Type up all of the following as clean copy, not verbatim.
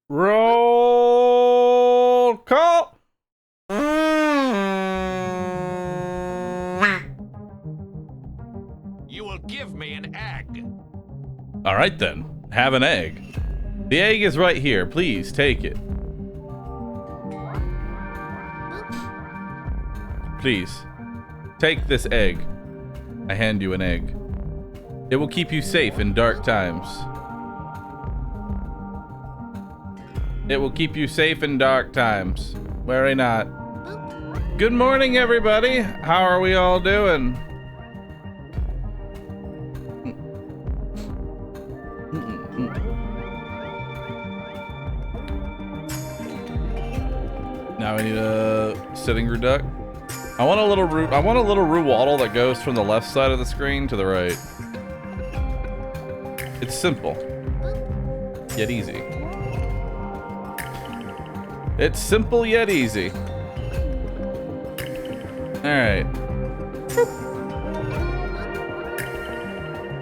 Roll call. You will give me an egg. All right then, have an egg. The egg is right here. Please take it. Please, take this egg. I hand you an egg. It will keep you safe in dark times. It will keep you safe in dark times. Worry not. Good morning, everybody. How are we all doing? Now I need a sitting reduct. I want a little roux waddle that goes from the left side of the screen to the right. It's simple, yet easy. It's simple yet easy. All right.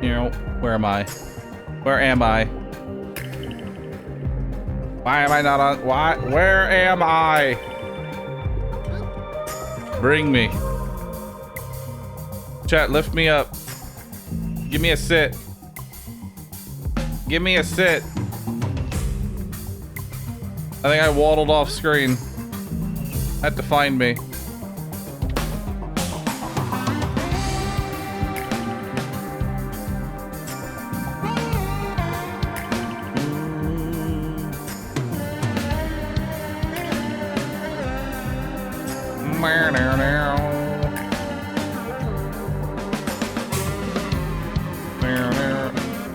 You know, where am I? Where am I? Why am I not on? Why? Where am I? Bring me. Chat, lift me up. Give me a sit. Give me a sit. I think I waddled off screen. Had to find me.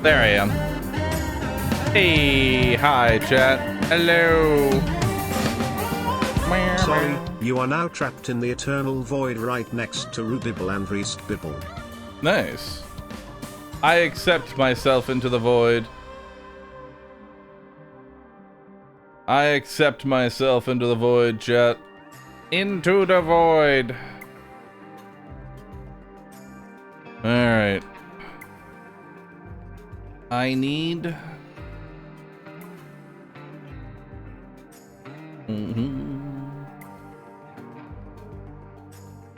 There I am. Hey, hi chat. Hello. Sorry, you are now trapped in the eternal void right next to Rubibble and Reestbibble. Nice. I accept myself into the void. I accept myself into the void, chat. Into the void. Alright. I need...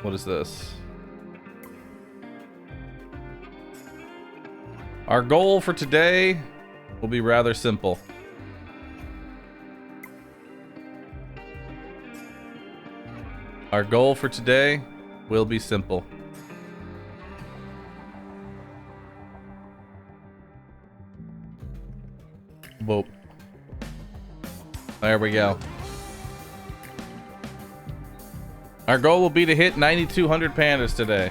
What is this? Our goal for today will be rather simple. Our goal for today will be simple. Whoa. There we go. Our goal will be to hit 9,200 pandas today.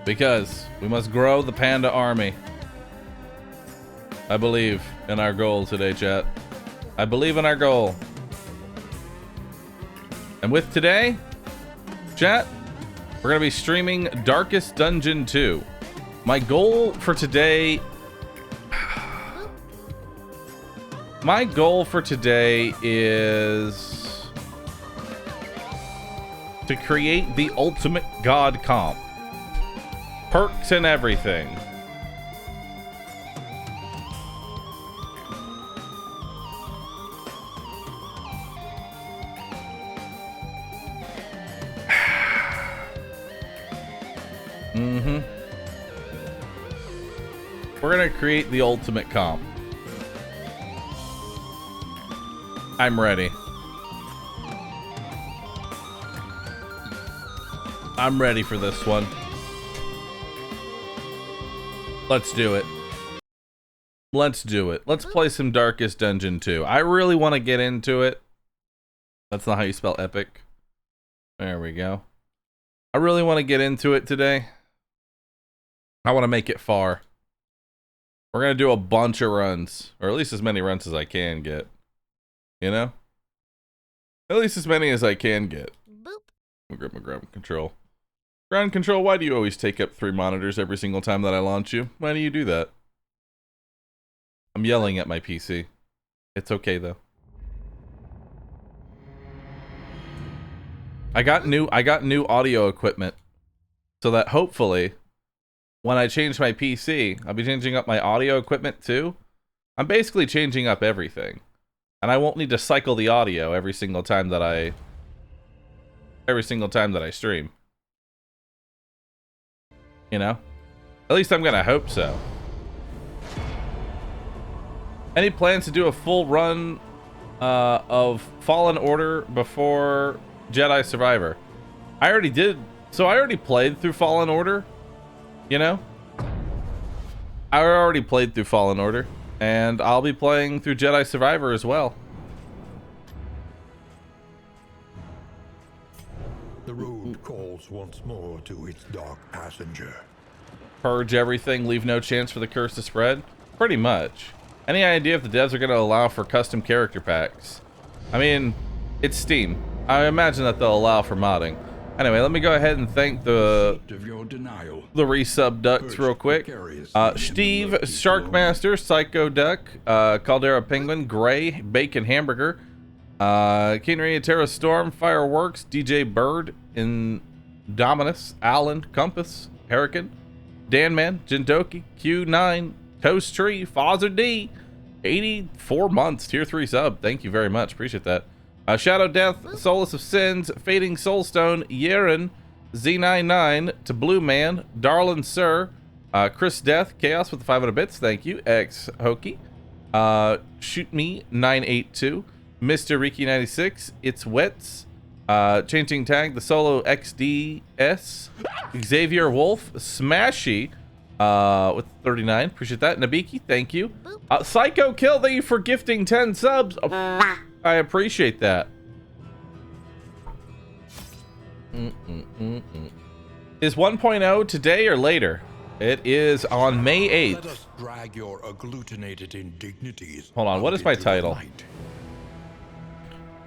Because we must grow the panda army. I believe in our goal today, chat. I believe in our goal. And with today, chat, we're going to be streaming Darkest Dungeon 2. My goal for today... My goal for today is to create the ultimate god comp. Perks and everything. We're gonna create the ultimate comp. I'm ready. I'm ready for this one. Let's do it. Let's do it. Let's play some Darkest Dungeon 2. I really want to get into it. That's not how you spell epic. There we go. I really want to get into it today. I want to make it far. We're going to do a bunch of runs. Or at least as many runs as I can get. You know? At least as many as I can get. Boop. I'm gonna grab control. Ground control, why do you always take up 3 monitors every single time that I launch you? Why do you do that? I'm yelling at my PC. It's okay though. I got new audio equipment so that hopefully when I change my PC, I'll be changing up my audio equipment too. I'm basically changing up everything. And I won't need to cycle the audio every single time that I stream. You know? At least I'm gonna hope so. Any plans to do a full run of Fallen Order before Jedi Survivor? I already did. So I already played through Fallen Order. You know? I already played through Fallen Order. And I'll be playing through Jedi Survivor as well. The road calls once more to its dark passenger. Purge everything, leave no chance for the curse to spread? Pretty much. Any idea if the devs are going to allow for custom character packs? I mean, it's Steam. I imagine that they'll allow for modding. Anyway, let me go ahead and thank the resub ducks real quick. Steve, Sharkmaster, Psycho Duck, Caldera Penguin, Gray, Bacon Hamburger, Kinria Terra Storm, Fireworks, DJ Bird, Indominus, Alan, Compass, Hurricane, Danman, Jindoki, Q9, Toast Tree, Father D, 84 months, tier 3 sub. Thank you very much. Appreciate that. Shadow Death, Solace of Sins, Fading Soulstone, Yeren, Z99, To Blue Man, Darlin Sir, Chris Death, Chaos with the 500 bits. Thank you. X Hokey, Shoot Me 982, Mr. Riki 96, It's Wets, Changing Tag, The Solo XDS, Xavier Wolf, Smashy, with 39. Appreciate that. Nabiki, thank you. Psycho Kill, thank you for gifting 10 subs. I appreciate that. Is 1.0 today or later? It is on May 8th. Let us drag your agglutinated indignities. Hold on, what is my into the title?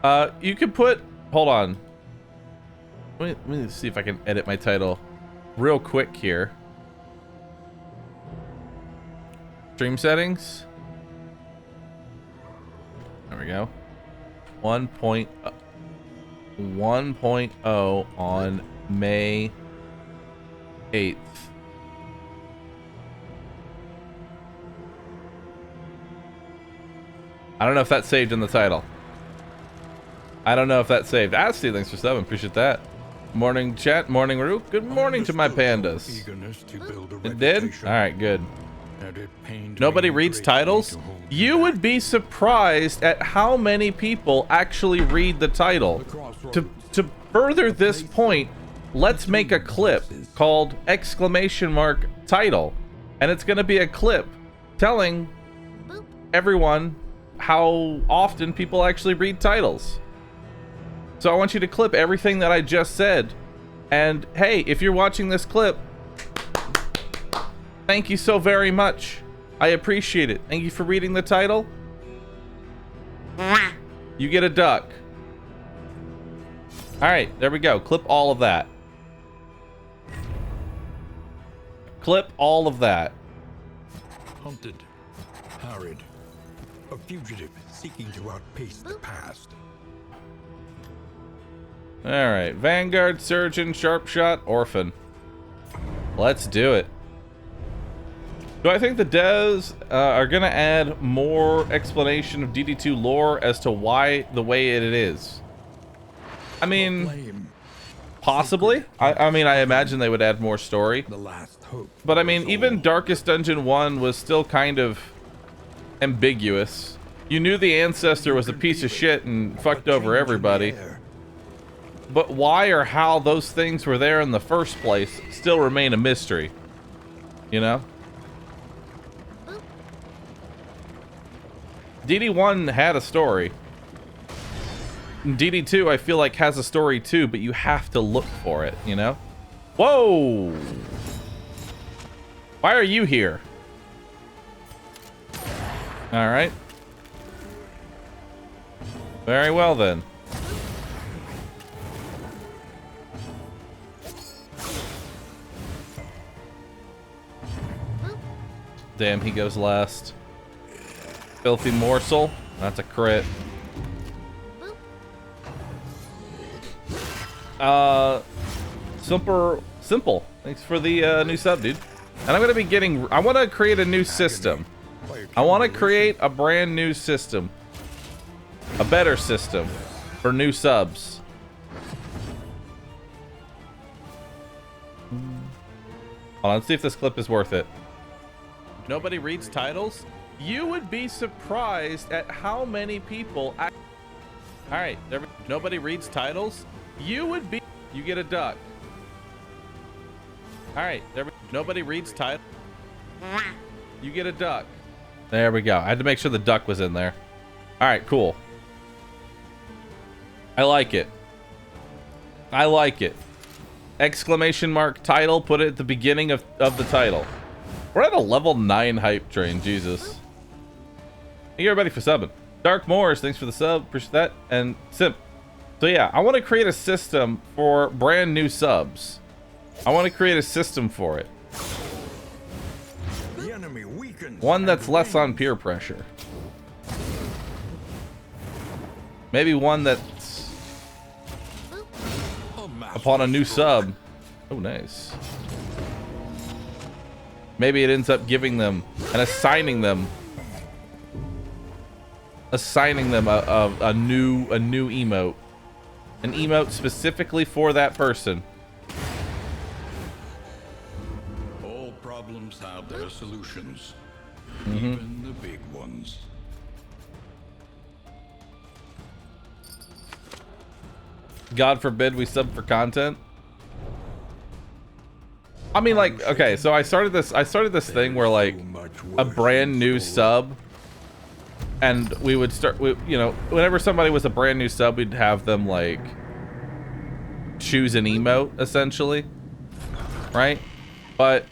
light. You could put... Hold on. Let me see if I can edit my title real quick here. Stream settings. There we go. 1.0 on May 8th. I don't know if that's saved in the title. I don't know if that's saved. Asty, thanks for 7. Appreciate that. Morning chat, morning Rook. Good morning to my pandas. It did? Alright, good. Nobody reads titles? You would be surprised at how many people actually read the title. To further this point, let's make a clip called !title. And it's going to be a clip telling everyone how often people actually read titles. So I want you to clip everything that I just said. And hey, if you're watching this clip, thank you so very much. I appreciate it. Thank you for reading the title. You get a duck. Alright, there we go. Clip all of that. Clip all of that. Hunted, harried, a fugitive seeking to outpace the past. Alright, Vanguard, Surgeon, Sharpshot, Orphan. Let's do it. Do I think the devs are going to add more explanation of DD2 lore as to why the way it is? I mean, possibly. I mean, I imagine they would add more story. The last hope. But I mean, even Darkest Dungeon 1 was still kind of ambiguous. You knew the Ancestor was a piece of shit and fucked over everybody. But why or how those things were there in the first place still remain a mystery. You know? DD1 had a story. DD2, I feel like, has a story too, but you have to look for it, you know? Whoa! Why are you here? Alright. Very well then. Damn, he goes last. Filthy morsel. That's a crit. Simple. Thanks for the new sub, dude. And I'm gonna be getting. I want to create a new system. I want to create a brand new system. A better system for new subs. Hold on, let's see if this clip is worth it. Nobody reads titles? You would be surprised at how many people... Alright, nobody reads titles? You would be... You get a duck. Alright, nobody reads titles? You get a duck. There we go. I had to make sure the duck was in there. Alright, cool. I like it. I like it. Exclamation mark title, put it at the beginning of the title. We're at a level 9 hype train, Jesus. Thank you everybody for subbing. Dark Moors, thanks for the sub, appreciate that. And Simp. So yeah, I want to create a system for brand new subs. I want to create a system for it. The enemy weakens. One that's less on peer pressure. Maybe one that's upon a new sub. Oh, nice. Maybe it ends up giving them and assigning them a new emote. An emote specifically for that person. All problems have their solutions. Even the big ones. God forbid we sub for content. I mean, like, okay, so I started this thing where, like, a brand new sub, and we would start, you know, whenever somebody was a brand new sub, we'd have them, like, choose an emote, essentially, right? But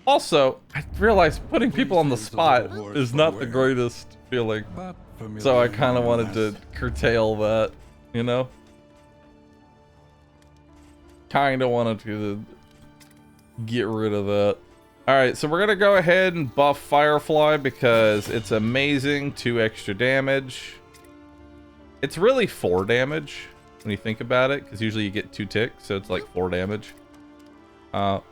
also, I realized putting people on the spot is not the greatest feeling, so I kind of wanted to curtail that, you know? Kind of wanted to get rid of that. All right, so we're gonna go ahead and buff Firefly because it's amazing. 2 extra damage. It's really 4 damage when you think about it, because usually you get 2 ticks, so it's like 4 damage. And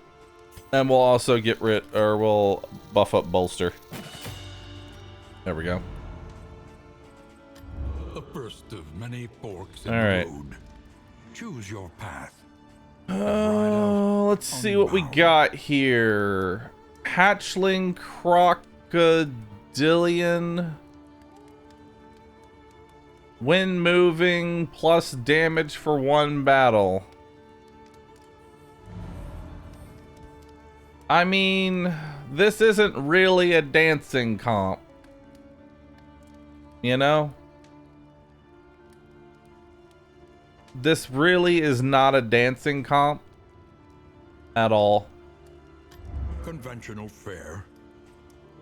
we'll also get rid, or we'll buff up Bolster. There we go. The first of many forks in All right. the road. Choose your path. Let's see what we got here. Hatchling Crocodilian. Wind moving plus damage for 1 battle. I mean, this isn't really a dancing comp. You know? This really is not a dancing comp at all. Conventional fare,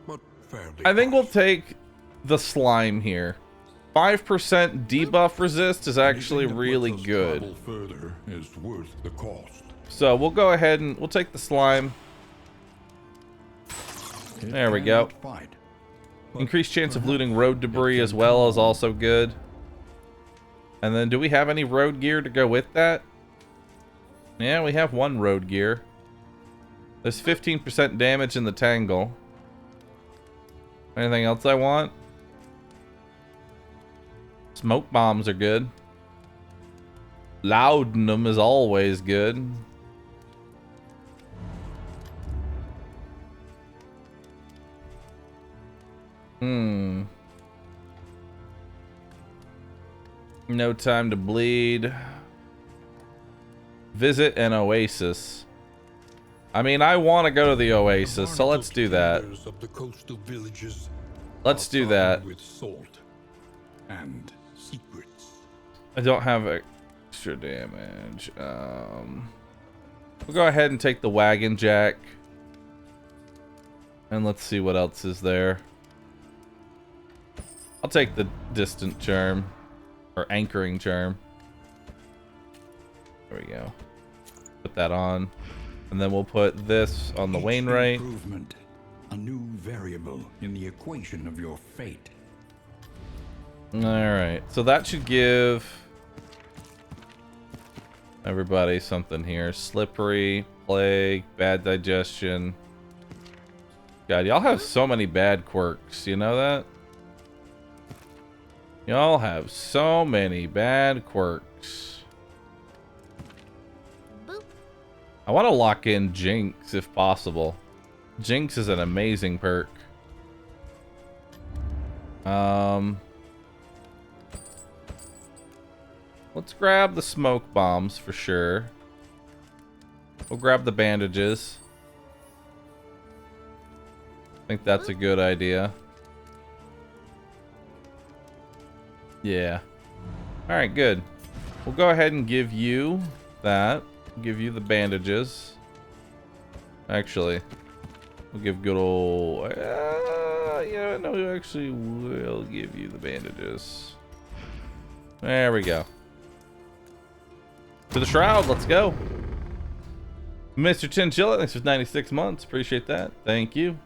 but fairly. I think we'll harsh. take the slime here. 5% debuff resist is actually Anything that really lets us good. travel further is worth the cost. So we'll go ahead and we'll take the slime. There we go. Fight, Increased chance of looting road debris as well is also good. And then do we have any road gear to go with that? Yeah, we have 1 road gear. There's 15% damage in the tangle. Anything else I want? Smoke bombs are good. Laudanum is always good. No time to bleed. Visit an oasis. I mean, I want to go to the oasis, so let's do that. Of the coastal villages Let's do are that. found with salt and secrets. I don't have extra damage. We'll go ahead and take the wagon jack. And let's see what else is there. I'll take the distant charm. Or anchoring charm. There we go. Put that on. And then we'll put this on the Each Wainwright. improvement, a new variable in the equation of your fate. Alright, so that should give everybody something here. Slippery, plague, bad digestion. God, y'all have so many bad quirks. You know that? Y'all have so many bad quirks. Boop. I want to lock in Jinx if possible. Jinx is an amazing perk. Let's grab the smoke bombs for sure. We'll grab the bandages. I think that's a good idea. Yeah. Alright, good. We'll go ahead and give you that. Give you the bandages. Actually, we'll give good old... yeah, no, we actually will give you the bandages. There we go. To the shroud, let's go. Mr. Chinchilla, thanks for 96 months. Appreciate that. Thank you.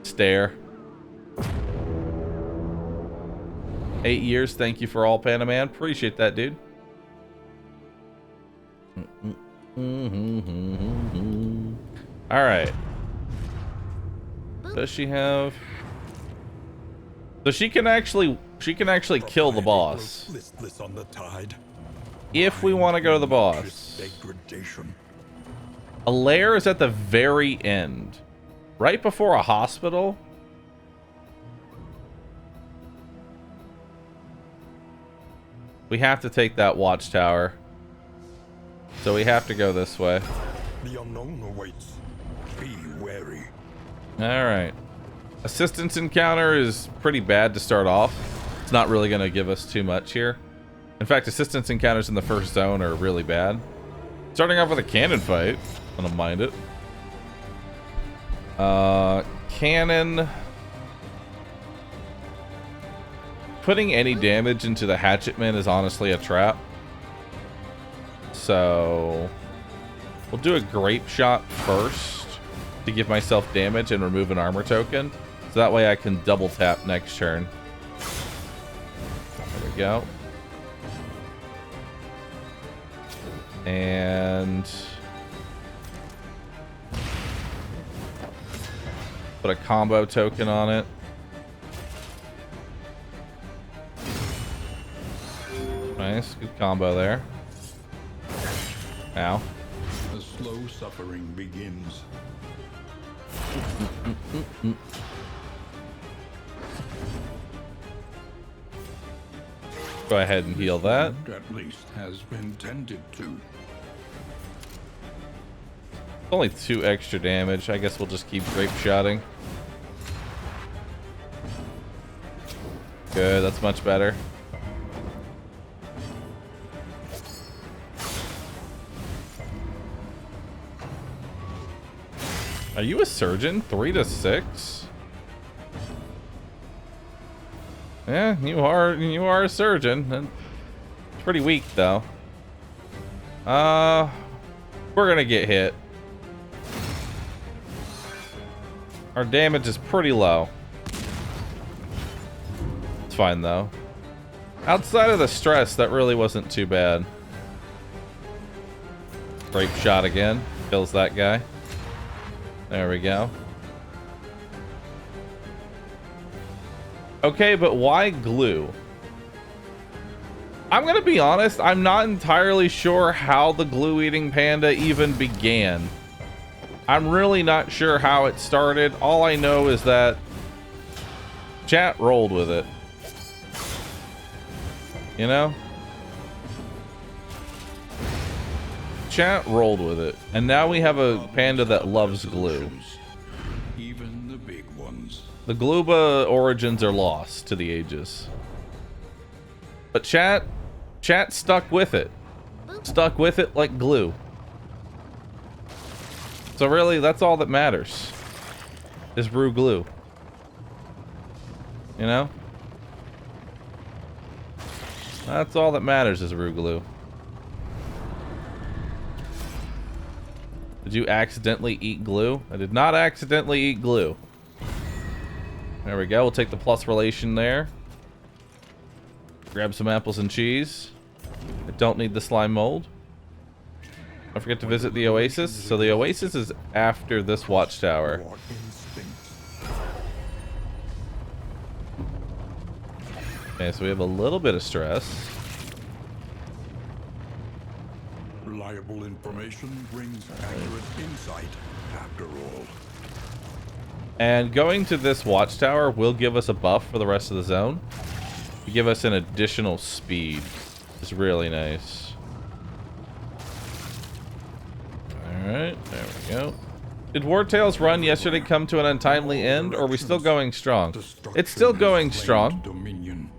Stare. 8 years. Thank you for all, Panaman. Appreciate that, dude. All right. Does she have? So she can actually kill the boss. Listless on the tide. If we want to go to the boss. Degradation. A lair is at the very end. Right before a hospital. We have to take that watchtower. So we have to go this way. The unknown awaits. Be wary. Alright. Assistance encounter is pretty bad to start off. It's not really going to give us too much here. In fact, assistance encounters in the first zone are really bad. Starting off with a cannon fight. I don't mind it. Cannon. Putting any damage into the hatchetman is honestly a trap. So we'll do a grape shot first to give myself damage and remove an armor token. So that way I can double tap next turn. There we go. And put a combo token on it. Nice, good combo there. Ow. The slow suffering begins. Go ahead and heal that. At least has been tended to. Only 2 extra damage. I guess we'll just keep grape shotting. Good, that's much better. Are you a surgeon? 3 to 6? Yeah, you are a surgeon. It's pretty weak though. We're gonna get hit. Our damage is pretty low. It's fine though. Outside of the stress, that really wasn't too bad. Grape shot again. Kills that guy. There we go. Okay, but why glue? I'm gonna be honest, I'm not entirely sure how the glue eating panda even began. I'm really not sure how it started. All I know is that chat rolled with it. You know? Chat rolled with it. And now we have a panda that loves glue. Even the big ones. The Gluba origins are lost to the ages. But chat stuck with it. Stuck with it like glue. So really, that's all that matters. Is brew glue. You know? That's all that matters is brew glue. Did you accidentally eat glue? I did not accidentally eat glue. There we go. We'll take the plus relation there. Grab some apples and cheese. I don't need the slime mold. Don't forget to visit the Oasis. So the Oasis is after this watchtower. War instincts. Okay, so we have a little bit of stress. Reliable information brings accurate insight, after all. And going to this watchtower will give us a buff for the rest of the zone. Give us an additional speed. It's really nice. Alright, there we go. Did Wartail's run yesterday come to an untimely end, or are we still going strong? It's still going strong. Dominion.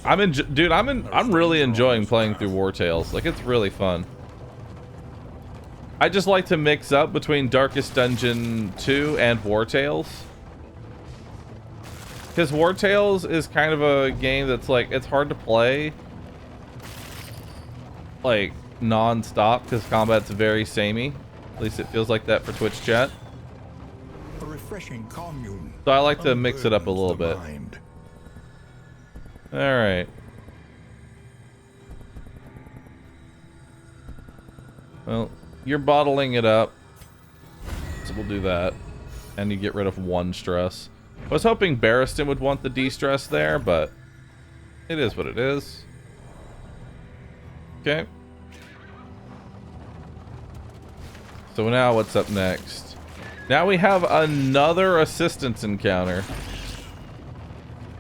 I'm really enjoying playing through Wartails. Like, it's really fun. I just like to mix up between Darkest Dungeon 2 and Wartails. Because Wartails is kind of a game that's like, it's hard to play like non-stop because combat's very samey. At least it feels like that for Twitch chat. A refreshing commune. So I like to mix it up a little bit. Alright. Well, you're bottling it up. So we'll do that. And you get rid of 1 stress. I was hoping Barristan would want the de-stress there, but it is what it is. Okay. So now what's up next? Now we have another assistance encounter.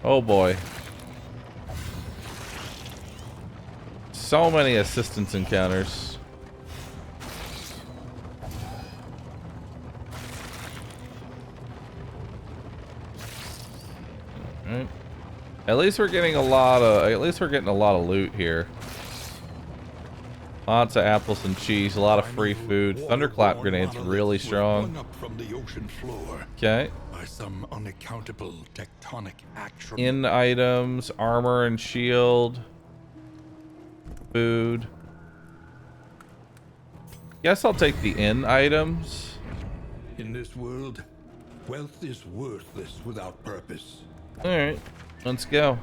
Oh boy. So many assistance encounters. Alright. At least we're getting a lot of loot here. Lots of apples and cheese, a lot of free food. Thunderclap grenades really strong. Okay. By some unaccountable tectonic action. In items, armor and shield. Food. Guess I'll take the in items. In this world, wealth is worthless without purpose. Alright, let's go.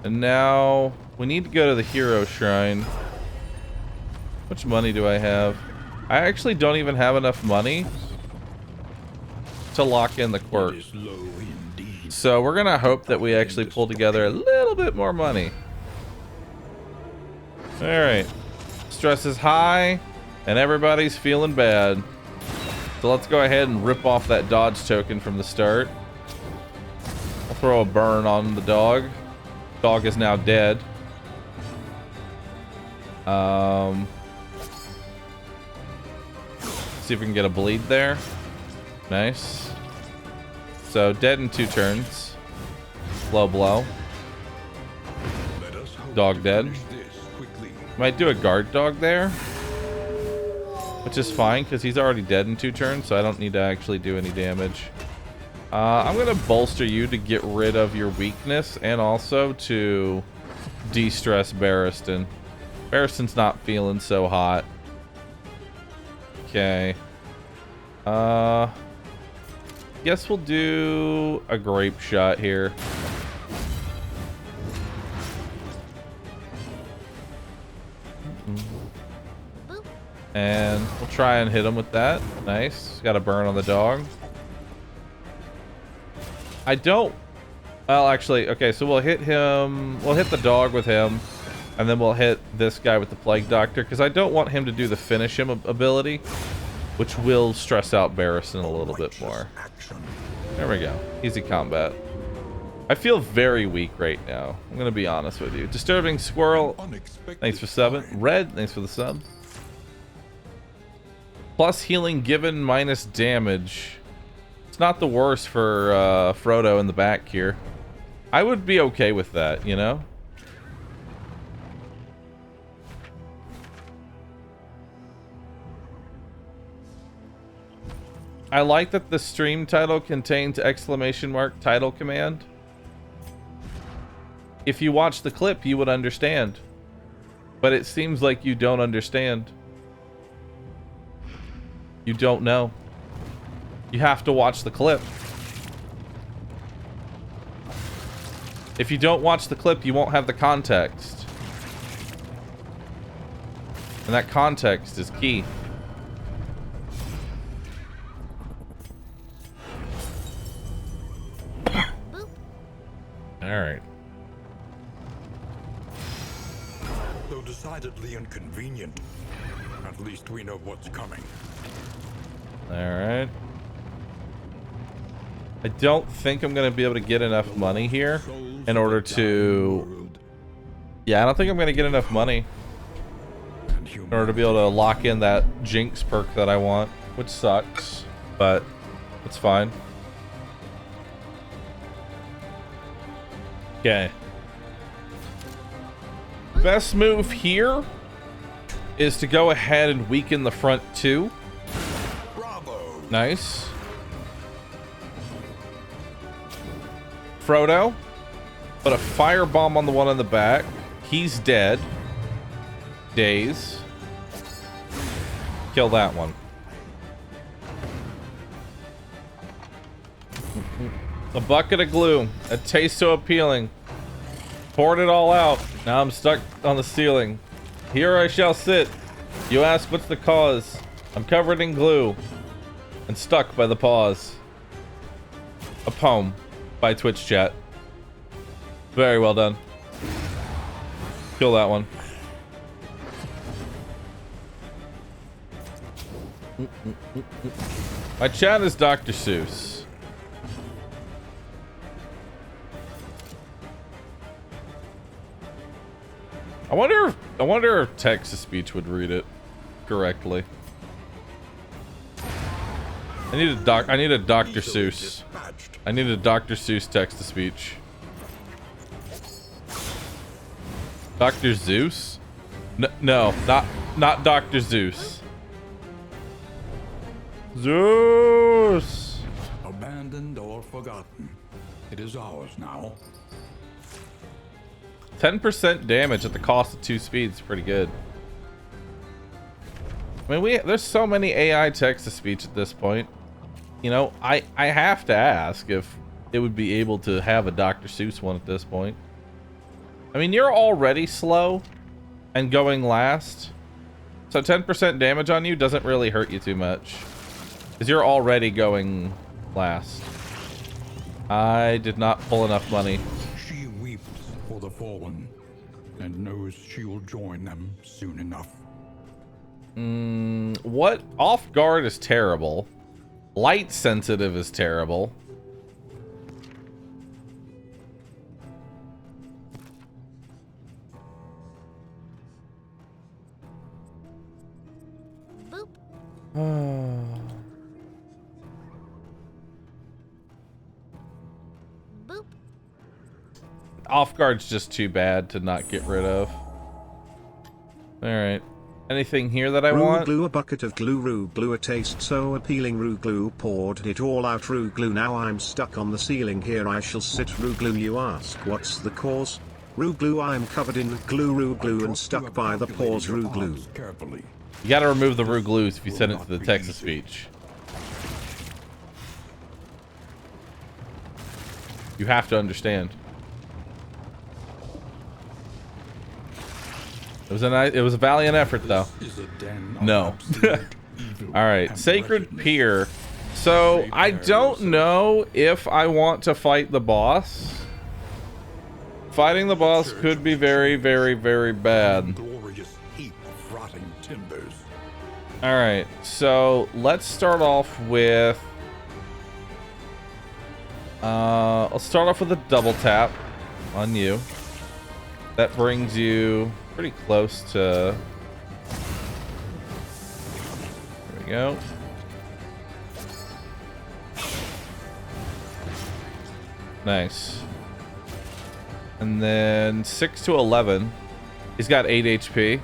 And now we need to go to the hero shrine. How much money do I have? I actually don't even have enough money to lock in the quirk. So we're gonna hope that we actually pull together a little bit more money. Alright. Stress is high and everybody's feeling bad. So let's go ahead and rip off that dodge token from the start. I'll throw a burn on the dog. Dog is now dead. See if we can get a bleed there. Nice. So dead in 2 turns. Low blow. Dog dead. Might do a guard dog there, which is fine because he's already dead in 2 turns, so I don't need to actually do any damage. I'm gonna bolster you to get rid of your weakness and also to de-stress Barristan. Barristan's not feeling so hot. Okay. Guess we'll do a grape shot here. And we'll try and hit him with that. Nice. Got a burn on the dog. I don't... Well, actually, okay, so we'll hit him... We'll hit the dog with him. And then we'll hit this guy with the Plague Doctor. Because I don't want him to do the finish him ability. Which will stress out Barristan a little bit more. There we go. Easy combat. I feel very weak right now. I'm going to be honest with you. Disturbing Squirrel. Thanks for subbing. Red, thanks for the sub. Plus healing given minus damage. It's not the worst for Frodo in the back here. I would be okay with that, you know? I like that the stream title contains exclamation mark title command. If you watch the clip, you would understand. But it seems like you don't understand. You don't know. You have to watch the clip. If you don't watch the clip, you won't have the context. And that context is key. Alright. Though decidedly inconvenient, at least we know what's coming. Alright. I don't think I'm going to be able to get enough money here in order to... Yeah, I don't think I'm going to get enough money in order to be able to lock in that Jinx perk that I want, which sucks, but it's fine. Okay. Best move here is to go ahead and weaken the front two. Bravo. Nice. Frodo, put a firebomb on the one on the back. He's dead. Daze. Kill that one. A bucket of glue. It tastes so appealing. Poured it all out. Now I'm stuck on the ceiling. Here I shall sit. You ask what's the cause. I'm covered in glue and stuck by the paws. A poem by Twitch chat. Very well done. Kill that one. My chat is Dr. Seuss. I wonder if text-to-speech would read it correctly. I need a Dr. Seuss. I need a Dr. Seuss text-to-speech. Dr. Zeus? No, not Dr. Zeus. Zeus! Abandoned or forgotten. It is ours now. 10% damage at the cost of 2 speeds, pretty good. I mean, there's so many AI text-to-speech at this point. You know, I have to ask if it would be able to have a Dr. Seuss one at this point. I mean, you're already slow and going last, so 10% damage on you doesn't really hurt you too much, because you're already going last. I did not pull enough money. She weeps for the fallen and knows she will join them soon enough. What? Off guard is terrible. Light sensitive is terrible. Boop. Boop. Off guard's just too bad to not get rid of. Alright. Anything here that I want? Glue, a bucket of glue, Rue glue, a taste so appealing, Rue glue, poured it all out, Rue glue, now I'm stuck on the ceiling, here I shall sit, Rue glue, you ask what's the cause? Rue glue, I'm covered in Rue glue and stuck by the paws, Rue glue. Carefully. You gotta remove the Rue glues if you send it to the text-to-speech. You have to understand. It was a valiant effort, though. No. All right, Sacred Pier. So I don't know if I want to fight the boss. Fighting the boss could be very, very, very bad. Glorious heap of rotting timbers. All right, so let's start off with. I'll start off with a double tap on you. That brings you pretty close to. There we go. Nice. And then 6 to 11. He's got 8 HP.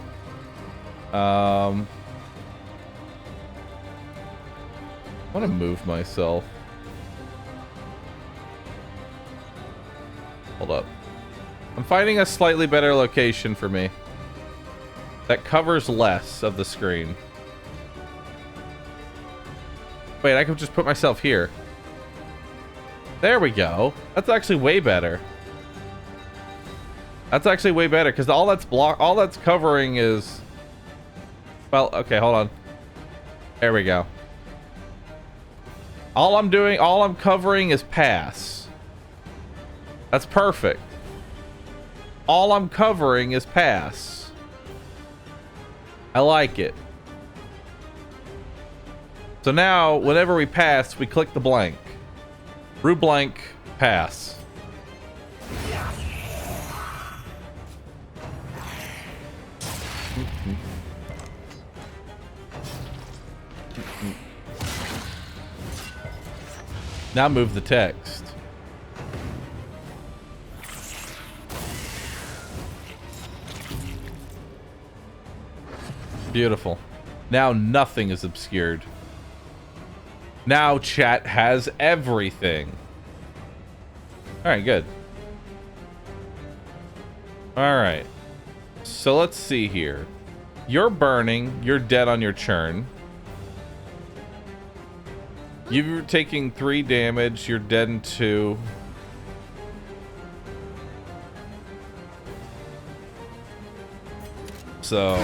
I want to move myself. Hold up. I'm finding a slightly better location for me that covers less of the screen. Wait, I could just put myself here. There we go. That's actually way better. That's actually way better because all that's covering is Well, okay, hold on. There we go. All I'm covering is pass. That's perfect. All I'm covering is pass. I like it. So now, whenever we pass, we click the blank. Rue blank, pass. Now move the text. Beautiful. Now nothing is obscured. Now chat has everything. Alright, good. Alright. So let's see here. You're burning. You're dead on your churn. You're taking 3 damage. You're dead in 2. So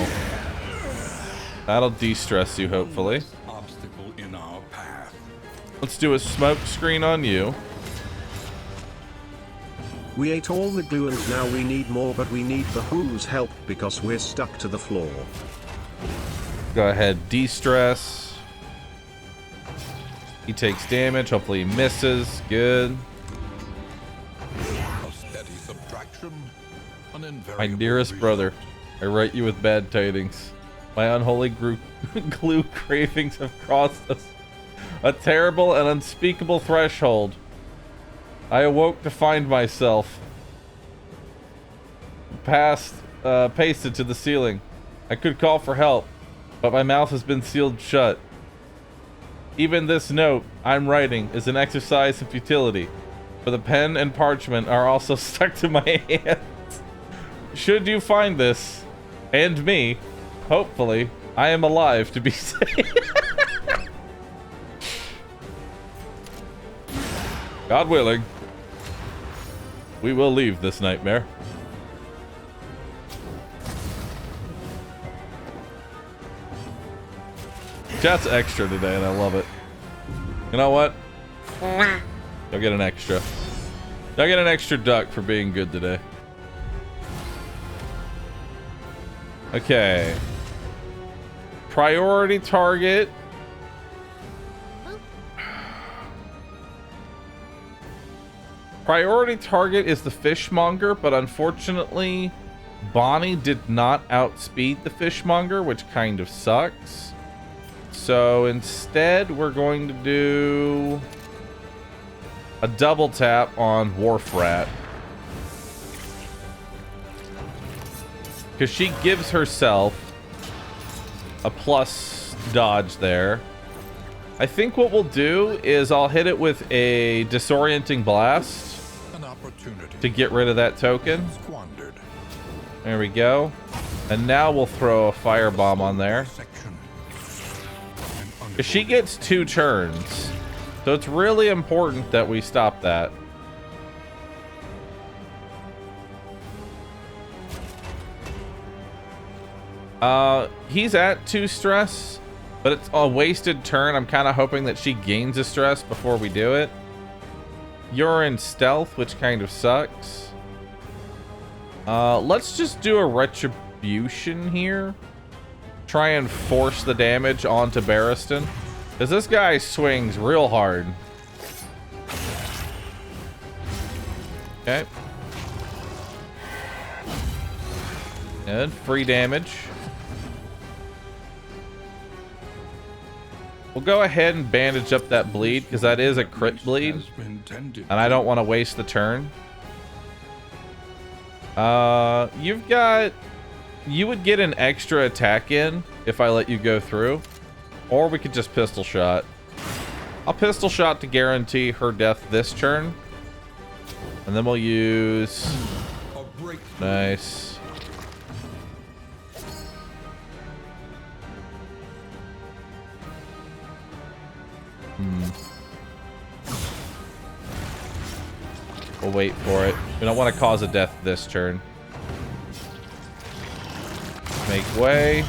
that'll de-stress you, hopefully. Obstacle in our path. Let's do a smoke screen on you. We ate all the glue and now we need more, but we need Bahroo's help because we're stuck to the floor. Go ahead, de-stress. He takes damage. Hopefully he misses. Good. A steady subtraction. An My invariable dearest result. brother, I write you with bad tidings. My unholy glue cravings have crossed us. A terrible and unspeakable threshold. I awoke to find myself pasted to the ceiling. I could call for help, but my mouth has been sealed shut. Even this note I'm writing is an exercise in futility, for the pen and parchment are also stuck to my hands. Should you find this, and me, hopefully, I am alive to be saved. God willing, we will leave this nightmare. Chat's extra today, and I love it. You know what? You'll get an extra. You'll get an extra duck for being good today. Okay. Priority target. Priority target is the fishmonger, but unfortunately, Bonnie did not outspeed the fishmonger, which kind of sucks. So instead, we're going to do a double tap on Wharf Rat. Because she gives herself a plus dodge there. I think what we'll do is I'll hit it with a disorienting blast An opportunity to get rid of that token. squandered. There we go. And now we'll throw a firebomb on there. Section. She gets 2 turns, so it's really important that we stop that. He's at 2 stress, but it's a wasted turn. I'm kind of hoping that she gains a stress before we do it. You're in stealth, which kind of sucks. Let's just do a retribution here. Try and force the damage onto Barristan, because this guy swings real hard. Okay. Good. Free damage. We'll go ahead and bandage up that bleed, because that is a crit bleed, Has been tended and I don't want to waste the turn. You've got... You would get an extra attack in if I let you go through. Or we could just pistol shot. I'll pistol shot to guarantee her death this turn. And then we'll use... a breakthrough. Nice. We'll wait for it. We don't want to cause a death this turn. Make way.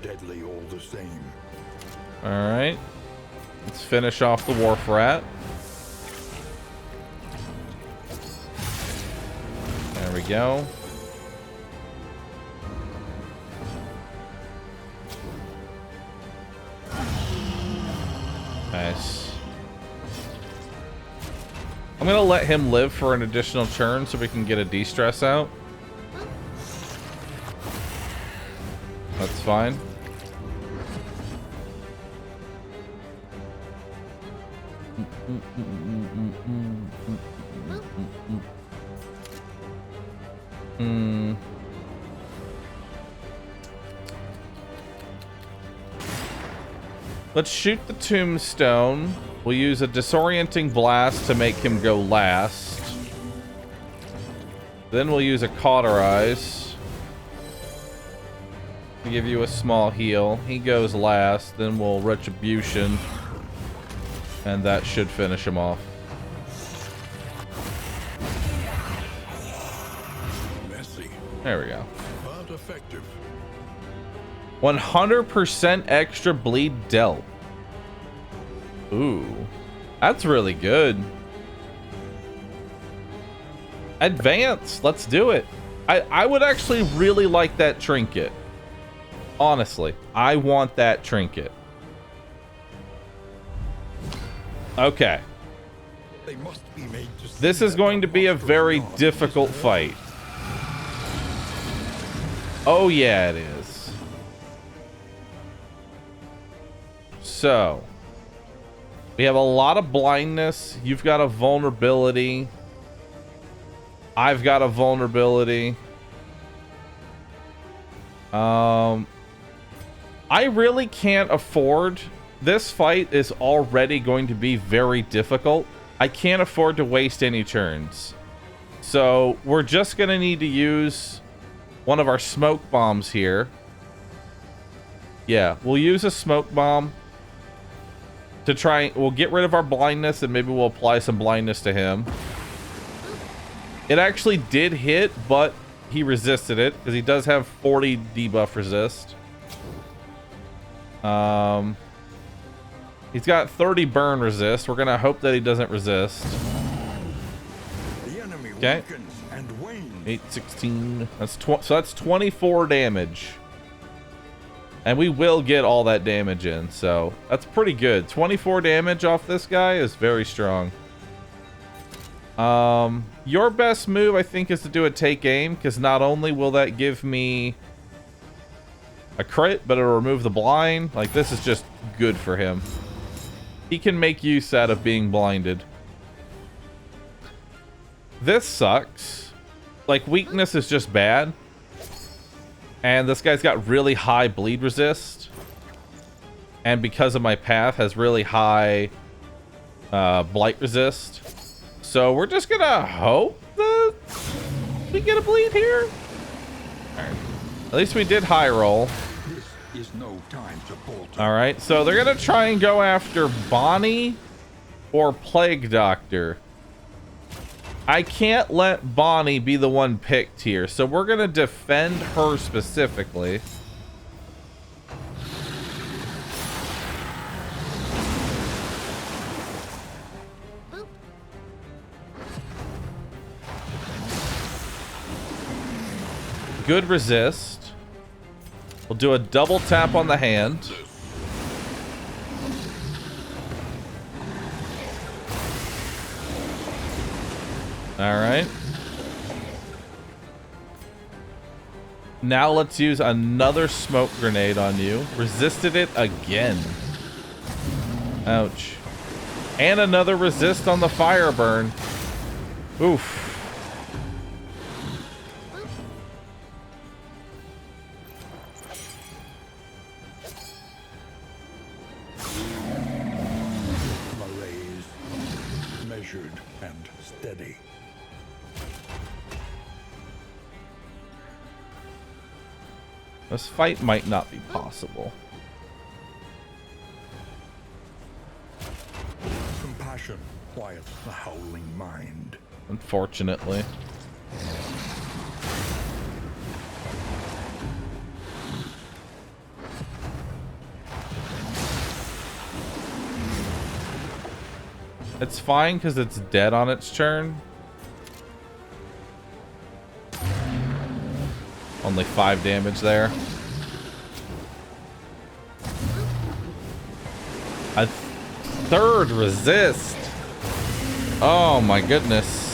deadly all the same. Alright. Let's finish off the Wharf Rat. There we go. Nice. I'm gonna let him live for an additional turn so we can get a de-stress out. That's fine. Let's shoot the tombstone. We'll use a disorienting blast to make him go last. Then we'll use a cauterize to give you a small heal. He goes last. Then we'll retribution. And that should finish him off. Messy, There we go. but effective. 100% extra bleed dealt. Ooh, that's really good. Advance, let's do it. I would actually really like that trinket. Honestly, I want that trinket. Okay. They must be made to see This is that going to be a very God difficult is there. fight. Oh yeah, it is. So, we have a lot of blindness. You've got a vulnerability. I've got a vulnerability. I really can't afford... This fight is already going to be very difficult. I can't afford to waste any turns. So, we're just going to need to use one of our smoke bombs here. Yeah, we'll use a smoke bomb to try... We'll get rid of our blindness and maybe we'll apply some blindness to him. It actually did hit, but he resisted it because he does have 40 debuff resist. He's got 30 burn resist. We're gonna hope that he doesn't resist. The enemy Okay. weakens and wanes. 816. That's so that's 24 damage. And we will get all that damage in, so that's pretty good. 24 damage off this guy is very strong. Your best move, I think, is to do a take aim, because not only will that give me a crit, but it'll remove the blind. Like, this is just good for him. He can make use out of being blinded. This sucks. Like, weakness is just bad. And this guy's got really high bleed resist. And because of my path, has really high blight resist. So we're just gonna hope that we get a bleed here. Alright. At least we did high roll. This is no time to bolt. Alright, so they're gonna try and go after Bonnie or Plague Doctor. I can't let Bonnie be the one picked here, so we're gonna defend her specifically. Good resist. We'll do a double tap on the hand. All right. Now let's use another smoke grenade on you. Resisted it again. Ouch. And another resist on the fire burn. Oof. Malaise, measured and steady. This fight might not be possible. Compassion quiets the howling mind. Unfortunately. It's fine because it's dead on its turn. Only 5 damage there. A third resist. Oh my goodness.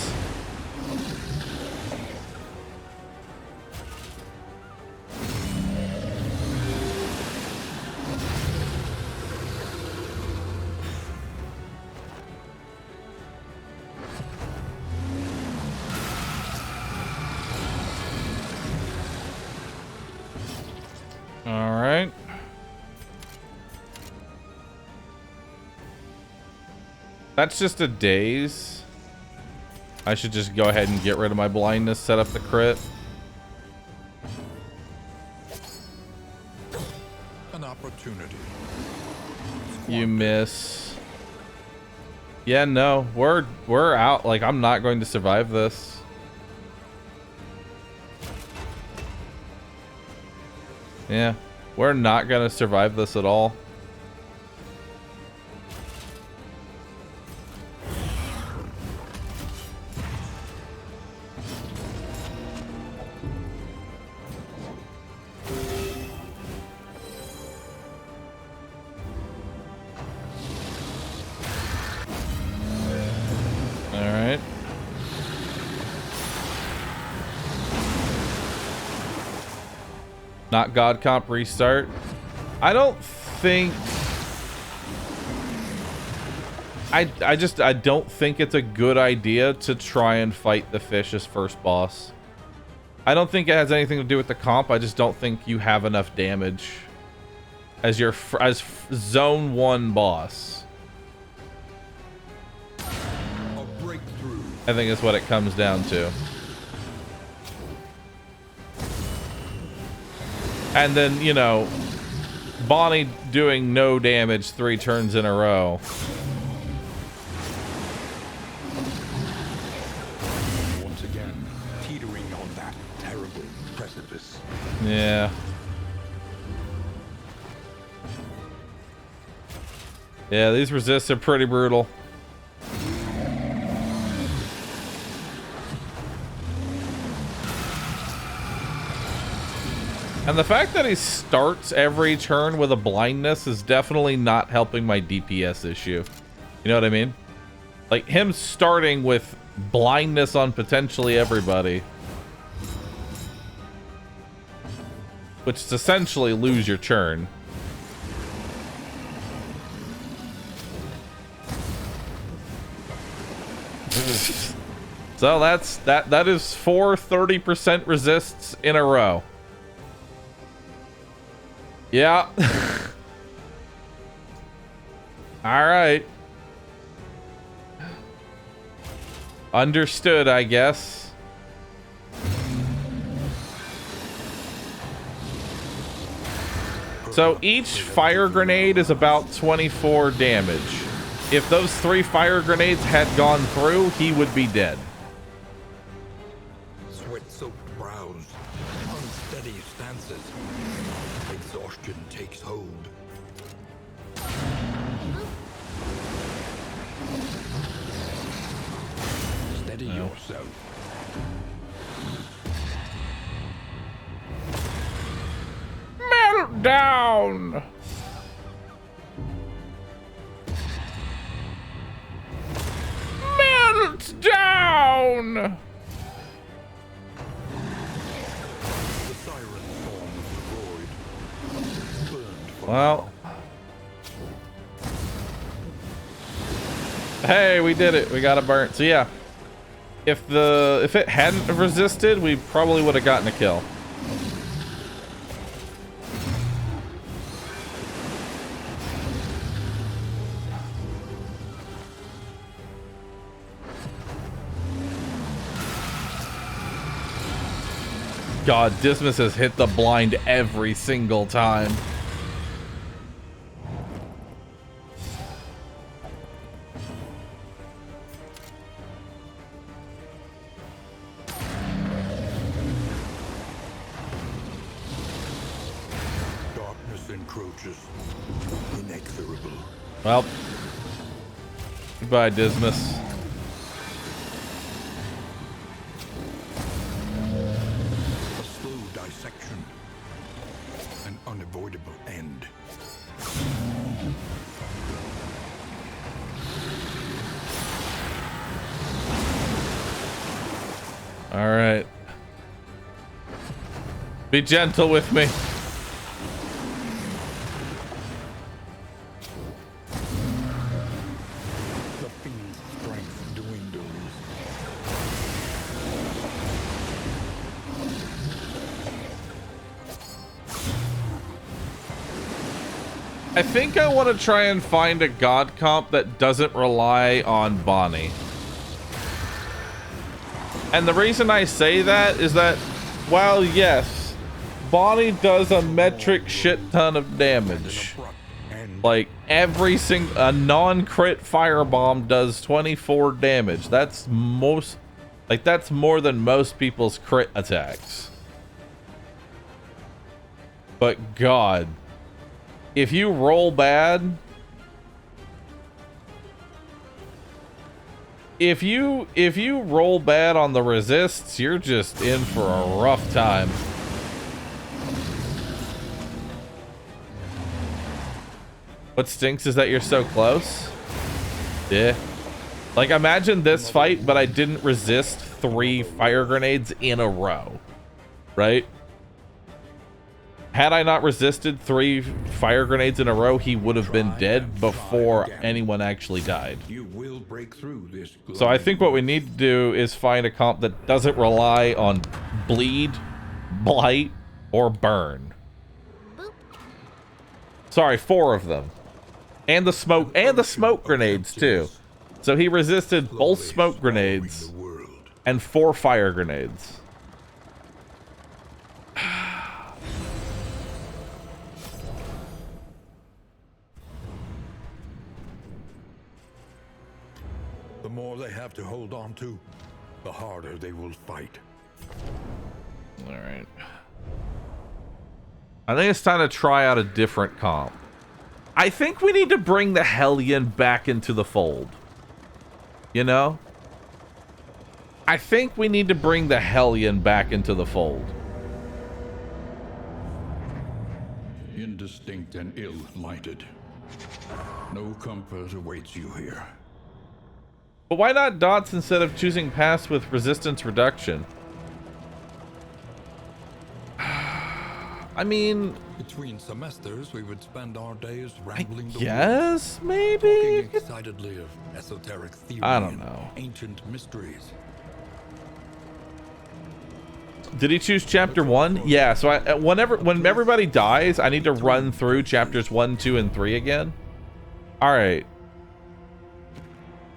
All right. That's just a daze. I should just go ahead and get rid of my blindness, set up the crit. An opportunity. You miss. Yeah, no, we're out. Like, I'm not going to survive this. Yeah, we're not gonna survive this at all. All right. Not God Comp restart. I don't think... I don't think it's a good idea to try and fight the fish as first boss. I don't think it has anything to do with the comp. I just don't think you have enough damage as your zone 1 boss. A breakthrough. I think is what it comes down to. And then, you know, Bonnie doing no damage 3 turns in a row. Once again, teetering on that terrible precipice. Yeah. Yeah, these resists are pretty brutal. And the fact that he starts every turn with a blindness is definitely not helping my DPS issue. You know what I mean? Like, him starting with blindness on potentially everybody, which is essentially lose your turn. So that is 4 30% resists in a row. Yeah. All right. Understood, I guess. So each fire grenade is about 24 damage. If those 3 fire grenades had gone through, he would be dead. Sweat-soaked brows, unsteady stances. Exhaustion takes hold. Steady yourself. Melt down. Melt down. The siren form of the void. Burned for Well. Hey, we did it. We got it burnt. So yeah. If it hadn't resisted, we probably would have gotten a kill. God, Dismas has hit the blind every single time. darkness encroaches. Inexorable. Well, Goodbye, Dismas. A slow dissection. An unavoidable end. All right. Be gentle with me. The fiend's strength dwindles. I think I want to try and find a god comp that doesn't rely on Bonnie. And the reason I say that is that, while yes, Bonnie does a metric shit ton of damage. Like every single a non-crit firebomb does 24 damage. That's most, like that's more than most people's crit attacks. But God, if you roll bad, if you roll bad on the resists, you're just in for a rough time. What stinks is that you're so close. Yeah. Like imagine this fight, but I didn't resist 3 fire grenades in a row. Right? Had I not resisted 3 fire grenades in a row, he would have been dead before anyone actually died. You will break through this. So I think what we need to do is find a comp that doesn't rely on bleed, blight, or burn. Sorry, 4 of them. And the smoke grenades too. So he resisted both smoke grenades and 4 fire grenades. The more they have to hold on to, the harder they will fight. All right. I think it's time to try out a different comp. I think we need to bring the Hellion back into the fold. You know? I think we need to bring the Hellion back into the fold. Indistinct and ill-lighted. No comfort awaits you here. But why not dots instead of choosing pass with resistance reduction? I mean, between semesters, we would spend our days rambling the yes, woods, maybe. talking excitedly of esoteric theory I don't and know. ancient mysteries. Did he choose chapter 1? Yeah. So when everybody dies, I need to run through chapters 1, 2, and 3 again. All right.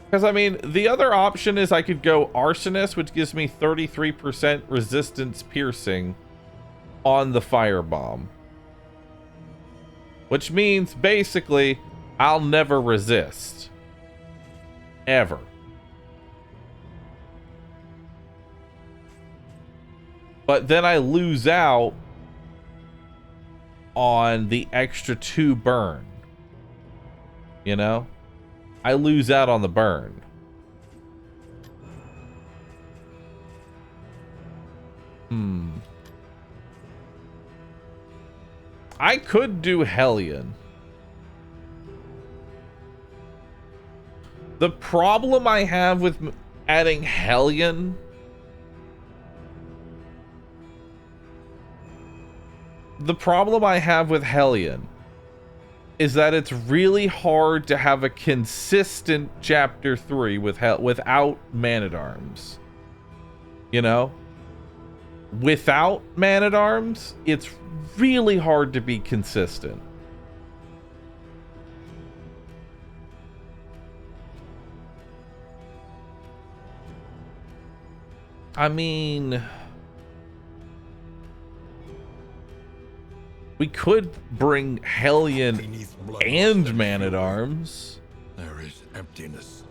Because I mean, the other option is I could go Arsonist, which gives me 33% resistance piercing on the firebomb, which means basically I'll never resist ever. But then I lose out on the extra 2 burn. You know, I lose out on the burn. I could do Hellion. The problem I have with adding Hellion is that it's really hard to have a consistent chapter 3 without Man-at-Arms. You know? Without Man-at-Arms, it's really hard to be consistent. I mean, we could bring Hellion Beneath blood and Man-at-Arms. there is emptiness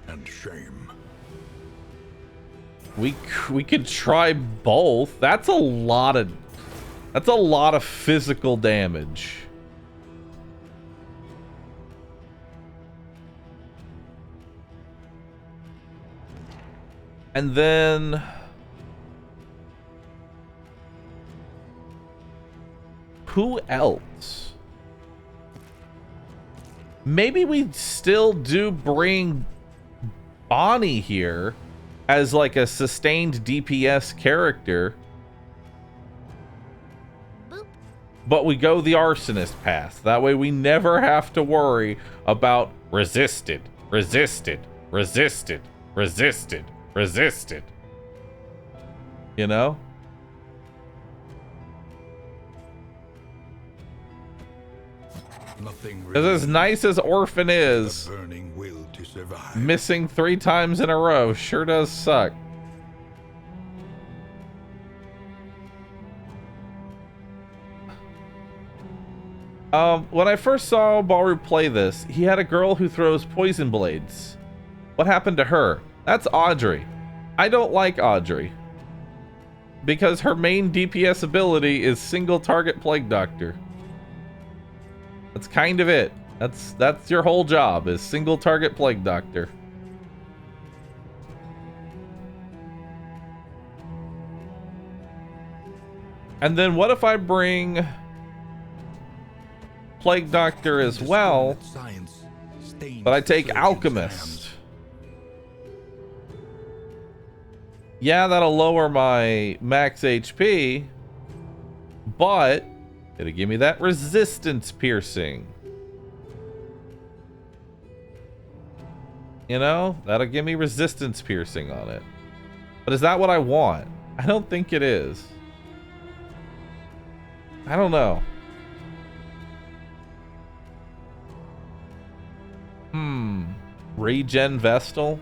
and shame. We could try both. That's a lot of physical damage. And then who else? Maybe we still do bring Bonnie here as like a sustained DPS character. Boop. But we go the arsonist path. That way we never have to worry about resisted, resisted, resisted, resisted, resisted. You know? Nothing Because as nice as Orphan is, a burning will to survive. missing 3 times in a row sure does suck. When I first saw Bahroo play this, he had a girl who throws poison blades. What happened to her? That's Audrey. I don't like Audrey. Because her main DPS ability is single target Plague Doctor. That's kind of it. That's your whole job, is single target Plague Doctor. And then what if I bring Plague Doctor as well, but I take Alchemist? Yeah, that'll lower my max HP, but it'll give me that resistance piercing. You know, that'll give me resistance piercing on it. But is that what I want? I don't think it is. I don't know. Regen Vestal.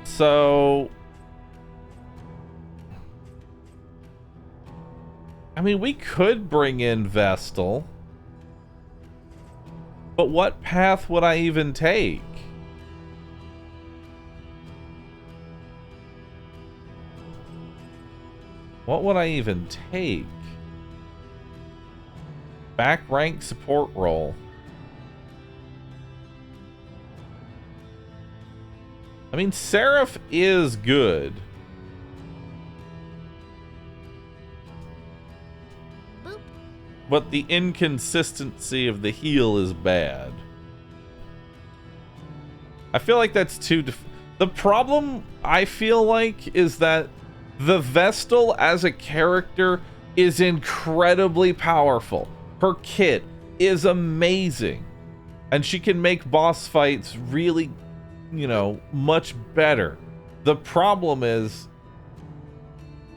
So, I mean, we could bring in Vestal, but what path would I even take? What would I even take? Back rank support role. I mean, Seraph is good. Boop. But the inconsistency of the heal is bad. I feel like that's too... The problem, I feel like, is that the Vestal as a character is incredibly powerful. Her kit is amazing. And she can make boss fights really, you know, much better. The problem is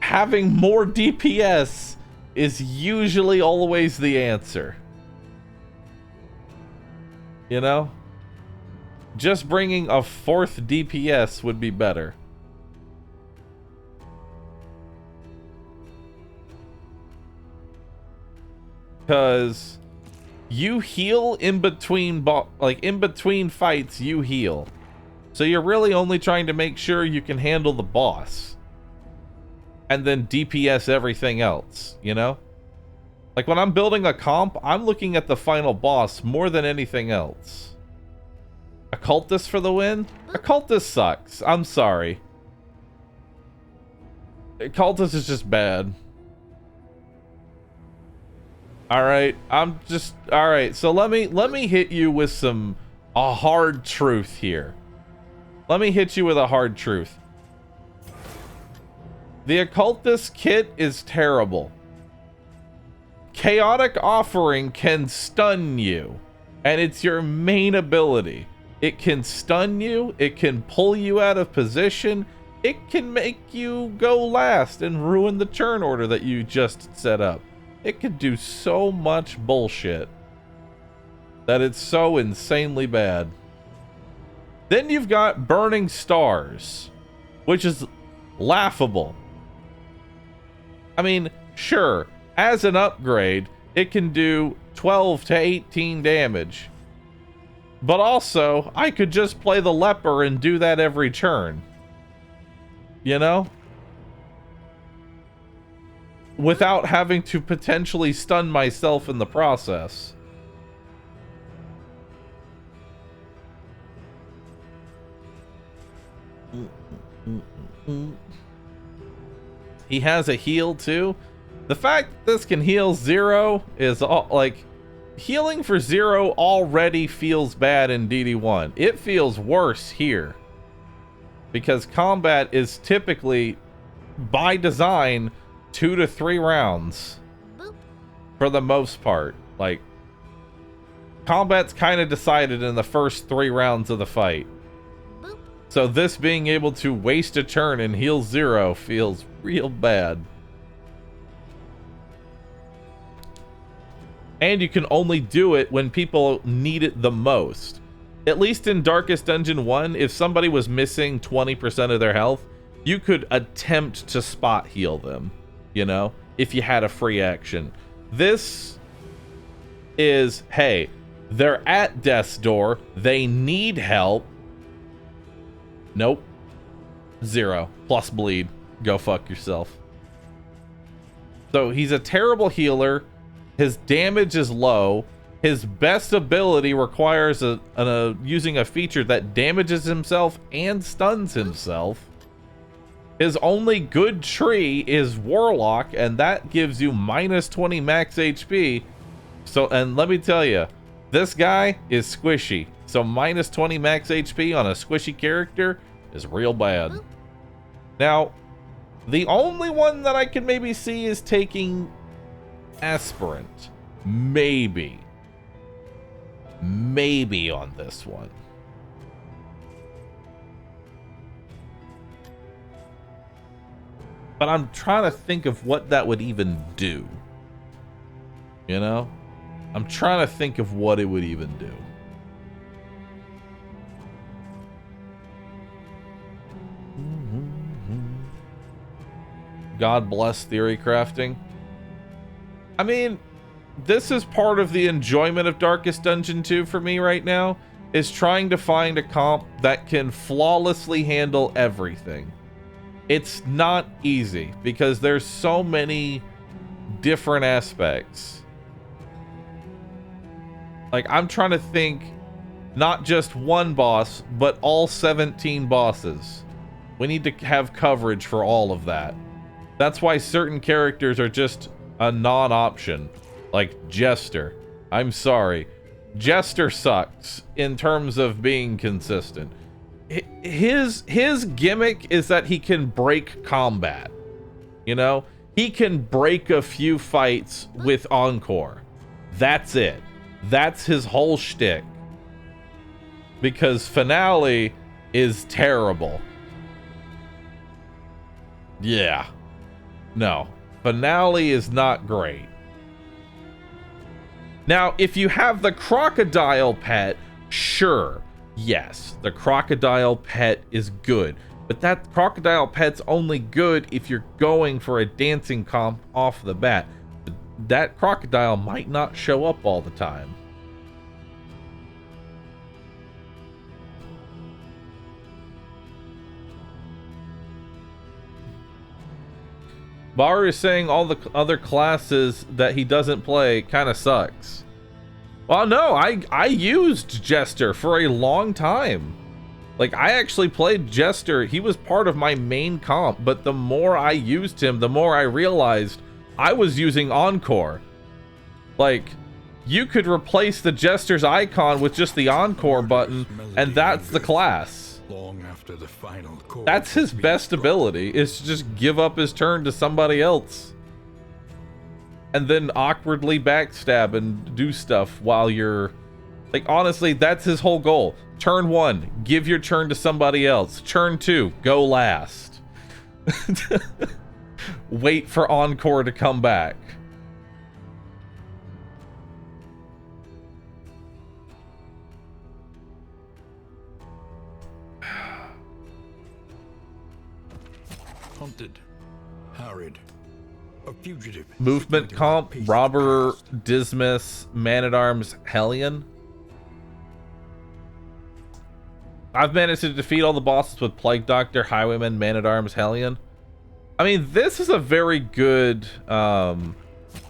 having more DPS is usually always the answer. You know? Just bringing a 4th DPS would be better. Because you heal in between in between fights, you heal. So you're really only trying to make sure you can handle the boss. And then DPS everything else, you know? Like when I'm building a comp, I'm looking at the final boss more than anything else. Occultist for the win? Occultist sucks. I'm sorry. Occultist is just bad. Alright, alright, so let me hit you with a hard truth here. Let me hit you with a hard truth. The Occultist kit is terrible. Chaotic Offering can stun you, and it's your main ability. It can stun you, it can pull you out of position, it can make you go last and ruin the turn order that you just set up. It can do so much bullshit that it's so insanely bad. Then you've got Burning Stars, which is laughable. I mean, sure, as an upgrade, it can do 12 to 18 damage. But also, I could just play the Leper and do that every turn. You know? Without having to potentially stun myself in the process. He has a heal too. The fact that this can heal 0 is all like healing for 0 already feels bad in DD1. It feels worse here because combat is typically by design 2 to 3 rounds for the most part. Like combat's kind of decided in the first 3 rounds of the fight. So this being able to waste a turn and heal 0 feels real bad. And you can only do it when people need it the most. At least in Darkest Dungeon 1, if somebody was missing 20% of their health, you could attempt to spot heal them, you know, if you had a free action. This is, hey, they're at death's door, they need help. Nope. 0 plus bleed. Go fuck yourself. So he's a terrible healer. His damage is low. His best ability requires using a feature that damages himself and stuns himself. His only good tree is Warlock, and that gives you minus 20 max HP. So, and let me tell you, this guy is squishy. So minus 20 max HP on a squishy character is real bad. Now, the only one that I can maybe see is taking Aspirant. Maybe on this one. But I'm trying to think of what that would even do. You know? I'm trying to think of what it would even do. God bless theory crafting. I mean, this is part of the enjoyment of Darkest Dungeon 2 for me right now, is trying to find a comp that can flawlessly handle everything. It's not easy because there's so many different aspects. Like, I'm trying to think not just one boss, but all 17 bosses. We need to have coverage for all of that. That's why certain characters are just a non-option, like Jester. I'm sorry, Jester sucks in terms of being consistent. His gimmick is that he can break combat. You know, he can break a few fights with Encore. That's it. That's his whole shtick. Because Finale is terrible. Yeah. No. Finale is not great. Now, if you have the crocodile pet, sure, yes, the crocodile pet is good. But that crocodile pet's only good if you're going for a dancing comp off the bat. That crocodile might not show up all the time. Bahroo is saying all the other classes that he doesn't play kind of sucks. Well, no, I used Jester for a long time. Like, I actually played Jester. He was part of my main comp, but the more I used him, the more I realized I was using Encore. Like, you could replace the Jester's icon with just the Encore button, and that's the class. Long after the final chord That's his best ability, is to just give up his turn to somebody else. And then awkwardly backstab and do stuff while you're... Like, honestly, that's his whole goal. Turn 1, give your turn to somebody else. Turn 2, go last. Wait for Encore to come back. hunted, harried, a fugitive. Movement comp, Robber, Dismas, Man-at-Arms, Hellion. I've managed to defeat all the bosses with Plague Doctor, Highwayman, Man-at-Arms, Hellion. I mean, this is a very good,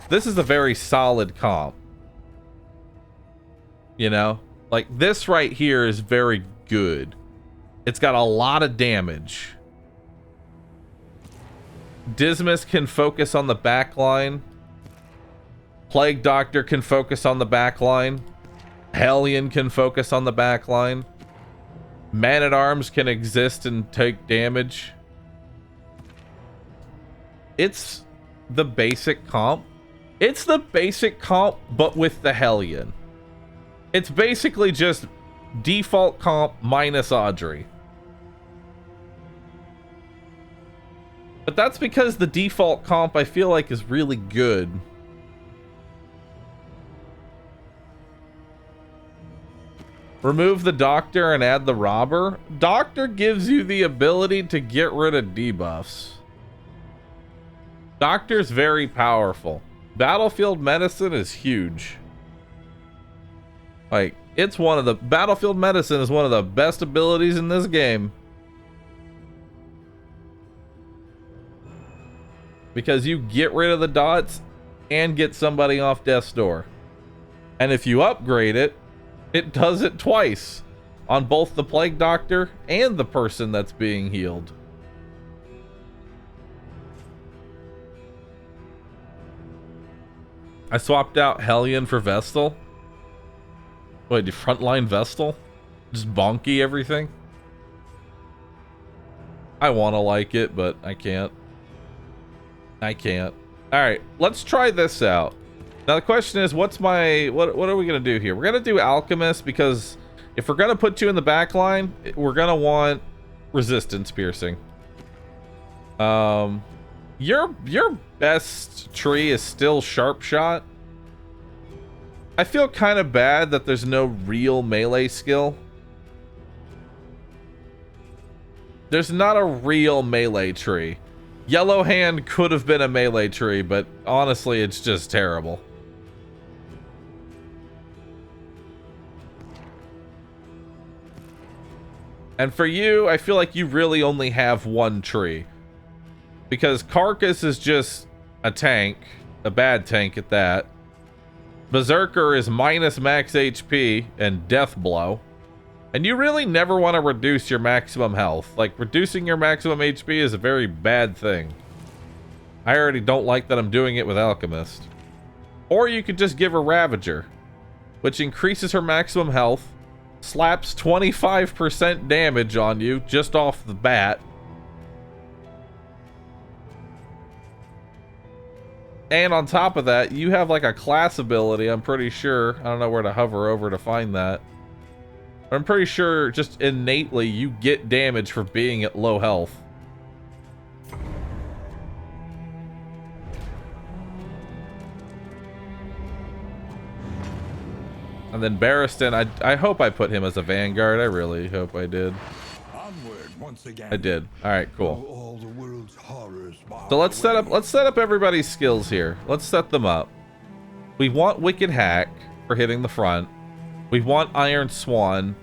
this is a very solid comp. You know? Like, this right here is very good. It's got a lot of damage. Dismas can focus on the back line. Plague Doctor can focus on the back line. Hellion can focus on the back line. Man-at-Arms can exist and take damage. It's the basic comp. It's the basic comp, but with the Hellion. It's basically just default comp minus Audrey. But that's because the default comp, I feel like, is really good. Remove the Doctor and add the Robber. Doctor gives you the ability to get rid of debuffs. Doctor's very powerful. Battlefield Medicine is huge. Like, it's one of the... Battlefield Medicine is one of the best abilities in this game. Because you get rid of the dots and get somebody off death's door. And if you upgrade it, it does it twice on both the Plague Doctor and the person that's being healed. I swapped out Hellion for Vestal. Wait, the frontline Vestal? Just bonky everything? I want to like it, but I can't. I can't. Alright, let's try this out. Now the question is, what are we gonna do here? We're gonna do Alchemist, because if we're gonna put you in the back line, we're gonna want resistance piercing. Your best tree is still Sharp Shot. I feel kind of bad that there's no real melee skill. There's not a real melee tree. Yellow Hand could have been a melee tree, but honestly, it's just terrible. And for you, I feel like you really only have one tree. Because Carcass is just a tank. A bad tank at that. Berserker is minus max HP and Death Blow. And you really never want to reduce your maximum health. Like, reducing your maximum HP is a very bad thing. I already don't like that I'm doing it with Alchemist. Or you could just give her Ravager, which increases her maximum health, slaps 25% damage on you just off the bat, and on top of that, you have like a class ability, I'm pretty sure. I don't know where to hover over to find that. But I'm pretty sure just innately you get damage for being at low health. And then Barristan, I hope I put him as a Vanguard. I really hope I did. Onward once again. I did. All right, cool. All the world's horrors So let's set up everybody's skills here. Let's set them up. We want Wicked Hack for hitting the front. We want Iron Swan.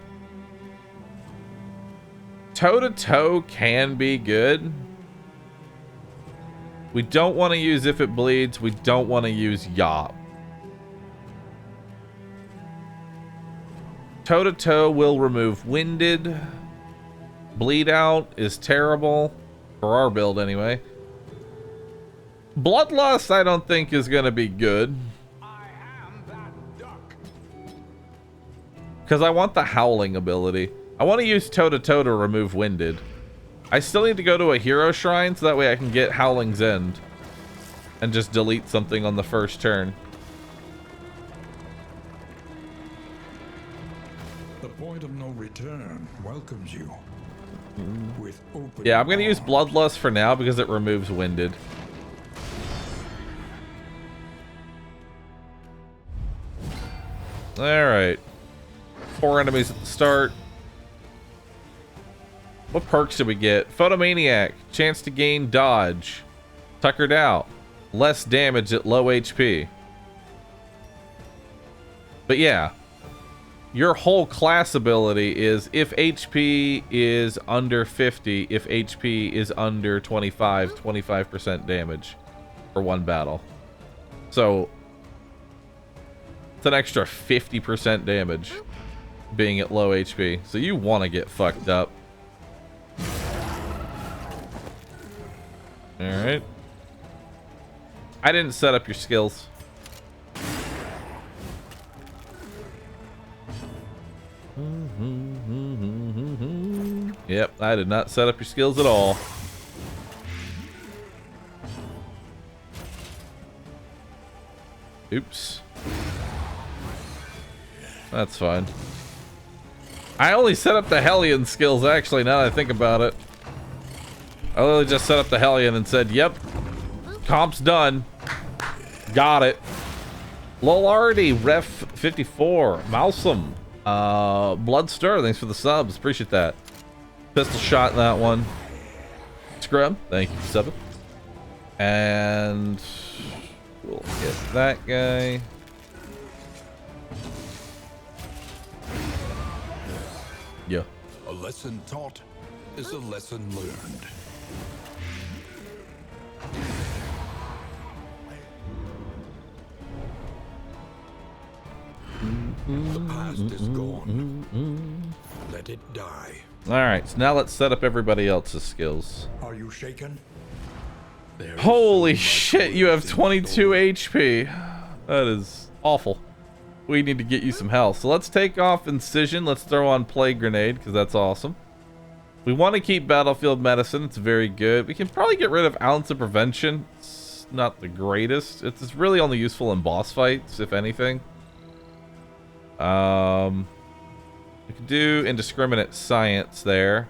Toe to toe can be good. We don't want to use If It Bleeds. We don't want to use Yop. Toe to toe will remove Winded. Bleed Out is terrible. For our build, anyway. Bloodlust, I don't think is going to be good. Because I want the Howling ability. I want to use toe to toe to remove Winded. I still need to go to a hero shrine so that way I can get Howling's End. And just delete something on the first turn. The point of no return welcomes you. With open Yeah, I'm going to use arms. Bloodlust for now because it removes Winded. Alright. 4 enemies at the start. What perks did we get? Photomaniac. Chance to gain dodge. Tuckered out. Less damage at low HP. But yeah. Your whole class ability is if HP is under 50, if HP is under 25, 25% damage for one battle. So it's an extra 50% damage being at low HP. So you want to get fucked up. Alright. I didn't set up your skills. Yep, I did not set up your skills at all. Oops. That's fine. I only set up the Hellion skills, actually, now that I think about it. I literally just set up the Hellion and said, yep, comp's done. Got it. Lolardy, Ref 54, Malsum, Bloodstir, thanks for the subs, appreciate that. Pistol shot that one. Scrub, thank you for subbing. And we'll get that guy. Yeah. A lesson taught is a lesson learned. The past is gone. Let it die. Alright, so now let's set up everybody else's skills. Are you shaken? There is Holy so much shit, you have worth in 22 HP. That is awful. We need to get you some health. So let's take off Incision. Let's throw on Plague Grenade, because that's awesome. We want to keep Battlefield Medicine. It's very good. We can probably get rid of Ounce of Prevention. It's not the greatest. It's really only useful in boss fights, if anything. We could do Indiscriminate Science there.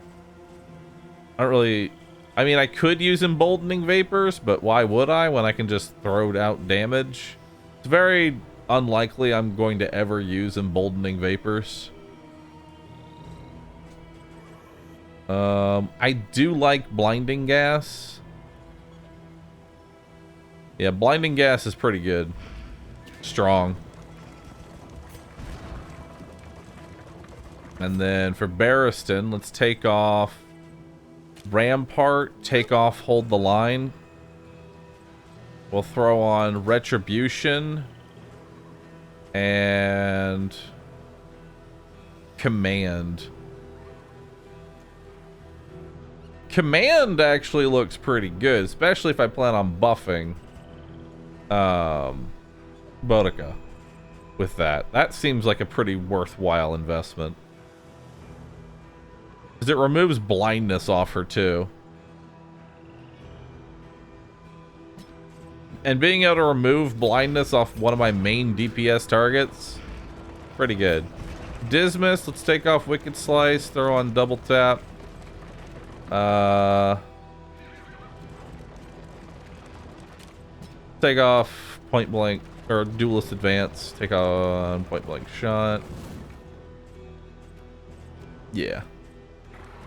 I don't really... I mean, I could use Emboldening Vapors, but why would I when I can just throw out damage? It's very unlikely I'm going to ever use Emboldening Vapors. I do like Blinding Gas. Yeah, Blinding Gas is pretty good. Strong. And then for Barristan, let's take off Rampart, take off Hold the Line. We'll throw on Retribution and Command. Command actually looks pretty good, especially if I plan on buffing Boudica with that. That seems like a pretty worthwhile investment. Because it removes blindness off her too. And being able to remove blindness off one of my main DPS targets, pretty good. Dismiss, let's take off Wicked Slice, throw on Double Tap. Take off Point Blank, or Duelist Advance. Take on Point Blank Shot. Yeah.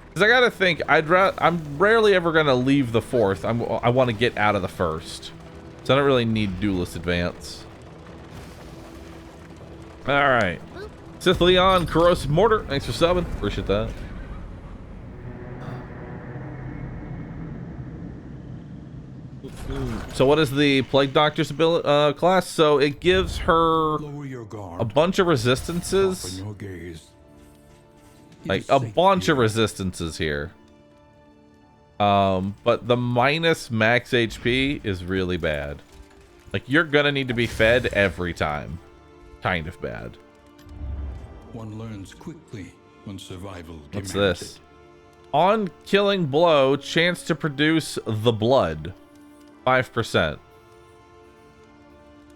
Because I gotta think, I'm rarely ever gonna leave the fourth. I want to get out of the first. So I don't really need Duelist Advance. Alright. Sith Leon, Corrosive Mortar, thanks for subbing. Appreciate that. So what is the Plague Doctor's ability, class? So it gives her a bunch of resistances. Like a bunch of resistances here. But the minus max HP is really bad. Like you're gonna need to be fed every time. Kind of bad. One learns quickly when survival demands. What's this? On killing blow, chance to produce the blood. 5%.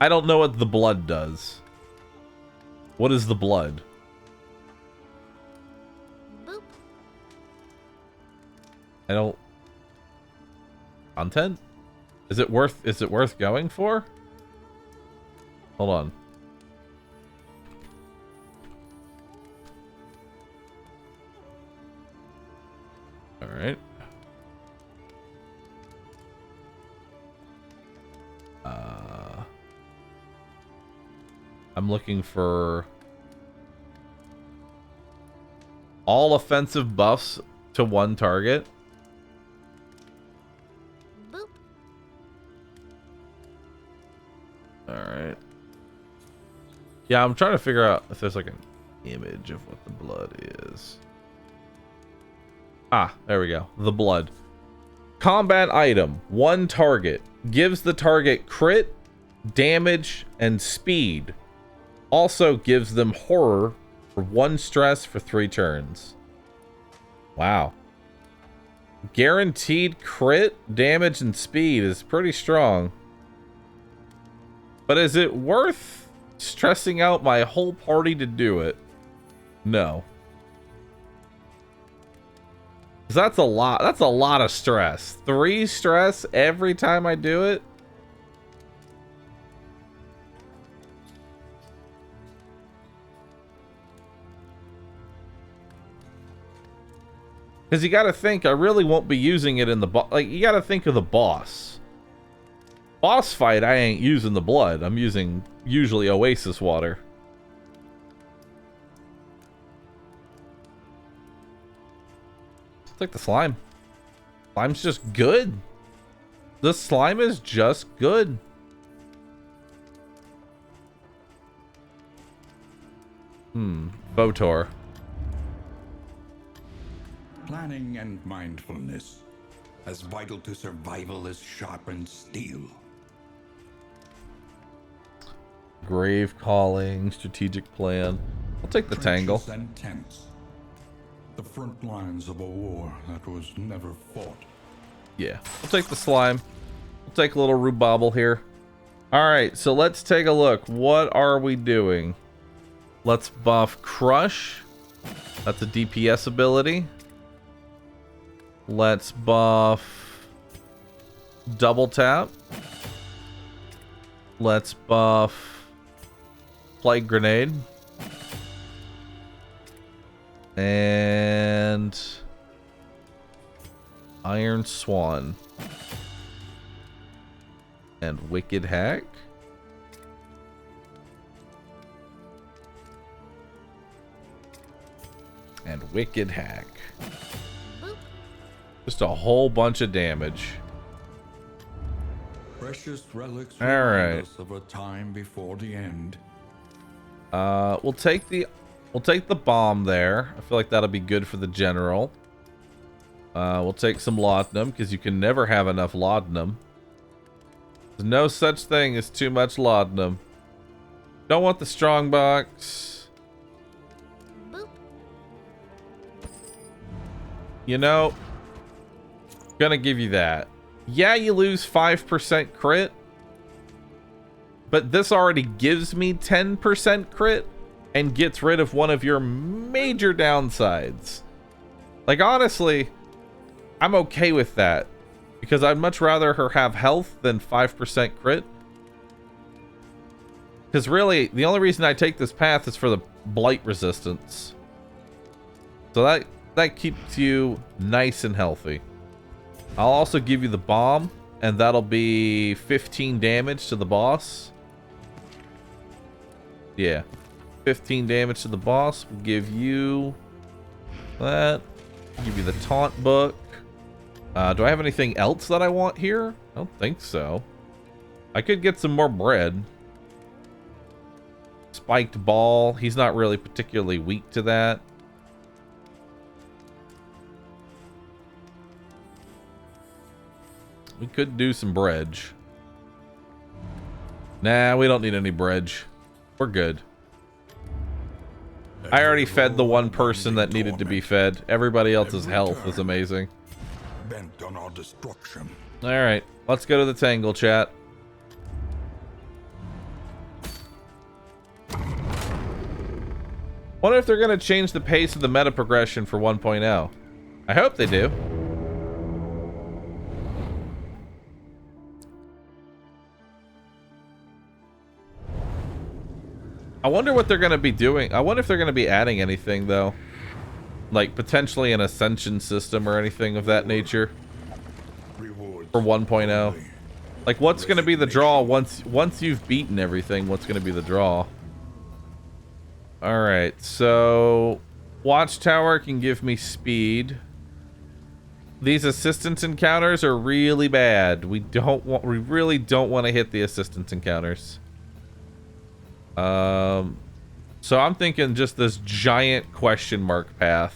I don't know what the blood does. What is the blood? Boop. I don't... Content? Is it worth going for? Hold on. All right. I'm looking for all offensive buffs to one target. Boop. All right. Yeah, I'm trying to figure out if there's like an image of what the blood is. Ah, there we go. The blood. combat item, one target, gives the target crit, damage, and speed. Also gives them horror for 1 stress for 3 turns. Wow. Guaranteed crit, damage, and speed is pretty strong. But is it worth stressing out my whole party to do it? No. 'Cause that's a lot. That's a lot of stress. 3 stress every time I do it. Because you got to think, I really won't be using it in the like. You got to think of the boss. Boss fight, I ain't using the blood. I'm using usually Oasis water. It's like the slime. Slime's just good. The slime is just good. Botor. Planning and mindfulness, as vital to survival as sharpened steel. Grave calling, strategic plan. I'll take the tangle. Trenches and tents. The front lines of a war that was never fought. Yeah, we'll take the slime. We'll take a little rhubarble here. Alright, so let's take a look. What are we doing? Let's buff Crush. That's a DPS ability. Let's buff Double Tap. Let's buff Plague Grenade. And Iron Swan. And Wicked Hack. And Wicked Hack. Just a whole bunch of damage. Precious relics All remind right. us of a time before the end. We'll take the bomb there. I feel like that'll be good for the general. We'll take some laudanum because you can never have enough laudanum. There's no such thing as too much laudanum. Don't want the strong box. Boop. You know, gonna give you that. Yeah, you lose 5% crit, but this already gives me 10% crit and gets rid of one of your major downsides. Like, honestly, I'm okay with that because I'd much rather her have health than 5% crit. Because really, the only reason I take this path is for the blight resistance. So that keeps you nice and healthy. I'll also give you the bomb, and that'll be 15 damage to the boss. Yeah, 15 damage to the boss. We'll give you that. Give you the taunt book. Do I have anything else that I want here? I don't think so. I could get some more bread. Spiked ball. He's not really particularly weak to that. We could do some bread. Nah, we don't need any bread. We're good. I already fed the one person that needed to be fed. Everybody else's health is amazing. Bent on our destruction. Alright, let's go to the Tangle, chat. Wonder if they're going to change the pace of the meta progression for 1.0. I hope they do. I wonder what they're going to be doing. I wonder if they're going to be adding anything, though. Like, potentially an ascension system or anything of that nature. Rewards For 1.0. Like, what's going to be the draw once you've beaten everything? What's going to be the draw? Alright, so... Watchtower can give me speed. These assistance encounters are really bad. We really don't want to hit the assistance encounters. So I'm thinking just this giant question mark path.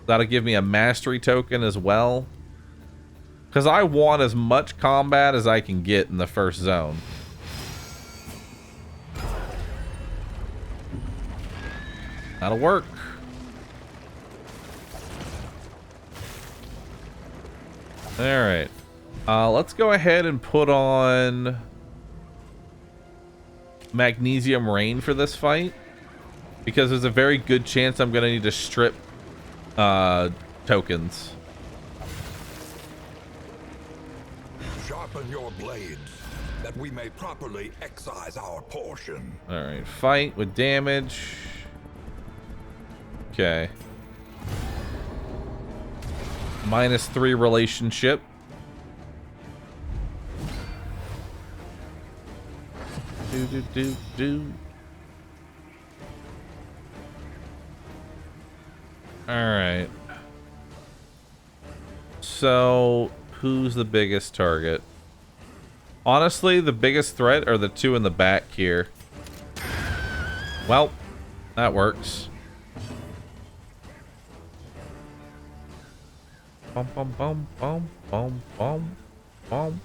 That'll give me a mastery token as well. Because I want as much combat as I can get in the first zone. That'll work. Alright. Let's go ahead and put on Magnesium Rain for this fight. Because there's a very good chance I'm going to need to strip tokens. Sharpen your blades, that we may properly excise our portion. Alright, fight with damage. Okay. -3 relationship. Do. Alright. So, who's the biggest target? Honestly, the biggest threat are the two in the back here. Well, that works. Bum bum bum bum bum bum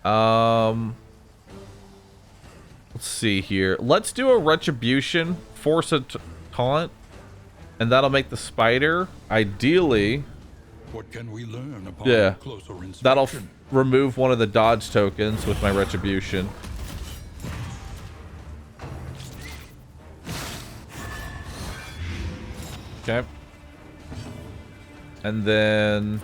bum. Let's see here. Let's do a retribution, force a taunt, and that'll make the spider ideally. What can we learn upon closer inspection? That'll remove one of the dodge tokens with my retribution. Okay. And then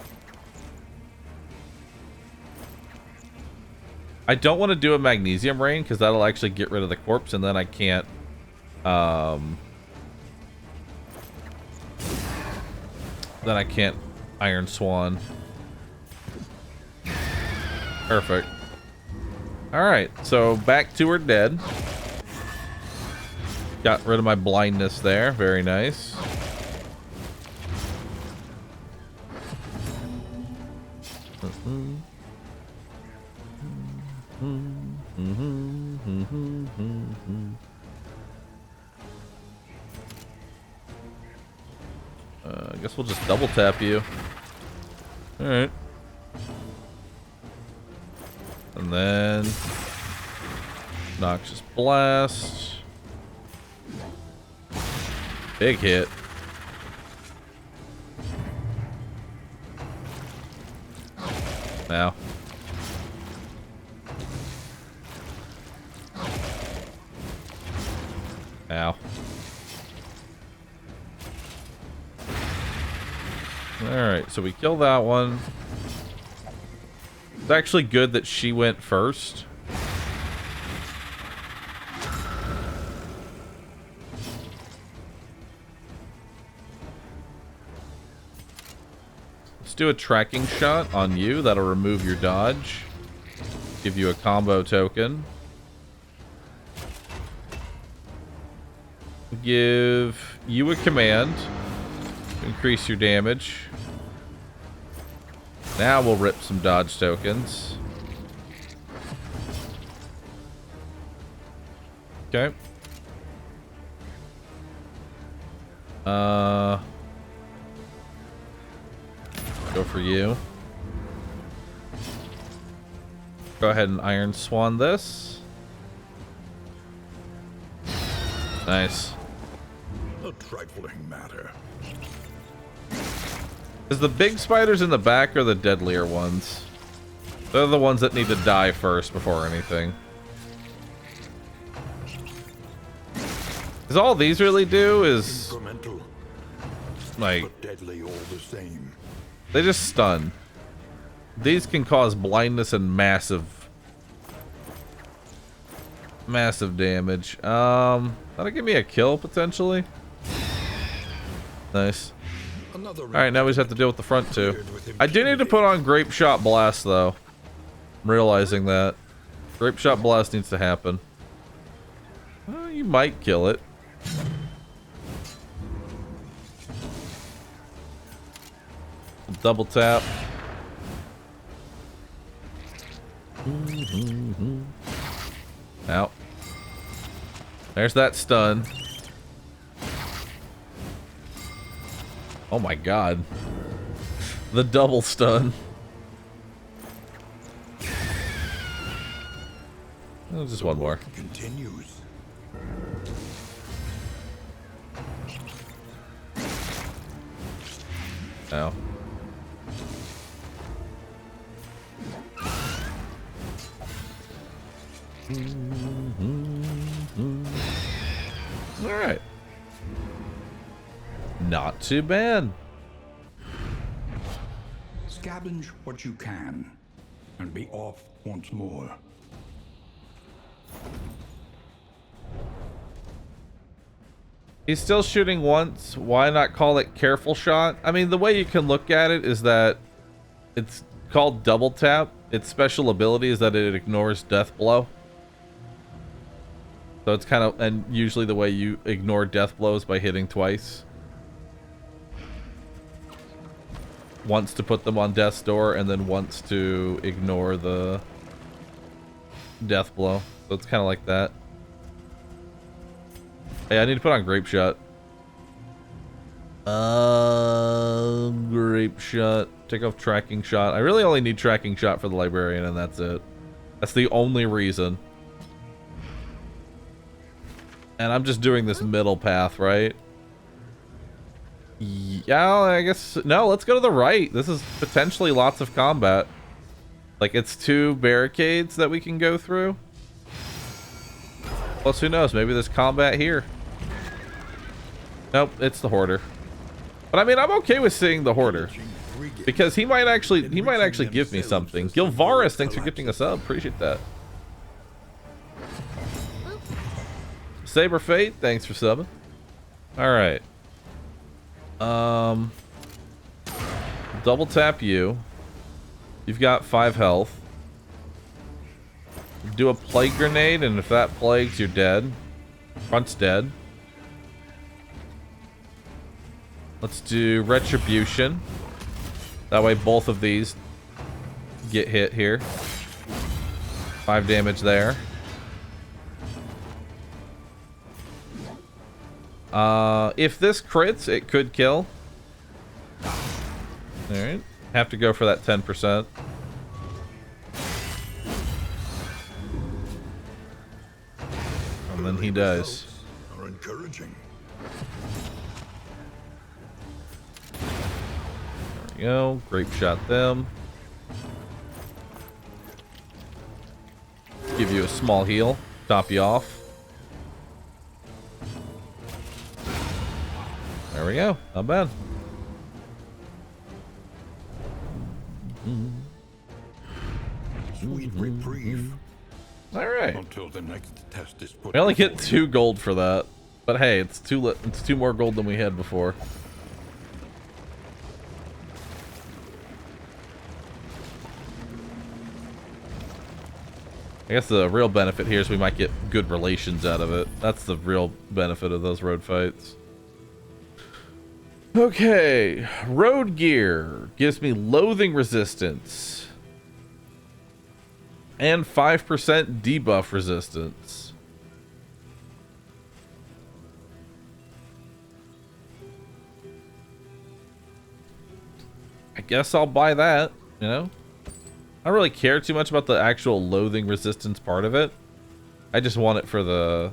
I don't want to do a magnesium rain because that'll actually get rid of the corpse, and then I can't Iron Swan. Perfect. Alright, so back to her dead. Got rid of my blindness there. Very nice. I guess we'll just double tap you. Alright. And then Noxious Blast. Big hit. Now. Ow. Alright, so we kill that one. It's actually good that she went first. Let's do a tracking shot on you. That'll remove your dodge. Give you a combo token. Give you a command. Increase your damage. Now we'll rip some dodge tokens. Okay. Go for you. Go ahead and Iron Swan this. Nice. A trifling matter. Is the big spiders in the back or the deadlier ones? They're the ones that need to die first before anything. Because all these really do is like, but deadly all the same. They just stun. These can cause blindness and massive damage. That'll give me a kill potentially. Nice. Alright, now we just have to deal with the front two. I do need to put on Grape Shot Blast though. I'm realizing that. Grape Shot Blast needs to happen. You might kill it. Double tap. Out. There's that stun. Oh my god. The double stun. Oh, just one more. Continues. Ow. Alright. Not too bad. Scavenge what you can, and be off once more. He's still shooting once. Why not call it careful shot? I mean, the way you can look at it is that it's called double tap. Its special ability is that it ignores death blow. So it's kind of, and usually the way you ignore death blows by hitting twice. Once to put them on death's door, and then once to ignore the death blow. So it's kind of like that. Hey, I need to put on grape shot. Grape shot. Take off tracking shot. I really only need tracking shot for the librarian, and that's it. That's the only reason. And I'm just doing this middle path, right? Yeah, I guess... No, let's go to the right. This is potentially lots of combat. Like, it's 2 barricades that we can go through. Plus, who knows? Maybe there's combat here. Nope, it's the Hoarder. But I mean, I'm okay with seeing the Hoarder. Because he might actually give me something. Gilvaris, thanks for gifting us up. Appreciate that. Saber Fate, thanks for subbing. Alright. Double tap you. You've got 5 health. Do a plague grenade, and if that plagues, you're dead. Front's dead. Let's do retribution. That way both of these get hit here. 5 damage there. If this crits, it could kill. Alright. Have to go for that 10%. And then he dies. Are encouraging. There we go. Grape shot them. Give you a small heal. Top you off. There we go. Not bad. Sweet reprieve. All right. Until the next test is put. We only get 2 gold for that, but hey, it's 2 more gold than we had before. I guess the real benefit here is we might get good relations out of it. That's the real benefit of those road fights. Okay, road gear gives me loathing resistance and 5% debuff resistance. I guess I'll buy that, you know? I don't really care too much about the actual loathing resistance part of it. I just want it for the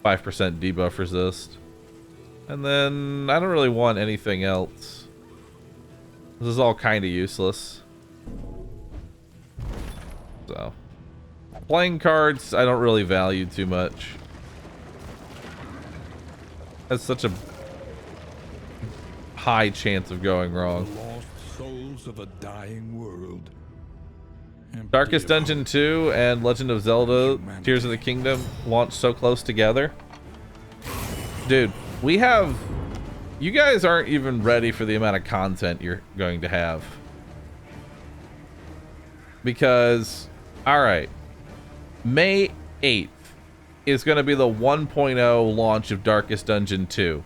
5% debuff resist. And then I don't really want anything else. This is all kind of useless. So, playing cards I don't really value too much. Has such a high chance of going wrong. The lost souls of a dying world. Darkest Dungeon 2 and Legend of Zelda Tears of the Kingdom launched so close together. Dude, we have... You guys aren't even ready for the amount of content you're going to have. Because, alright, May 8th is going to be the 1.0 launch of Darkest Dungeon 2.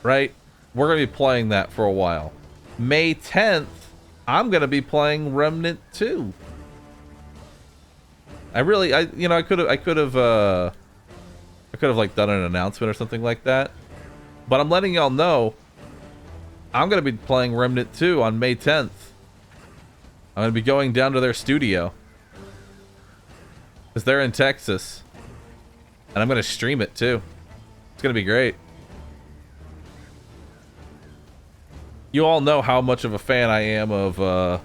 Right? We're going to be playing that for a while. May 10th, I'm going to be playing Remnant 2. I could have like done an announcement or something like that. But I'm letting y'all know I'm going to be playing Remnant 2 on May 10th. I'm going to be going down to their studio. Because they're in Texas. And I'm going to stream it too. It's going to be great. You all know how much of a fan I am of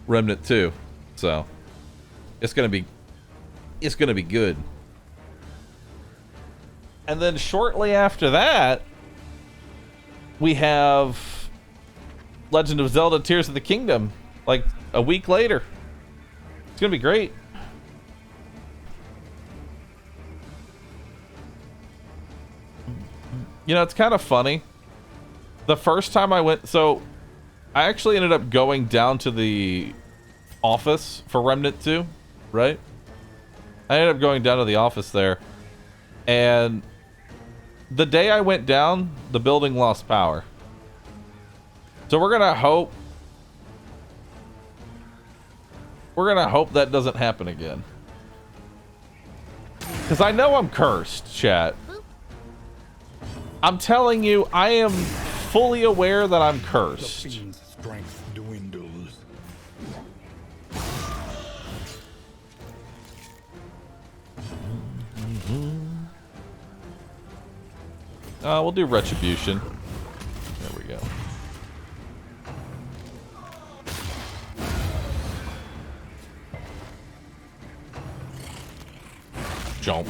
Remnant 2. So, it's going to be good. And then shortly after that, we have Legend of Zelda Tears of the Kingdom, like a week later. It's gonna be great. You know, it's kind of funny. The first time I went, so I actually ended up going down to the office for Remnant 2, right? I ended up going down to the office there, and the day I went down, the building lost power. So we're gonna hope that doesn't happen again. Because I know I'm cursed, chat. I'm telling you, I am fully aware that I'm cursed. The fiend's strength dwindles. We'll do Retribution. There we go. Jump.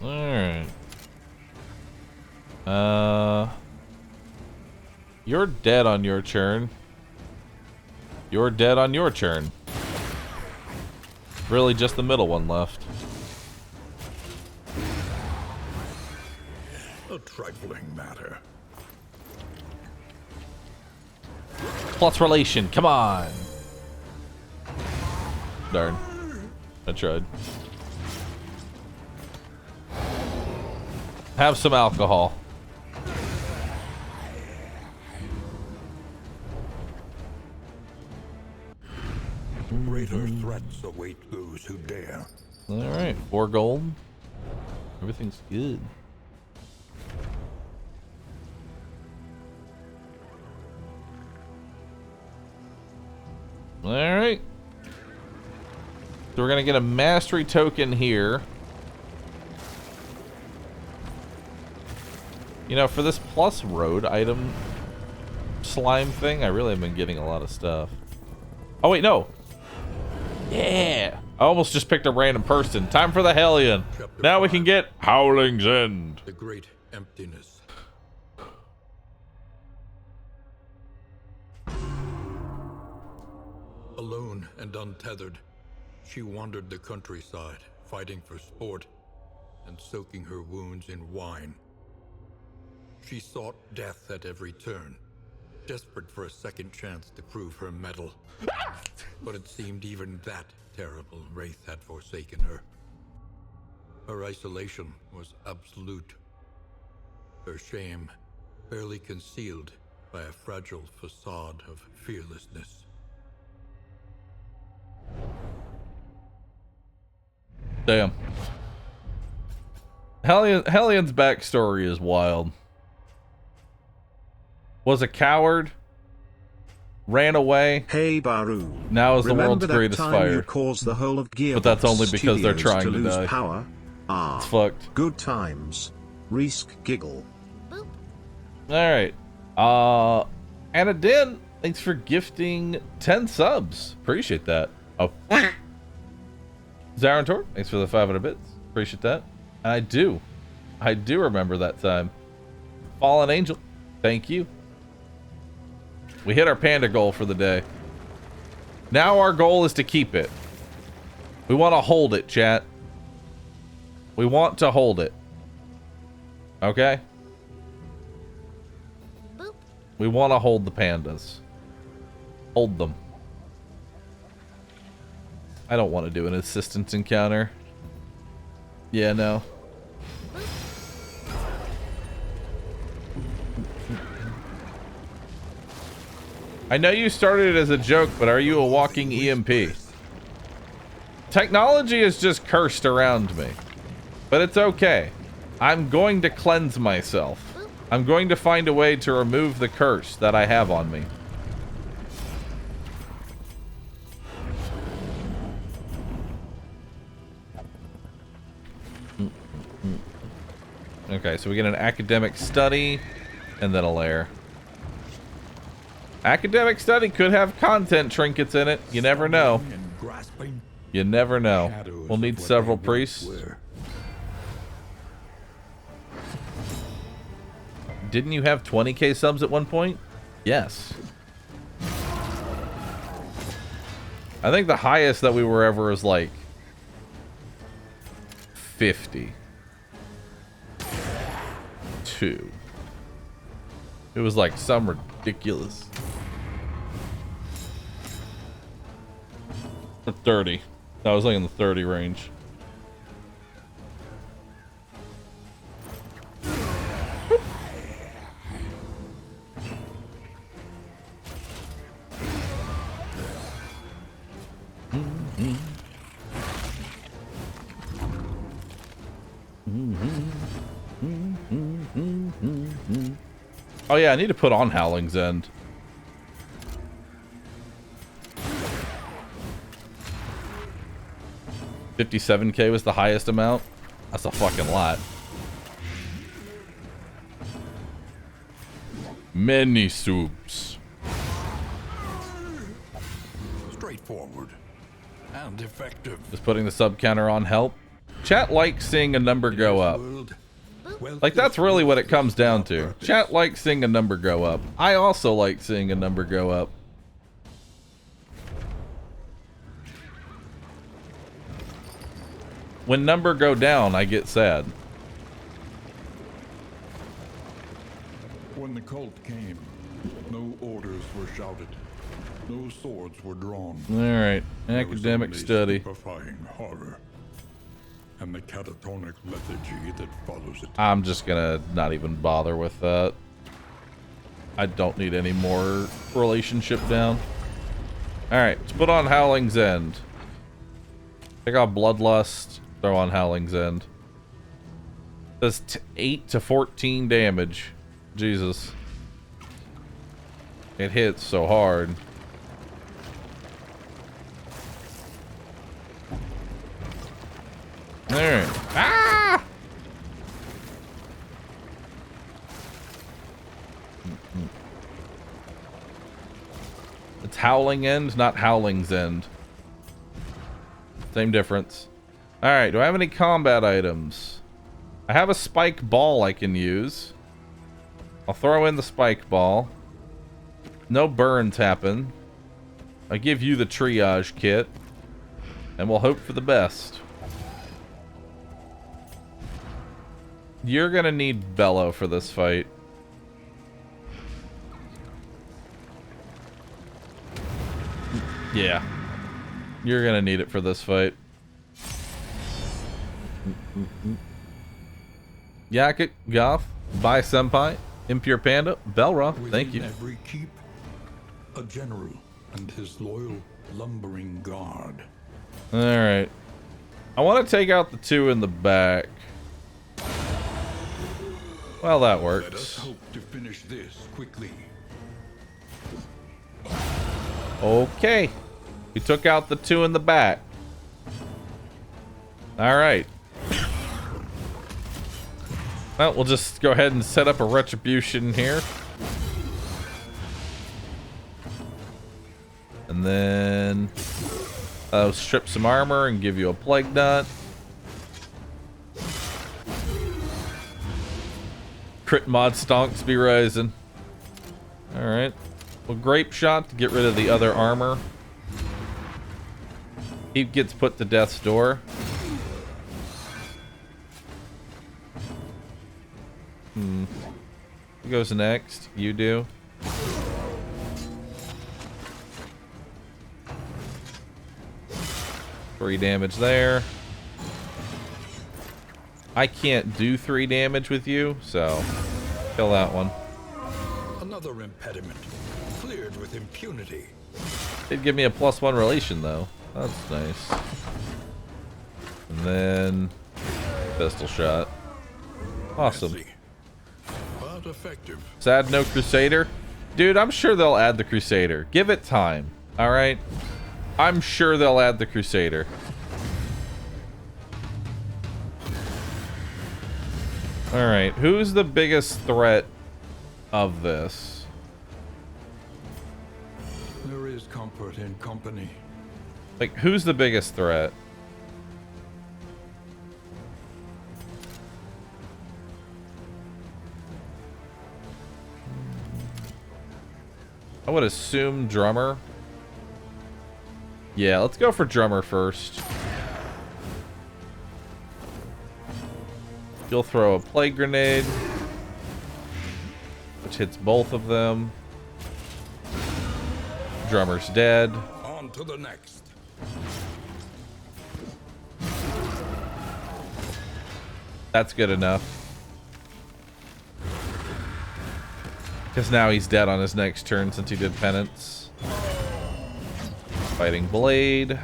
Alright. You're dead on your turn. You're dead on your turn. Really just the middle one left. A trifling matter. Plus relation, come on. Darn. I tried. Have some alcohol. Greater threats await those who dare. Alright, 4 gold. Everything's good. Alright. So we're gonna get a mastery token here. You know, for this plus road item slime thing, I really have been getting a lot of stuff. Oh wait, no. Yeah. I almost just picked a random person. Time for the Hellion. Now we can get Howling's End. The great emptiness. Alone and untethered, she wandered the countryside, fighting for sport and soaking her wounds in wine. She sought death at every turn, desperate for a second chance to prove her mettle. But it seemed even that terrible wraith had forsaken her. Her isolation was absolute. Her shame barely concealed by a fragile facade of fearlessness. Damn. Hellion's backstory is wild. Was a coward, ran away. Hey Bahroo. Now is the Remember world's that greatest time fire. You caused the whole of Gearbox But that's only because they're Studios trying to lose die. Power. It's fucked. Good times. Risk giggle. Boop. Alright. Anna Din, thanks for gifting 10 subs. Appreciate that. Oh. Zarantor, thanks for the 500 bits. Appreciate that. And I do remember that time. Fallen Angel, thank you. We hit our panda goal for the day. Now our goal is to keep it. We want to hold it, chat. We want to hold it. Okay? Boop. We want to hold the pandas. Hold them. I don't want to do an assistance encounter. Yeah, no. I know you started it as a joke, but are you a walking EMP? Technology is just cursed around me. But it's okay. I'm going to cleanse myself. I'm going to find a way to remove the curse that I have on me. Okay, so we get an academic study and then a lair. Academic study could have content trinkets in it. You never know. You never know. We'll need several priests. Didn't you have 20k subs at one point? Yes. I think the highest that we were ever was like 50. It was like some ridiculous. 30. I was like in the 30 range. Oh yeah, I need to put on Howling's End. $57k was the highest amount. That's a fucking lot. Many soups. Straightforward and effective. Just putting the sub counter on help. Chat likes seeing a number go up. Like, that's really what it comes down to. Chat likes seeing a number go up. I also like seeing a number go up. When number go down, I get sad. When the cult came, no orders were shouted. No swords were drawn. Alright, academic study. Stupefying horror. And the catatonic lethargy that follows it. I'm just gonna not even bother with that. I don't need any more relationship down. Alright, let's put on Howling's End. Take out Bloodlust, throw on Howling's End. Does 8 to 14 damage. Jesus. It hits so hard. There. Ah! It's Howling End, not Howling's End. Same difference. Alright, do I have any combat items? I have a spike ball I can use. I'll throw in the spike ball. No burns happen. I give you the triage kit. And we'll hope for the best. You're gonna need Bellow for this fight. Yeah. You're gonna need it for this fight. Yakit, Goth, Bai Senpai, Impure Panda, Belra, thank you. Within every keep, a general and his loyal lumbering guard. Alright. I want to take out the two in the back. Well, that works. Let us hope to finish this quickly. Okay. We took out the two in the back. Alright. Well, we'll just go ahead and set up a retribution here. And then I'll strip some armor and give you a plague nut. Crit mod stonks be rising. Alright. Well, grape shot to get rid of the other armor. He gets put to death's door. Who goes next? You do. Three damage there. I can't do 3 damage with you, so kill that one. Another impediment cleared with impunity. Did give me a +1 relation though. That's nice. And then pistol shot. Awesome. Messy, but effective. Sad no Crusader? Dude, I'm sure they'll add the Crusader. Give it time. Alright? I'm sure they'll add the Crusader. Alright, who's the biggest threat of this? There is comfort in company. Like, who's the biggest threat? I would assume drummer. Yeah, let's go for drummer first. You'll throw a plague grenade, which hits both of them. Drummer's dead. On to the next. That's good enough. Because now he's dead on his next turn since he did penance. Fighting blade.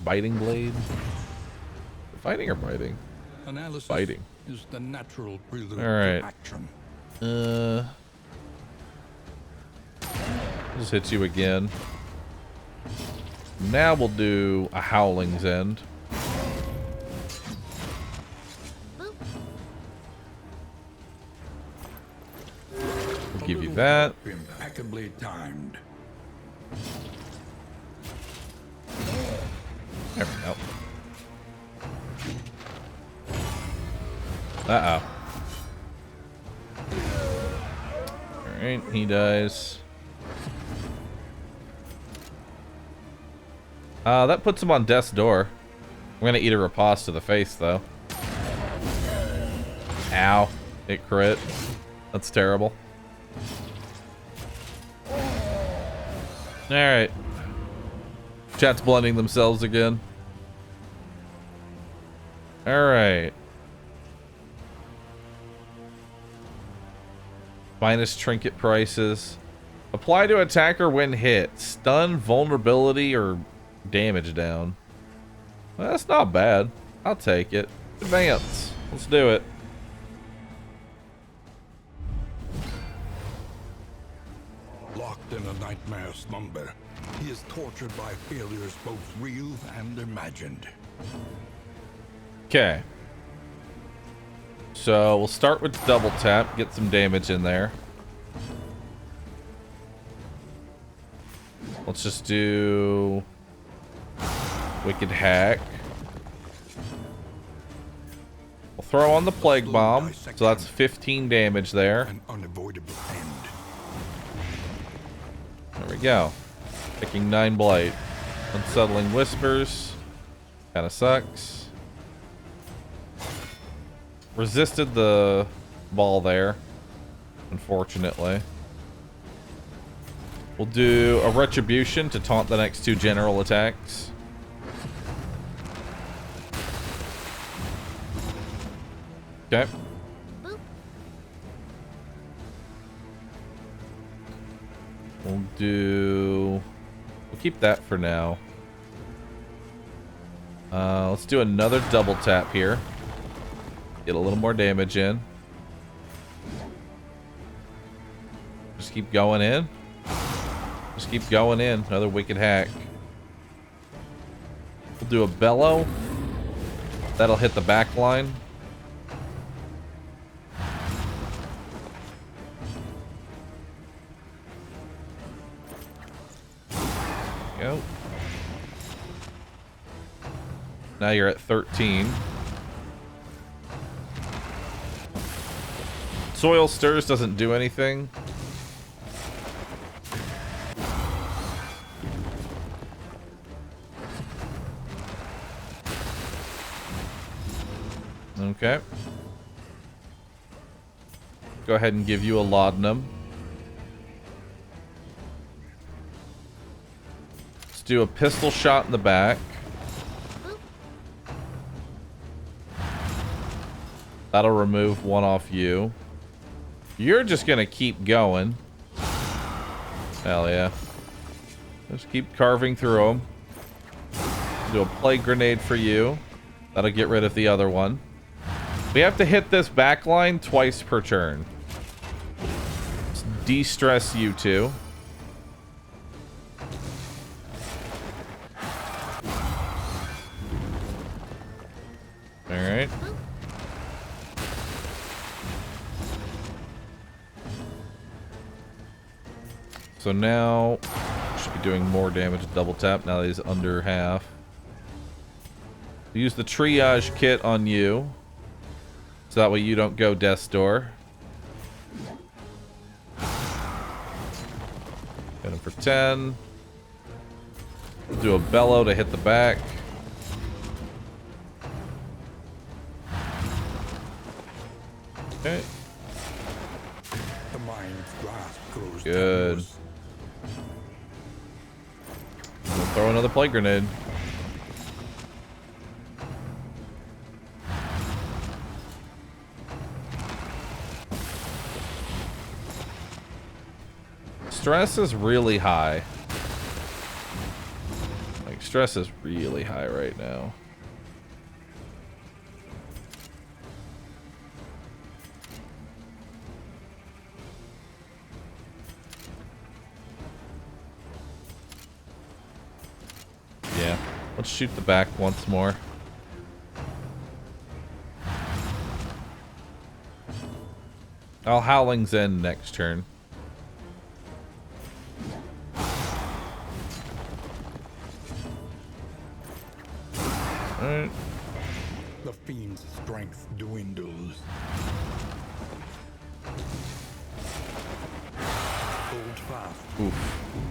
Biting blade. Fighting or biting? Analysis Fighting. is the natural prelude All right. to action. Just hits you again. Now we'll do a Howling's End. We'll give you that. Impeccably timed. There we go. Uh-oh. Alright, he dies. That puts him on death's door. I'm gonna eat a riposte to the face, though. Ow. It crit. That's terrible. Alright. Chat's blending themselves again. Alright. Minus trinket prices. Apply to attacker when hit. Stun, vulnerability, or damage down. Well, that's not bad. I'll take it. Advance. Let's do it. Locked in a nightmare slumber, he is tortured by failures both real and imagined. Okay. So we'll start with double tap, get some damage in there. Let's just do Wicked Hack. We'll throw on the Plague Bomb, so that's 15 damage there. An unavoidable end. There we go. Taking 9 blight. Unsettling Whispers. Kinda sucks. Resisted the ball there, unfortunately. We'll do a Retribution to taunt the next 2 general attacks. Okay. We'll keep that for now. Let's do another double tap here. Get a little more damage in. Just keep going in. Just keep going in. Another Wicked Hack. We'll do a Bellow. That'll hit the back line. Go. Now you're at 13. Soil Stirs doesn't do anything. Okay. Go ahead and give you a Laudanum. Let's do a pistol shot in the back. That'll remove 1 off you. You're just gonna keep going. Hell yeah. Just keep carving through them. Do a plague grenade for you. That'll get rid of the other one. We have to hit this back line twice per turn. Let's de-stress you two. Alright. So now, should be doing more damage with double tap now that he's under half. Use the triage kit on you. So that way you don't go death's door. Hit him for 10. Do a bellow to hit the back. Okay. The mind's grasp grows Good. tenuous. We'll throw another plague grenade. Stress is really high. Like, stress is really high right now. Yeah, let's shoot the back once more. I'll Howling's End next turn. Alright. The fiend's strength dwindles. Hold fast, Oof.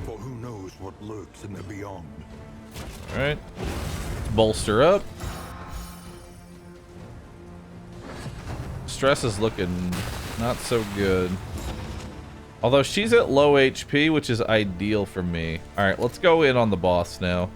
for who knows what lurks in the beyond. Alright. Let's bolster up. Stress is looking not so good. Although she's at low HP, which is ideal for me. Alright, let's go in on the boss now.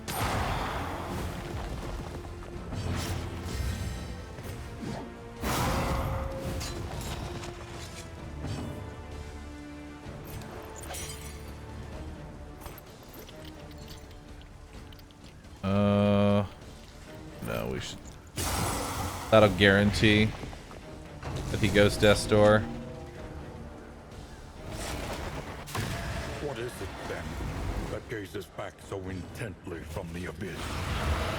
No, we should. That'll guarantee that he goes death's door. What is it then that gazes back so intently from the abyss?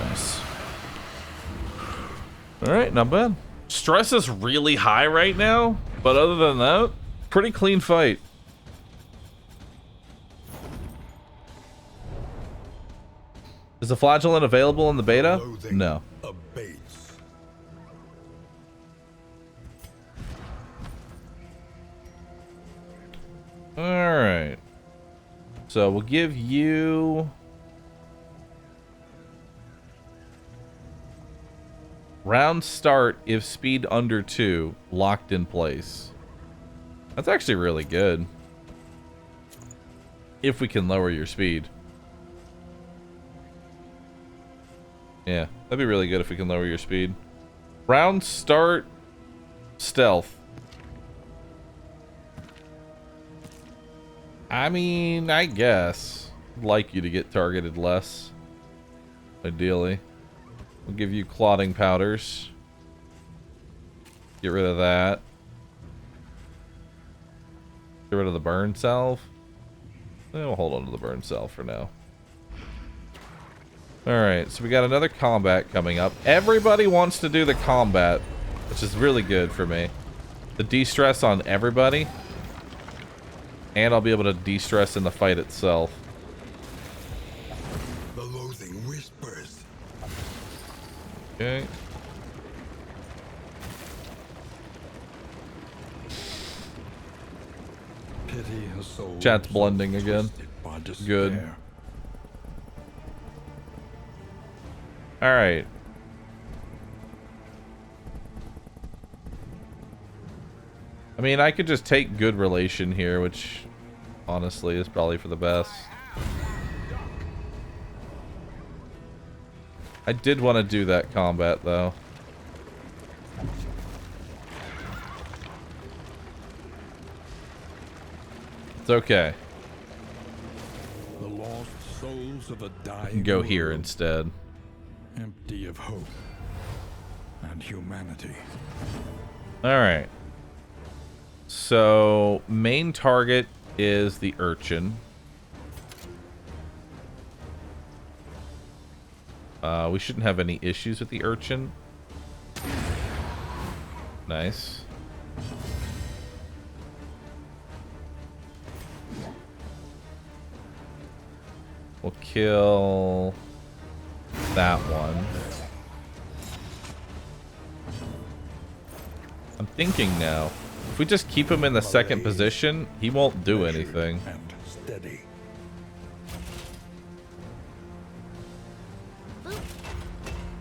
Nice. Alright, not bad. Stress is really high right now, but other than that, pretty clean fight. Is the flagellant available in the beta? Loathing No. abates. Alright. So we'll give you round start if speed under 2 locked in place. That's actually really good. If we can lower your speed. Yeah, that'd be really good if we can lower your speed. Round start stealth. I mean, I guess. I'd like you to get targeted less. Ideally. We'll give you clotting powders. Get rid of that. Get rid of the burn salve. We'll hold on to the burn salve for now. Alright, so we got another combat coming up. Everybody wants to do the combat, which is really good for me. The de-stress on everybody. And I'll be able to de-stress in the fight itself. The loathing whispers. Okay. Pity a soul Chat's blending again. twisted by despair. Good. Alright. I mean, I could just take good relation here, which honestly is probably for the best. I did want to do that combat, though. It's okay. The lost souls of a I dying can go here world, instead. empty of hope. and humanity. Alright. So, main target is the urchin. We shouldn't have any issues with the urchin. Nice. We'll kill that one. I'm thinking now. If we just keep him in the second position, he won't do anything. And steady.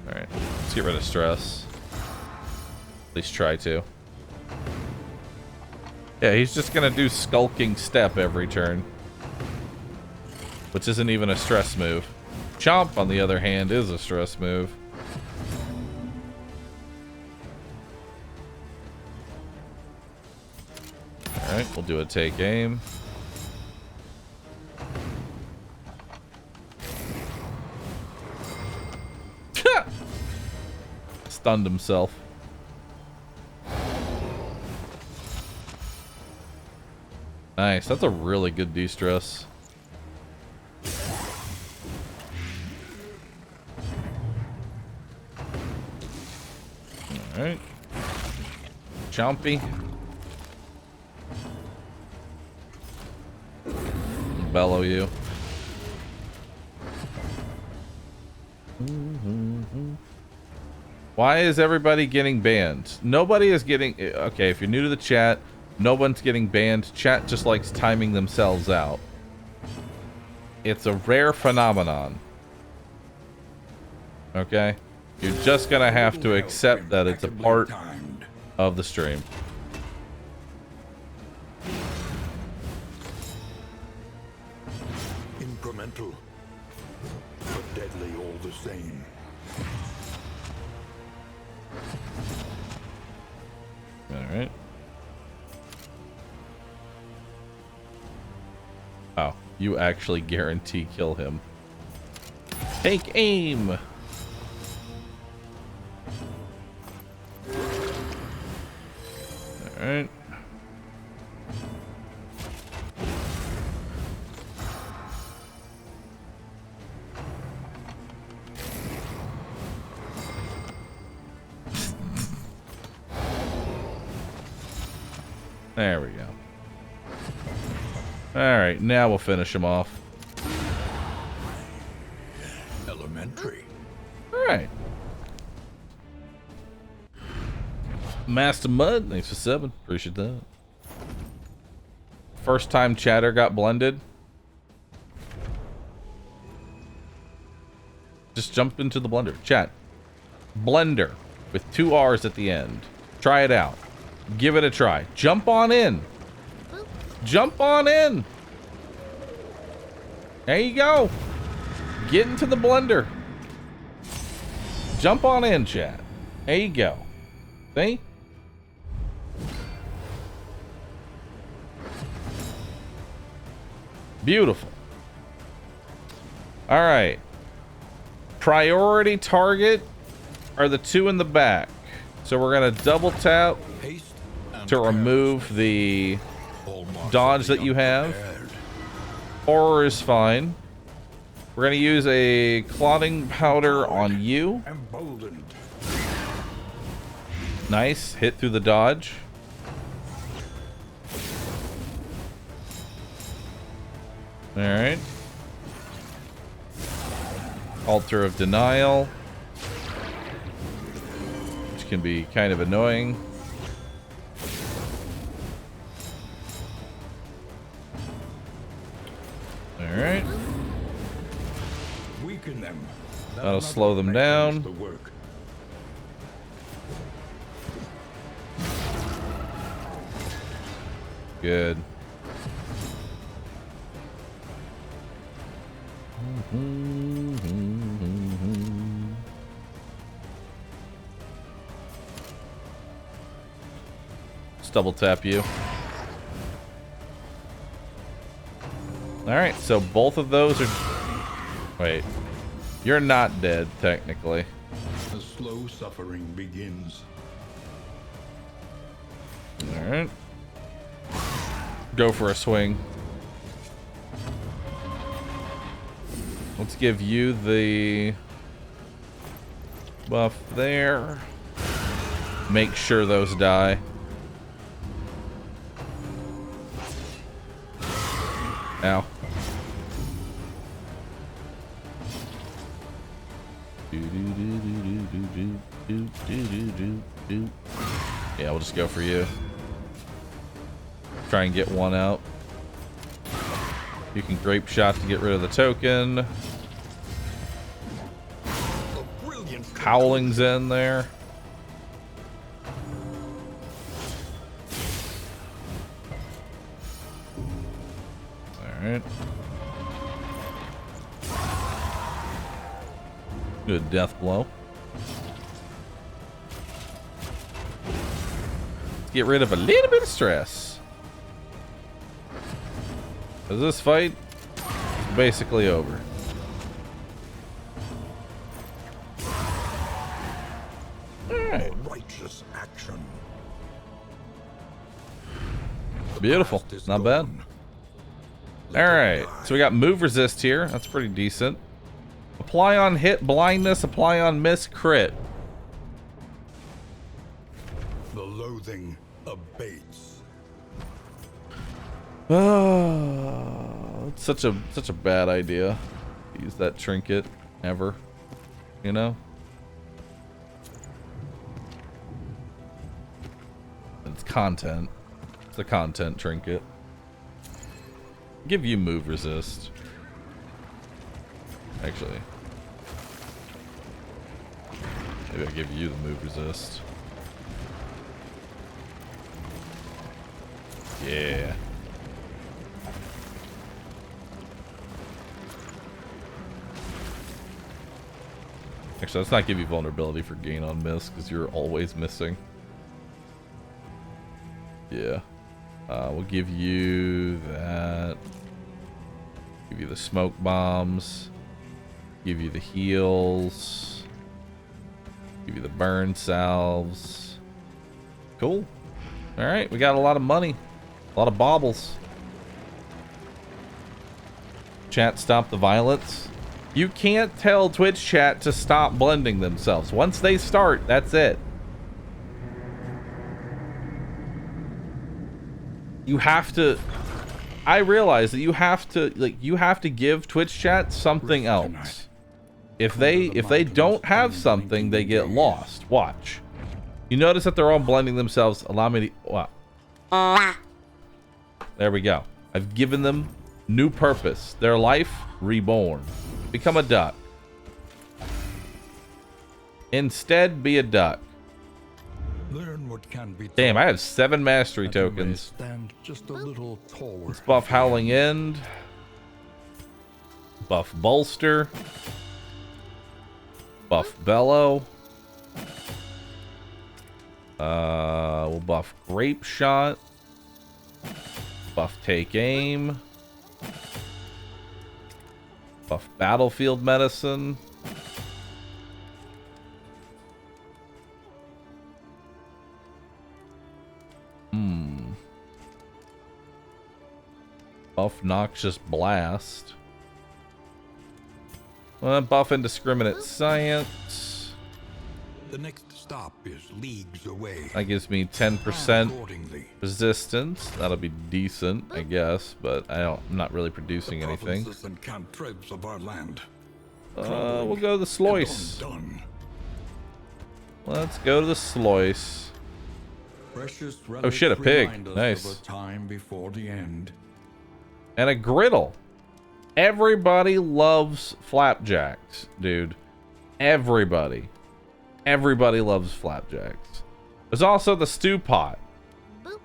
Alright, let's get rid of stress. At least try to. Yeah, he's just gonna do skulking step every turn. Which isn't even a stress move. Chomp, on the other hand, is a stress move. Alright, we'll do a take aim. Stunned himself. Nice, that's a really good de-stress. Alright. Chompy. Bellow you. Why is everybody getting banned? Nobody is getting... Okay, if you're new to the chat, no one's getting banned. Chat just likes timing themselves out. It's a rare phenomenon. Okay? You're just gonna have to accept that it's a part of the stream. Incremental, but deadly all the same. Alright. Oh, you actually guarantee kill him. Take aim! Alright. There we go. Alright, now we'll finish him off. Elementary. Alright. Master Mud, thanks for 7. Appreciate that. First time chatter got blended. Just jump into the blender. Chat. Blender with 2 R's at the end. Try it out. Give it a try. Jump on in. Jump on in. There you go. Get into the blender. Jump on in, chat. There you go. See? Beautiful. All right. Priority target are the 2 in the back. So we're going to double tap to remove the dodge that you have. Horror is fine. We're going to use a clotting powder on you. Nice. Hit through the dodge. Alright. Altar of Denial. Which can be kind of annoying. Alright. Weaken them. That'll slow them down. Good. Let's double tap you. Alright, so both of those are... Wait. You're not dead, technically. The slow suffering begins. Alright. Go for a swing. Let's give you the buff there. Make sure those die. Ow. Yeah, we'll just go for you. Try and get one out. You can grape shot to get rid of the token. Howling's in there. Alright. Good death blow. Let's get rid of a little bit of stress. Because this fight is basically over. Alright. Righteous action. Beautiful. Not bad. Alright. So we got move resist here. That's pretty decent. Apply on hit, blindness. Apply on miss, crit. The loathing abates. It's such a bad idea to use that trinket ever, you know? It's content. It's a content trinket. Give you move resist. Actually, maybe I'll give you the move resist. Yeah. Actually, let's not give you vulnerability for gain on miss, because you're always missing. Yeah. We'll give you that. Give you the smoke bombs. Give you the heals. Give you the burn salves. Cool. Alright, we got a lot of money. A lot of baubles. Chat, stop the violence. You can't tell Twitch chat to stop blending themselves. Once they start, that's it. You have to... I realize that you have to give Twitch chat something else. If they don't have something, they get lost. Watch. You notice that they're all blending themselves. Allow me to... Wow. There we go. I've given them new purpose. Their life reborn. Become a duck. Instead, be a duck. Learn what can be Damn, I have 7 mastery tokens. Stand just a little taller. Let's buff Howling End. Buff Bolster. Buff Bellow. We'll buff Grape Shot. Buff Take Aim. Buff Battlefield Medicine. Buff Noxious Blast. Buff Indiscriminate Science. The next stop is leagues away. That gives me 10% resistance. That'll be decent, I guess, but I'm not really producing anything. And cantrips of our land. We'll go to the Sluice. Let's go to the Sluice. Oh shit, a pig. Nice. Time before the end. And a griddle. Everybody loves flapjacks, dude. Everybody. Everybody loves flapjacks. There's also the stew pot. Boop.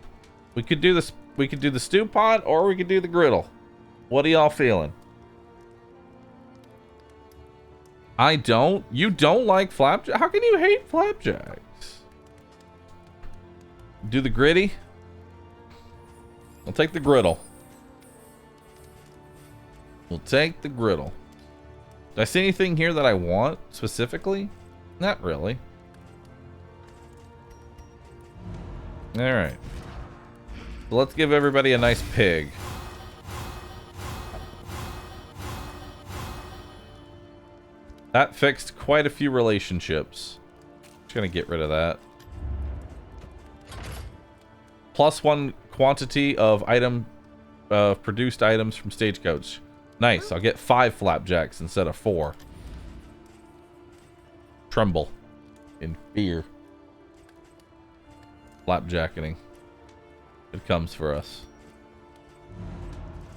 We could do this. We could do the stew pot, or we could do the griddle. What are y'all feeling? I don't. You don't like flapjack? How can you hate flapjacks? Do the gritty. I'll take the griddle. We'll take the griddle. Did I see anything here that I want specifically? Not really. Alright. So let's give everybody a nice pig. That fixed quite a few relationships. Just gonna get rid of that. +1 quantity of produced items from Stagecoach. Nice. I'll get 5 flapjacks instead of 4. Tremble in fear. Flapjacketing. It comes for us.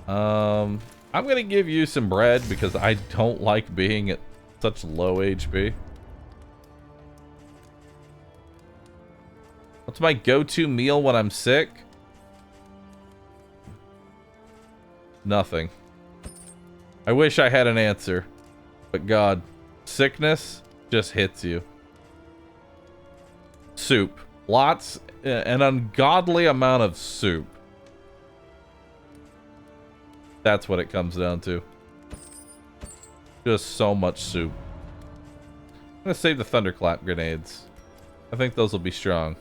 I'm gonna give you some bread because I don't like being at such low HP. What's my go-to meal when I'm sick? Nothing. I wish I had an answer. But God, sickness just hits you. Soup. Lots, an ungodly amount of soup. That's what it comes down to. Just so much soup. I'm gonna save the thunderclap grenades. I think those will be strong.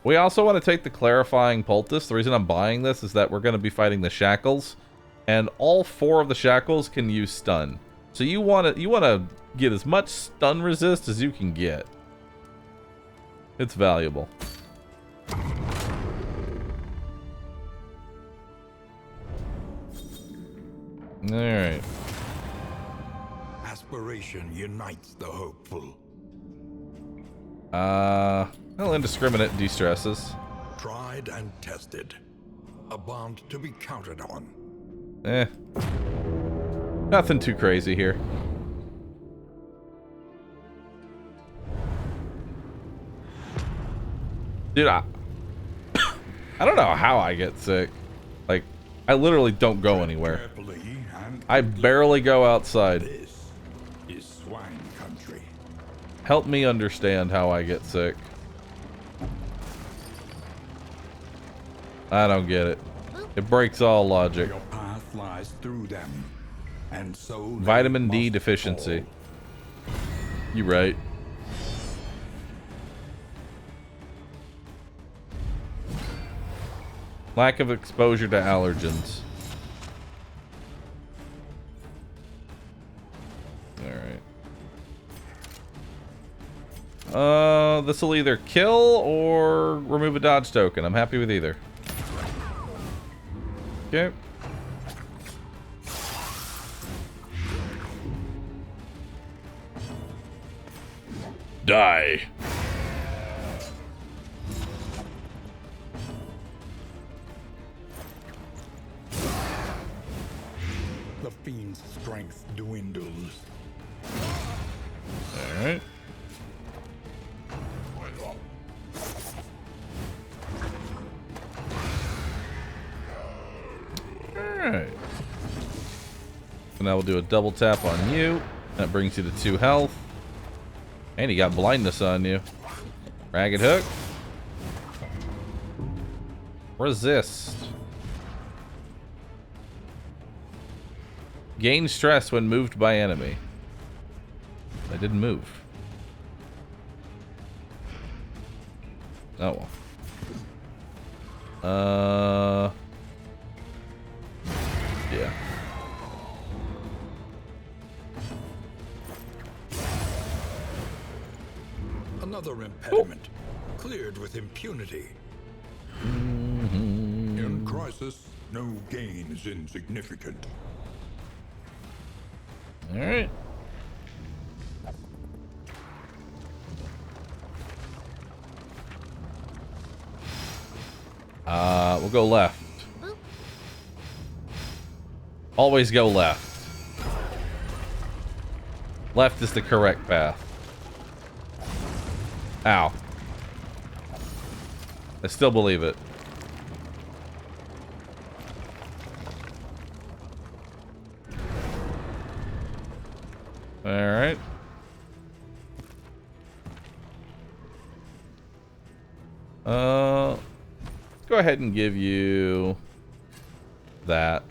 We also want to take the clarifying poultice. The reason I'm buying this is that we're going to be fighting the shackles, and all 4 of the shackles can use stun. So you want to get as much stun resist as you can get. It's valuable. All right. Aspiration unites the hopeful. Well, indiscriminate de-stresses. Tried and tested. A bond to be counted on. Nothing too crazy here. Dude, I don't know how I get sick. Like, I literally don't go anywhere. I barely go outside. This is swine country. Help me understand how I get sick. I don't get it. It breaks all logic. Your path lies through them, and so Vitamin D deficiency. You right. Lack of exposure to allergens. Alright. This will either kill or remove a dodge token. I'm happy with either. Okay. Die. The fiend's strength dwindles. Alright. Alright. So now we'll do a double tap on you. That brings you to 2 health. And you got blindness on you. Ragged hook. Resist. Gain stress when moved by enemy. I didn't move. Oh well. Yeah. Another impediment. Cleared with impunity. In crisis, no gain is insignificant. Alright. We'll go left. Always go left. Left is the correct path. Ow. I still believe it. Alright. Let's go ahead and give you that.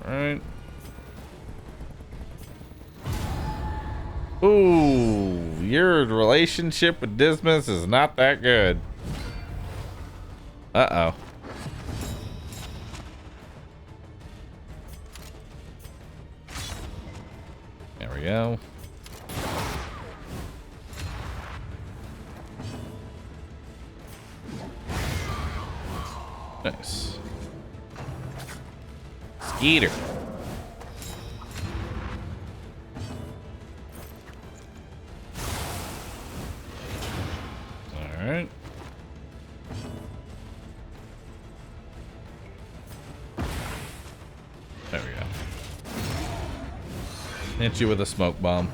Alright. Ooh, your relationship with Dismas is not that good. Uh-oh. There we go. Nice. Skeeter. Alright. There we go. Hit you with a smoke bomb.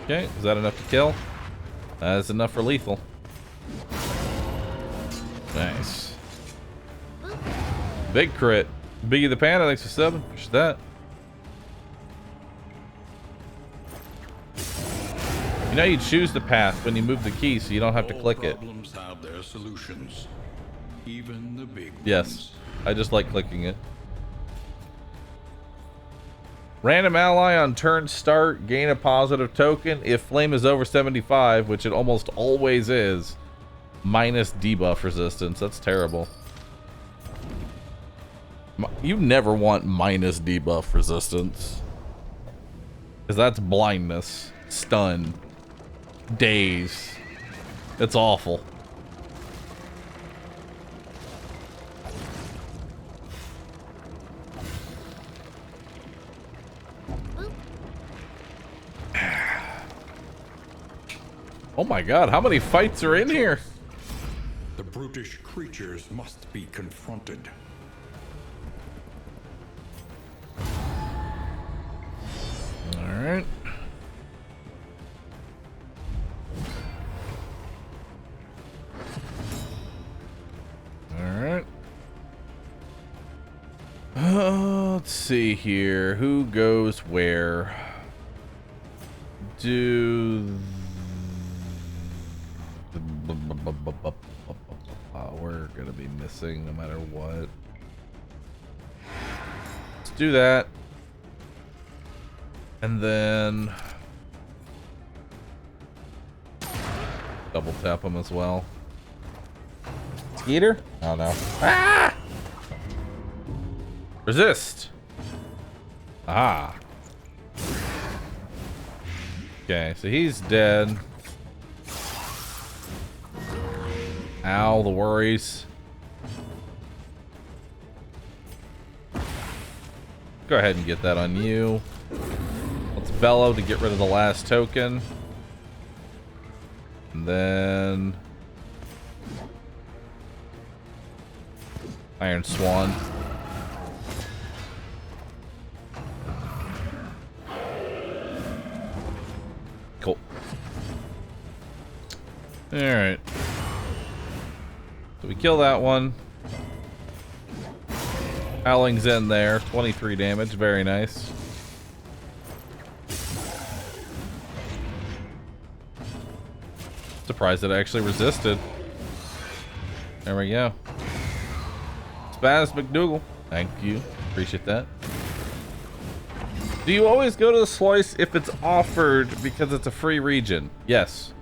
Okay, is that enough to kill? That is enough for lethal. Nice. Big crit. Biggie the Panda, thanks for subbing. Push that. You know you choose the path when you move the key so you don't have to click it. Problems have their solutions. Even the big Yes, ones. I just like clicking it. Random ally on turn start, gain a positive token. If flame is over 75, which it almost always is, minus debuff resistance. That's terrible. You never want minus debuff resistance. Because that's blindness, stun, daze. It's awful. Oh my god, how many fights are in here? The brutish creatures must be confronted. Alright. Alright. Let's see here. Who goes where? We're gonna be missing no matter what. Let's do that. And then double tap him as well. Skeeter? Oh no. Ah! Resist. Ah. Okay, so he's dead. Ow, the worries. Go ahead and get that on you. Let's bellow to get rid of the last token. And then Iron Swan. Cool. Alright. So we kill that one. Howling's in there. 23 damage. Very nice. Surprised it actually resisted. There we go. Spaz McDougal. Thank you. Appreciate that. Do you always go to the Slice if it's offered because it's a free region? Yes.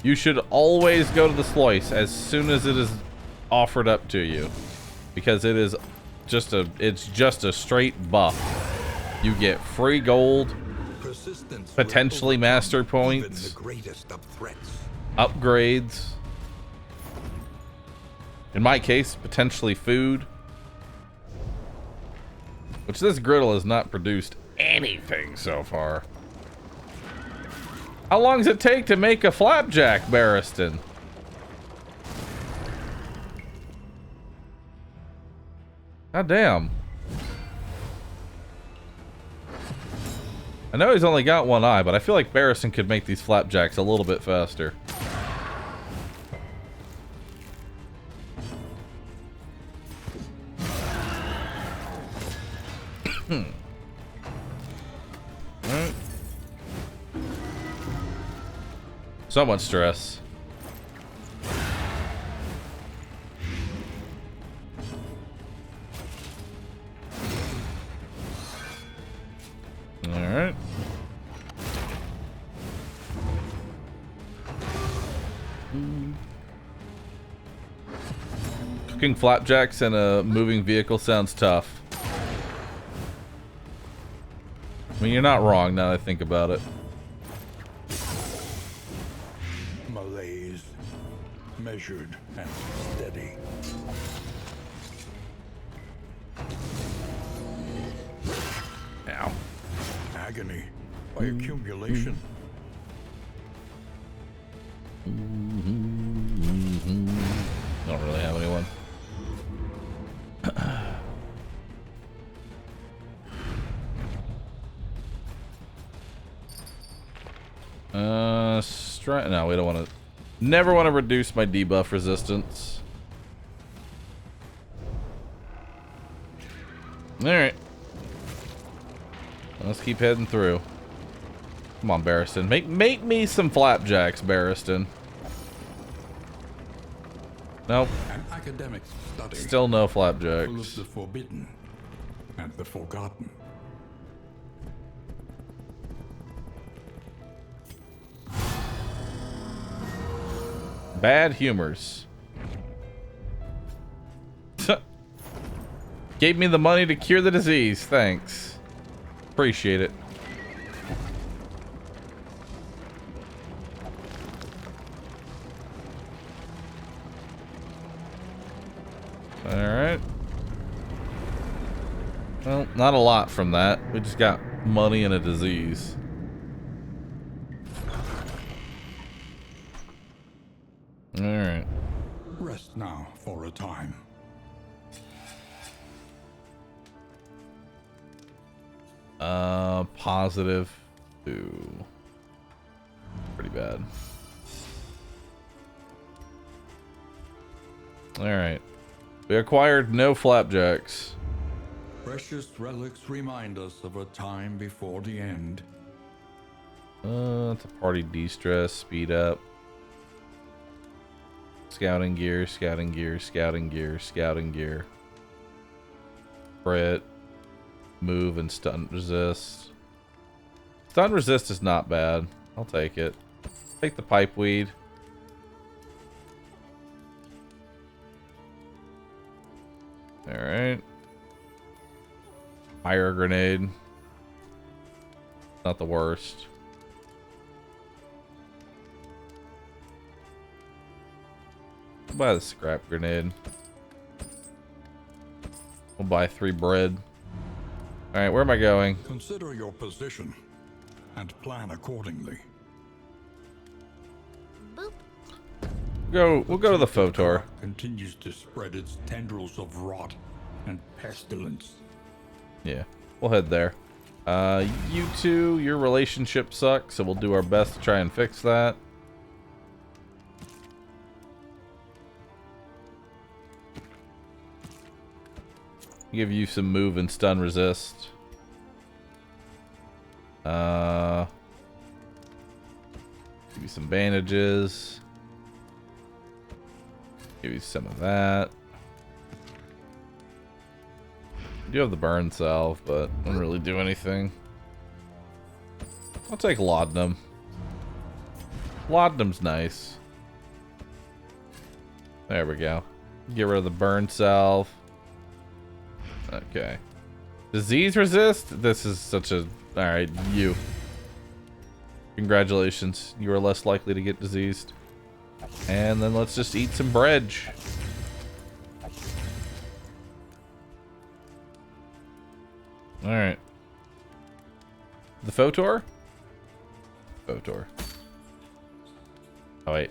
You should always go to the Slice as soon as it is offered up to you. Because it is just a straight buff. You get free gold, potentially master points, upgrades. In my case, potentially food. Which this griddle has not produced anything so far. How long does it take to make a flapjack, Barristan? God damn. I know he's only got one eye, but I feel like Barristan could make these flapjacks a little bit faster. Right. So much stress. Alright. Cooking flapjacks in a moving vehicle sounds tough. I mean, you're not wrong now that I think about it. Malaise, measured and steady. Ow. Agony by accumulation. Don't really have anyone. No, we don't want to. Never want to reduce my debuff resistance. Alright. Let's keep heading through. Come on, Barristan. Make me some flapjacks, Barristan. Nope. An academic study. Still no Full of flapjacks. the forbidden and the forgotten. Bad humors. Gave me the money to cure the disease. Thanks. Appreciate it. Alright. Well, not a lot from that. We just got money and a disease. Alright. Rest now for a time. Positive. Ooh. Pretty bad. Alright. We acquired no flapjacks. Precious relics remind us of a time before the end. It's a party de-stress, speed up. Scouting gear, scouting gear, scouting gear, scouting gear. Crit. Move and stun resist. Stun resist is not bad. I'll take it. Take the pipe weed. Alright. Fire grenade. Not the worst. I'll buy the scrap grenade. We'll buy 3 bread. Alright, where am I going? Consider your position and plan accordingly. Boop. We'll go to the Photor. Continues to spread its tendrils of rot and pestilence. Yeah, we'll head there. You two, your relationship sucks, so we'll do our best to try and fix that. Give you some move and stun resist. Give you some bandages. Give you some of that. You do have the burn salve, but doesn't really do anything. I'll take laudanum. Laudanum's nice. There we go. Get rid of the burn salve. Okay. Disease resist? This is such a... Alright, you. Congratulations. You are less likely to get diseased. And then let's just eat some bread. Alright. The Photor? Photor. Oh wait.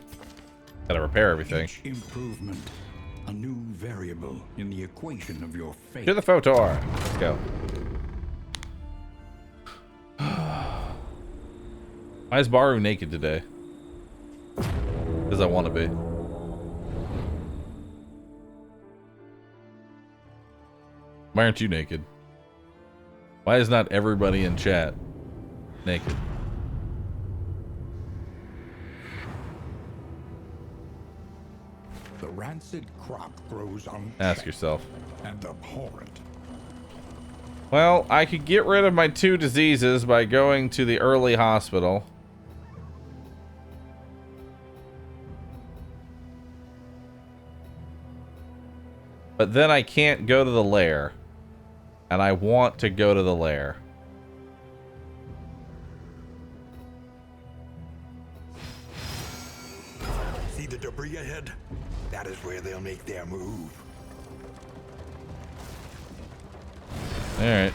Gotta repair everything. Each improvement, a new variable in the equation of your fate. To the Photor. Let's go. Why is Bahroo naked today? Because I want to be. Why aren't you naked? Why is not everybody in chat naked? The rancid crop grows on. Ask yourself. And abhorrent. Well, I could get rid of my 2 diseases by going to the early hospital. But then I can't go to the lair. And I want to go to the lair. See the debris ahead? That is where they'll make their move. Alright.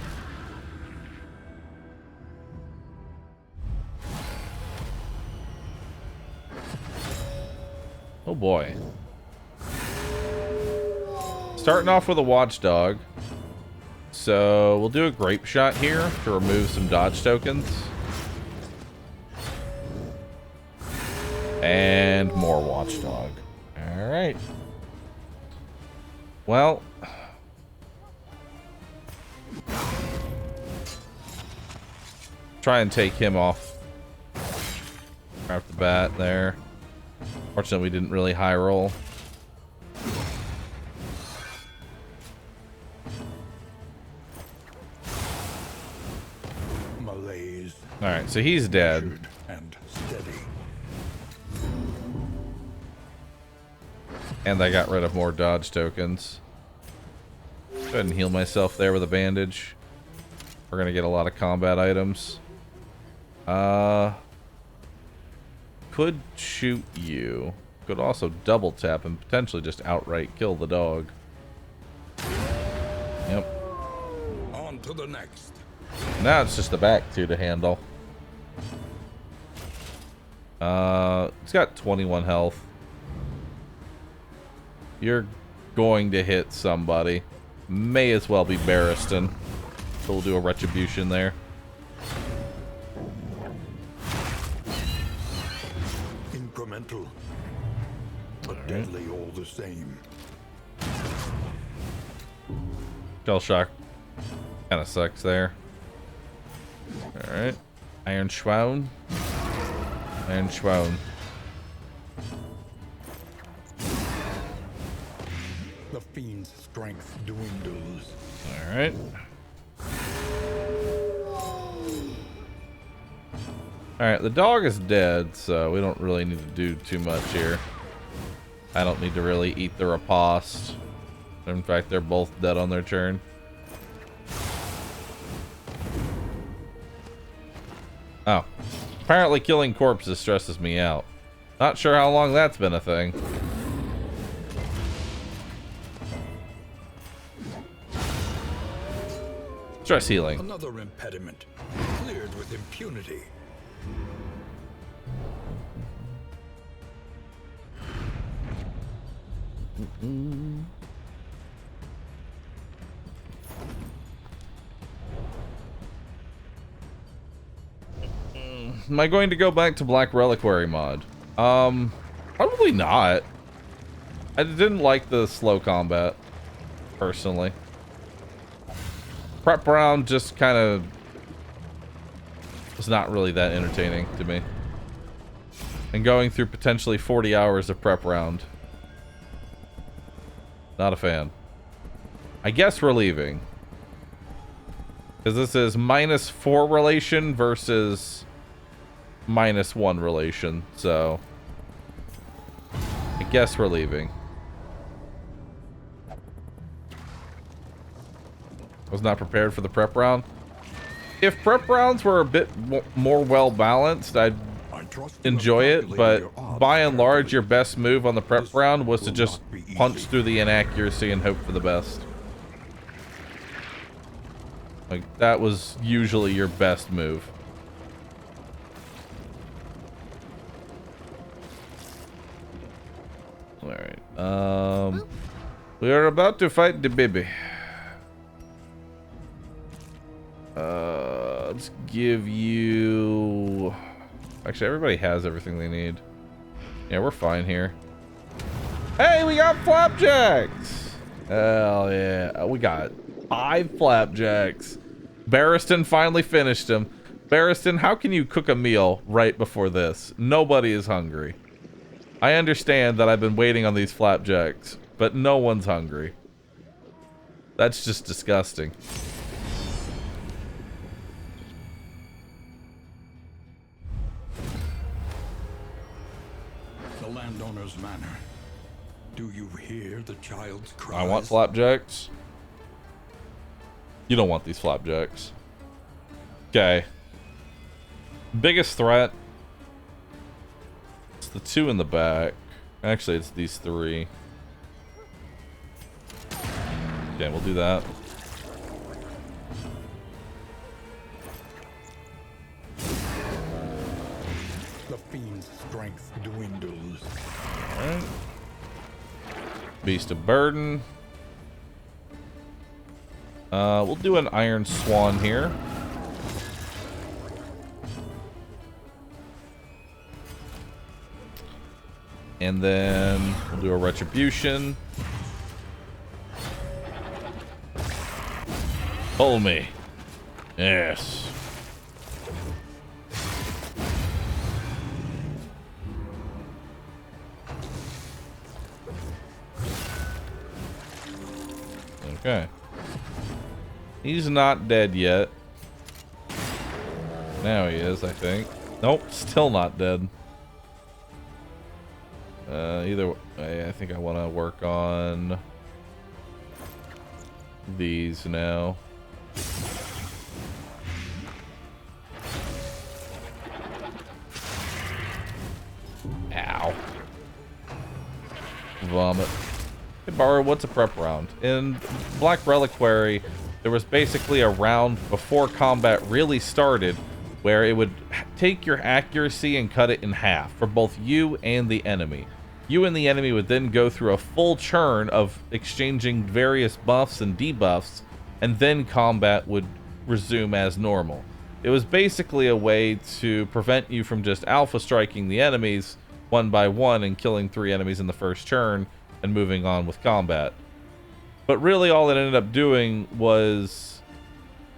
Oh boy. Starting off with a watchdog. So we'll do a grape shot here to remove some dodge tokens. And more watchdog. Alright. Well. Try and take him off. Right off the bat there. Fortunately, we didn't really high roll. Malaise. Alright, so he's dead. And steady. And I got rid of more dodge tokens. Go ahead and heal myself there with a bandage. We're gonna get a lot of combat items. Could shoot you. Could also double tap and potentially just outright kill the dog. Yep. On to the next. Now it's just the back 2 to handle. It's got 21 health. You're going to hit somebody. May as well be Barristan. So we'll do a retribution there. Incremental. But deadly all the same. Shell shock kind of sucks there. Alright. Iron Schwoun. Iron Schwoun. The fiend's strength dwindles. Alright. Alright, the dog is dead, so we don't really need to do too much here. I don't need to really eat the riposte. In fact, they're both dead on their turn. Oh. Apparently killing corpses stresses me out. Not sure how long that's been a thing. Stress healing. Another impediment. Cleared with impunity. Am I going to go back to Black Reliquary mod? Probably not. I didn't like the slow combat, personally. Prep round just kind of was not really that entertaining to me. And going through potentially 40 hours of prep round. Not a fan. I guess we're leaving. Because this is -4 relation versus -1 relation, so I guess we're leaving. I was not prepared for the prep round. If prep rounds were a bit more well balanced, I'd enjoy it, but by and large, your best move on the prep round was to just punch through the inaccuracy and hope for the best. Like, that was usually your best move. Alright, we are about to fight the baby. Let's give you... Actually, everybody has everything they need. Yeah, we're fine here. Hey, we got flapjacks! Hell yeah. We got 5 flapjacks. Barristan finally finished them. Barristan, how can you cook a meal right before this? Nobody is hungry. I understand that I've been waiting on these flapjacks, but no one's hungry. That's just disgusting. Governor's manor. Do you hear the child's cries? I want flapjacks. You don't want these flapjacks. Okay. Biggest threat. It's the two in the back. Actually, it's these three. Okay, we'll do that. The fiend's strength dwindles. Alright. Beast of Burden. We'll do an Iron Swan here. And then we'll do a Retribution. Pull me. Yes. Okay. He's not dead yet. Now he is, I think. Nope, still not dead. Either way, I think I want to work on these now. Ow. Vomit. Hey, Bahroo, what's a prep round? In Black Reliquary, there was basically a round before combat really started where it would take your accuracy and cut it in half for both you and the enemy. You and the enemy would then go through a full churn of exchanging various buffs and debuffs, and then combat would resume as normal. It was basically a way to prevent you from just alpha striking the enemies one by one and killing 3 enemies in the first turn and moving on with combat. But really all it ended up doing was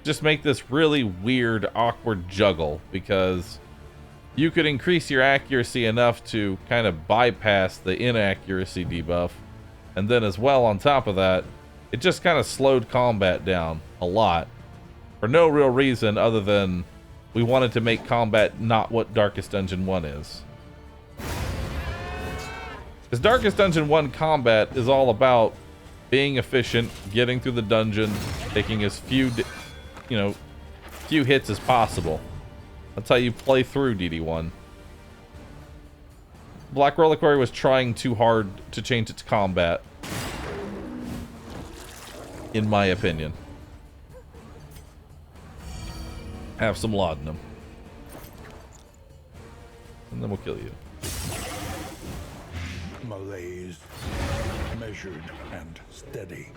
just make this really weird, awkward juggle, because you could increase your accuracy enough to kind of bypass the inaccuracy debuff, and then as well on top of that, it just kind of slowed combat down a lot for no real reason other than we wanted to make combat not what Darkest Dungeon 1 is. Because Darkest Dungeon 1 combat is all about being efficient, getting through the dungeon, taking as few hits as possible. That's how you play through DD1. Black Reliquary was trying too hard to change its combat, in my opinion. Have some laudanum. And then we'll kill you. Malaise, measured and steady.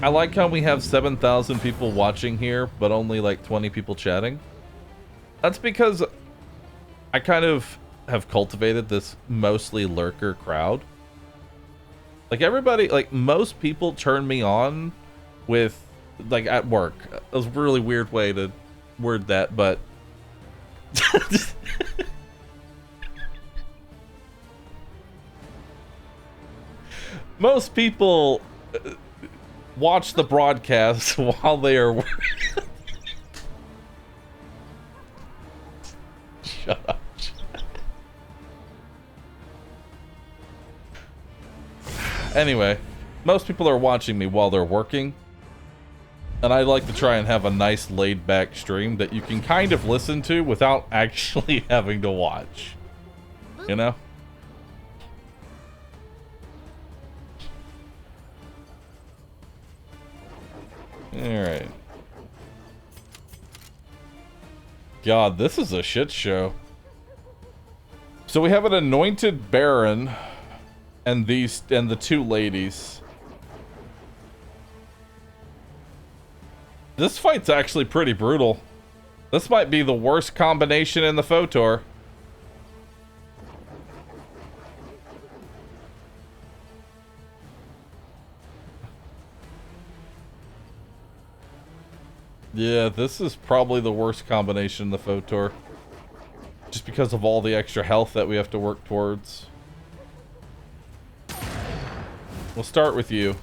I like how we have 7,000 people watching here, but only like 20 people chatting. That's because I kind of have cultivated this mostly lurker crowd. Like everybody, like most people turn me on with, like at work. That was a really weird way to word that, but most people watch the broadcast while they are working. Shut up. Anyway, most people are watching me while they're working, and I like to try and have a nice laid-back stream that you can kind of listen to without actually having to watch. You know? Alright. God, this is a shit show. So we have an anointed baron and the 2 ladies. This fight's actually pretty brutal. This might be the worst combination in the FOTOR. Yeah, this is probably the worst combination in the FOTOR. Just because of all the extra health that we have to work towards. We'll start with you.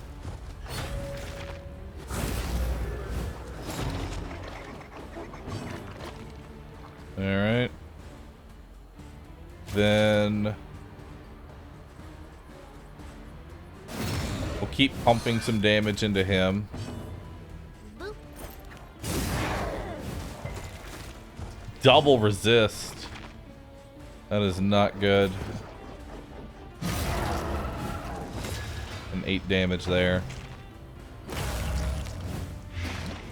Alright. Then keep pumping some damage into him. Boop. Double resist. That is not good. And 8 damage there.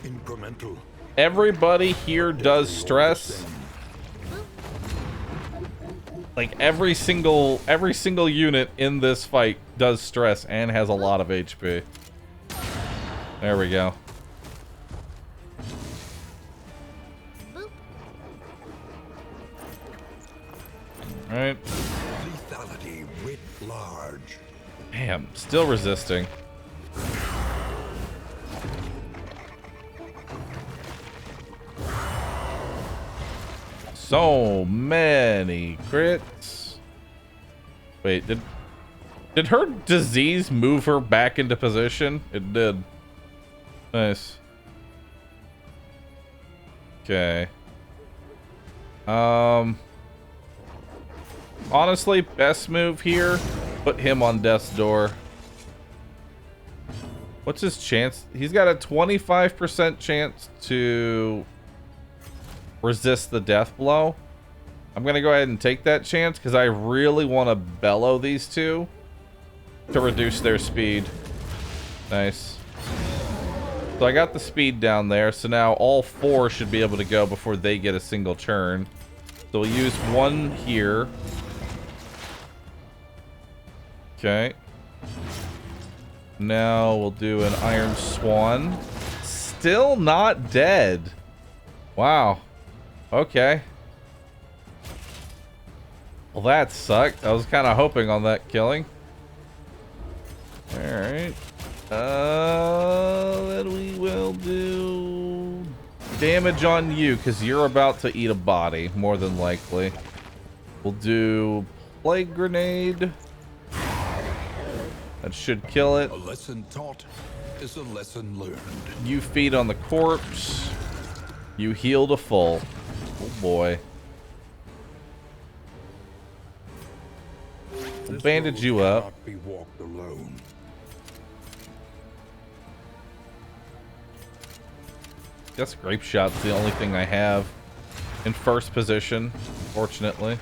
Incremental. Everybody here does stress. Like every single unit in this fight does stress and has a lot of HP. There we go. Boop. All right. Lethality writ large. Damn, still resisting. So many crits. Wait, did her disease move her back into position? It did. Nice. Okay. Honestly, best move here, put him on death's door. What's his chance? He's got a 25% chance to resist the death blow. I'm gonna go ahead and take that chance because I really want to bellow these two to reduce their speed. Nice. So I got the speed down there, so now all 4 should be able to go before they get a single turn. So we'll use 1 here. Okay. Now we'll do an Iron Swan. Still not dead. Wow. Okay. Well, that sucked. I was kind of hoping on that killing. Alright. Then we will do damage on you, because you're about to eat a body, more than likely. We'll do Plague Grenade. That should kill it. A lesson taught is a lesson learned. You feed on the corpse. You heal to full. Oh boy. We'll bandage you up. Cannot be walked alone. Guess Grape Shot's the only thing I have in first position, fortunately.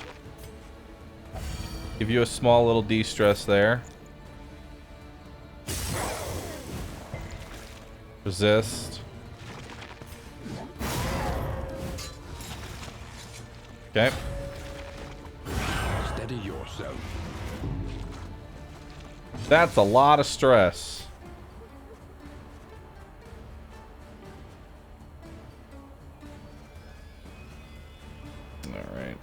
Give you a small little de-stress there. Resist. Okay. Steady yourself. That's a lot of stress. Alright.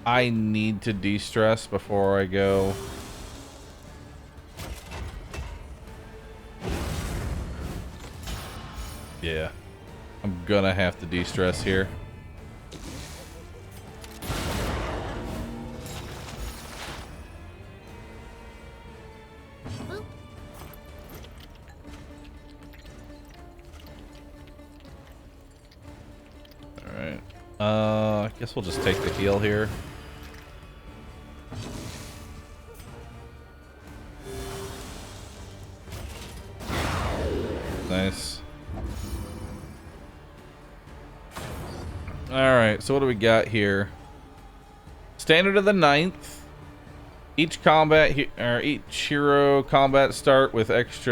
I need to de-stress before I go. Yeah. I'm gonna have to de-stress here. Alright. I guess we'll just take the heal here. Nice. Alright, so what do we got here? Standard of the 9th. Each hero combat start with extra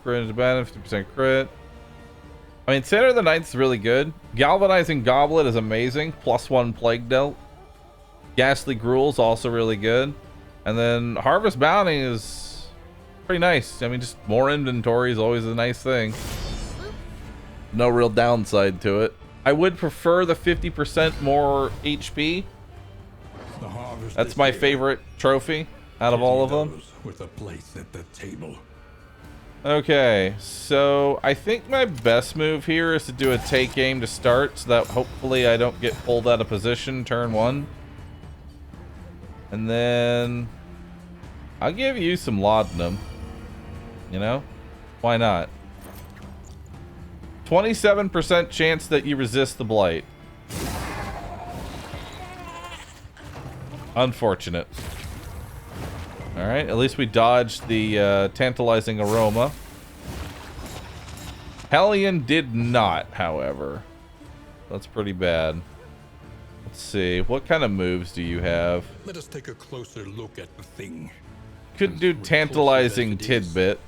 crit bad 50% crit. I mean, Standard of the 9th is really good. Galvanizing Goblet is amazing. +1 Plague Dealt. Ghastly Gruel is also really good. And then Harvest Bounty is pretty nice. I mean, just more inventory is always a nice thing. No real downside to it. I would prefer the 50% more HP. The harvest That's is my here. favorite trophy out of all of them. Those with a place at the table. Okay, so I think my best move here is to do a take aim to start so that hopefully I don't get pulled out of position turn 1. And then I'll give you some laudanum. You know? Why not? 27% chance that you resist the blight. Unfortunate. Alright, at least we dodged the tantalizing aroma. Hellion did not, however. That's pretty bad. Let's see. What kind of moves do you have? Let us take a closer look at the thing. Could do tantalizing tidbit.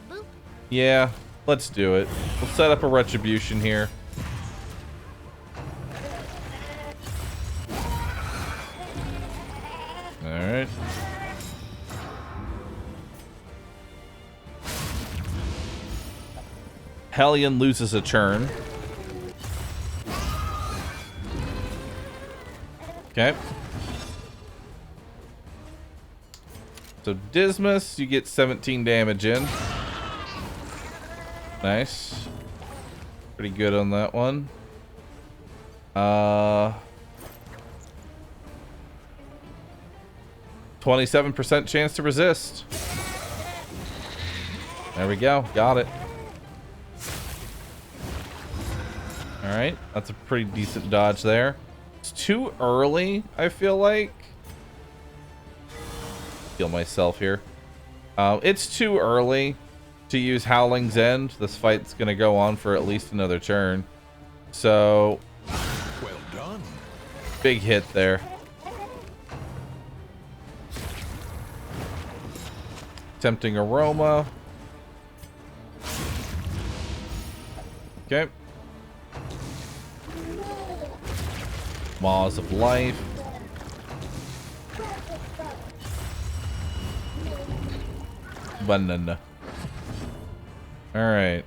Boop. Yeah, let's do it. We'll set up a retribution here. Alright. Hellion loses a turn. Okay. So Dismas, you get 17 damage in. Nice. Pretty good on that one. 27% chance to resist. There we go. Got it. Alright. That's a pretty decent dodge there. It's too early, I feel like. Heal myself here. It's too early to use Howling's End. This fight's gonna go on for at least another turn. So, Well done. big hit there. Tempting Aroma. Okay. Maws of Life. Banana. Alright.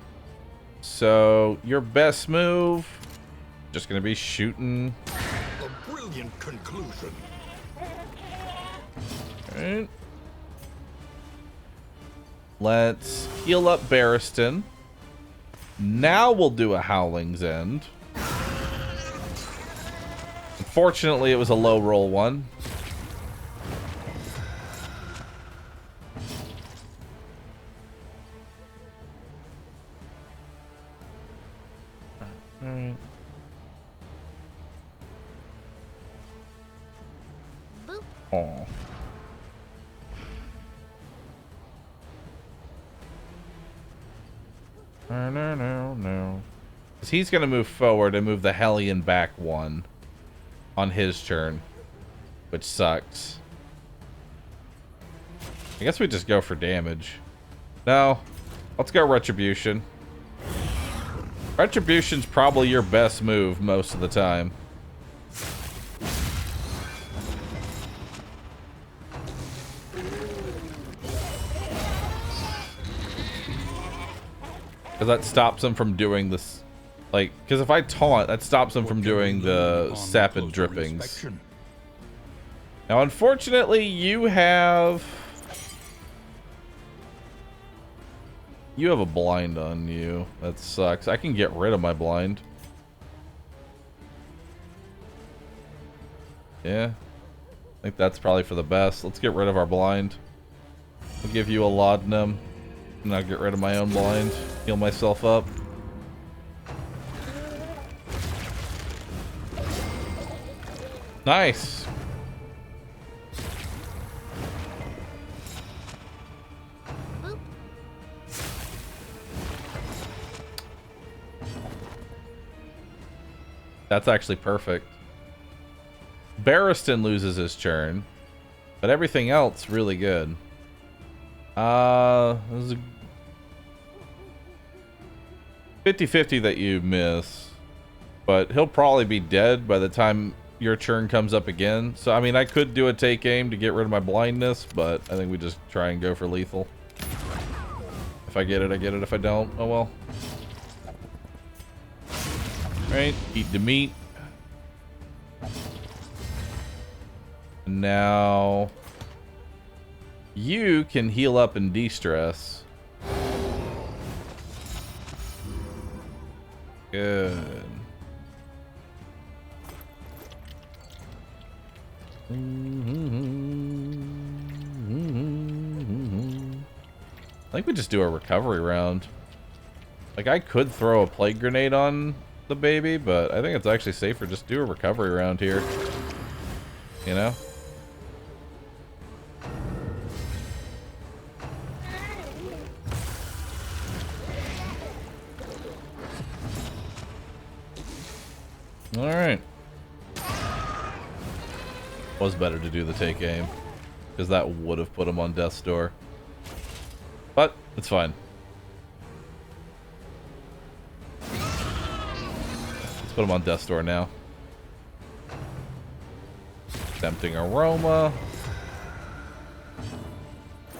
So, your best move, just gonna be shooting. A brilliant conclusion. Alright. Let's heal up Barristan. Now we'll do a Howling's End. Unfortunately, it was a low roll one. Alright. Boop. Aw. No. 'Cause he's gonna move forward and move the Hellion back one on his turn, which sucks. I guess we just go for damage. No, let's go Retribution. Retribution's probably your best move most of the time. Because that stops him from doing this. Like, because if I taunt, that stops him from doing the sapid drippings. Now, unfortunately, you have a blind on you. That sucks. I can get rid of my blind. Yeah. I think that's probably for the best. Let's get rid of our blind. I'll give you a laudanum. And I'll get rid of my own blind. Heal myself up. Nice. Boop. That's actually perfect. Barristan loses his turn, but everything else really good. This is a 50-50 that you miss, but he'll probably be dead by the time your turn comes up again. So, I mean, I could do a take aim to get rid of my blindness, but I think we just try and go for lethal. If I get it, I get it. If I don't, oh well. Alright, eat the meat. Now, you can heal up and de-stress. Good. I think we just do a recovery round. Like, I could throw a plague grenade on the baby, but I think it's actually safer just do a recovery round here. You know? Alright. Was better to do the take aim, because that would have put him on death's door. But, it's fine. Let's put him on death's door now. Tempting aroma.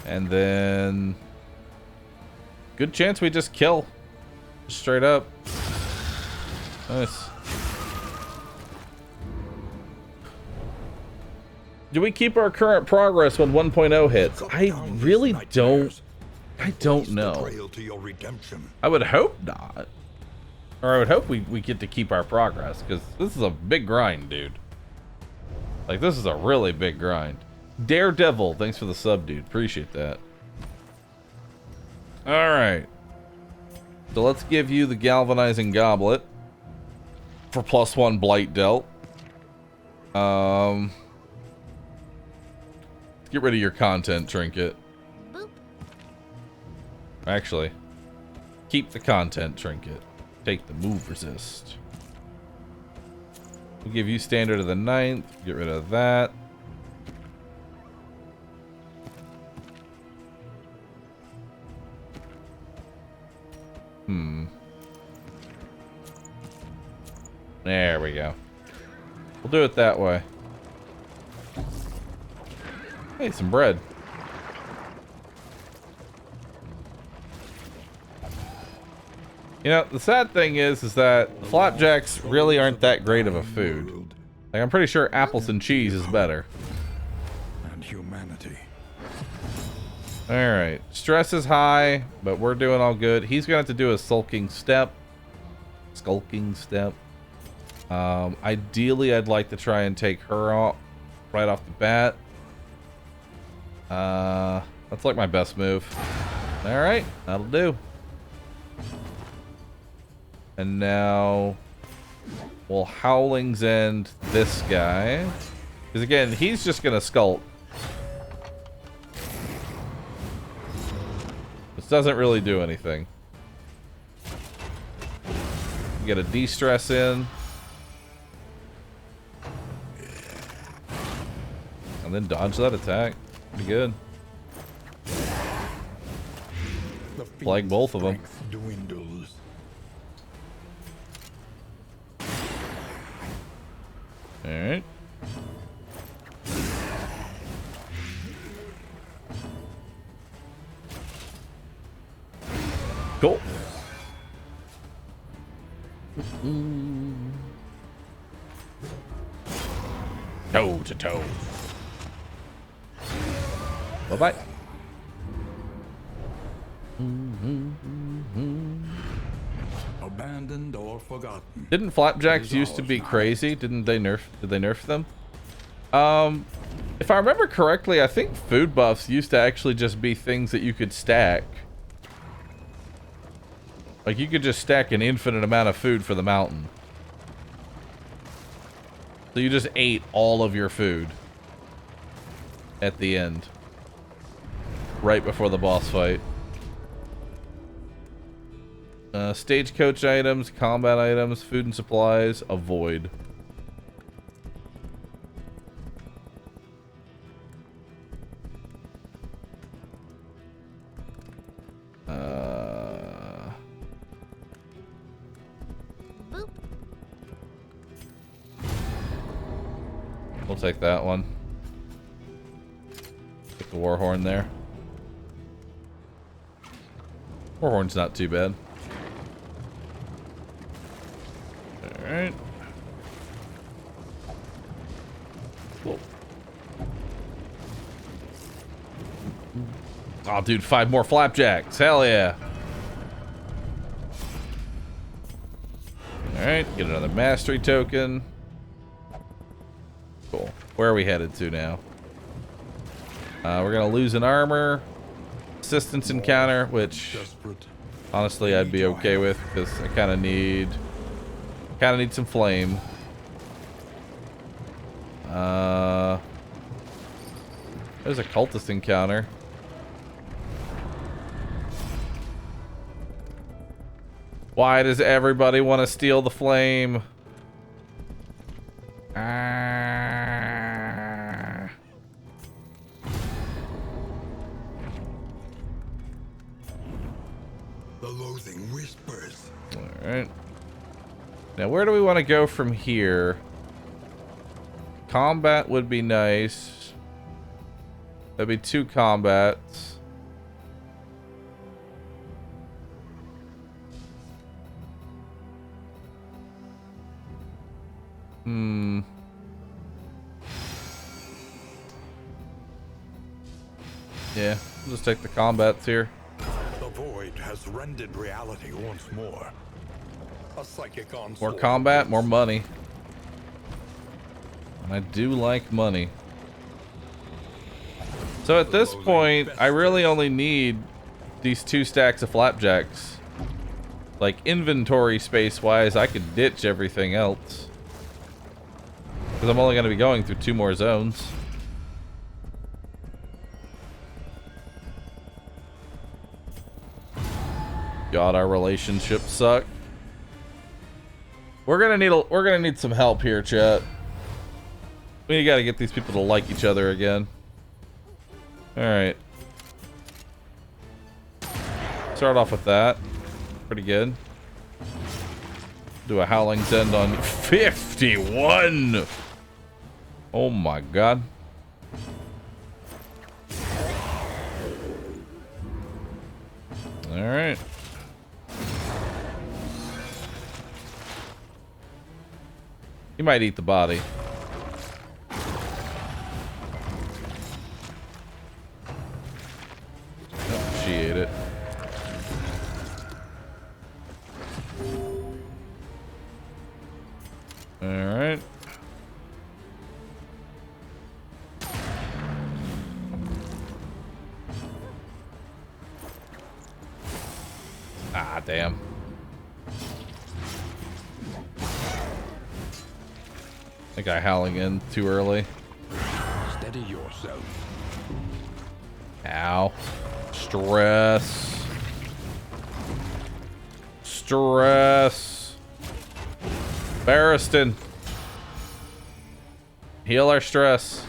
And then... good chance we just kill. Straight up. Nice. Do we keep our current progress when 1.0 hits? I really don't. I don't know. I would hope not. Or I would hope we get to keep our progress, because this is a big grind, dude. Like, this is a really big grind. Daredevil, thanks for the sub, dude. Appreciate that. Alright. So let's give you the galvanizing goblet for +1 blight dealt. Get rid of your content trinket. Boop. Actually, keep the content trinket. Take the move resist. We'll give you standard of the 9th. Get rid of that. There we go. We'll do it that way. Hey, some bread. You know, the sad thing is that flapjacks really aren't that great of a food. Like, I'm pretty sure apples and cheese is better. And humanity. Alright. Stress is high, but we're doing all good. He's gonna have to do a sulking step. Skulking step. Ideally, I'd like to try and take her out right off the bat. That's like my best move. Alright, that'll do. And now we'll Howling's End this guy. Because again, he's just gonna sculpt. This doesn't really do anything. Get a de-stress in. And then dodge that attack. Pretty good. Flag both of them. Dwindles. Alright. Cool. Toe to toe. Bye-bye. Abandoned or forgotten. Didn't flapjacks used to be crazy? Did they nerf them? If I remember correctly, I think food buffs used to actually just be things that you could stack. Like, you could just stack an infinite amount of food for the mountain. So you just ate all of your food at the end. Right before the boss fight. Stagecoach items, combat items, food and supplies, avoid. Boop. We'll take that one. Get the Warhorn there. Warhorn's not too bad. Alright. Cool. Oh, dude, 5 more flapjacks. Hell yeah. Alright, get another mastery token. Cool. Where are we headed to now? We're gonna lose an armor. Assistance encounter, which honestly I'd be okay with, because I kind of need some flame. There's a cultist encounter. Why does everybody want to steal the flame? Ah. The loathing whispers. Alright. Now, where do we want to go from here? Combat would be nice. That'd be 2 combats. Yeah, we'll just take the combats here. The void has rendered reality once more. A psychic onslaught. More combat, more money. And I do like money. So at this point, I really only need these 2 stacks of flapjacks. Like, inventory space-wise, I could ditch everything else. Because I'm only going to be going through 2 more zones. God, our relationships suck. We're gonna need some help here, chat. We gotta get these people to like each other again. Alright. Start off with that. Pretty good. Do a Howling's End on 51! Oh my god. Alright. He might eat the body. Oh, she ate it. Alright. Ah, damn. That guy howling in too early. Steady yourself. Ow. Stress. Stress. Barristan. Heal our stress.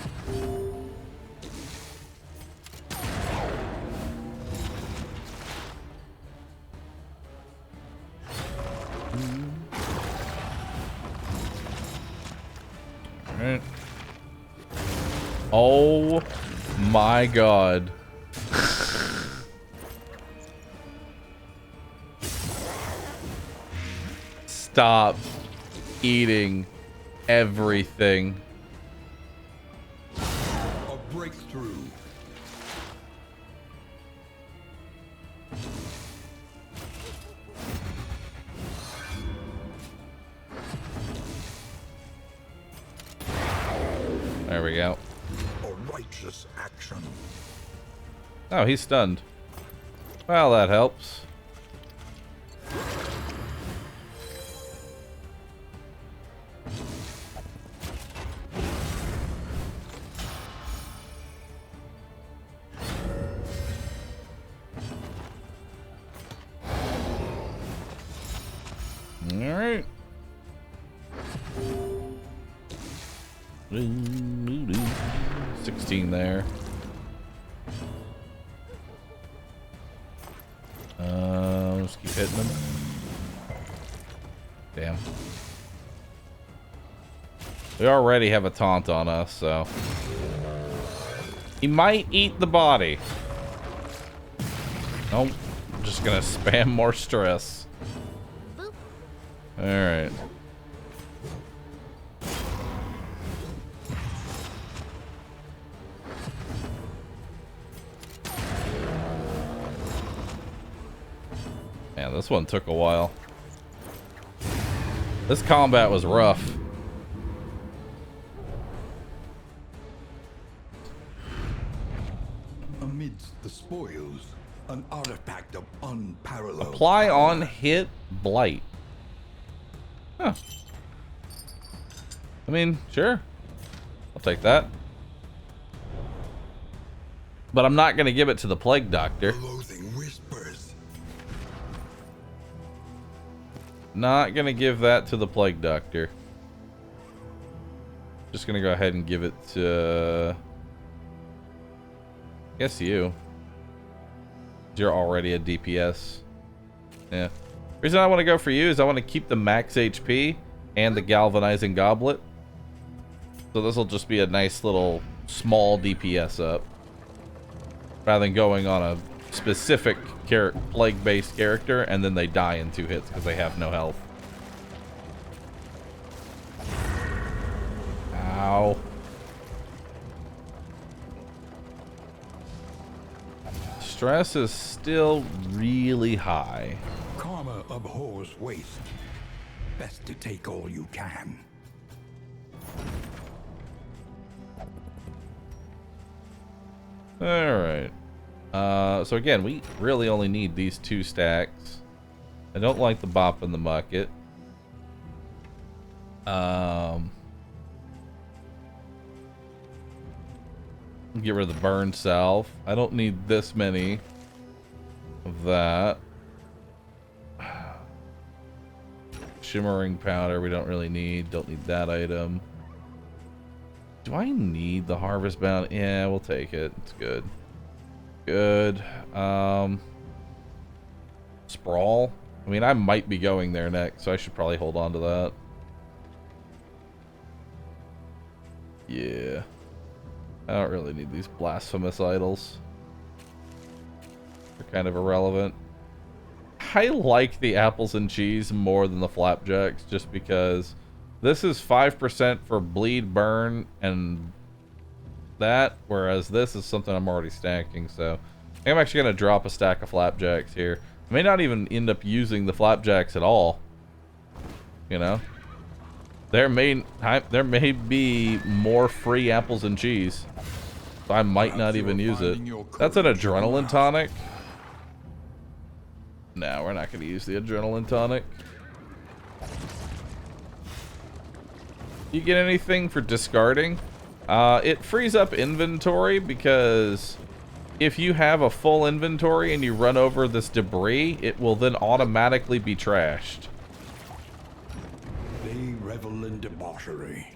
Alright. Oh my god. Stop eating everything. A breakthrough. There we go. A righteous action. Oh, he's stunned. Well, that helps. Alright. 16 there. Just keep hitting them. Damn. We already have a taunt on us, so he might eat the body. Nope. I'm just gonna spam more stress. Alright. Man, this one took a while. This combat was rough. Amidst the spoils, an artifact of unparalleled Apply power. on hit blight. Huh. I mean, sure. I'll take that. But I'm not going to give it to the Plague Doctor. The loathing whispers. Not going to give that to the Plague Doctor. Just gonna go ahead and give it to, I guess you. You're already a DPS. Yeah. Reason I want to go for you is I want to keep the max HP and the galvanizing goblet. So this will just be a nice little small DPS up. Rather than going on a specific plague-based character and then they die in 2 hits because they have no health. Ow. Stress is still really high. Karma abhors waste. Best to take all you can. Alright. So again, we really only need these 2 stacks. I don't like the bop in the bucket. Get rid of the burn salve. I don't need this many of that. Shimmering powder we don't really need. Don't need that item. Do I need the harvest bound? Yeah, we'll take it. It's good. Good. Sprawl. I mean, I might be going there next, so I should probably hold on to that. Yeah. I don't really need these blasphemous idols. They're kind of irrelevant. I like the apples and cheese more than the flapjacks, just because this is 5% for bleed, burn, and that, whereas this is something I'm already stacking, so I'm actually going to drop a stack of flapjacks here. I may not even end up using the flapjacks at all. You know? There may be more free apples and cheese. So I might not even use it. That's an adrenaline tonic. No, we're not going to use the adrenaline tonic. You get anything for discarding? It frees up inventory because if you have a full inventory and you run over this debris, it will then automatically be trashed. They revel in debauchery,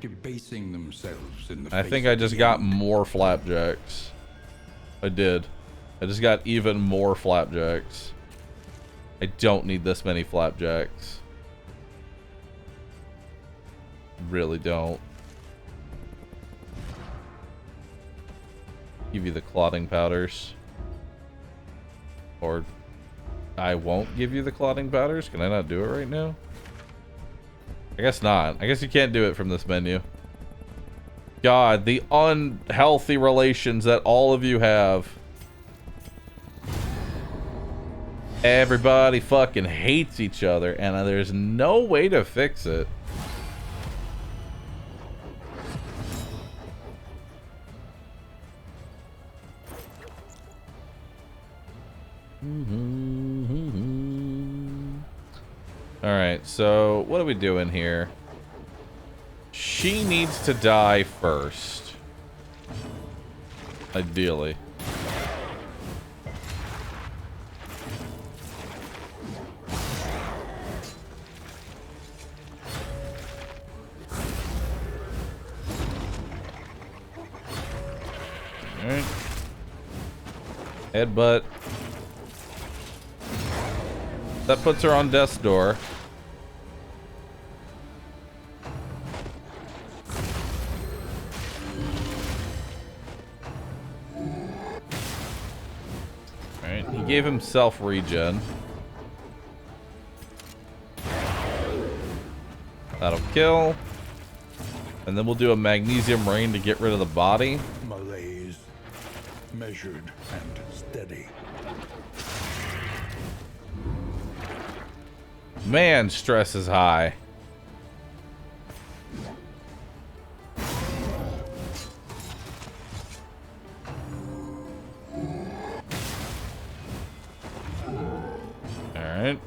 debasing themselves in the I face think I of just the got end. more flapjacks. I did. I just got even more flapjacks. I don't need this many flapjacks. Really don't. Give you the clotting powders. Or I won't give you the clotting powders? Can I not do it right now? I guess not. I guess you can't do it from this menu. God, the unhealthy relations that all of you have. Everybody fucking hates each other, and there's no way to fix it. Alright, so what are we doing here? She needs to die first. Ideally. Alright. Headbutt. That puts her on death's door. Alright, he gave himself regen. That'll kill. And then we'll do a magnesium rain to get rid of the body. Malaise, measured and steady. Man, stress is high. Alright.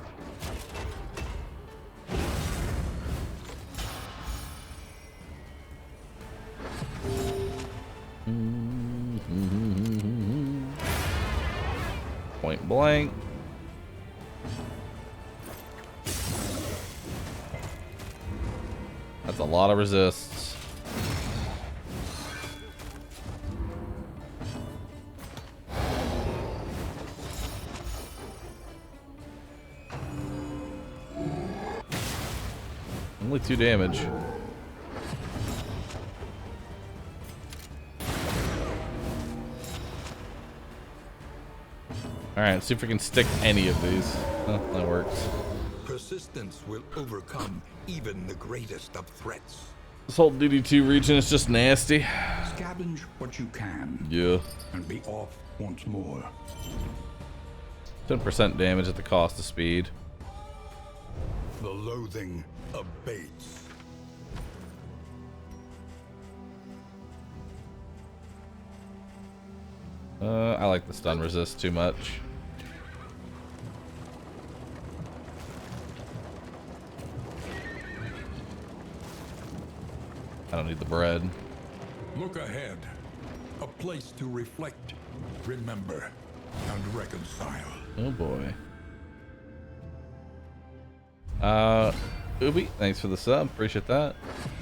Point blank. That's a lot of resists. Only 2 damage. Alright, see if we can stick any of these. Oh, that works. Persistence will overcome even the greatest of threats. This whole DD2 region is just nasty. Scavenge what you can. Yeah. And be off once more. 10% damage at the cost of speed. The loathing abates. I like the stun resist too much. I don't need the bread. Look ahead. A place to reflect, remember, and reconcile. Oh boy. Ubi, thanks for the sub. Appreciate that.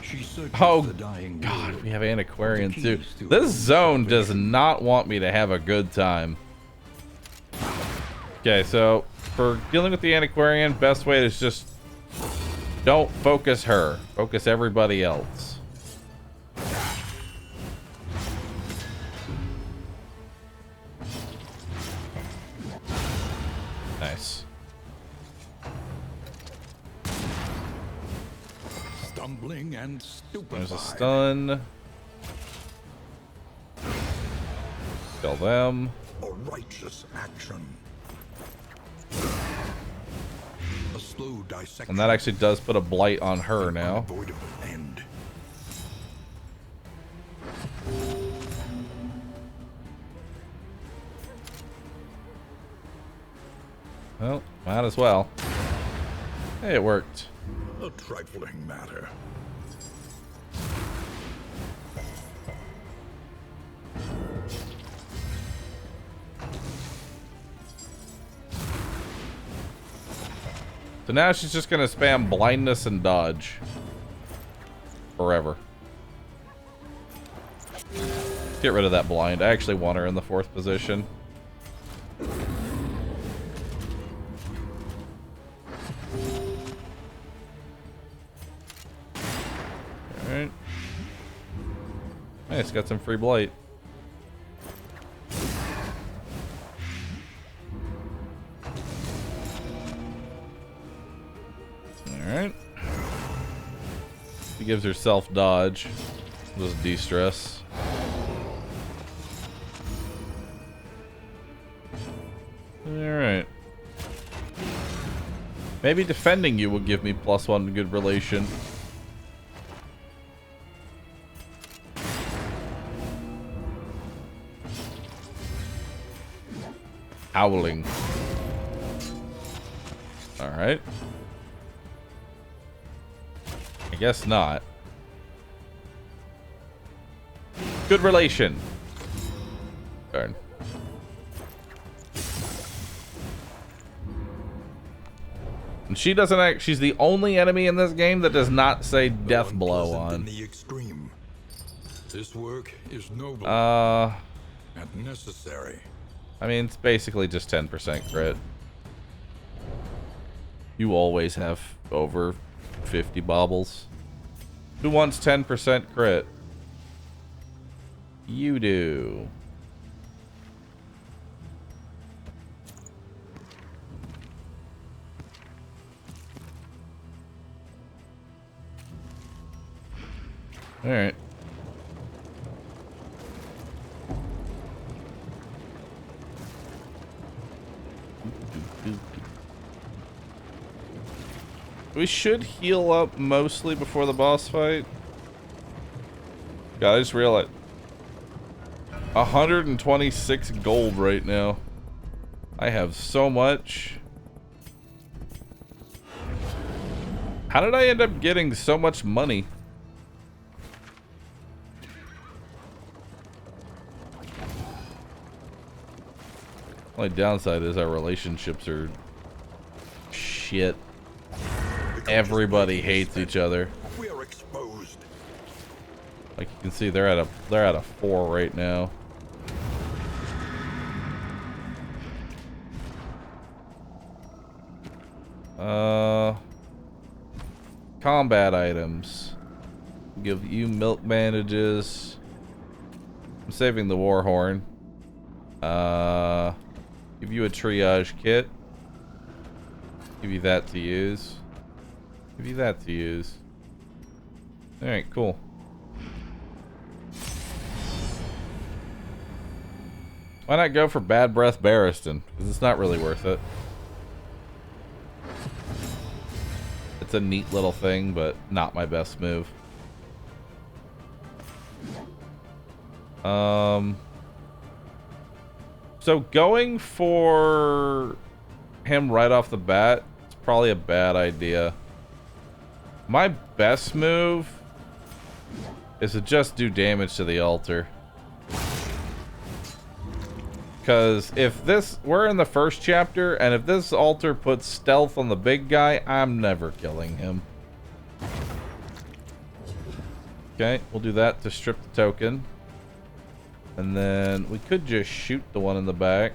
She searches Oh, the dying God, world. we have Antiquarian too. Keys to This her zone does salvation. not want me to have a good time. Okay, so for dealing with the Antiquarian, best way is just don't focus her. Focus everybody else. Nice. Stumbling and stupefied. There's a stun. Kill them. A righteous action. A slow dissection. And that actually does put a blight on her An now. unavoidable end. Well, might as well. Hey, it worked. A trifling matter. So now she's just gonna spam blindness and dodge. Forever. Get rid of that blind. I actually want her in the 4th position. Alright. Nice, got some free blight. Alright. She gives herself dodge. Just de-stress. Alright. Maybe defending you will give me +1 good relation. Howling. Alright. I guess not. Good relation. Darn. And she doesn't act. She's the only enemy in this game that does not say death blow Unpleasant on. in the extreme. This work is noble Uh, and necessary. I mean, it's basically just 10% crit. You always have over 50 baubles. Who wants 10% crit? You do. All right. We should heal up mostly before the boss fight. God, I just realized 126 gold right now. I have so much. How did I end up getting so much money? Only downside is our relationships are shit. Everybody hates each other. We are exposed. Like you can see, they're at a 4 right now. combat items. Give you milk bandages. I'm saving the war horn. Give you a triage kit. Give you that to use. Give you that to use. Alright, cool. Why not go for Bad Breath Barristan? Because it's not really worth it. It's a neat little thing, but not my best move. So going for him right off the bat is probably a bad idea. My best move is to just do damage to the altar. Because if this, we're in the first chapter, and if this altar puts stealth on the big guy, I'm never killing him. Okay, we'll do that to strip the token. And then we could just shoot the one in the back.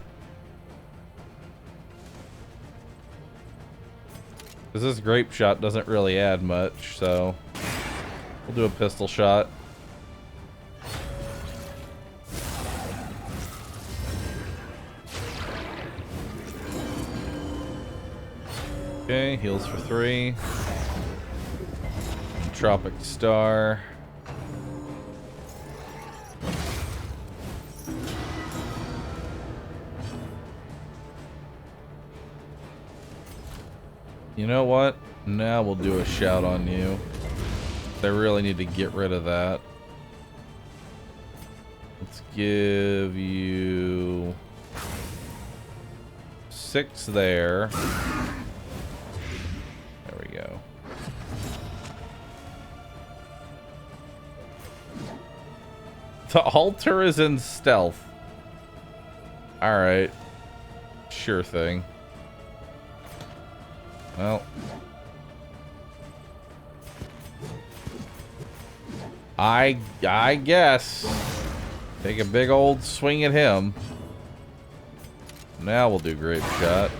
Because this grape shot doesn't really add much, so we'll do a pistol shot. Okay, heals for 3. Tropic Star. You know what? Now we'll do a shout on you. I really need to get rid of that. Let's give you 6 there. There we go. The altar is in stealth. Alright. Sure thing. Well. I guess. Take a big old swing at him. Now we'll do grape shot.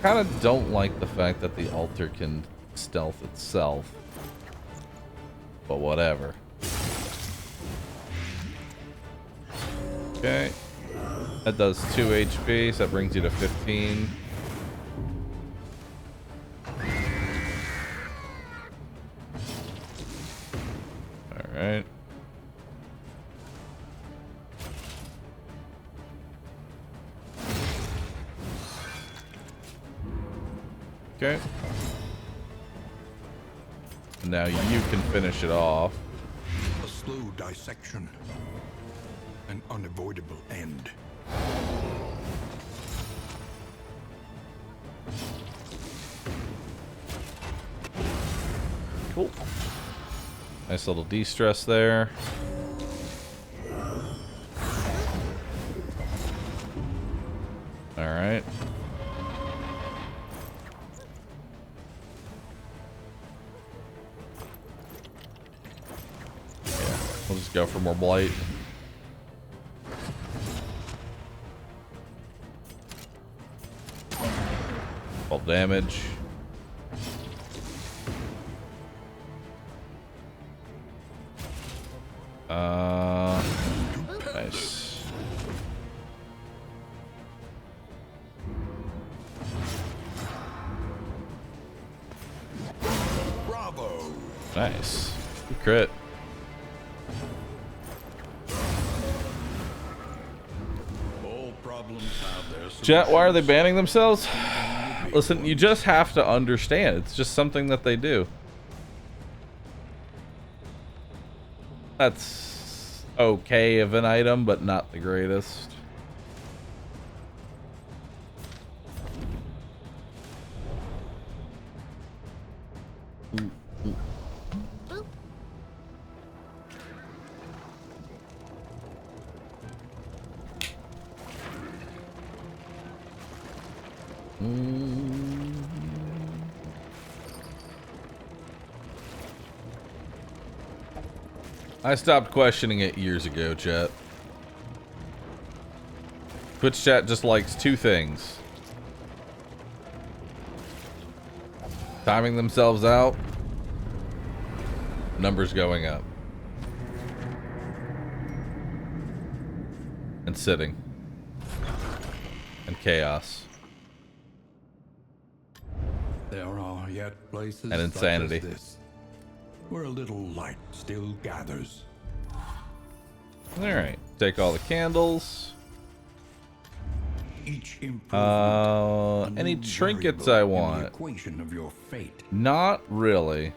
Kind of don't like the fact that the altar can stealth itself. But whatever. Okay. That does 2 HP, so that brings you to 15. Alright. Okay. Now you can finish it off. A slow dissection. An unavoidable end. Cool. Nice little de-stress there. Alright. Yeah, we'll just go for more blight. Full damage. Nice. Bravo! Nice. Good crit. All problems have their Chat, why are they solutions. banning themselves? Listen, you just have to understand. It's just something that they do. That's okay of an item, but not the greatest. Boop. I stopped questioning it years ago, chat. Twitch chat just likes 2 things. Timing themselves out. Numbers going up. And sitting. And chaos. There are yet places And insanity. such as this, where a little light still gathers. Alright. Take all the candles. Each improvement, a Any new trinkets variable I in the want? equation of your fate. Not really.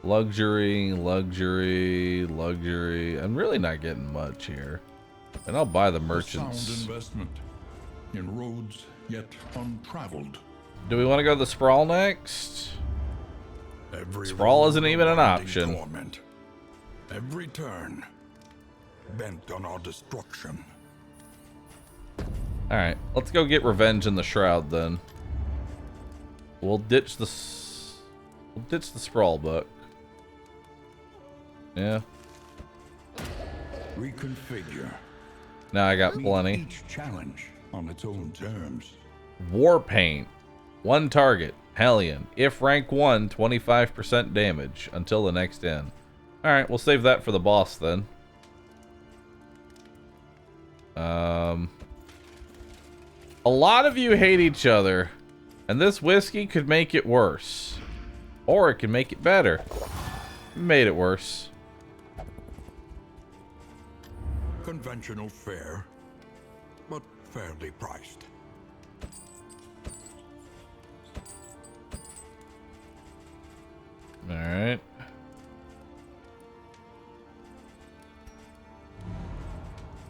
Luxury, luxury, luxury. I'm really not getting much here. And I'll buy the A sound merchants. investment in roads yet untraveled. Do we want to go to the sprawl next? Every Sprawl road isn't even an reminding option. Torment. Every turn bent on our destruction. Alright, let's go get revenge in the shroud then. We'll ditch the sprawl book. Yeah. Reconfigure. Now I got Meet plenty. each challenge on its own terms. War paint. One target. Hellion. If rank 1, 25% damage until the next end. Alright, we'll save that for the boss then. A lot of you hate each other, and this whiskey could make it worse. Or it can make it better. Made it worse. Conventional fare, but fairly priced. Alright.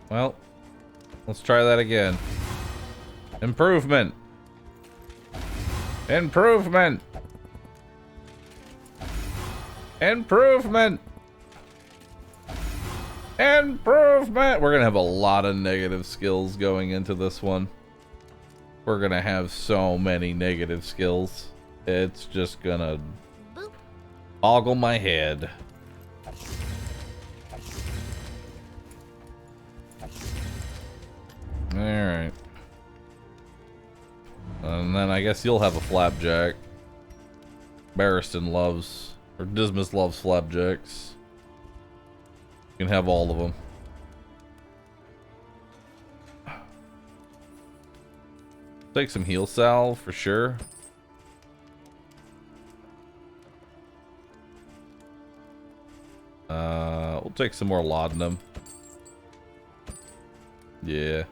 Well, let's try that again. Improvement. Improvement. Improvement. Improvement. We're gonna have a lot of negative skills going into this one. We're gonna have so many negative skills. It's just gonna Boop. boggle my head. Alright. And then I guess you'll have a flapjack. Barristan loves, or Dismas loves flapjacks. You can have all of them. Take some heal salve for sure. We'll take some more laudanum. Yeah.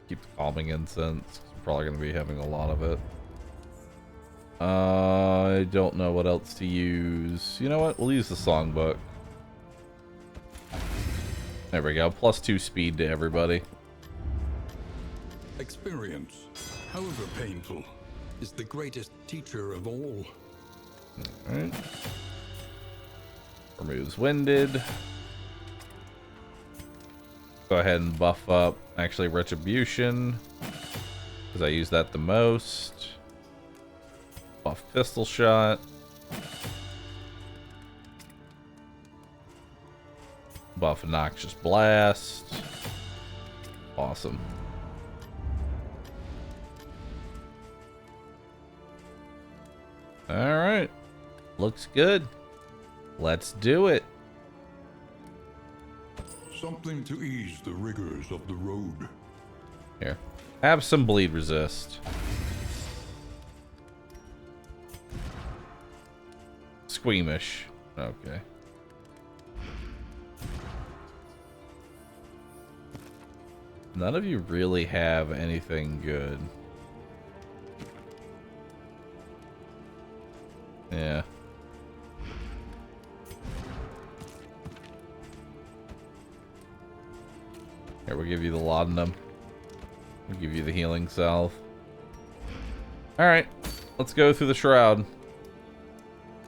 Keep the calming incense. 'Cause we're probably going to be having a lot of it. I don't know what else to use. You know what? We'll use the songbook. There we go. +2 speed to everybody. Experience, however painful, is the greatest teacher of all. Alright. Removes winded. Go ahead and buff up actually retribution, because I use that the most. Buff pistol shot. Buff noxious blast. Awesome. Alright. Looks good. Let's do it. Something to ease the rigors of the road. Here. Have some bleed resist. Squeamish. Okay. None of you really have anything good. Yeah. Here, we'll give you the laudanum. We'll give you the healing salve. Alright, let's go through the shroud. You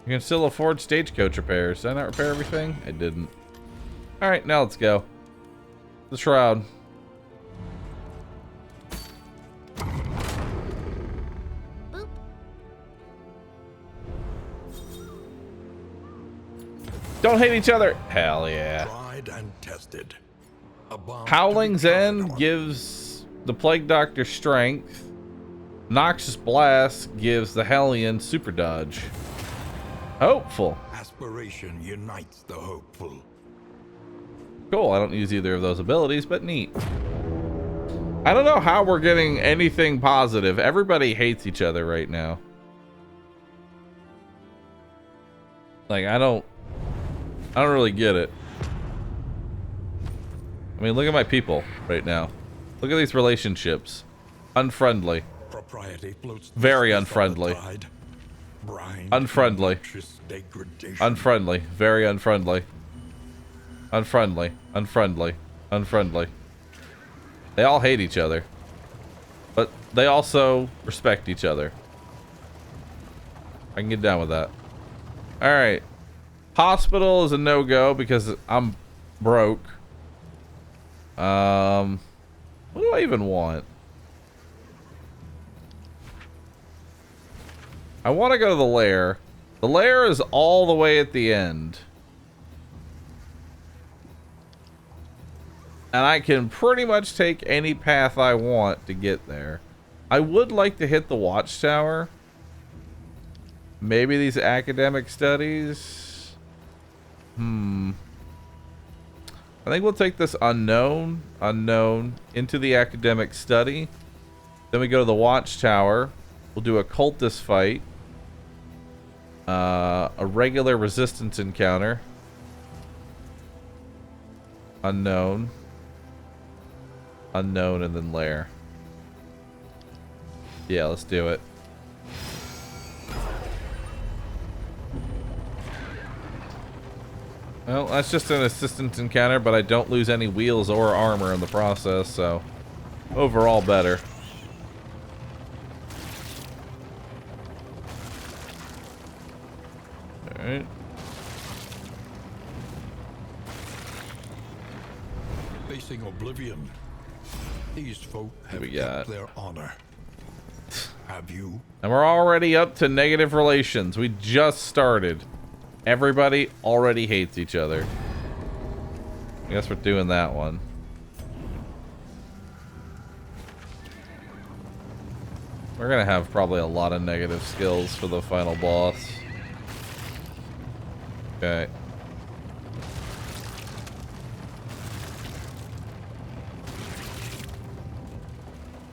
can still afford stagecoach repairs. Did I not repair everything? I didn't. Alright, now let's go. The shroud. Boop. Don't hate each other! Hell yeah. Tried and tested. A bomb to Howling's be tried End on. gives the Plague Doctor strength. Noxious Blast gives the Hellion super dodge. Hopeful. Aspiration unites the hopeful. Cool, I don't use either of those abilities, but neat. I don't know how we're getting anything positive. Everybody hates each other right now. Like, I don't really get it. I mean, look at my people right now. Look at these relationships. Unfriendly. Propriety floats Very this unfriendly. on the tide. Brine, Unfriendly. noxious degradation. Unfriendly. Very unfriendly. Unfriendly. Unfriendly. Unfriendly. They all hate each other. But they also respect each other. I can get down with that. Alright. Hospital is a no-go because I'm broke. What do I even want? I want to go to the lair. The lair is all the way at the end. And I can pretty much take any path I want to get there. I would like to hit the watchtower. Maybe these academic studies. I think we'll take this unknown into the academic study. Then we go to the watchtower. We'll do a cultist fight. A regular resistance encounter. Unknown, and then lair. Yeah, let's do it. Well, that's just an assistance encounter, but I don't lose any wheels or armor in the process, so overall better. Alright. Facing oblivion. These folk have we got? kept their honor. Have you? And we're already up to negative relations. We just started. Everybody already hates each other. I guess we're doing that one. We're gonna have probably a lot of negative skills for the final boss. Okay.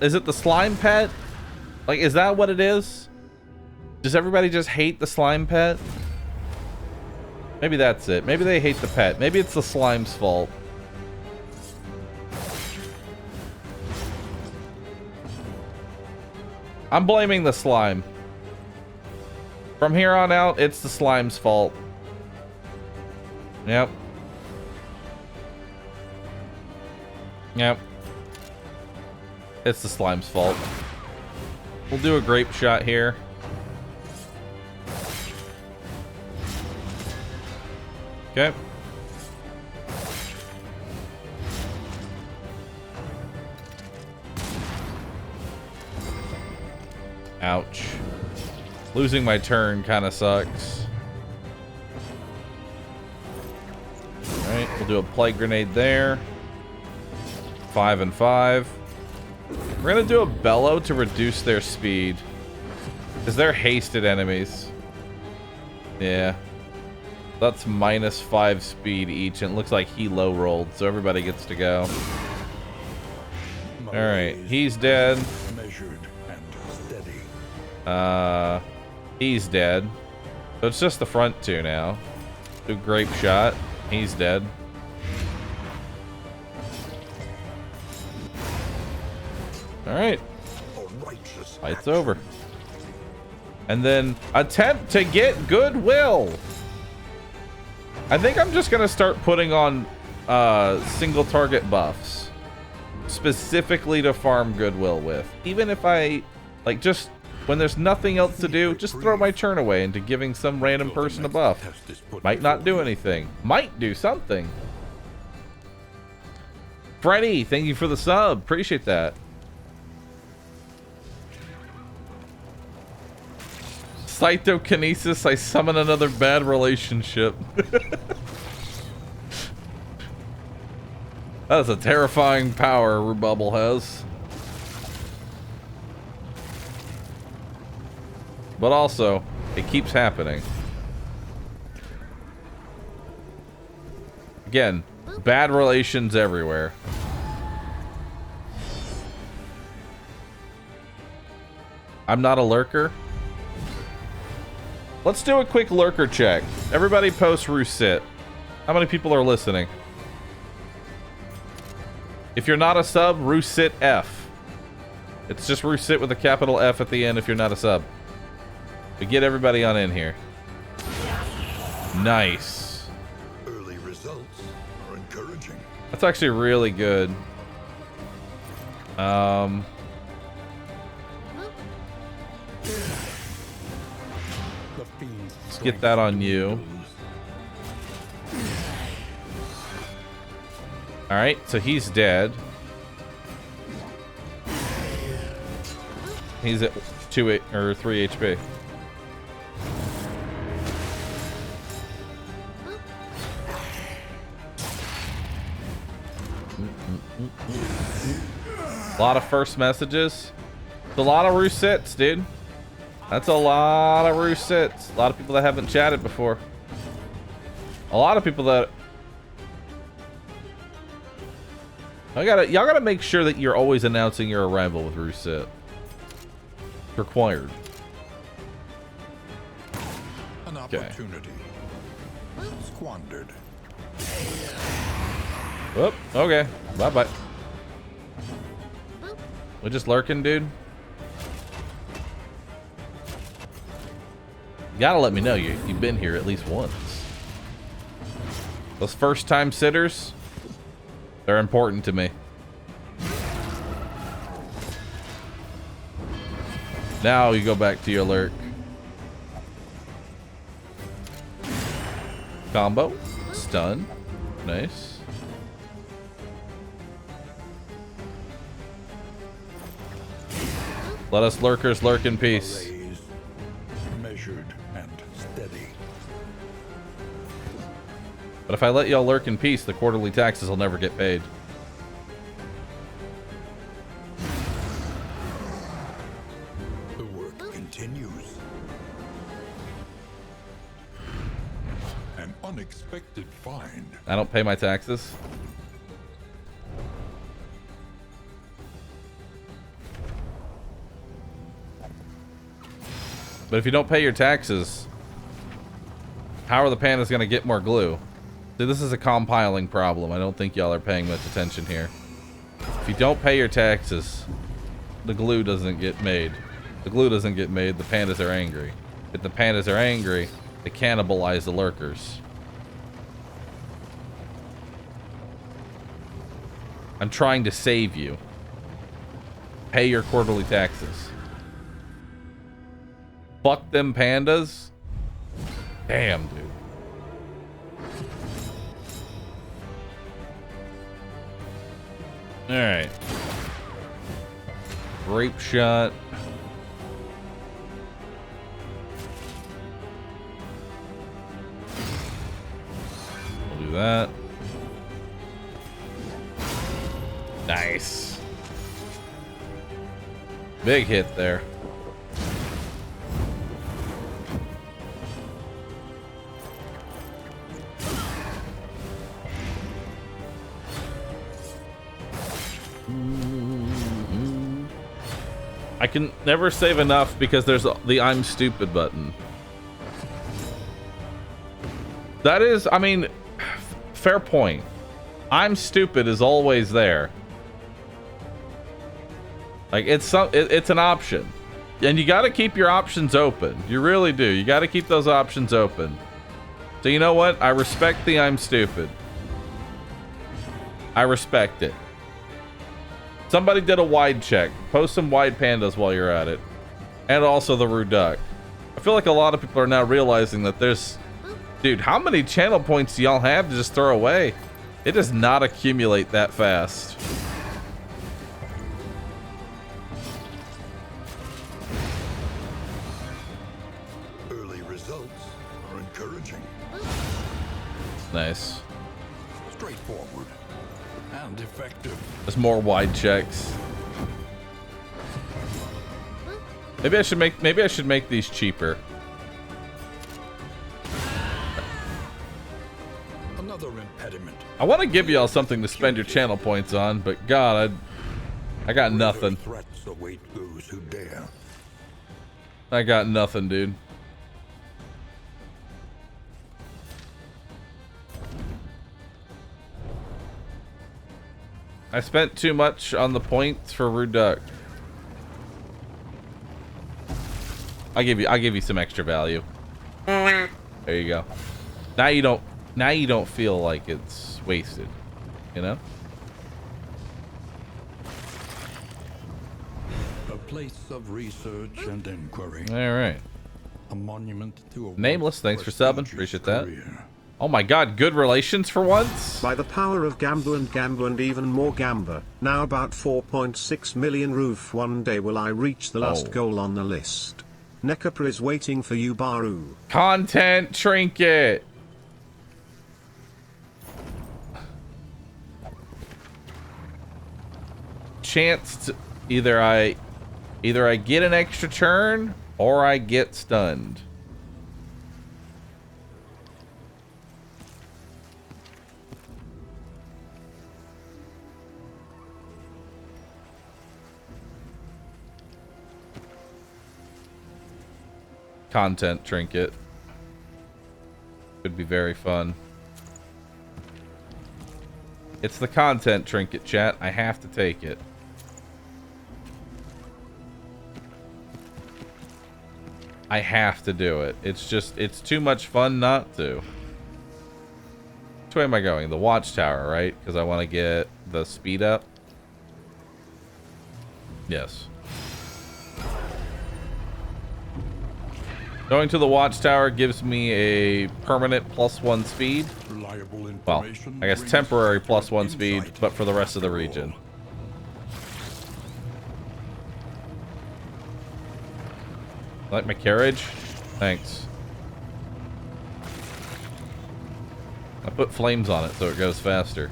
Is it the slime pet? Like, is that what it is? Does everybody just hate the slime pet? Maybe that's it. Maybe they hate the pet. Maybe it's the slime's fault. I'm blaming the slime. From here on out, it's the slime's fault. Yep. Yep. It's the slime's fault. We'll do a grape shot here. Okay. Ouch. Losing my turn kind of sucks. Alright, we'll do a plague grenade there. 5 and 5. We're gonna do a bellow to reduce their speed. Because they're hasted enemies. Yeah. That's -5 speed each, and it looks like he low rolled, so everybody gets to go. Alright, he's dead. Measured and steady. He's dead. So it's just the front two now. Do grape shot. He's dead. Alright. A righteous Fight's action. over. And then attempt to get goodwill. I think I'm just gonna start putting on single target buffs specifically to farm goodwill with. Even if I like, just when there's nothing else to do, just throw my turn away into giving some random person a buff. Test is put Might not before do you. anything. Might do something. Freddy, thank you for the sub. Appreciate that. Cytokinesis, I summon another bad relationship. That is a terrifying power Rububble has. But also, it keeps happening. Again, bad relations everywhere. I'm not a lurker. Let's do a quick lurker check. Everybody post Rousset. How many people are listening? If you're not a sub, Rousset F. It's just Rousset with a capital F at the end if you're not a sub. We get everybody on in here. Nice. Early results are encouraging. That's actually really good. The fiend's Let's get that on you. Alright, so he's dead. He's at 3 HP. A lot of first messages. It's a lot of Roussets, dude. That's a lot of Roussets. A lot of people that haven't chatted before. A lot of people that... Y'all gotta make sure that you're always announcing your arrival with Rousset. Required. An opportunity squandered. Whoop. Okay. Bye-bye. We're just lurking, dude. You gotta let me know you've been here at least once. Those first-time sitters, they're important to me. Now you go back to your lurk. Combo. Stun. Nice. Let us lurkers lurk in peace. Malaise, measured and steady. But if I let y'all lurk in peace, the quarterly taxes will never get paid. The work continues. An unexpected find. I don't pay my taxes. But if you don't pay your taxes, how are the pandas going to get more glue? See, this is a compiling problem. I don't think y'all are paying much attention here. If you don't pay your taxes, the glue doesn't get made. The glue doesn't get made, the pandas are angry. If the pandas are angry, they cannibalize the lurkers. I'm trying to save you. Pay your quarterly taxes. Fuck them pandas. Damn, dude. Alright. Grape shot. We'll do that. Nice. Big hit there. I can never save enough because there's the I'm stupid button. That is, I mean, fair point. I'm stupid is always there. Like it's an option. And you got to keep your options open. You really do. You got to keep those options open. So you know what? I respect the I'm stupid. I respect it. Somebody did a wide check. Post some wide pandas while you're at it. And also the Ruduck. I feel like a lot of people are now realizing that there's... Dude, how many channel points do y'all have to just throw away? It does not accumulate that fast. Early results are encouraging. Nice. Straightforward. and effective. There's more wide checks. Maybe I should make these cheaper. Another impediment. I want to give y'all something to spend your channel points on, but God, I got nothing. Threats await those who dare. I got nothing, dude. I spent too much on the points for Rude Duck. I'll give you some extra value. There you go. Now you don't feel like it's wasted, you know? A place of research and inquiry. All right. A monument to a Nameless, thanks for subbing. prestigious Appreciate that. career. Oh my God, good relations for once. By the power of Gamba and even more Gamba, now about 4.6 million roof, one day will I reach the last goal on the list. Nekapra is waiting for you, Bahroo. Content trinket. Chance to either I get an extra turn or I get stunned. Content trinket. Could be very fun. It's the content trinket, chat. I have to take it. I have to do it. It's too much fun not to. Which way am I going? The watchtower, right? Because I want to get the speed up. Yes. Going to the watchtower gives me a permanent +1 speed. Reliable Well, information I guess brings temporary accurate +1 speed, insight but for the rest of the after region. all. Like my carriage? Thanks. I put flames on it so it goes faster.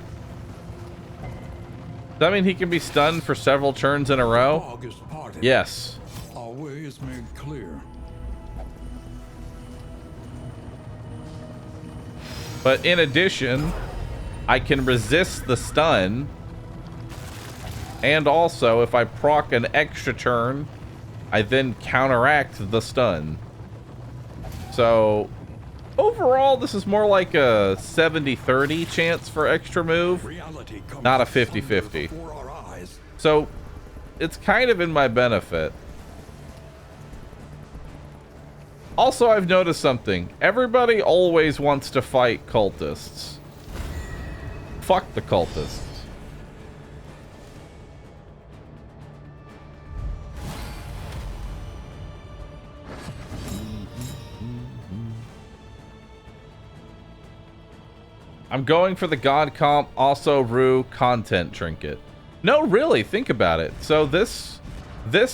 Does that mean he can be stunned for several turns in a row? Fog is parted. Yes. Our way is made clear. But in addition, I can resist the stun. And also, if I proc an extra turn, I then counteract the stun. So, overall, this is more like a 70-30 chance for extra move, Reality comes not a asunder 50-50. before our eyes. So, it's kind of in my benefit. Also, I've noticed something. Everybody always wants to fight cultists. Fuck the cultists. I'm going for the God Comp, also Rue content trinket. No, really, think about it. So this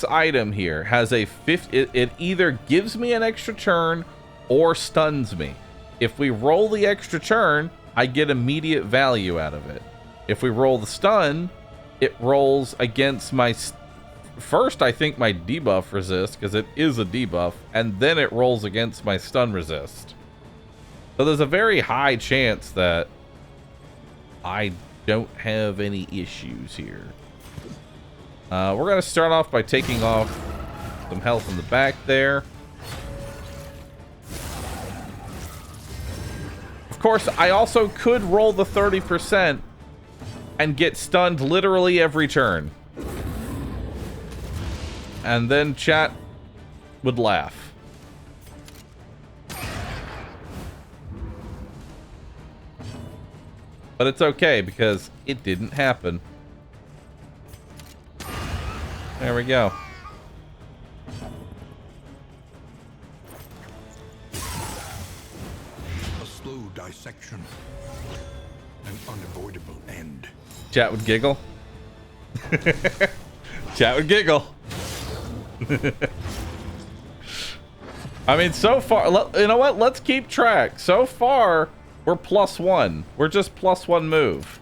item here has a it either gives me an extra turn or stuns me. If we roll the extra turn, I get immediate value out of it. If we roll the stun, it rolls against my first, I think, my debuff resist, because it is a debuff, and then it rolls against my stun resist. So there's a very high chance that I don't have any issues here. We're going to start off by taking off some health in the back there. Of course, I also could roll the 30% and get stunned literally every turn. And then chat would laugh. But it's okay because it didn't happen. There we go. A slow dissection. An unavoidable end. Chat would giggle. Chat would giggle. I mean, so far, you know what? Let's keep track. So far, we're +1. We're just +1 move.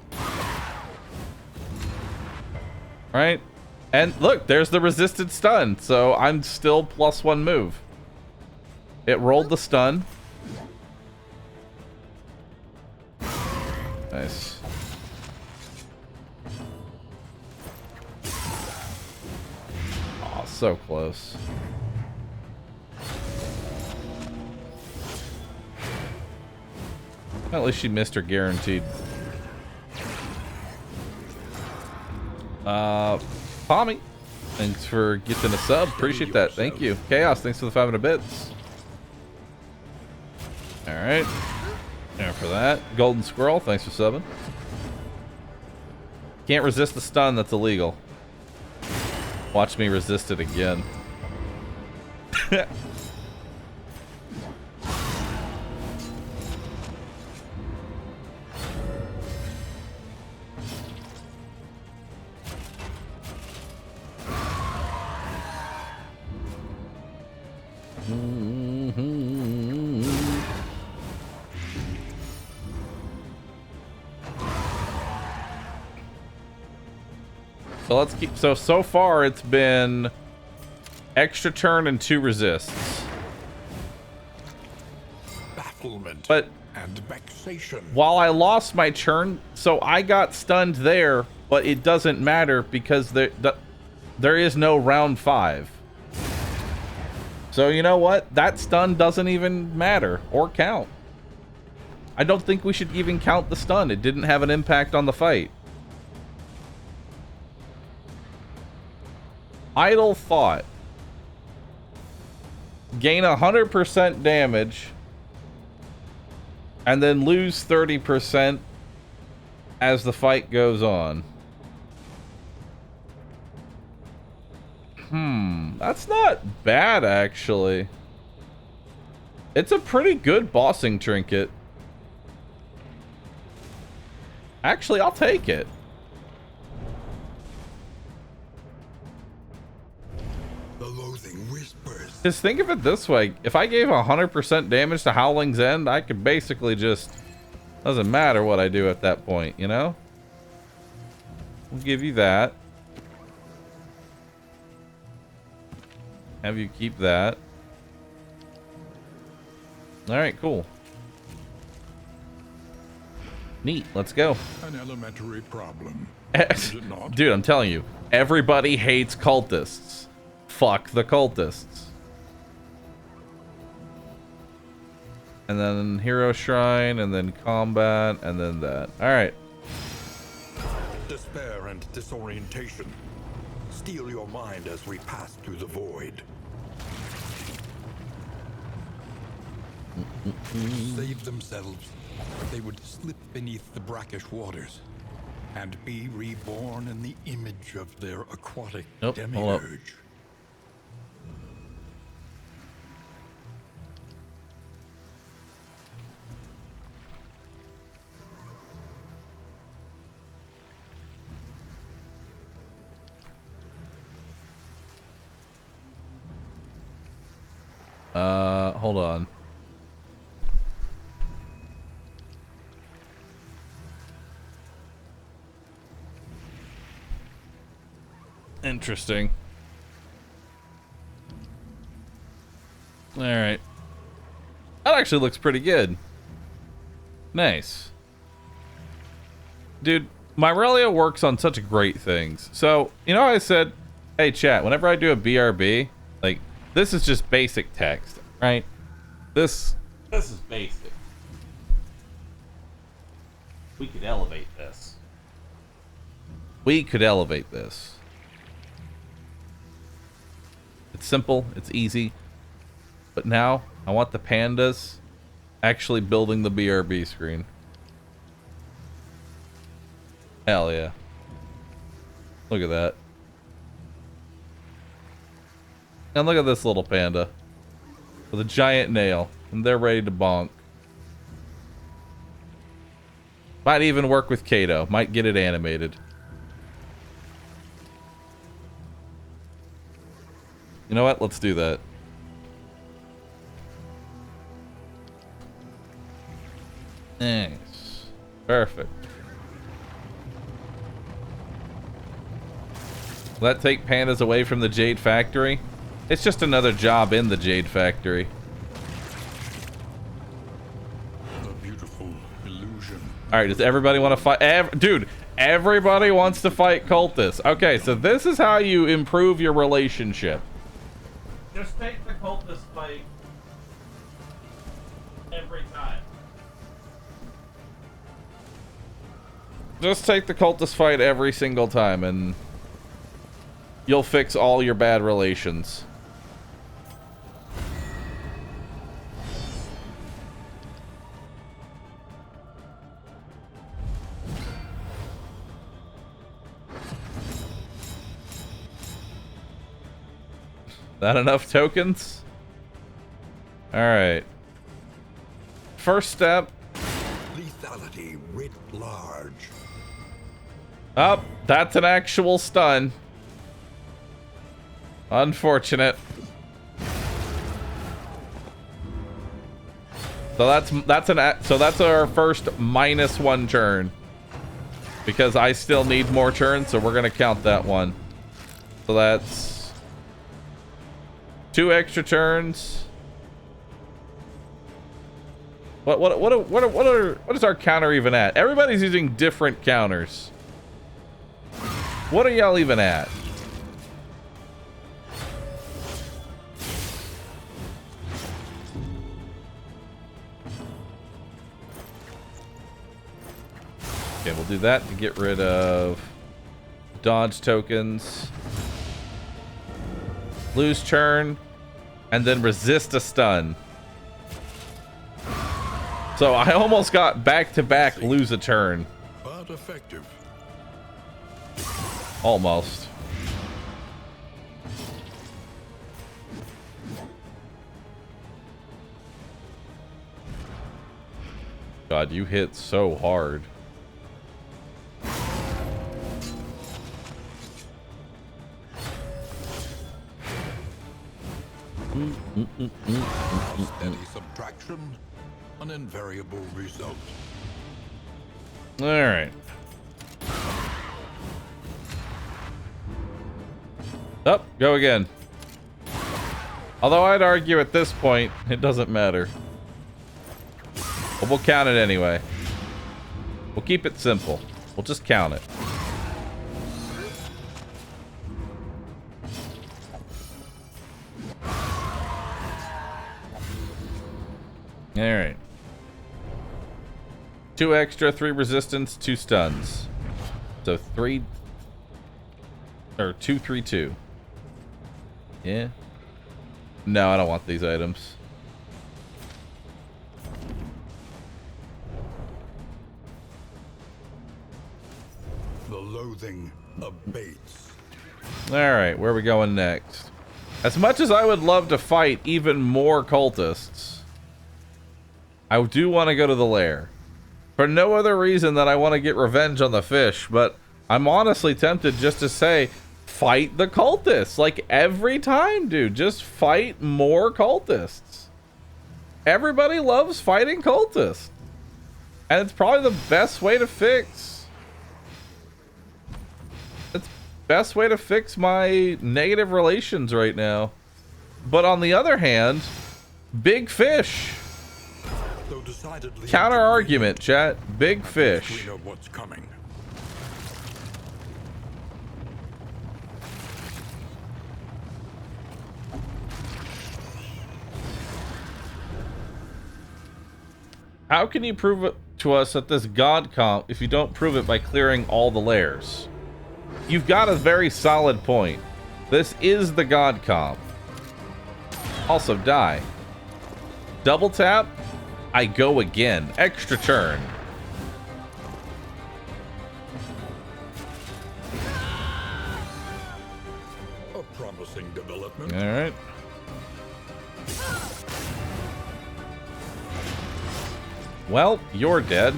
Right? And look, there's the resisted stun, so I'm still +1 move. It rolled the stun. Nice. Oh, so close. At least she missed her guaranteed. Tommy, thanks for getting a sub. Appreciate that. Thank you. Chaos, thanks for the 500 bits. Alright. There for that. Golden Squirrel, thanks for subbing. Can't resist the stun, that's illegal. Watch me resist it again. So let's keep, so far it's been extra turn and 2 resists. Bafflement But and vexation. while I lost my turn, so I got stunned there, but it doesn't matter because there is no round 5. So you know what? That stun doesn't even matter or count. I don't think we should even count the stun. It didn't have an impact on the fight. Idle thought. Gain 100% damage and then lose 30% as the fight goes on. That's not bad, actually. It's a pretty good bossing trinket. Actually, I'll take it. The loathing whispers. Just think of it this way. If I gave 100% damage to Howling's End, I could basically just... Doesn't matter what I do at that point, you know? We'll give you that. Have you keep that. Alright, cool. Neat, let's go. An elementary problem. Dude, I'm telling you, everybody hates cultists. Fuck the cultists. And then Hero Shrine, and then combat, and then that. Alright. Despair and disorientation steal your mind as we pass through the void. To save themselves, they would slip beneath the brackish waters and be reborn in the image of their aquatic Nope, hold up. demiurge. Hold on. Interesting. All right. That actually looks pretty good. Nice. Dude, my Relia works on such great things. So, you know how I said, hey chat, whenever I do a BRB, like, this is just basic text, right? This is basic. We could elevate this. We could elevate this. It's simple, it's easy. But now, I want the pandas actually building the BRB screen. Hell yeah. Look at that. And look at this little panda. With a giant nail. And they're ready to bonk. Might even work with Kato. Might get it animated. You know what? Let's do that. Nice. Perfect. Will that take pandas away from the Jade Factory? It's just another job in the Jade Factory. A beautiful illusion. Alright, does everybody want to fight? Dude, everybody wants to fight cultists. Okay, so this is how you improve your relationship. Just take the cultist fight every time. Just take the cultist fight every single time and you'll fix all your bad relations. That enough tokens? Alright. First step. Lethality writ large. Oh, that's an actual stun. Unfortunate. So that's our first -1 turn. Because I still need more turns, so we're gonna count that one. So that's 2 extra turns. What is our counter even at? Everybody's using different counters. What are y'all even at? Okay, we'll do that to get rid of dodge tokens. Lose turn, and then resist a stun. So I almost got back-to-back lose a turn. But effective. Almost. God, you hit so hard. Steady subtraction, an invariable result. All right. Up, go again. Although I'd argue at this point, it doesn't matter. But we'll count it anyway. We'll keep it simple. We'll just count it. Alright. 2 extra, 3 resistance, 2 stuns. So 3 or 2, 3, 2. Yeah. No, I don't want these items. The loathing abates. Alright, where are we going next? As much as I would love to fight even more cultists, I do want to go to the lair. For no other reason than I want to get revenge on the fish, but I'm honestly tempted just to say, fight the cultists. Like, every time, dude. Just fight more cultists. Everybody loves fighting cultists. And it's probably the best way to fix... It's the best way to fix my negative relations right now. But on the other hand, big fish. Though decidedly Counter argument, chat. Big fish. we know what's coming. How can you prove it to us at this god comp if you don't prove it by clearing all the lairs? You've got a very solid point. This is the god comp. Also, die. Double tap. I go again. Extra turn. A promising development. All right. Well, you're dead.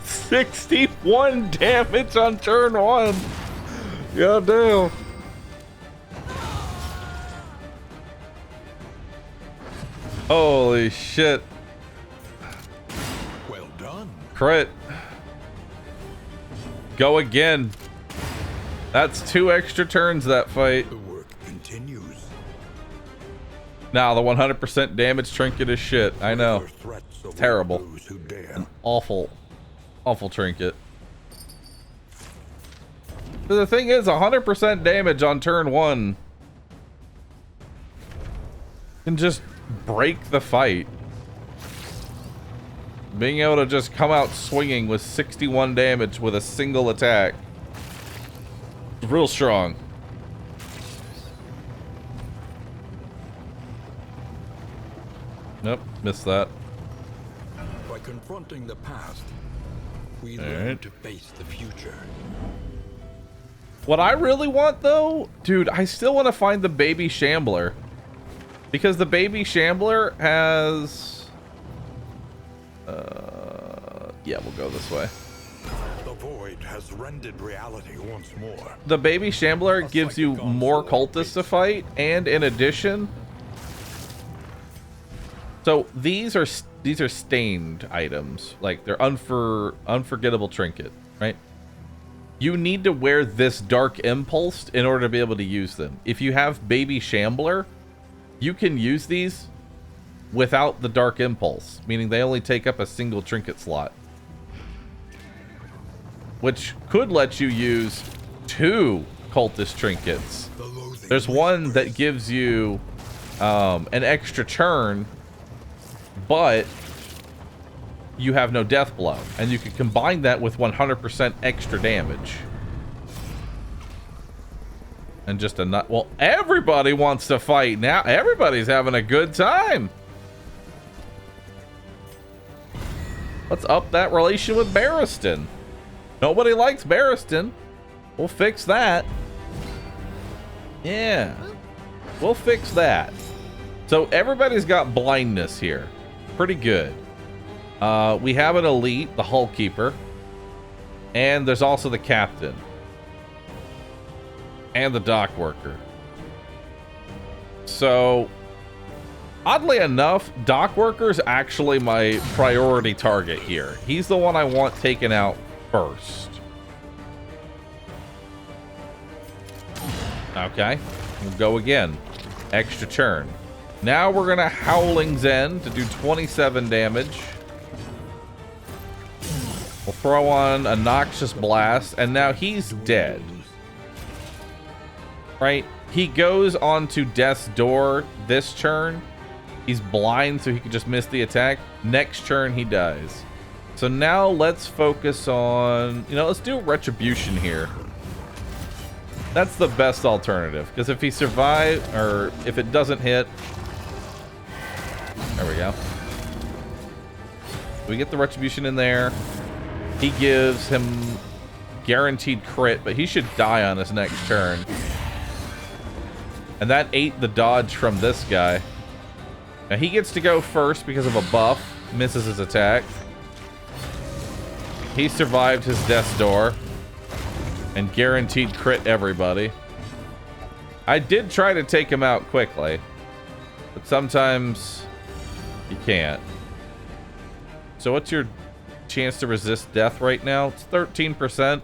61 damage on turn 1. God damn. Holy shit. Well done. Crit. Go again. That's 2 extra turns, that fight. The work continues. Now the 100% damage trinket is shit. I know. Further threats await Terrible. those who dare. Awful. Awful trinket. But the thing is, 100% damage on turn 1 can just break the fight. Being able to just come out swinging with 61 damage with a single attack. Real strong. Nope, missed that. By confronting the past, we All learn right. to face the future. What I really want, though, dude, I still want to find the baby shambler. Because the baby shambler has... yeah, we'll go this way. The void has rendered reality once more. The baby shambler gives you more cultists to fight, and in addition... So, these are stained items. Like, they're unforgettable trinket, right? You need to wear this Dark Impulse in order to be able to use them. If you have Baby Shambler, you can use these without the Dark Impulse, meaning they only take up a single trinket slot. Which could let you use 2 cultist trinkets. There's one that gives you an extra turn, but you have no death blow, and you can combine that with 100% extra damage. And just a nut. Well, everybody wants to fight now. Everybody's having a good time. Let's up that relation with Barristan. Nobody likes Barristan. We'll fix that. Yeah. We'll fix that. So everybody's got blindness here. Pretty good. We have an elite, the Hull Keeper. And there's also the Captain. And the Dock Worker. So, oddly enough, Dock Worker is actually my priority target here. He's the one I want taken out first. Okay, we'll go again. Extra turn. Now we're gonna Howling's End to do 27 damage. We'll throw on a Noxious Blast, and now he's dead. Right? He goes onto Death's Door this turn. He's blind, so he can just miss the attack. Next turn, he dies. So now let's focus on... You know, let's do Retribution here. That's the best alternative, because if he survives, or if it doesn't hit... There we go. We get the Retribution in there. He gives him guaranteed crit, but he should die on his next turn. And that ate the dodge from this guy. Now he gets to go first because of a buff. Misses his attack. He survived his Death's Door. And guaranteed crit everybody. I did try to take him out quickly. But sometimes you can't. So what's your chance to resist death right now? It's 13%.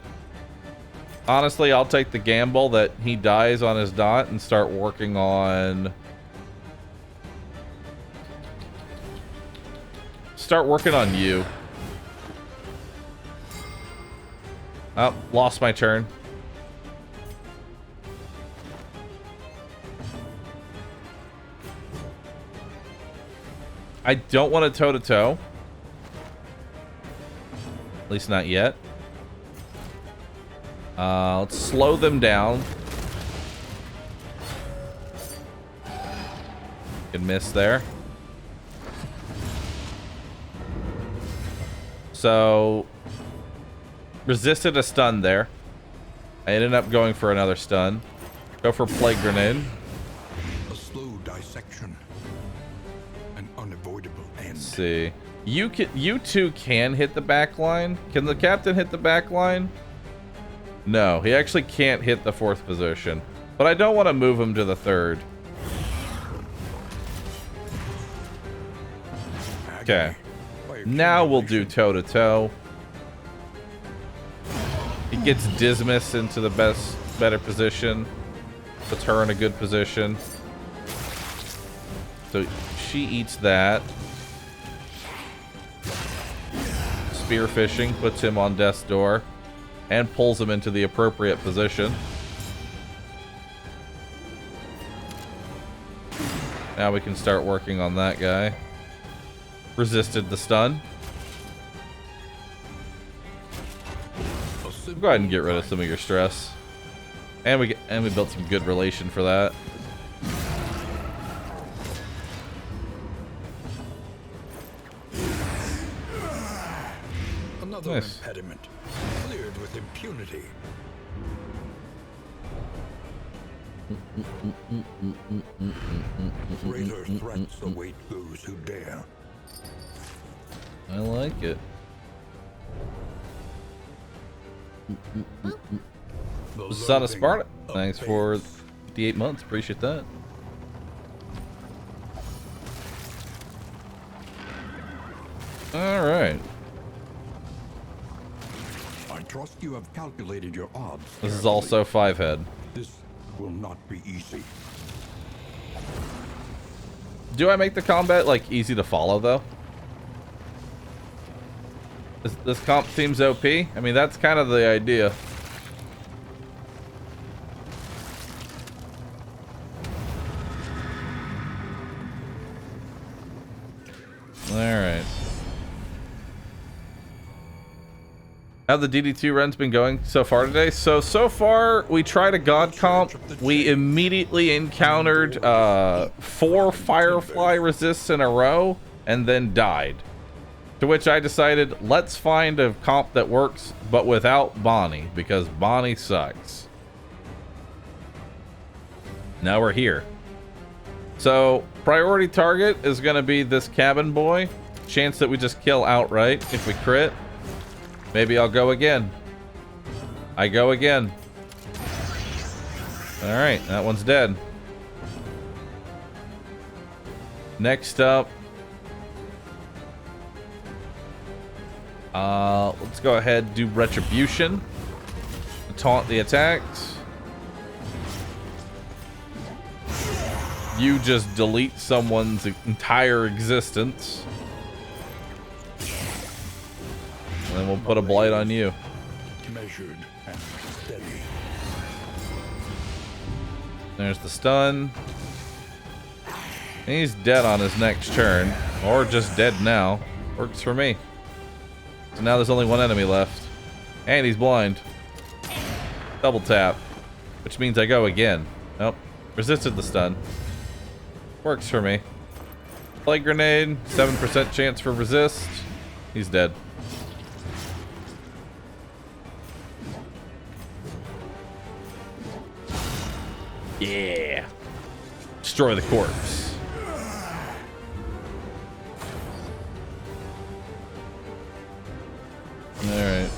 Honestly, I'll take the gamble that he dies on his dot and start working on... Start working on you. Oh, lost my turn. I don't want to toe-to-toe. At least not yet. Let's slow them down. Good miss there. So, resisted a stun there. I ended up going for another stun. Go for Plague Grenade. A slow dissection. An unavoidable end. Let's see. You two can hit the back line. Can the captain hit the back line? No, he actually can't hit the 4th position. But I don't want to move him to the 3rd. Okay. Now we'll do toe-to-toe. He gets Dismas into the better position. Puts her in a good position. So she eats that. Spearfishing puts him on death's door and pulls him into the appropriate position. Now we can start working on that guy. Resisted the stun. Go ahead and get rid of some of your stress. And we built some good relation for that. Another Nice. impediment, cleared with impunity. Greater threats await those who dare. I like it. The Son of loathing Sparta. of Thanks for faith. the 8 months. Appreciate that. All right. I trust you have calculated your odds. This is carefully. also 5-head. This will not be easy. Do I make the combat like easy to follow though? This comp seems OP. I mean, that's kind of the idea. All right. How the DD2 run's been going so far today? So far, we tried a god comp. We immediately encountered 4 Firefly resists in a row and then died. To which I decided, let's find a comp that works, but without Bonnie, because Bonnie sucks. Now we're here. So, priority target is going to be this cabin boy. Chance that we just kill outright if we crit. Maybe I'll go again. I go again. Alright, that one's dead. Next up. Let's go ahead and do Retribution. Taunt the attacks. You just delete someone's entire existence. And then we'll put a blight on you. Measured and steady. There's the stun. And he's dead on his next turn. Or just dead now. Works for me. So now there's only one enemy left. And he's blind. Double tap. Which means I go again. Nope. Resisted the stun. Works for me. Plague grenade. 7% chance for resist. He's dead. Yeah. Destroy the corpse. Alright.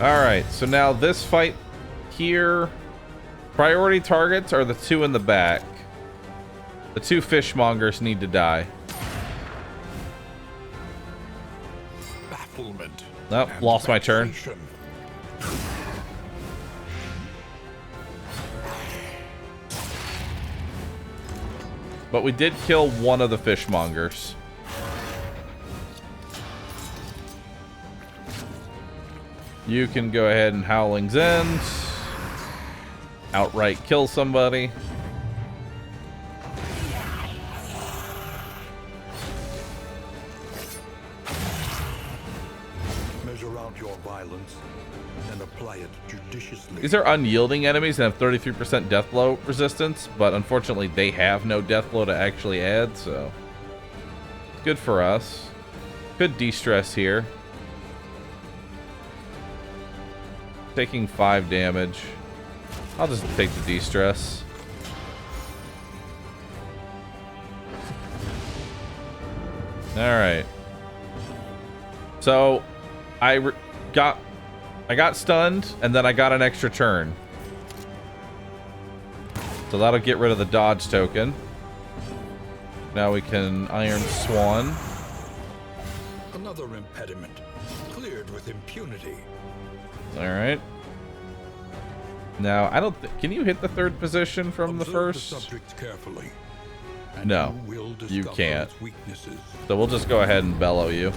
Alright, so now this fight here, priority targets are the 2 in the back. The 2 fishmongers need to die. Bafflement. Nope, and lost my turn. vexation. But we did kill one of the fishmongers. You can go ahead and Howling's End. Outright kill somebody. Measure out your violence and apply it judiciously. These are unyielding enemies and have 33% death blow resistance, but unfortunately they have no death blow to actually add, so good for us. Good de-stress here. Taking 5 damage. I'll just take the de-stress. Alright. So, I got stunned, and then I got an extra turn. So that'll get rid of the dodge token. Now we can Iron Swan. Another impediment, cleared with impunity. Alright. Now, I don't think... Can you hit the third position from the Observe first? the subject carefully, and No, will you discover can't. its weaknesses. So we'll just go ahead and bellow you.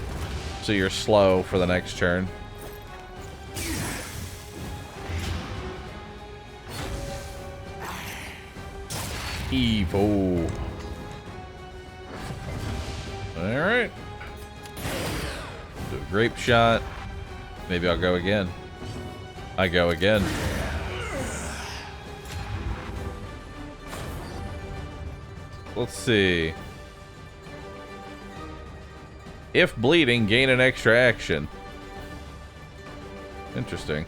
So you're slow for the next turn. Evil. Alright. Do a grape shot. Maybe I'll go again. I go again. Let's see. If bleeding, gain an extra action. Interesting.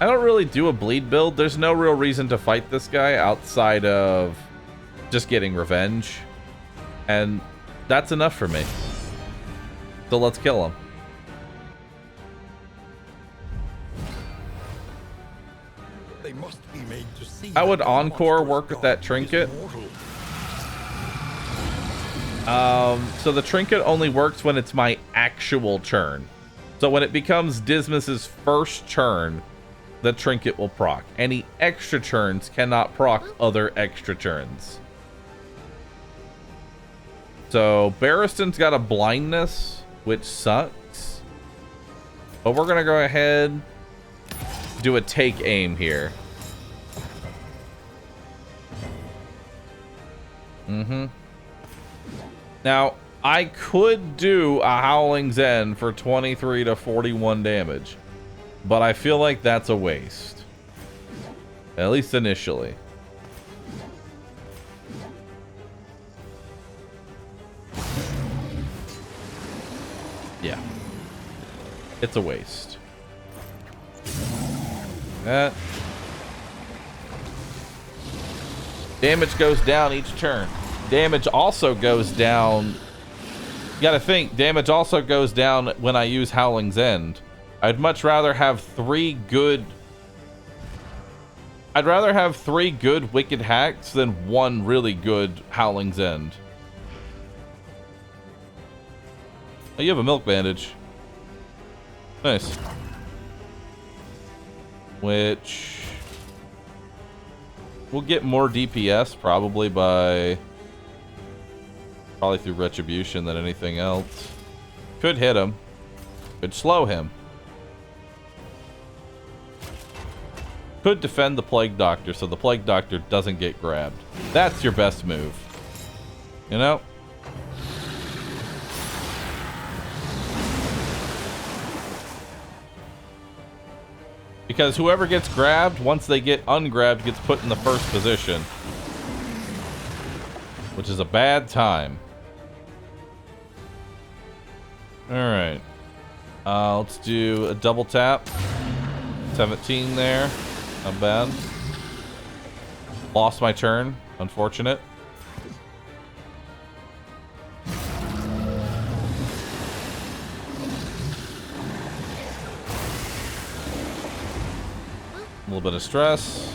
I don't really do a bleed build. There's no real reason to fight this guy outside of just getting revenge. And that's enough for me. So let's kill him. They must be made to see. How would that the Encore monstrous work with god that is trinket? mortal. So the trinket only works when it's my actual turn. So when it becomes Dismas's first turn, the trinket will proc. Any extra turns cannot proc other extra turns. So Barristan's got a blindness, which sucks. But we're gonna go ahead, do a take aim here. Now, I could do a Howling's End for 23 to 41 damage, but I feel like that's a waste. At least initially. Yeah. It's a waste. That. Damage goes down each turn. Damage also goes down. You gotta think, damage also goes down when I use Howling's End. I'd much rather have three good wicked hacks than one really good Howling's End. Oh, you have a milk bandage. Nice. Which we'll get more DPS probably through Retribution than anything else. Could hit him. Could slow him. Could defend the Plague Doctor so the Plague Doctor doesn't get grabbed. That's your best move. You know? Because whoever gets grabbed, once they get ungrabbed, gets put in the first position. Which is a bad time. Alright. Let's do a double tap. 17 there. Not bad. Lost my turn. Unfortunate. A little bit of stress.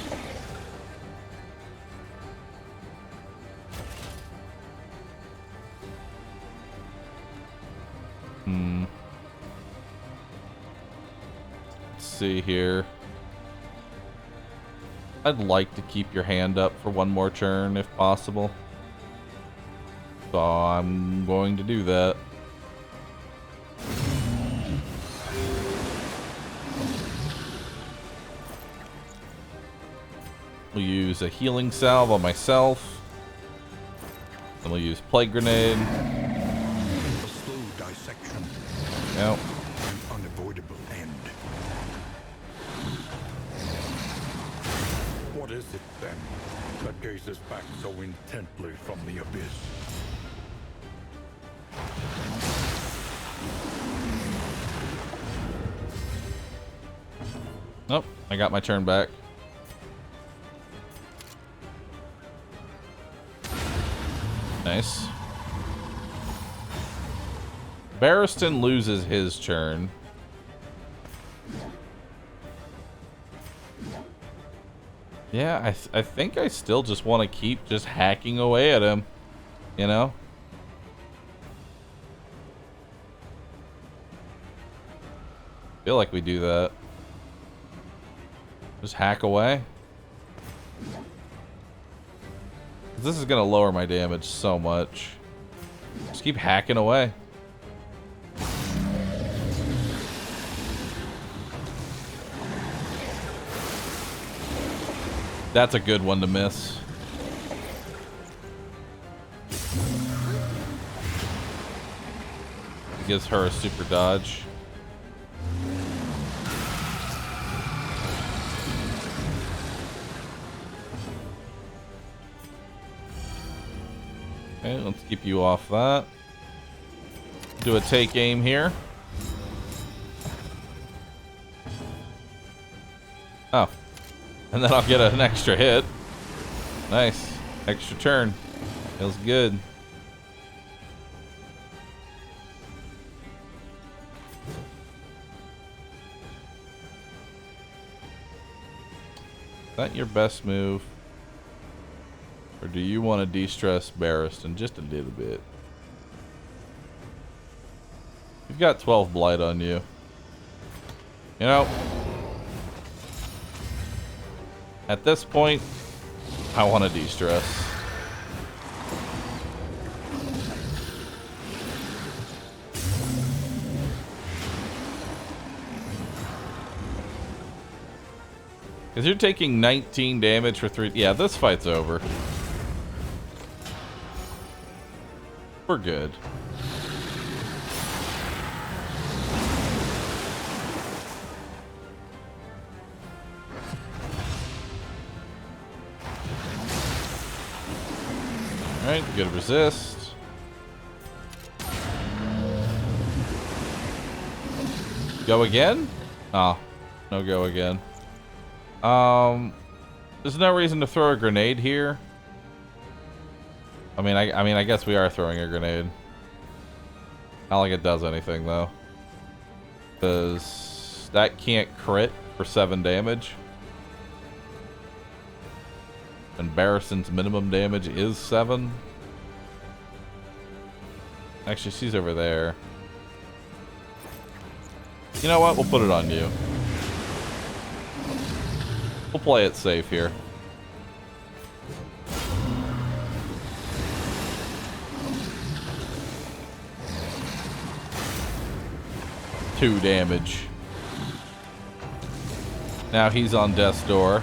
Let's see here. I'd like to keep your hand up for one more turn if possible. So I'm going to do that. We'll use a healing salve on myself. Then we'll use Plague Grenade. A slow dissection, Yep. an unavoidable end. What is it then that gazes back so intently from the abyss? Nope, I got my turn back. Nice. Barristan loses his turn. Yeah, I think I still just want to keep just hacking away at him. You know? Feel like we do that. Just hack away. This is gonna lower my damage so much. Just keep hacking away. That's a good one to miss. Gives her a super dodge. Okay, let's keep you off that. Do a take aim here. Oh. And then I'll get an extra hit. Nice. Extra turn. Feels good. Is that your best move? Or do you want to de-stress Barristan just a little bit? You've got 12 blight on you. You know, at this point, I want to de-stress. Because you're taking 19 damage for 3... Yeah, this fight's over. We're good. Alright, good resist. Go again? Oh, no go again. There's no reason to throw a grenade here. I mean, I guess we are throwing a grenade. Not like it does anything though, because that can't crit for 7 damage, and Barristan's minimum damage is 7. Actually, she's over there. You know what? We'll put it on you. We'll play it safe here. Two damage. Now he's on death's door.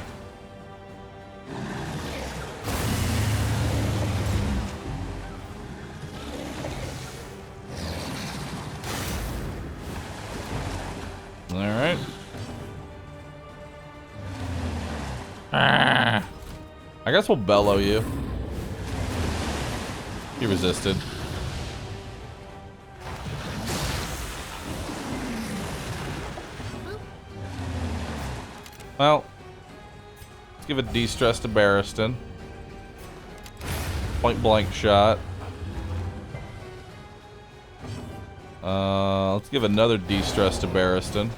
All right. Ah. I guess we'll bellow you. He resisted. Well, let's give a de-stress to Barristan. Point blank shot. Let's give another de-stress to Barristan.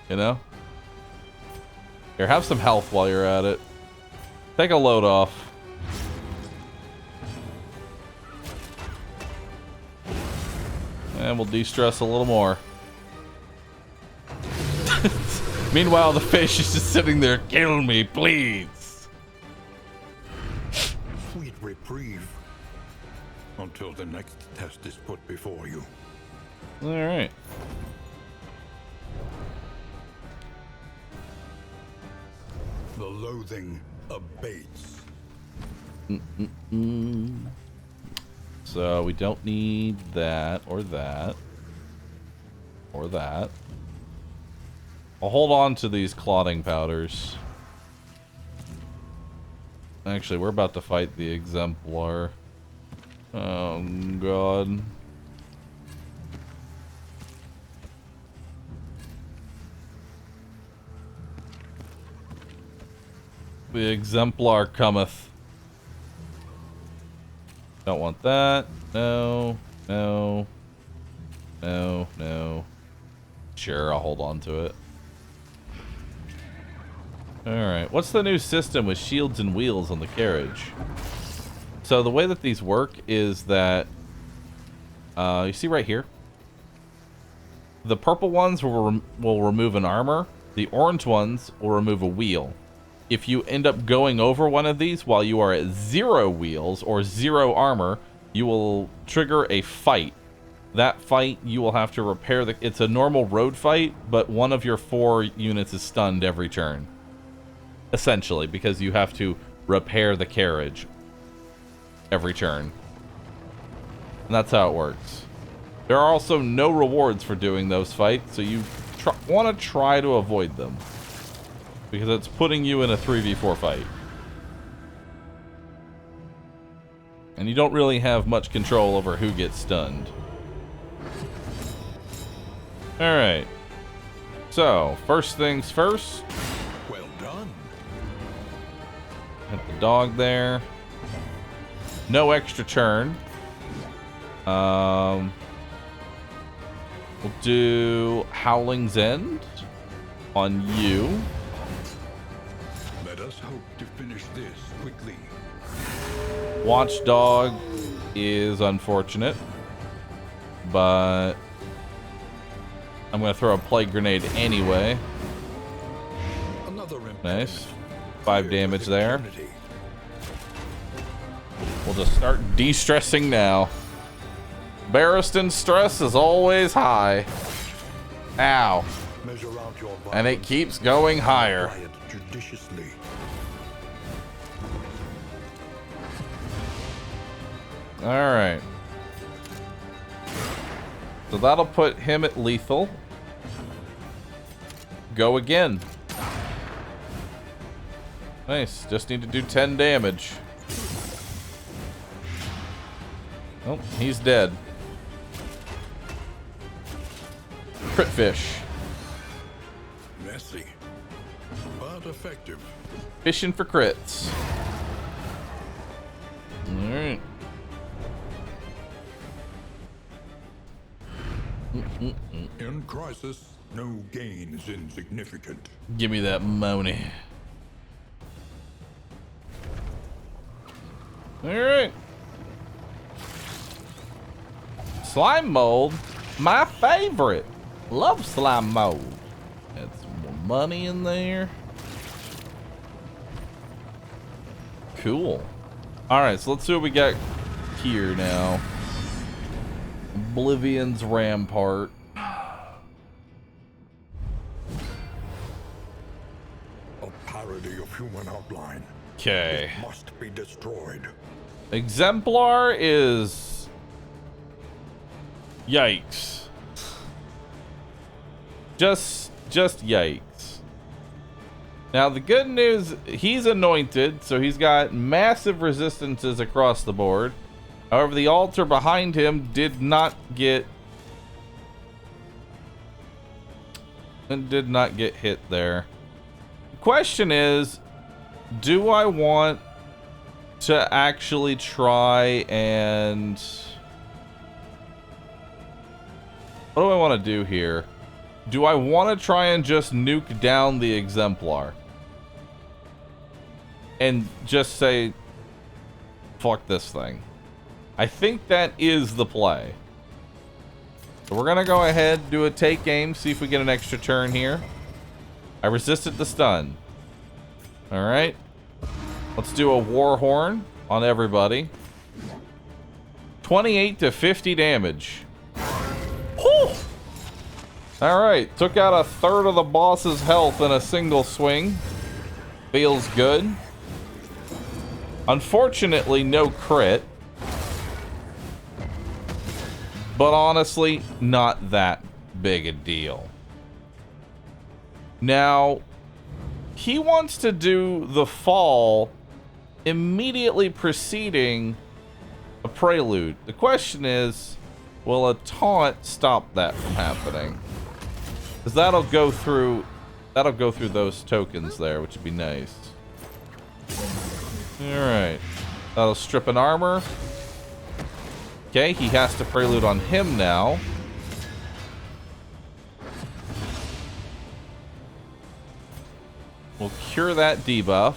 You know? Here, have some health while you're at it. Take a load off. And we'll de-stress a little more. Meanwhile, the fish is just sitting there. Kill me, please. Sweet reprieve. Until the next test is put before you. Alright. The loathing abates. So we don't need that or that or that. I'll hold on to these clotting powders. Actually, we're about to fight the Exemplar. Oh god. The Exemplar cometh. Don't want that. No. No. No. No. Sure, I'll hold on to it. Alright, what's the new system with shields and wheels on the carriage? So the way that these work is that, you see right here? The purple ones will remove an armor. The orange ones will remove a wheel. If you end up going over one of these while you are at 0 wheels or 0 armor, you will trigger a fight. That fight, you will have to repair the... It's a normal road fight, but one of your 4 units is stunned every turn. Essentially, because you have to repair the carriage every turn. And that's how it works. There are also no rewards for doing those fights, so you want to try to avoid them. Because it's putting you in a 3v4 fight. And you don't really have much control over who gets stunned. Alright. So, first things first. Well done. Hit the dog there. No extra turn. We'll do Howling's End on you. Let us hope to finish this quickly. Watchdog is unfortunate, but I'm going to throw a plague grenade anyway. Another Nice. 5 damage there. We'll just start de-stressing now. Barristan stress is always high. Ow. Measure out your And it keeps going higher. Apply it judiciously. Alright. So that'll put him at lethal. Go again. Nice. Just need to do 10 damage. Oh, he's dead. Crit fish. Messy, but effective. Fishing for crits. Alright. In crisis, no gain is insignificant. Give me that money. Alright. Slime mold. My favorite. Love slime mold. Add some more money in there. Cool. Alright, so let's see what we got here now. Oblivion's Rampart. A parody of human outline. Okay. It must be destroyed. Exemplar is... Yikes. Just yikes. Now the good news, he's anointed, so he's got massive resistances across the board. However, the altar behind him did not get hit there. The question is, do I want to actually try and... What do I want to do here? Do I want to try and just nuke down the Exemplar? And just say, fuck this thing. I think that is the play. So we're going to go ahead, do a take aim, see if we get an extra turn here. I resisted the stun. Alright. Let's do a War Horn on everybody. 28 to 50 damage. Whew! Alright, took out a third of the boss's health in a single swing. Feels good. Unfortunately, no crit. But honestly, not that big a deal. Now, he wants to do the fall immediately preceding a prelude. The question is, will a taunt stop that from happening? Because that'll go through those tokens there, which would be nice. Alright. That'll strip an armor. Okay, he has to prelude on him now. We'll cure that debuff.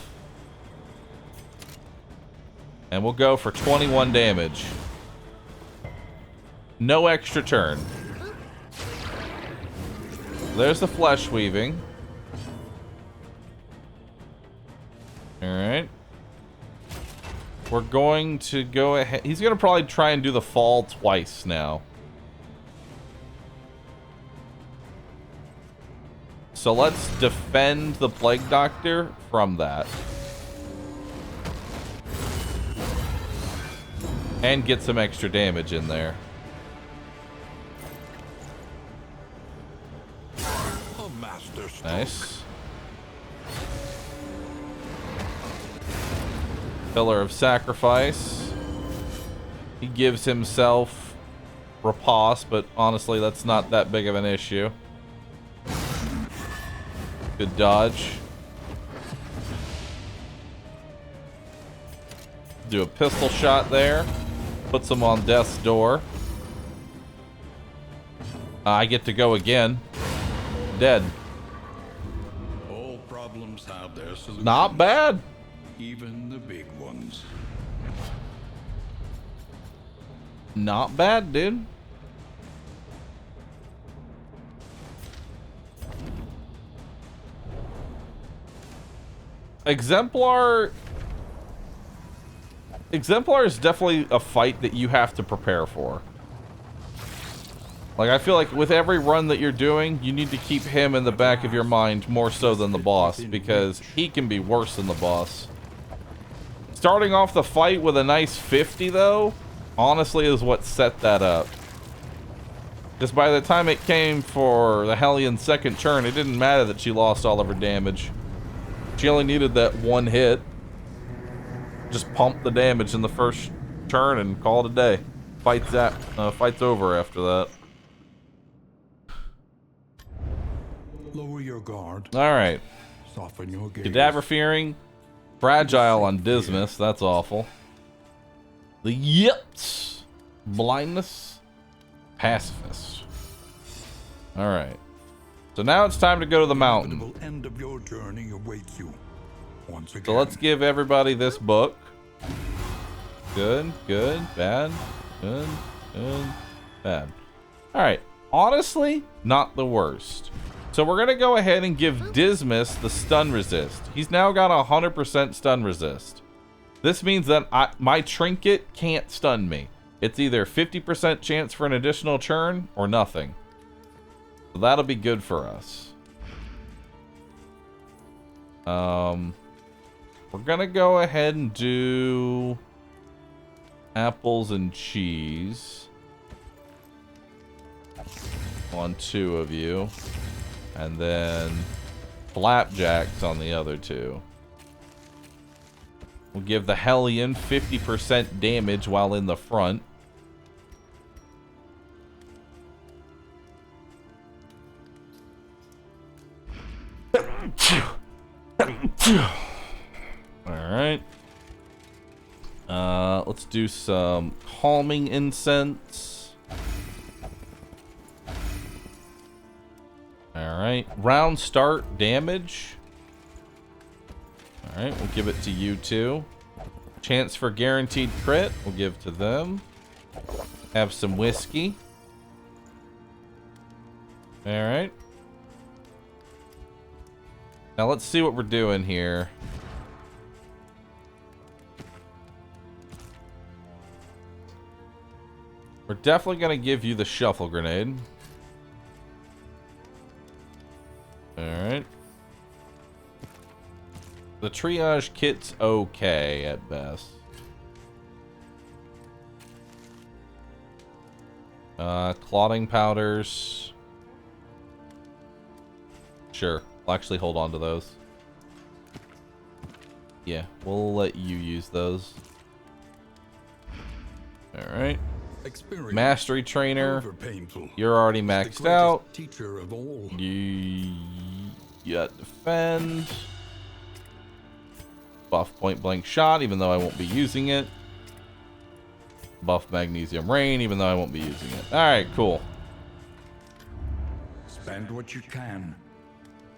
And we'll go for 21 damage. No extra turn. There's the flesh weaving. Alright. We're going to go ahead. He's going to probably try and do the fall twice now. So let's defend the Plague Doctor from that. And get some extra damage in there. Nice. Pillar of Sacrifice. He gives himself riposte, but honestly, that's not that big of an issue. Good dodge. Do a pistol shot there. Puts him on death's door. I get to go again. Dead. All problems have their solution. Not bad. Even the big ones. Not bad, dude. Exemplar is definitely a fight that you have to prepare for. Like, I feel like with every run that you're doing, you need to keep him in the back of your mind more so than the boss, because he can be worse than the boss. Starting off the fight with a nice 50, though, honestly is what set that up. Because by the time it came for the Hellion's second turn, it didn't matter that she lost all of her damage. She only needed that one hit. Just pump the damage in the first turn and call it a day. Fight's over after that. Lower your guard. All right. Soften your gaze. Cadaver Fearing. Fragile on Dismas. That's awful. The Yips. Blindness. Pacifist. All right. So now it's time to go to the mountain. The inevitable end of your journey awaits you. Once again. So let's give everybody this book. Good, good, bad, good, good, bad. All right. Honestly, not the worst. So we're going to go ahead and give Dismas the stun resist. He's now got 100% stun resist. This means that my trinket can't stun me. It's either 50% chance for an additional turn or nothing. So that'll be good for us. We're going to go ahead and do apples and cheese on 2 of you. And then flapjacks on the other 2. We'll give the Hellion 50% damage while in the front. Alright. Let's do some calming incense. Alright. Round start damage. Alright, we'll give it to you two. Chance for guaranteed crit, we'll give to them. Have some whiskey. Alright. Now let's see what we're doing here. We're definitely going to give you the shuffle grenade. Alright. The triage kit's okay at best. Clotting powders. Sure. I'll actually hold on to those. Yeah, we'll let you use those. Alright. Mastery trainer. You're already maxed out. Teacher of all. You got defend. Buff point blank shot, even though I won't be using it. Buff magnesium rain, even though I won't be using it. Alright, cool. Spend what you can.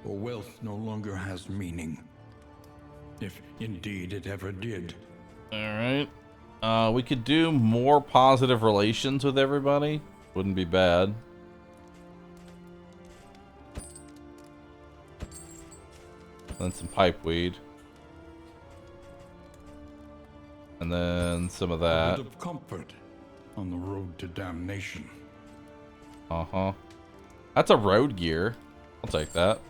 for wealth no longer has meaning. If indeed it ever did. Alright. We could do more positive relations with everybody. Wouldn't be bad. Then some pipeweed. And then some of A that. bit of comfort on the road to damnation. Uh-huh. That's a road gear. I'll take that.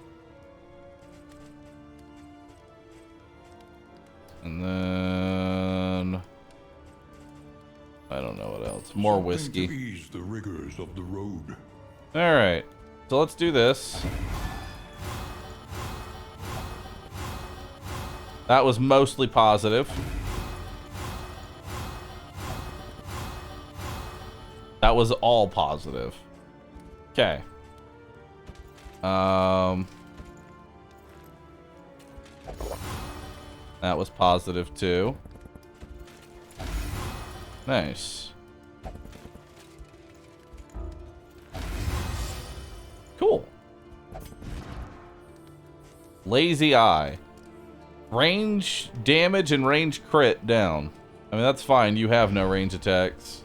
And then I don't know what else. More Something whiskey. to ease the rigors of the road. Alright. So let's do this. That was mostly positive. That was all positive. Okay. That was positive too. Nice. Cool. Lazy eye. Range damage and range crit down. I mean, that's fine. You have no range attacks.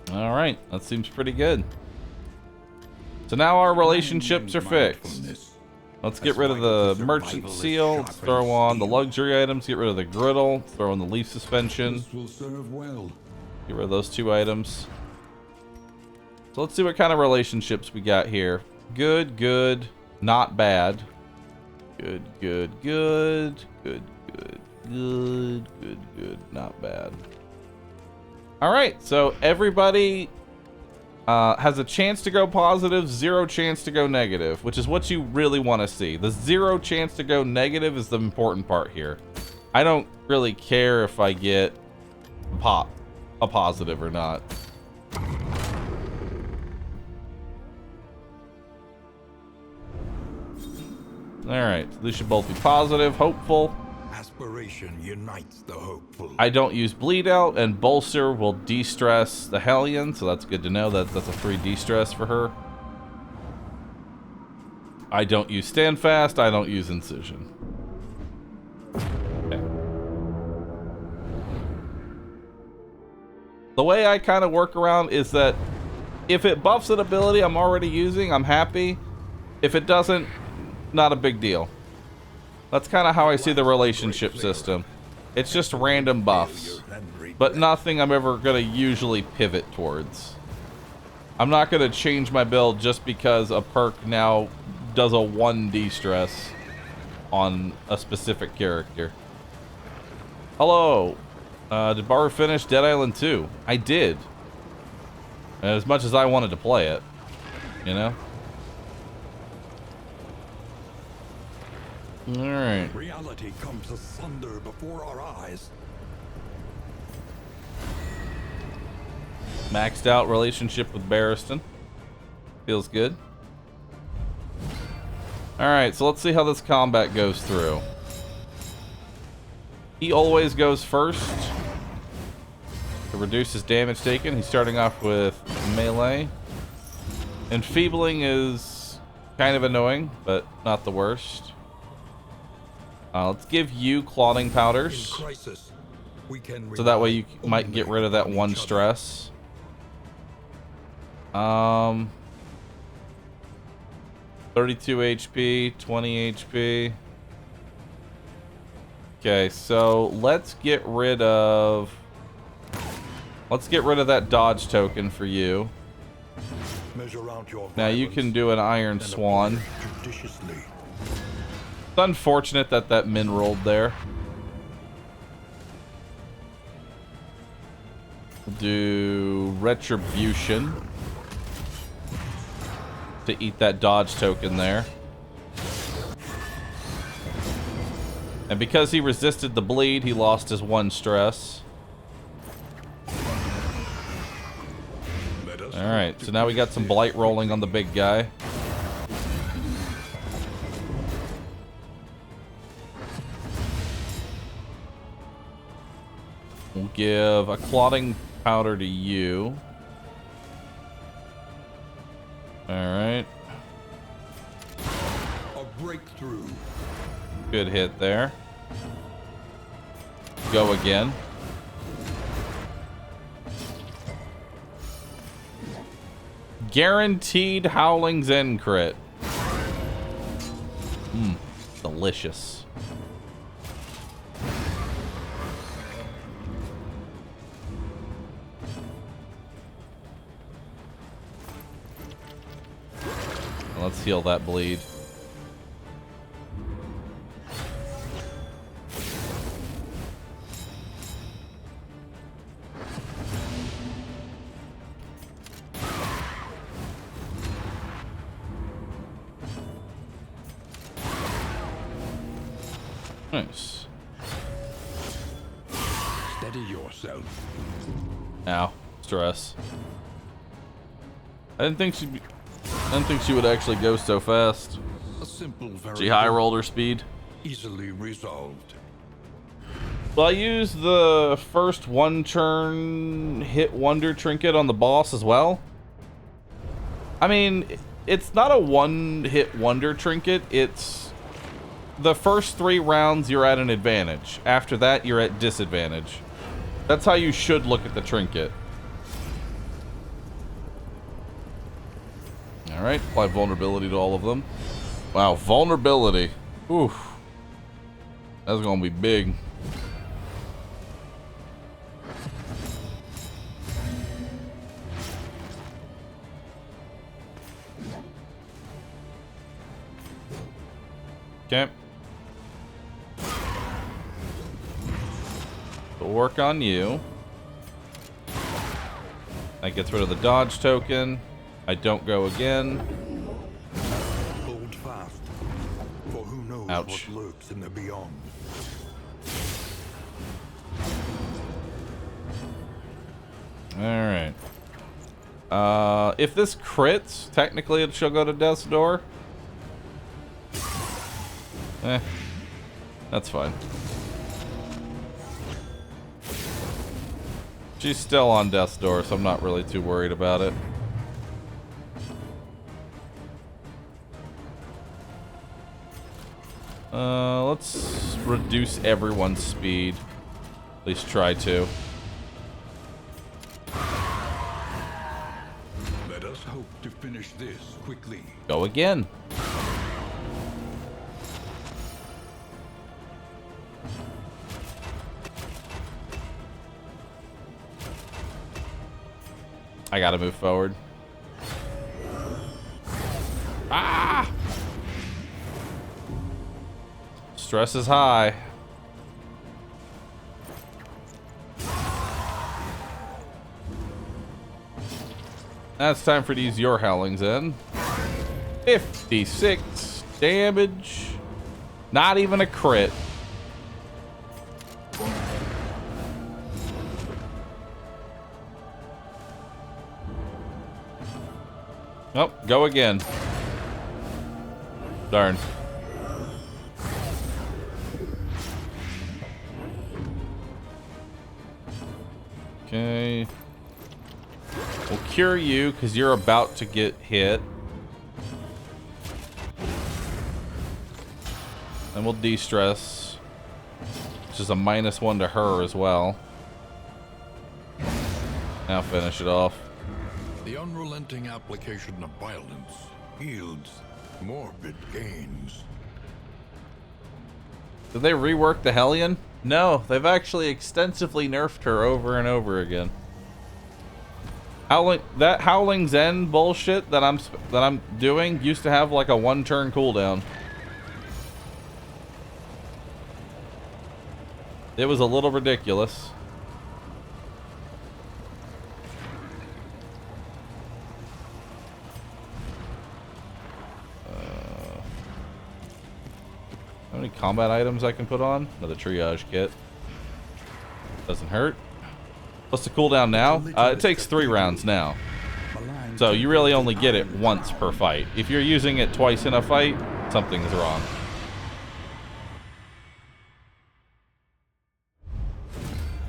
Alright, that seems pretty good. So now our relationships are fixed. Let's get rid of the merchant seal. Let's throw on the luxury items. Get rid of the griddle. Throw on the leaf suspension. This will serve well. Get rid of those 2 items. So let's see what kind of relationships we got here. Good, good, not bad. Good, good, good, good, good, good, good, good, not bad. Alright, so everybody has a chance to go positive, 0 chance to go negative, which is what you really want to see. The 0 chance to go negative is the important part here. I don't really care if I get a positive or not. Alright, so these should both be positive, hopeful. Aspiration unites the hopeful. I don't use bleed out, and bolster will de-stress the Hellion, so that's good to know. That's a free de-stress for her. I don't use stand fast. I don't use incision. Okay. The way I kind of work around is that if it buffs an ability I'm already using, I'm happy. If it doesn't, not a big deal. That's kind of how I see the relationship system. It's just random buffs, but nothing I'm ever going to usually pivot towards. I'm not going to change my build just because a perk now does a 1 de-stress on a specific character. Hello. Did Bahroo finish Dead Island 2? I did. As much as I wanted to play it, you know? Alright. Reality comes asunder before our eyes. Maxed out relationship with Barristan. Feels good. Alright, so let's see how this combat goes through. He always goes first to reduce his damage taken. He's starting off with melee. Enfeebling is kind of annoying, but not the worst. Let's give you clotting powders, so that way you might get rid of that 1 stress. 32 HP, 20 HP. Okay, so let's get rid of that dodge token for you. Now you can do an Iron Swan. It's unfortunate that that min rolled there. We'll do Retribution to eat that dodge token there. And because he resisted the bleed, he lost his 1 stress. Alright, so now we got some blight rolling on the big guy. We'll give a clotting powder to you. Alright. breakthrough. Good hit there. Go again. Guaranteed Howling Zen crit. Delicious. Let's heal that bleed. Nice. Steady yourself. Ow. Stress. I didn't think she would actually go so fast. A simple She high rolled her speed. easily resolved. Well, I used the first one turn hit wonder trinket on the boss as well. I mean, it's not a one hit wonder trinket. It's the first 3 rounds you're at an advantage. After that, you're at disadvantage. That's how you should look at the trinket. Alright, apply vulnerability to all of them. Wow, vulnerability. Oof. That's gonna be big. Okay. We'll work on you. That gets rid of the dodge token. I don't go again. Hold fast, for who knows Ouch. what lurks in the beyond. Alright. If this crits, technically it shall go to Death's Door. That's fine. She's still on Death's Door, so I'm not really too worried about it. Let's reduce everyone's speed. At least try to. Let us hope to finish this quickly. Go again. I gotta move forward. Ah! Stress is high. Now it's time for you to use your Howling Zen. 56 damage. Not even a crit. Oh, go again. Darn. Okay. We'll cure you because you're about to get hit. And we'll de-stress, which is a -1 to her as well. Now finish it off. The unrelenting application of violence yields morbid gains. Did they rework the Hellion? No, they've actually extensively nerfed her over and over again. Howling Zen bullshit that I'm doing used to have like a 1-turn cooldown. It was a little ridiculous. How many combat items I can put on? Another triage kit. Doesn't hurt. What's the cooldown now? It takes 3 rounds now. So you really only get it once per fight. If you're using it twice in a fight, something's wrong.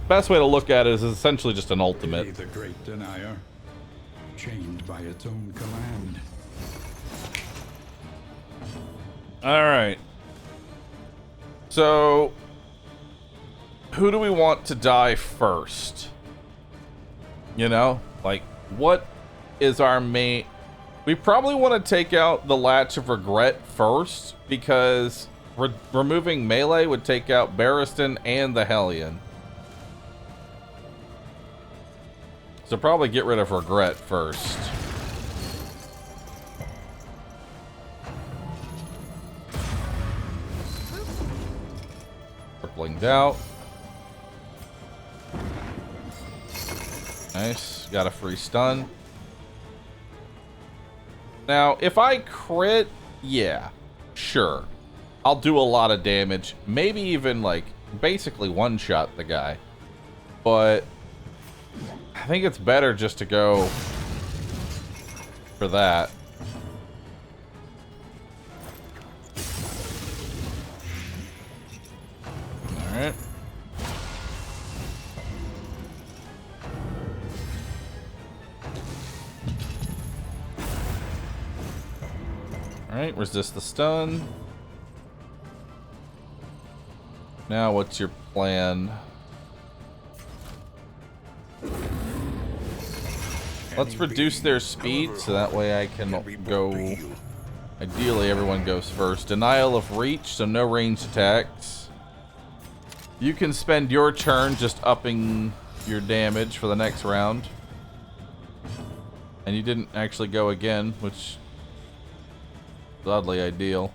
Best way to look at it is it's essentially just an ultimate. The great denier, chained by its own command. Alright. So, who do we want to die first? You know? Like, what is our main... We probably want to take out the Latch of Regret first, because removing melee would take out Barristan and the Hellion. So probably get rid of Regret first. Crippling Doubt. Nice. Got a free stun. Now, if I crit, yeah, sure. I'll do a lot of damage. Maybe even, like, basically one-shot the guy. But I think it's better just to go for that. Alright. Alright, resist the stun. Now, what's your plan? Let's reduce their speed, so that way I can go... Ideally, everyone goes first. Denial of reach, so no ranged attacks. You can spend your turn just upping your damage for the next round. And you didn't actually go again, which... oddly ideal.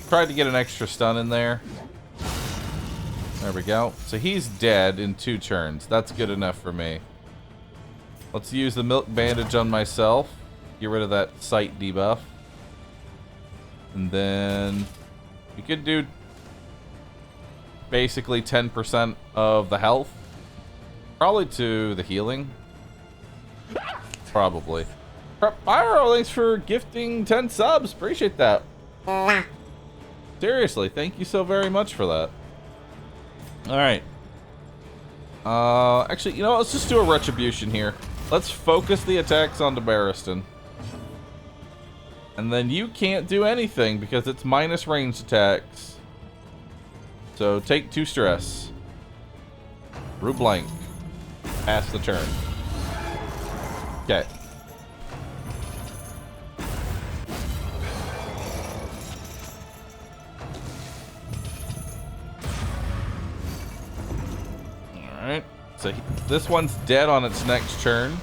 Tried to get an extra stun in there. There we go. So he's dead in 2 turns. That's good enough for me. Let's use the milk bandage on myself. Get rid of that sight debuff. And then you could do basically 10% of the health. Probably to the healing. Probably. Pyro, thanks for gifting 10 subs. Appreciate that. Seriously, thank you so very much for that. Alright. Actually, you know what? Let's just do a retribution here. Let's focus the attacks onto Barristan. And then you can't do anything because it's minus ranged attacks. So take 2 stress. Rue blank. Pass the turn. Okay. Alright, so this one's dead on its next turn.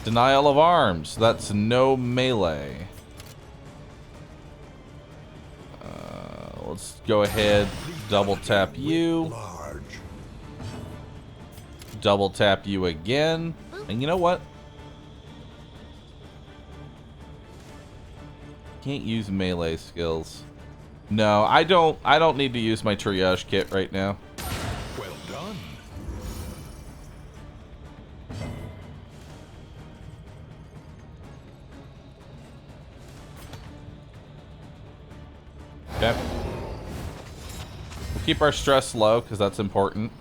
Denial of arms, that's no melee. Let's go ahead, double tap you. Double tap you again. And you know what? Can't use melee skills. No, I don't need to use my triage kit right now. Well done. Okay. We'll keep our stress low because that's important.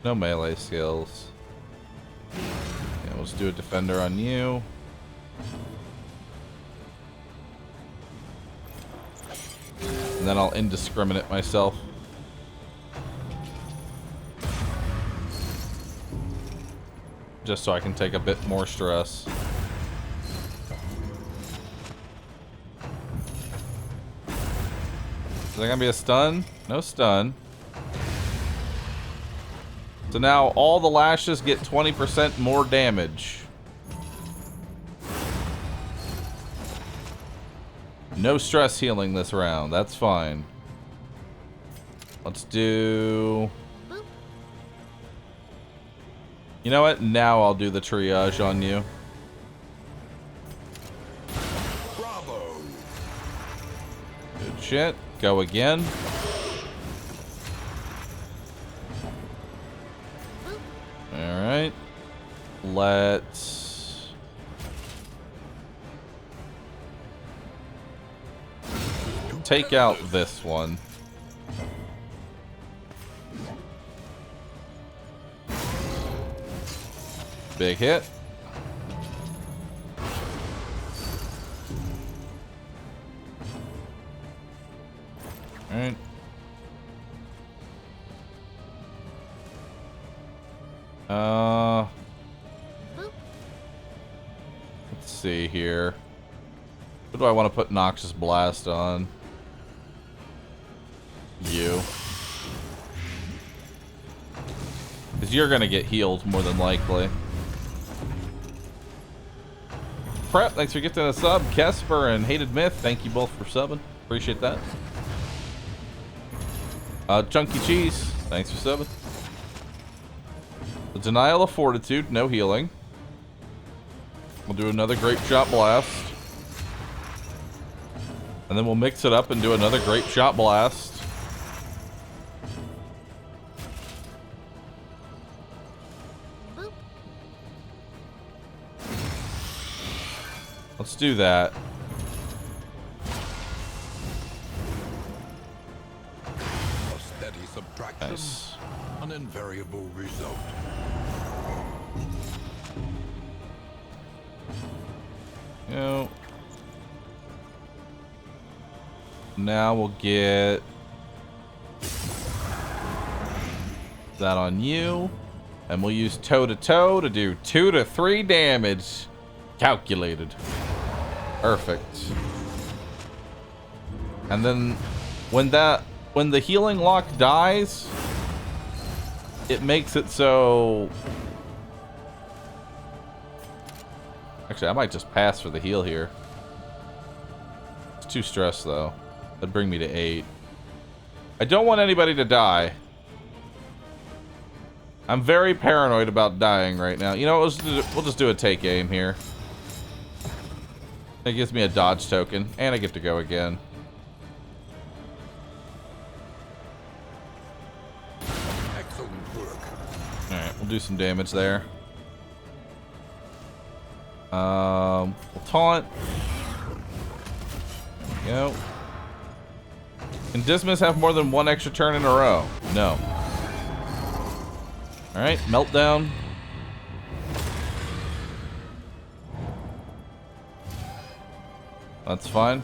No melee skills. Yeah, let's do a defender on you. And then I'll indiscriminate myself. Just so I can take a bit more stress. Is there gonna be a stun? No stun. So now all the lashes get 20% more damage. No stress healing this round. That's fine. Let's do... You know what? Now I'll do the triage on you. Bravo. Good shit. Go again. Alright. Let's take out this one. Big hit. Alright. Let's see here. What do I want to put Noxious Blast on? You. Because you're going to get healed more than likely. Prep, thanks for getting a sub. Kesper and Hated Myth, thank you both for subbing. Appreciate that. Chunky Cheese, thanks for subbing. The Denial of Fortitude, no healing. We'll do another Grape Shot Blast. And then we'll mix it up and do another Grape Shot Blast. Boop. Let's do that. A steady subtraction, Nice. an invariable result. You know, now we'll get that on you, and we'll use toe to toe to do 2 to 3 damage. Calculated. Perfect. And then when the healing lock dies, it makes it so. Actually, I might just pass for the heal here. It's too stressed, though. That'd bring me to 8. I don't want anybody to die. I'm very paranoid about dying right now. You know, we'll just do a take aim here. It gives me a dodge token, and I get to go again. Excellent work. Alright, we'll do some damage there. We'll taunt. There we go. Can Dismas have more than 1 extra turn in a row? No. Alright, meltdown. That's fine.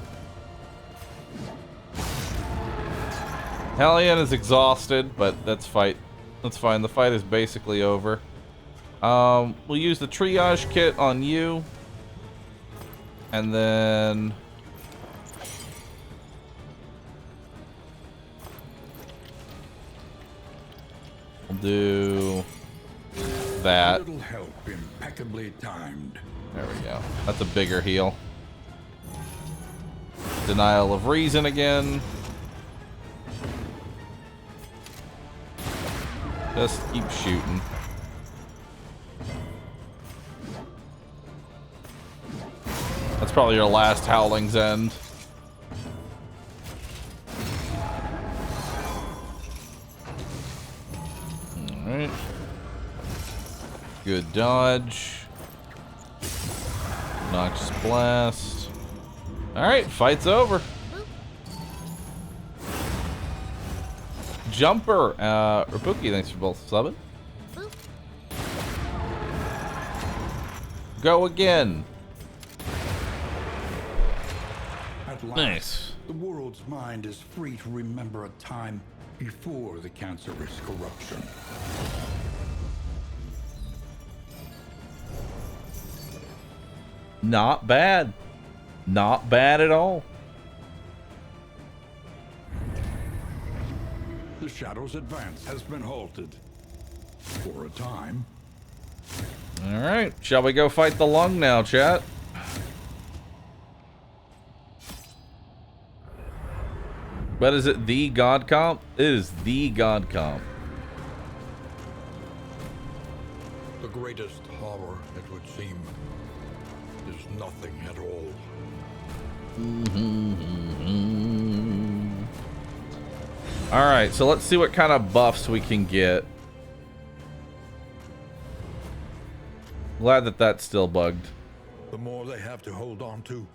Hellion is exhausted, but that's fine. The fight is basically over. We'll use the triage kit on you. And then we'll do that. Little help, impeccably timed. There we go. That's a bigger heal. Denial of Reason again. Just keep shooting. That's probably your last Howling's End. Alright. Good dodge. Noxious Blast. Alright, fight's over. Jumper. Rabuki, thanks for both subbing. Go again. At last, Nice. the world's mind is free to remember a time before the cancerous corruption. Not bad. Not bad at all. The Shadow's advance has been halted. For a time. Alright, shall we go fight the lung now, chat? But is it the God Comp? It is the God Comp. The greatest horror, it would seem, is nothing at all. Alright, so let's see what kind of buffs we can get. Glad that that's still bugged. The more they have to hold on to,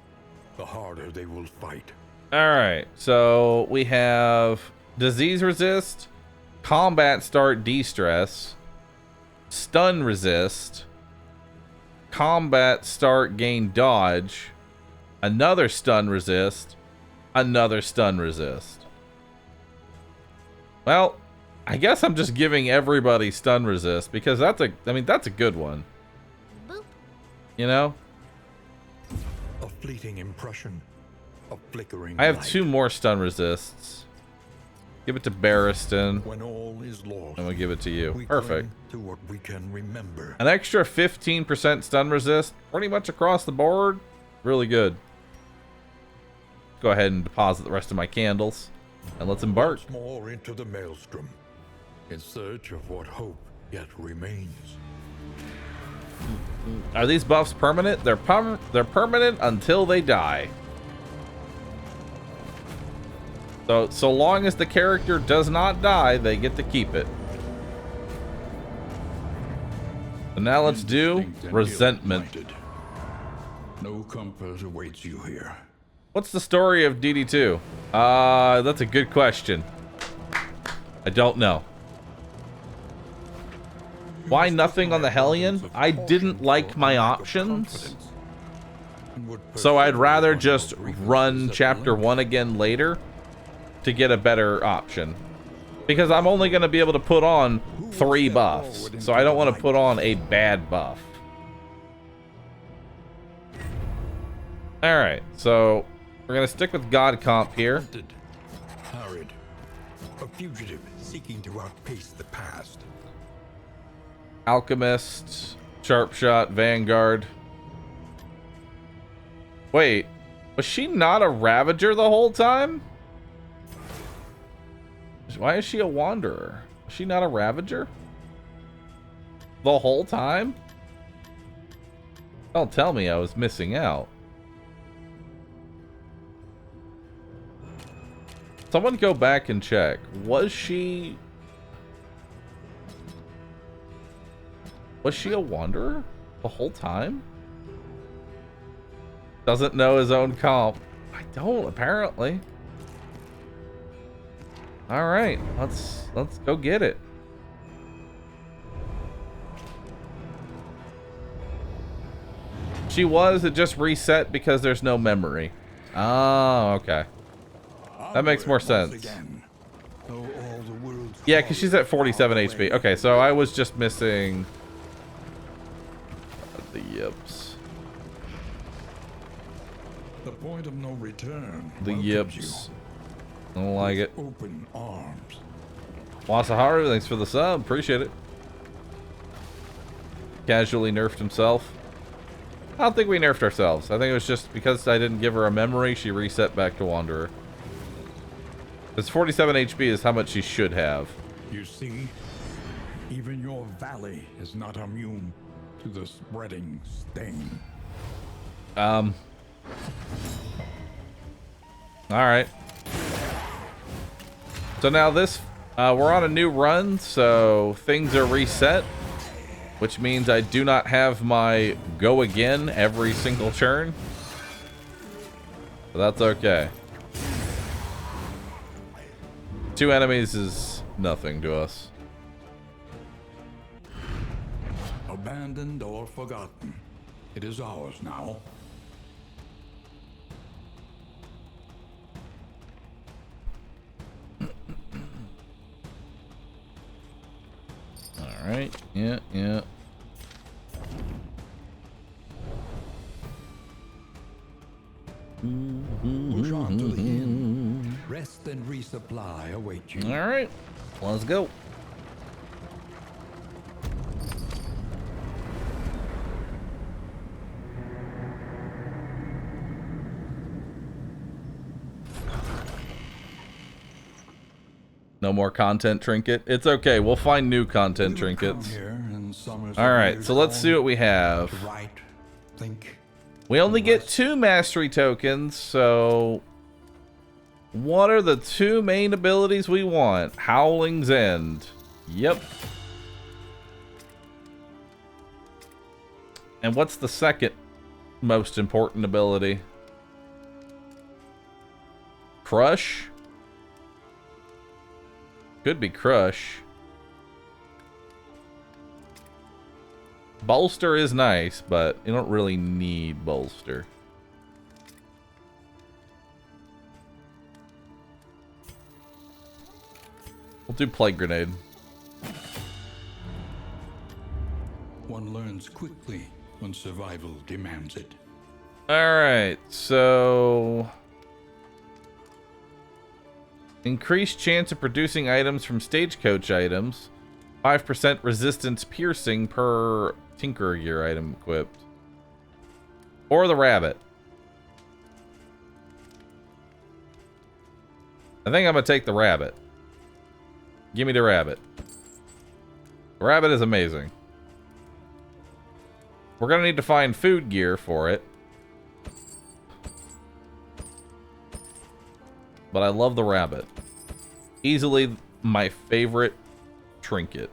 the harder they will fight. Alright, so we have disease resist, combat start de-stress, stun resist, combat start gain dodge, another stun resist, another stun resist. Well, I guess I'm just giving everybody stun resist because that's a good one. Boop. You know? A fleeting impression, a flickering I have light. 2 more stun resists. Give it to Barristan. When all is lost, I'm gonna give it to you. we Perfect. cling to what we can remember. An extra 15% stun resist, pretty much across the board. Really good. Go ahead and deposit the rest of my candles, and let's embark. Once more into the maelstrom, in search of what hope yet remains. Are these buffs permanent? They're permanent until they die. So long as the character does not die, they get to keep it. So now let's do Indistinct and resentment. ill-appointed. No comfort awaits you here. What's the story of DD2? That's a good question. I don't know. Why nothing on the Hellion? I didn't like my options, so I'd rather just run chapter 1 again later to get a better option. Because I'm only going to be able to put on 3 buffs, so I don't want to put on a bad buff. Alright, so we're going to stick with God Comp here. Hunted, harried, a fugitive seeking to outpace the past. Alchemist, Sharpshot, Vanguard. Wait, was she not a Ravager the whole time? Why is she a Wanderer? Is she not a Ravager? The whole time? Don't tell me I was missing out. Someone go back and check. Was she a Wanderer the whole time? Doesn't know his own comp. I don't, apparently. All right, let's go get it. She was, it just reset because there's no memory. Oh, okay. That makes more sense. Yeah, because she's at 47 HP. Okay, so I was just missing the yips. The point of no return. The welcomes yips. you. I don't like it. Open arms. Wasaharu, thanks for the sub. Appreciate it. Casually nerfed himself. I don't think we nerfed ourselves. I think it was just because I didn't give her a memory, she reset back to Wanderer. Because 47 HP is how much she should have. You see, even your valley is not immune to the spreading stain. Alright. So now this, we're on a new run, so things are reset. Which means I do not have my go again every single turn. But that's okay. 2 enemies is nothing to us. Abandoned or forgotten, it is ours now. Alright, yeah. Push on to the inn. Rest and resupply await you. Alright, let's go. No more content trinket. It's okay. We'll find new content trinkets. All right, so let's see what we have. Write, think. We only get 2 mastery tokens, so what are the 2 main abilities we want? Howling's End. Yep. And what's the second most important ability? Crush? Could be Crush. Bolster is nice, but you don't really need Bolster. We'll do Plague Grenade. One learns quickly when survival demands it. Alright, so... increased chance of producing items from stagecoach items. 5% resistance piercing per Tinkerer gear item equipped. Or the rabbit. I think I'm gonna take the rabbit. Give me the rabbit. The rabbit is amazing. We're gonna need to find food gear for it. But I love the rabbit. Easily my favorite trinket.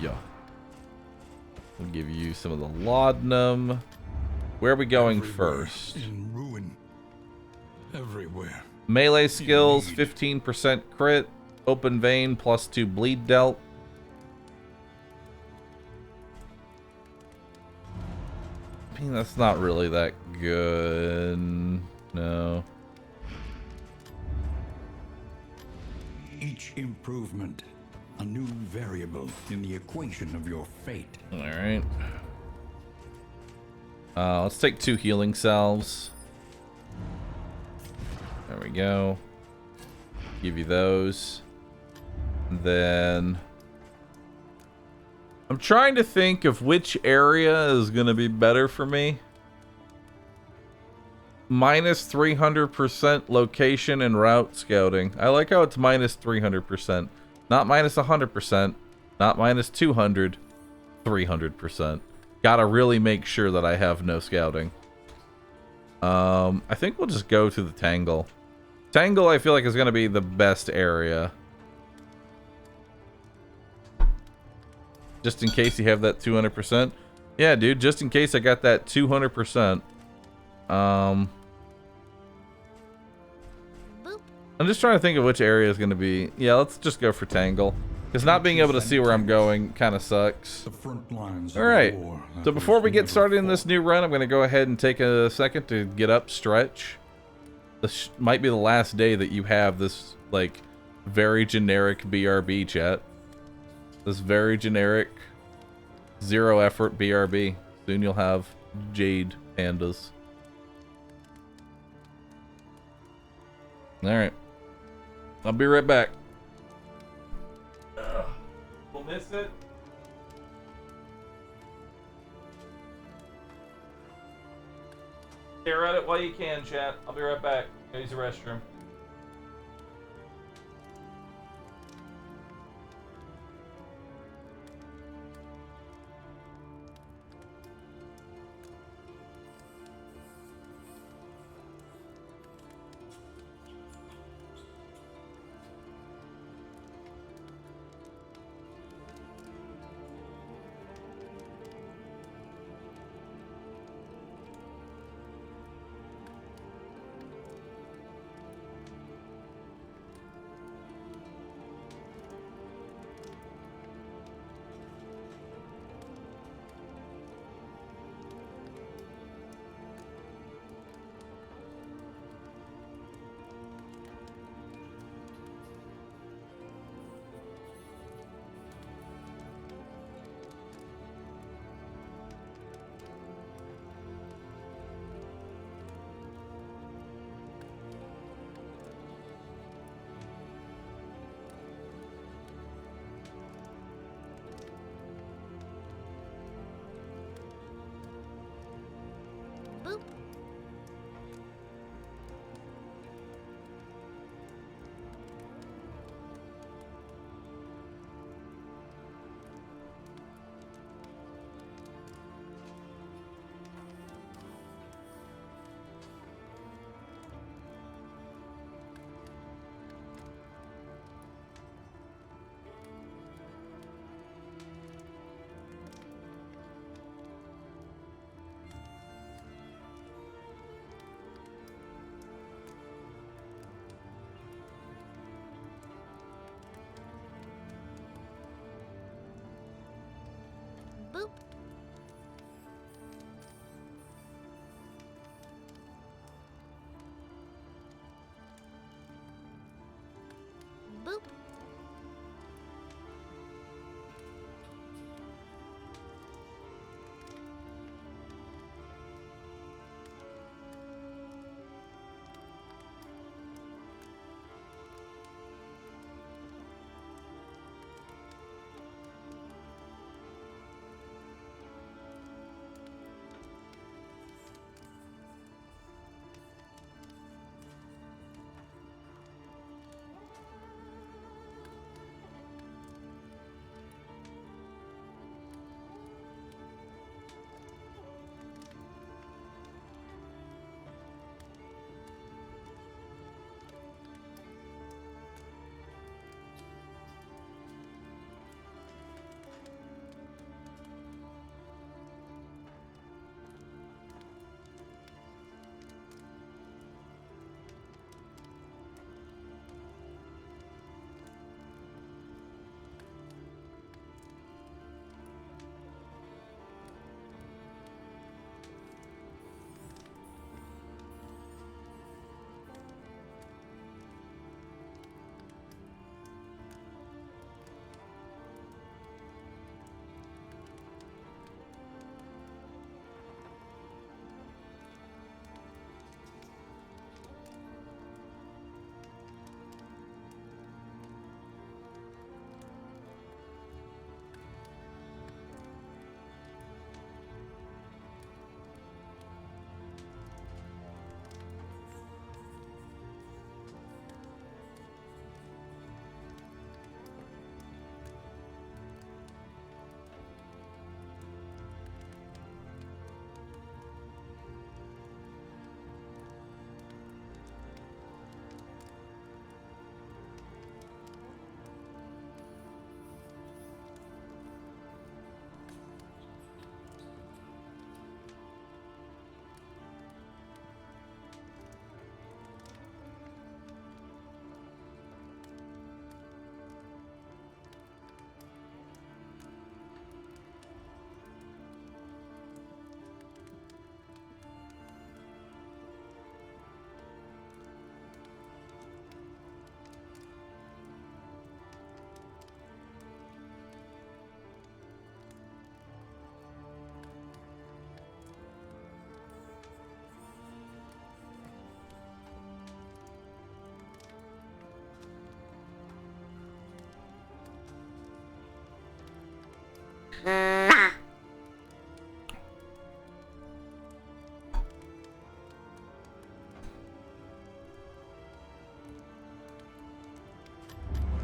Yeah. We'll give you some of the laudanum. Where are we going Everywhere first? in ruin. Everywhere. Melee skills, 15% crit. Open vein, +2 bleed dealt. I mean, that's not really that good. No. Each improvement, a new variable in the equation of your fate. Alright. Let's take 2 healing salves. There we go. Give you those. And then... I'm trying to think of which area is going to be better for me. Minus 300% location and route scouting. I like how it's minus 300%. Not minus 100%. Not minus 200. 300%. Gotta really make sure that I have no scouting. I think we'll just go to the Tangle. Tangle, I feel like, is going to be the best area. Just in case you have that 200%. Yeah, dude, just in case I got that 200%. I'm just trying to think of which area is going to be. Yeah, let's just go for Tangle. Because not being able to see where I'm going kind of sucks. The front lines. Alright, so before we get started in this new run, I'm going to go ahead and take a second to get up, stretch. This might be the last day that you have this, like, very generic BRB, chat. This very generic, zero effort BRB. Soon you'll have Jade Pandas. Alright. I'll be right back. We'll miss it. Stare at it while you can, chat. I'll be right back. Go use the restroom. Boop. Boop.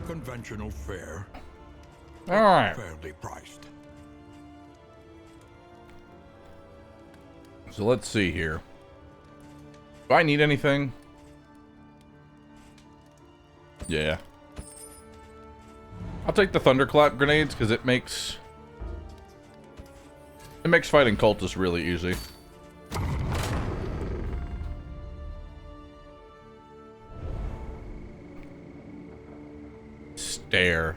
Conventional fare, All right. fairly priced. So let's see here. Do I need anything? Yeah. I'll take the thunderclap grenades because it makes fighting cultists really easy. Stare.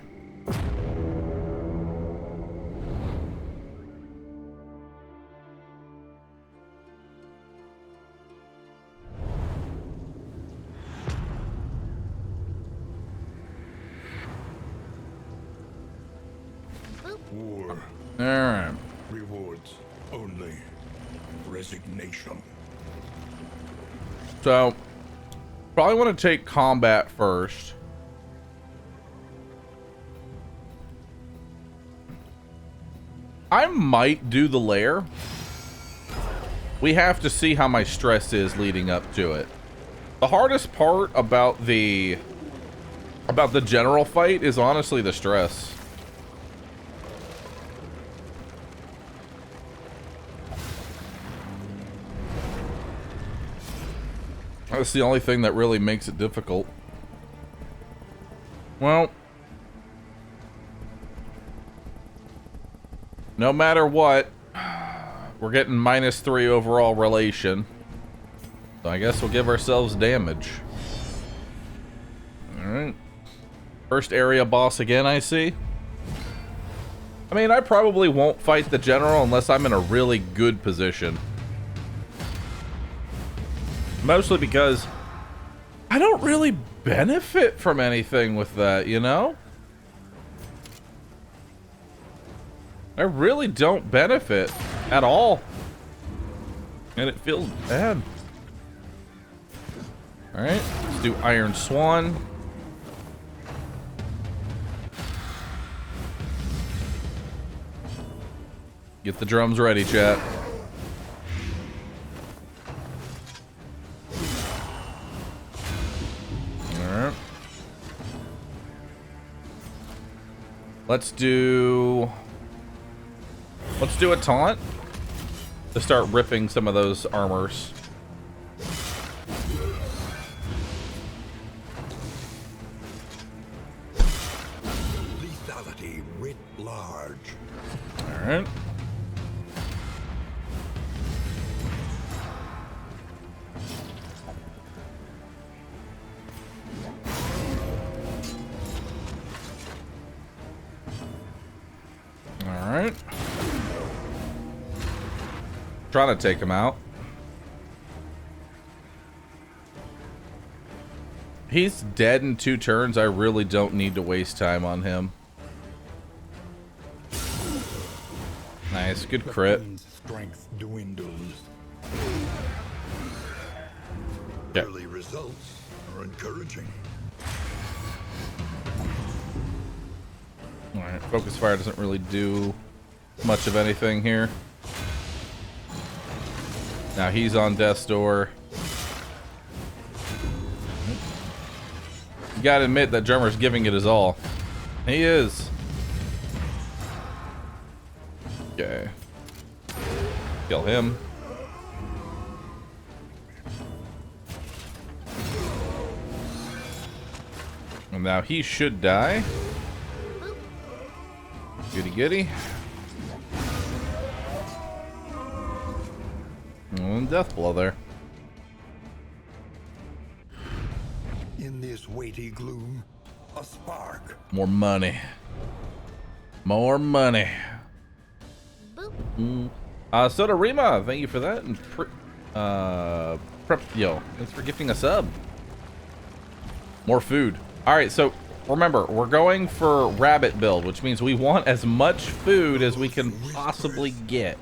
War Alright. rewards only resignation. So, probably want to take combat first. I might do the lair. We have to see how my stress is leading up to it. The hardest part about the general fight is honestly the stress. That's the only thing that really makes it difficult. Well, no matter what, we're getting -3 overall relation. So I guess we'll give ourselves damage. Alright. First area boss again, I see. I mean, I probably won't fight the general unless I'm in a really good position. Mostly because I don't really benefit from anything with that, you know? I really don't benefit at all. And it feels bad. Alright, let's do Iron Swan. Get the drums ready, chat. Alright. Let's do a taunt to start ripping some of those armors. Lethality writ large. All right. All right. Trying to take him out. He's dead in 2 turns. I really don't need to waste time on him. Nice, good crit. Strength dwindles. Yeah. Early results are encouraging. Alright, focus fire doesn't really do much of anything here. Now he's on death's door. You gotta admit that drummer's giving it his all. He is. Okay. Kill him. And now he should die. Goody goody. And death blow there. In this weighty gloom, a spark. More money. More money. Soda Rima, thank you for that. And Prep Yo, thanks for gifting a sub. More food. Alright, so remember, we're going for rabbit build, which means we want as much food as we can possibly get.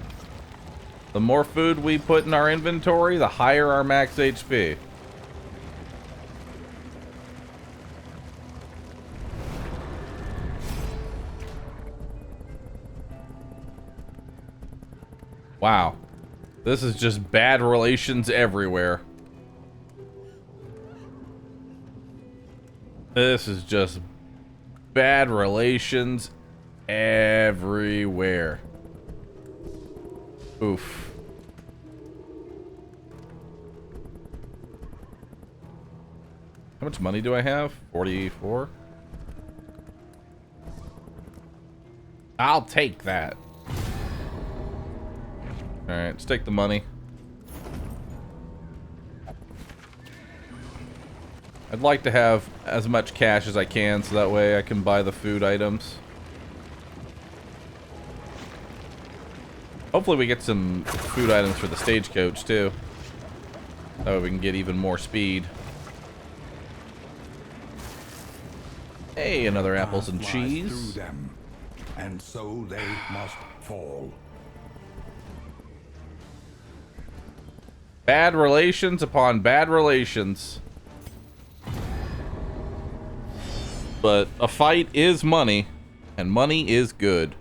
The more food we put in our inventory, the higher our max HP. Wow. This is just bad relations everywhere. This is just bad relations everywhere. Oof. How much money do I have? 44? I'll take that. Alright, let's take the money. I'd like to have as much cash as I can so that way I can buy the food items. Hopefully we get some food items for the stagecoach too. That way we can get even more speed. Hey, another apples and cheese. Through them, and so they must fall. Bad relations upon bad relations. But a fight is money, and money is good.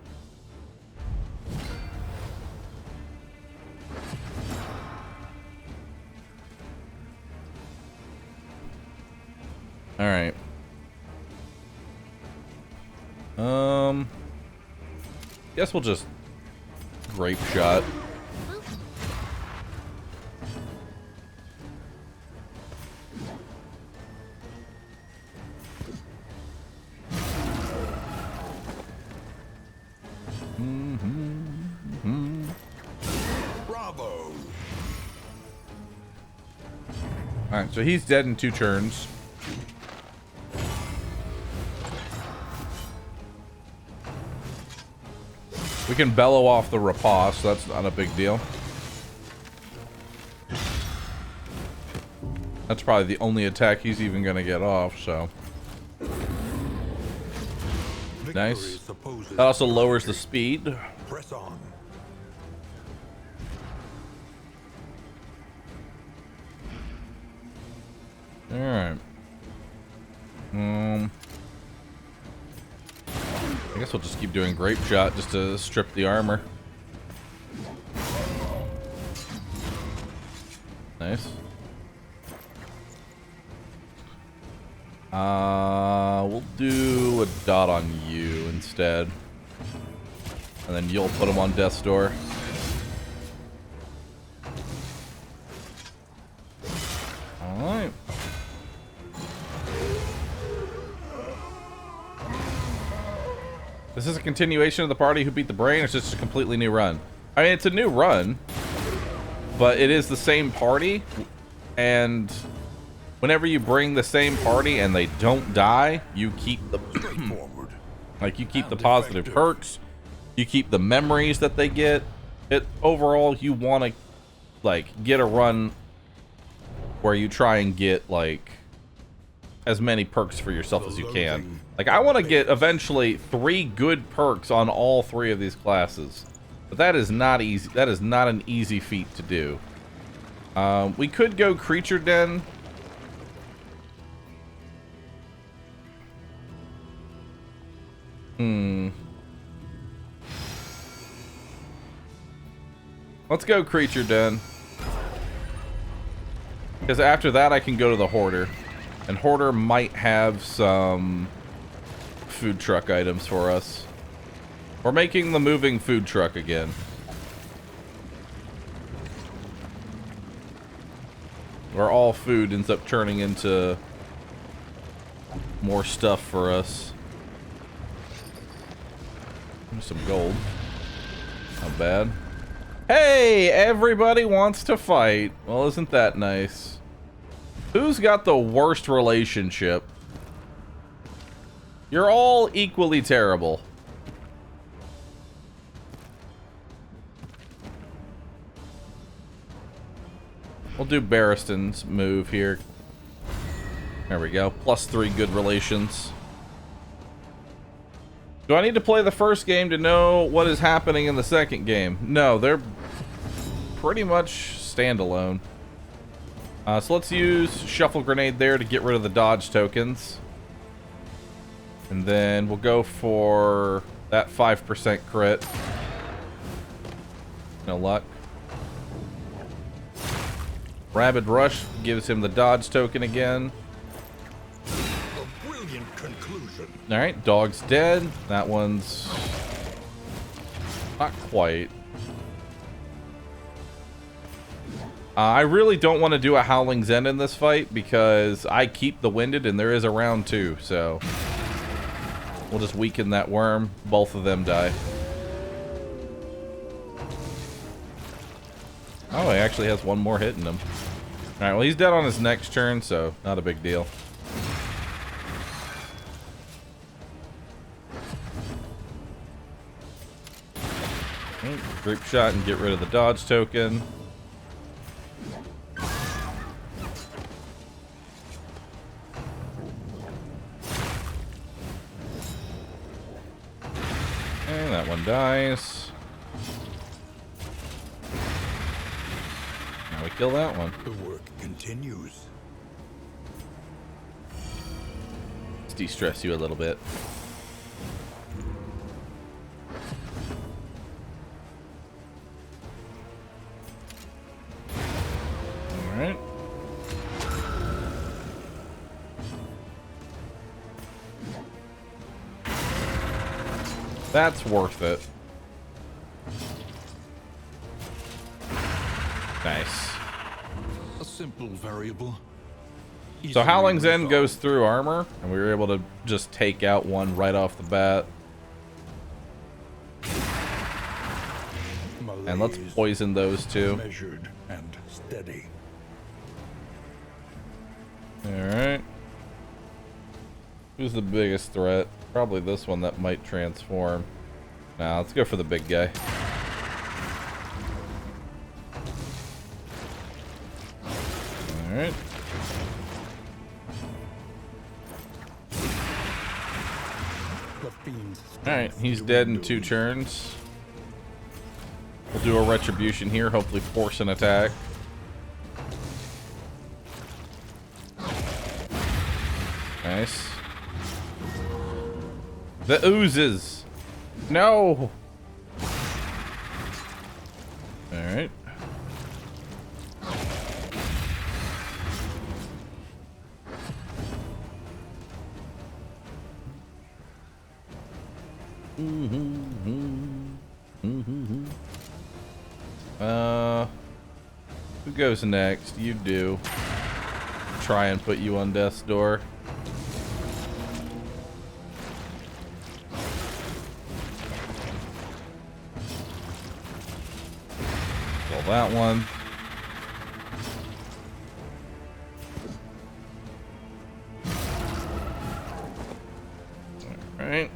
All right. Guess we'll just grape shot. Bravo. Alright, so he's dead in 2 turns. We can bellow off the riposte, so that's not a big deal. That's probably the only attack he's even gonna get off, so. Nice. That also lowers the speed. Press on. Alright. I guess we'll just keep doing grape shot just to strip the armor. Nice. We'll do a dot on you instead. And then you'll put him on death's door. Alright. This is a continuation of the party who beat the brain, or it's just a completely new run? I mean, it's a new run, but it is the same party, and whenever you bring the same party and they don't die, you keep the like you keep the positive perks, you keep the memories that they get. It overall, you want to like get a run where you try and get like as many perks for yourself as you can. Like I want to get eventually 3 good perks on all 3 of these classes, but that is not easy. That is not an easy feat to do. We could go creature den. Let's go creature den. Because after that I can go to the hoarder. And hoarder might have some food truck items for us. We're making the moving food truck again. Where all food ends up turning into more stuff for us. Some gold. Not bad. Hey, everybody wants to fight. Well, isn't that nice? Who's got the worst relationship? You're all equally terrible. We'll do Barristan's move here. There we go. +3 good relations. Do I need to play the first game to know what is happening in the second game? No, they're pretty much standalone. So let's use Shuffle Grenade there to get rid of the dodge tokens. And then we'll go for that 5% crit. No luck. Rabid Rush gives him the dodge token again. A brilliant conclusion. Alright, dog's dead. That one's not quite. I really don't want to do a Howling's End in this fight because I keep the Winded and there is a round 2, so we'll just weaken that worm. Both of them die. Oh, he actually has one more hit in him. Alright, well he's dead on his next turn, so not a big deal. Group shot and get rid of the dodge token. And that one dies. Now we kill that one. The work continues. Let's de-stress you a little bit. Alright. That's worth it. Nice. A simple variable. So Howling's End goes through armor, and we were able to just take out one right off the bat. And let's poison those two. Measured and steady. Alright. Who's the biggest threat? Probably this one that might transform. Nah, let's go for the big guy. Alright. Alright, he's dead in 2 turns. We'll do a retribution here, hopefully force an attack. Nice. The oozes. No. Alright. Who goes next? You do. Try and put you on death's door. Kill that one. Alright.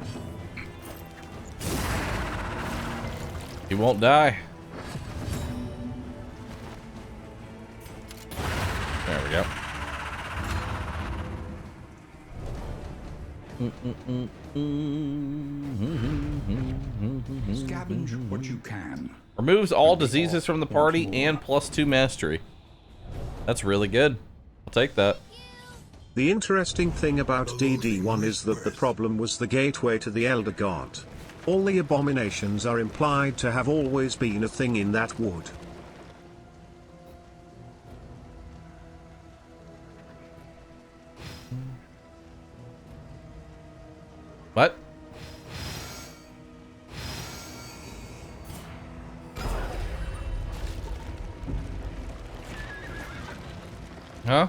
He won't die. There we go. Scavenge what you can. Removes all diseases from the party and +2 mastery. That's really good. I'll take that. The interesting thing about DD1 is that the problem was the gateway to the Elder God. All the abominations are implied to have always been a thing in that wood. What? Huh?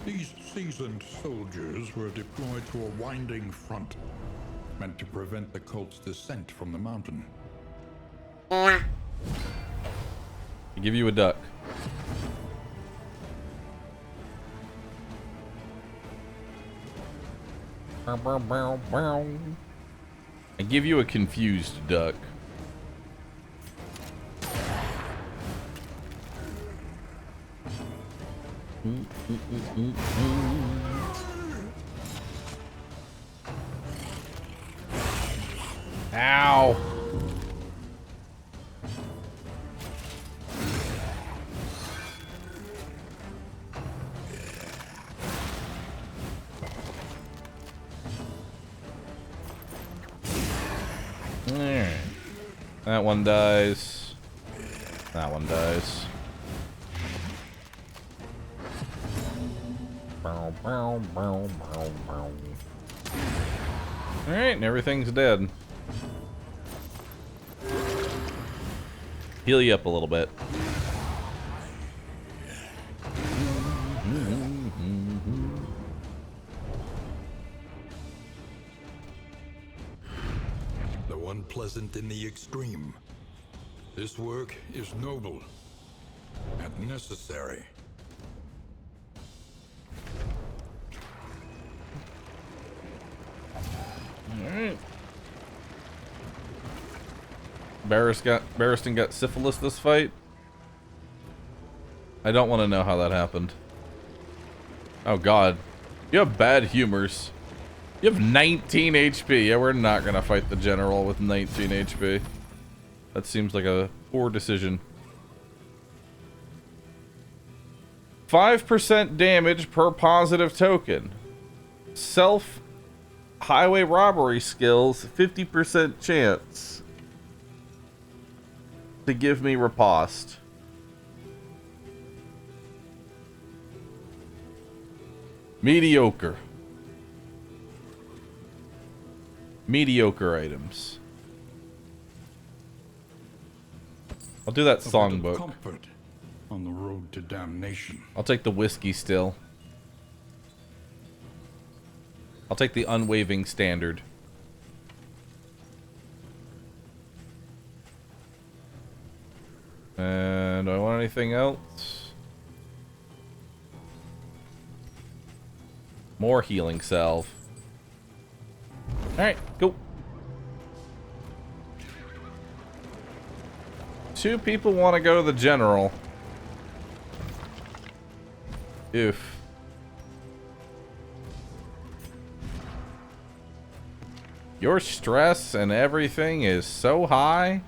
These seasoned soldiers were deployed to a winding front, meant to prevent the cult's descent from the mountain. I give you a duck. I give you a confused duck. Ow. Alright. That one dies. That one dies. Alright, and everything's dead. Heal you up a little bit. Though unpleasant in the extreme, this work is noble and necessary. Alright. Barristan got syphilis this fight. I don't want to know how that happened. Oh god. You have bad humors. You have 19 HP. Yeah, we're not gonna fight the general with 19 HP. That seems like a poor decision. 5% damage per positive token. Self highway robbery skills, 50% chance to give me riposte. Mediocre. Mediocre items. I'll do that A bit of songbook. comfort on the road to damnation. I'll take the whiskey still. I'll take the unwavering standard. And do I want anything else? More healing salve. Alright, go. two people want to go to the general. Oof. Your stress and everything is so high.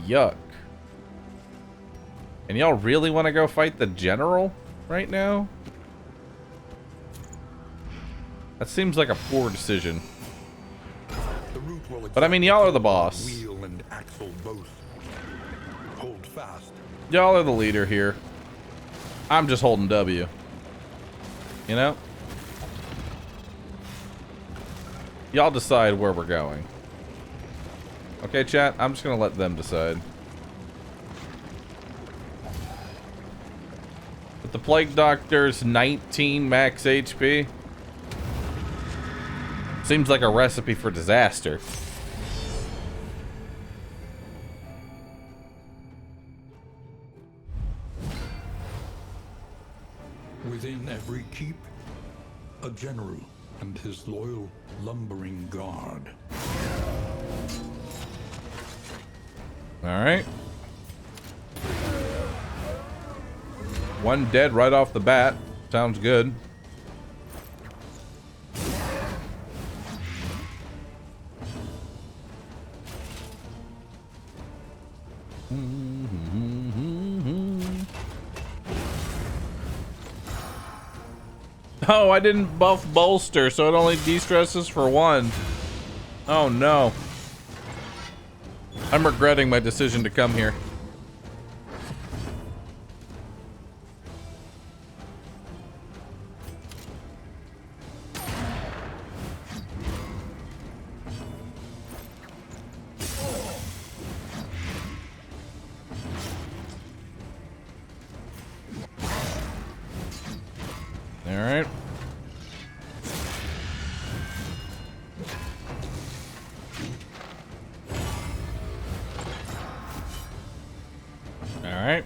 Yuck. And y'all really want to go fight the general right now? That seems like a poor decision. The route will But I mean, y'all are the boss. wheel and axle both. Hold fast. Y'all are the leader here. I'm just holding W. You know? Y'all decide where we're going. Okay, chat? I'm just gonna let them decide. With the Plague Doctor's 19 max HP. Seems like a recipe for disaster. Within every keep, a general and his loyal lumbering guard. Alright. One dead right off the bat. Sounds good. Oh, I didn't buff bolster, so it only de-stresses for one. Oh no. I'm regretting my decision to come here. All right. All right.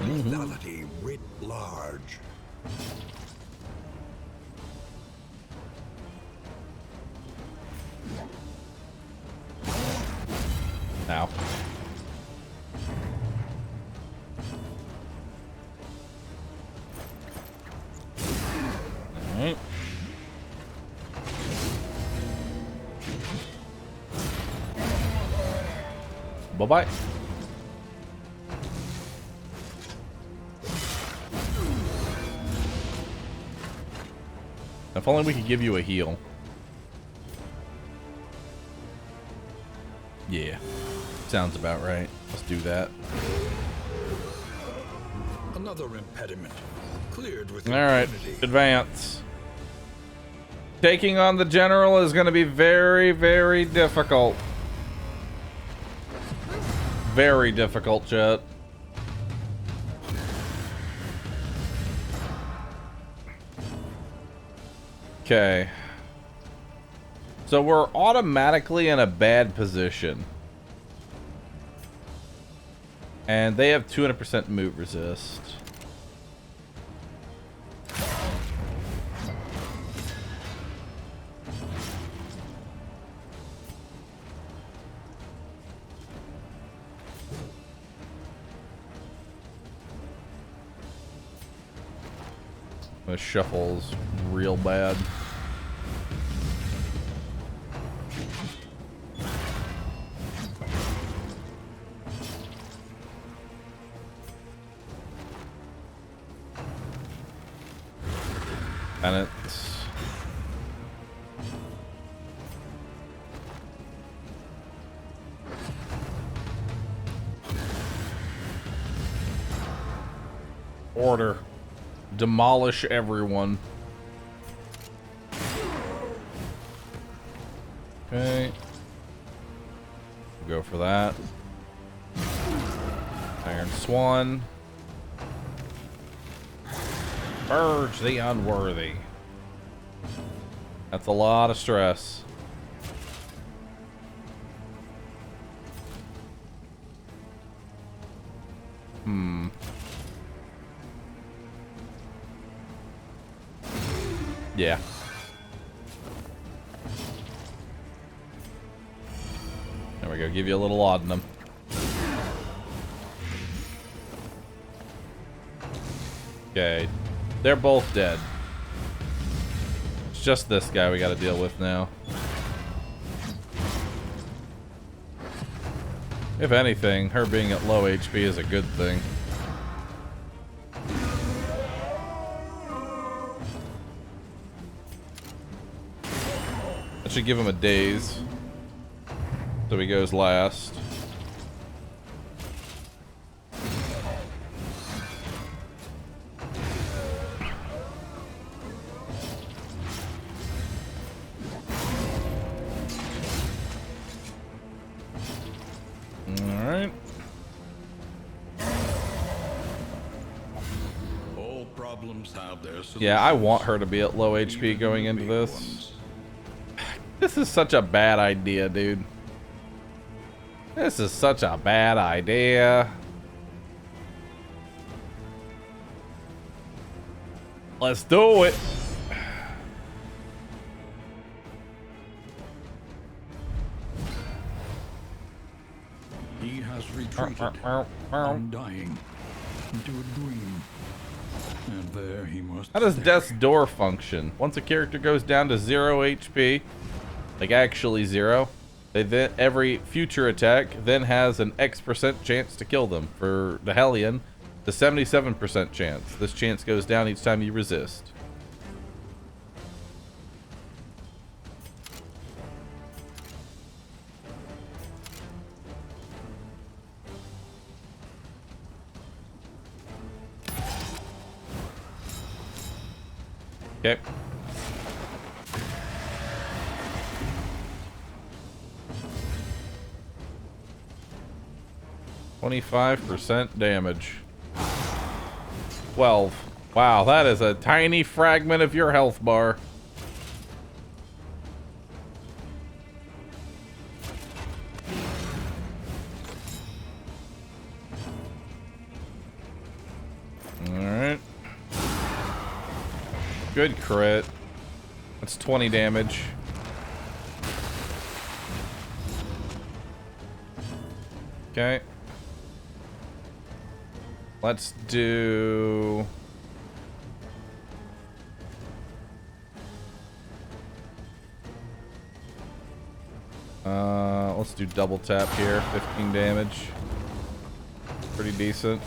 Lethality writ large. Now. All right. Bye-bye. If only we could give you a heal. Yeah. Sounds about right. Let's do that. Another impediment cleared with All right. impunity. Advance. Taking on the general is going to be very, very difficult. Very difficult, chat. Okay. So we're automatically in a bad position. And they have 200% move resist. The shuffle's real bad. And it's order. Demolish everyone. Okay. Go for that. Iron Swan. Purge the unworthy. That's a lot of stress. Yeah. There we go. Give you a little laudanum. Okay. They're both dead. It's just this guy we gotta deal with now. If anything, her being at low HP is a good thing. That should give him a daze. So he goes last. Alright. All problems have their solutions. Yeah, I want her to be at low HP going into this. This is such a bad idea, dude. This is such a bad idea. Let's do it. He has retreated, undying, into a dream. And there he must How does stay. Death's Door function? Once a character goes down to 0 HP, like actually 0, they then every future attack then has an X% chance to kill them. For the Hellion, the 77% chance. This chance goes down each time you resist. Okay. %25 damage. 12. Wow, that is a tiny fragment of your health bar. Alright. Good crit. That's 20 damage. Okay. Let's do... let's do double tap here. 15 damage. Pretty decent.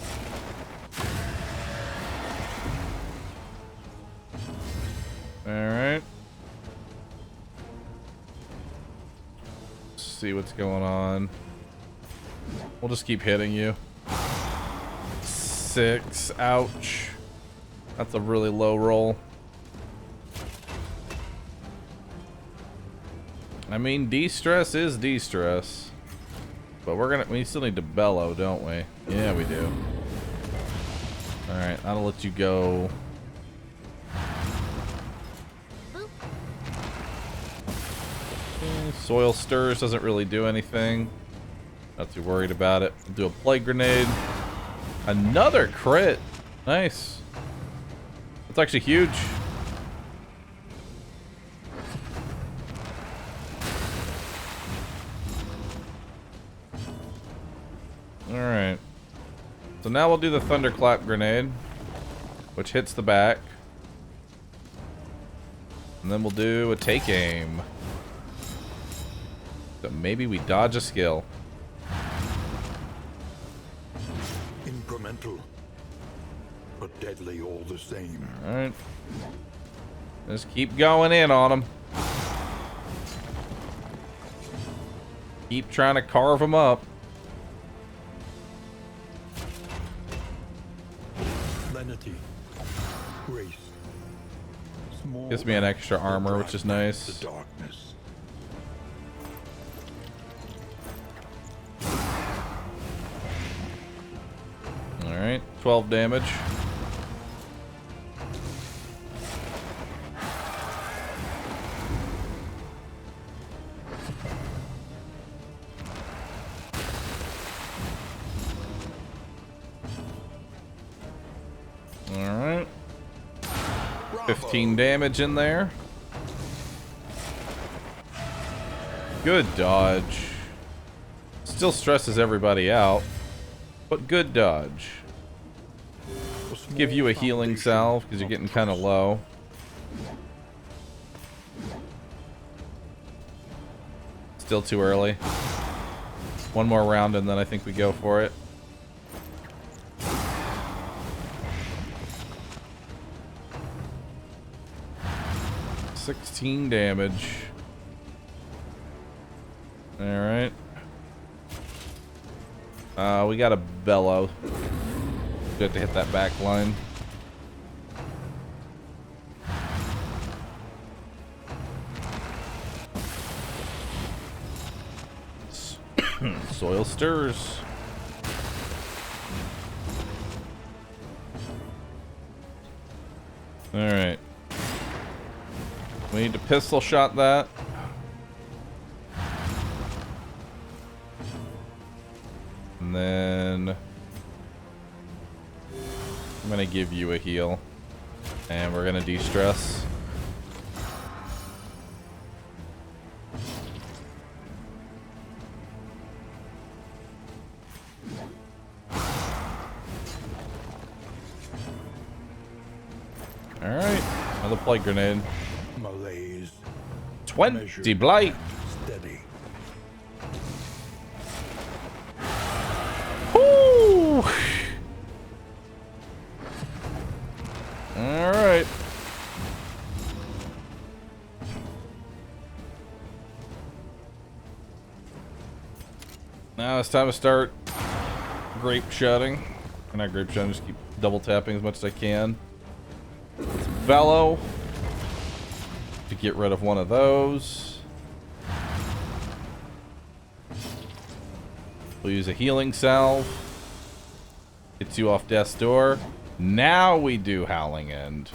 Alright. Let's see what's going on. We'll just keep hitting you. 6. Ouch. That's a really low roll. I mean, de-stress is de-stress. But we still need to bellow, don't we? Yeah, we do. Alright, that'll let you go. Soil stirs doesn't really do anything. Not too worried about it. We'll do a plague grenade. Another crit. Nice. That's actually huge. Alright. So now we'll do the thunderclap grenade, which hits the back. And then we'll do a take aim. So maybe we dodge a skill. Incremental, but deadly all the same. Alright. Just keep going in on them. Keep trying to carve them up. Lenity, grace. Small Gives me an extra will armor, drive which is back nice. the darkness. Alright, 12 damage. 15 damage in there. Good dodge. Still stresses everybody out, but good dodge. Give you a healing salve because you're getting kind of low. Still too early. One more round and then I think we go for it. $16 damage. Alright. We got a bellow. We have to hit that back line. Soil stirs. Alright. We need to pistol shot that. And then I'm gonna give you a heal. And we're gonna de-stress. Alright. Another plague grenade. Malaise. 20 blight. Steady. Woo! Alright. Now it's time to start grape shotting. Or not grape shotting, just keep double tapping as much as I can. Let's bellow to get rid of one of those. We'll use a healing salve. Gets you off death's door. Now we do Howling End.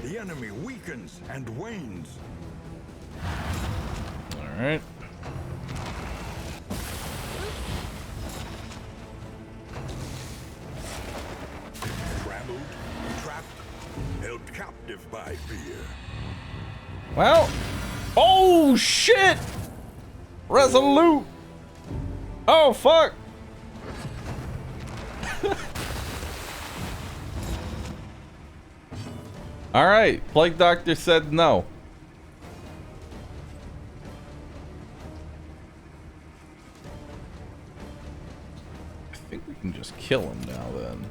The enemy weakens and wanes. Alright. Trampled, trapped, held captive by fear. Well. Oh, shit! Resolute! Oh, fuck! Alright, Plague Doctor said no. I think we can just kill him now then.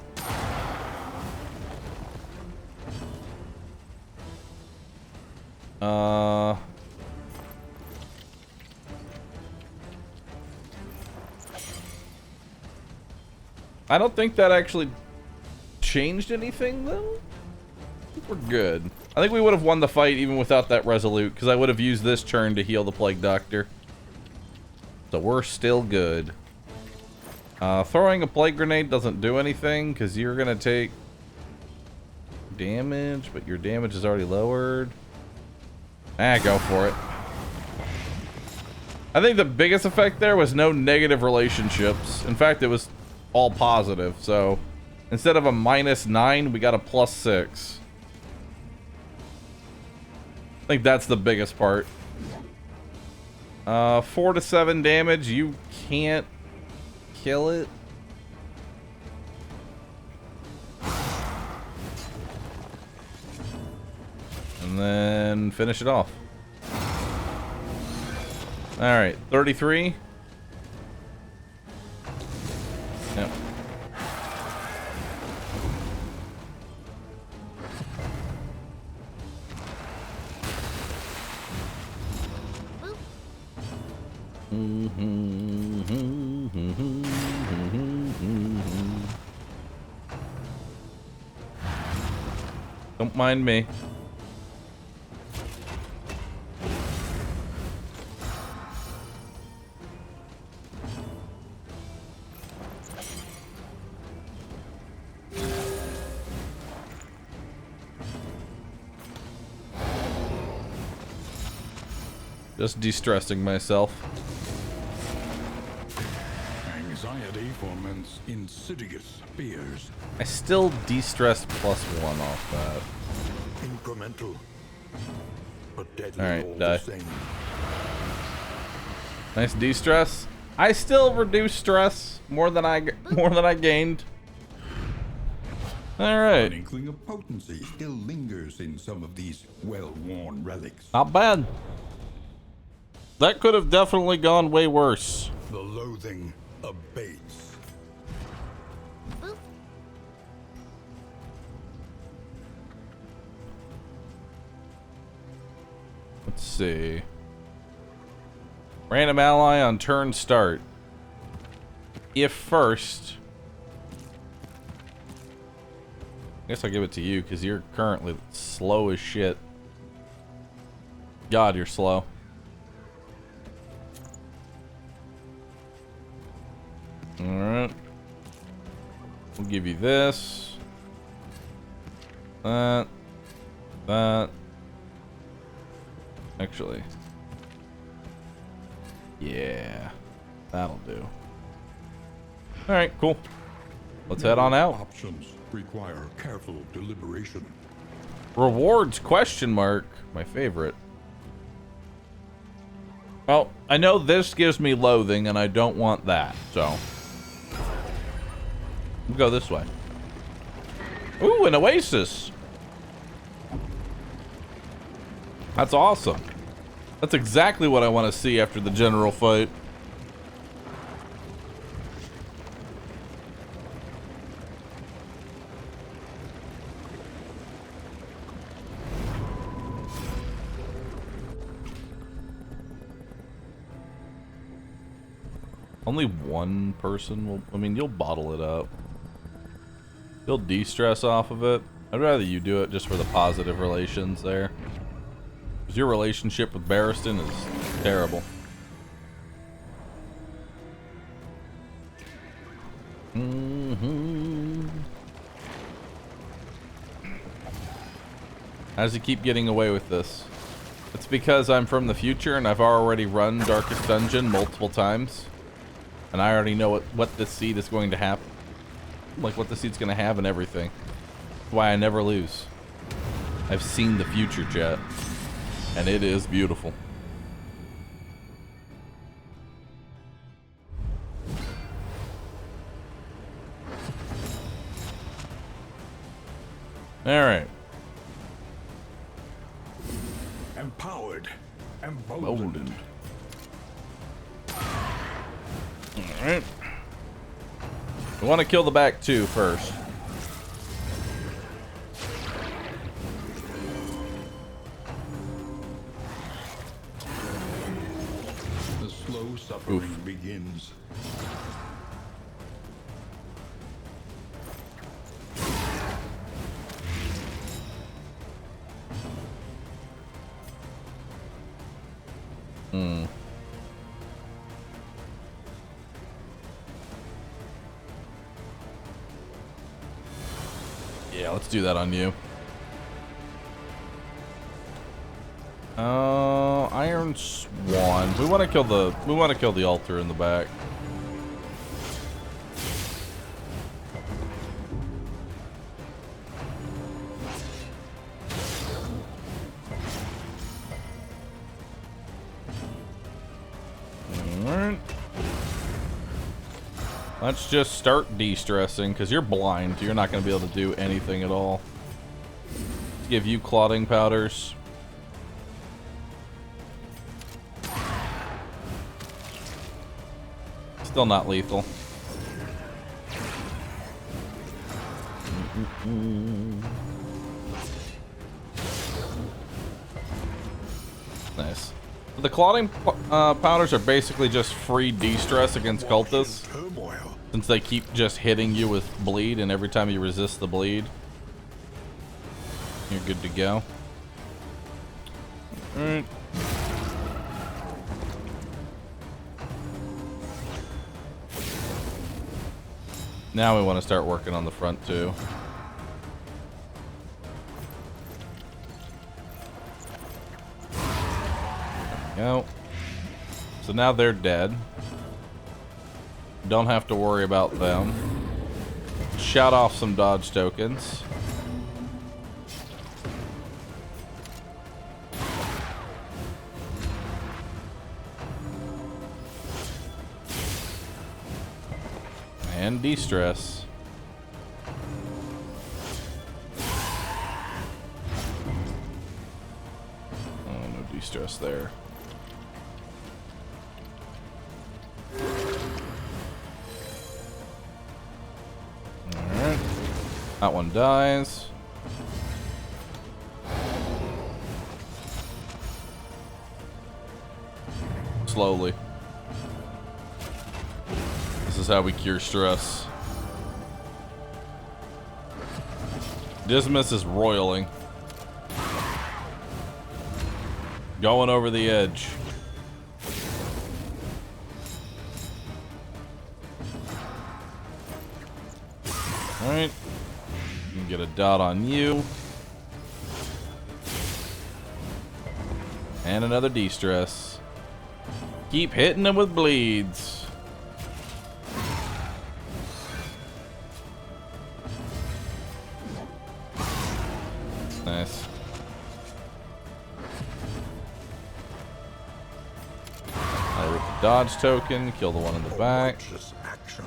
I don't think that actually changed anything though. I think we're good. I think we would have won the fight even without that resolute, because I would have used this turn to heal the Plague Doctor. So we're still good. Throwing a Plague Grenade doesn't do anything, because you're going to take damage, but your damage is already lowered. Go for it. I think the biggest effect there was no negative relationships. In fact, it was all positive, so instead of a -9, we got a +6. I think that's the biggest part. 4 to 7 damage. You can't kill it. And then finish it off. Alright, 33. Yep. Don't mind me. Just de-stressing myself. ready for men's insidious fears. I still de-stressed +1 off that. Incremental, but deadly All right, all die. the same. Nice de-stress. I still reduced stress more than I gained. All An right, inkling of potency still lingers in some of these well-worn relics. not bad. That could have definitely gone way worse. The loathing abates. Boop. Let's see. Random ally on turn start. If first. I guess I'll give it to you because you're currently slow as shit. God, you're slow. Alright. We'll give you this. That. Actually. Yeah. That'll do. Alright, cool. Let's head on out. Options require careful deliberation. Rewards question mark. My favorite. Well, I know this gives me loathing and I don't want that, so we'll go this way. Ooh, an oasis. That's awesome. That's exactly what I want to see after the general fight. Only one person will... I mean, you'll bottle it up. You'll de-stress off of it. I'd rather you do it just for the positive relations there. Because your relationship with Barristan is terrible. How does he keep getting away with this? It's because I'm from the future and I've already run Darkest Dungeon multiple times. And I already know what this seed is going to happen. Like what the seed's going to have and everything. That's why I never lose. I've seen the future, chat. And it is beautiful. Alright. Empowered, emboldened. Alright. We want to kill the back two first. The slow suffering begins. Yeah, let's do that on you. Iron Swan. We want to kill the altar in the back. Alright. Let's just start de-stressing, because you're blind. You're not going to be able to do anything at all. Let's give you clotting powders. Still not lethal. Nice. The clotting powders are basically just free de-stress against cultists. Turmoil. Since they keep just hitting you with bleed, and every time you resist the bleed, you're good to go. Alright. Now we want to start working on the front too. There we go. So now they're dead. Don't have to worry about them. Shout off some dodge tokens. And de-stress. Oh, no de-stress there. Alright. That one dies. Slowly. This is how we cure stress. Dismas is roiling. Going over the edge. Alright. You can get a dot on you. And another de-stress. Keep hitting them with bleeds. Nice. I rip the dodge token, kill the one in the back. Action.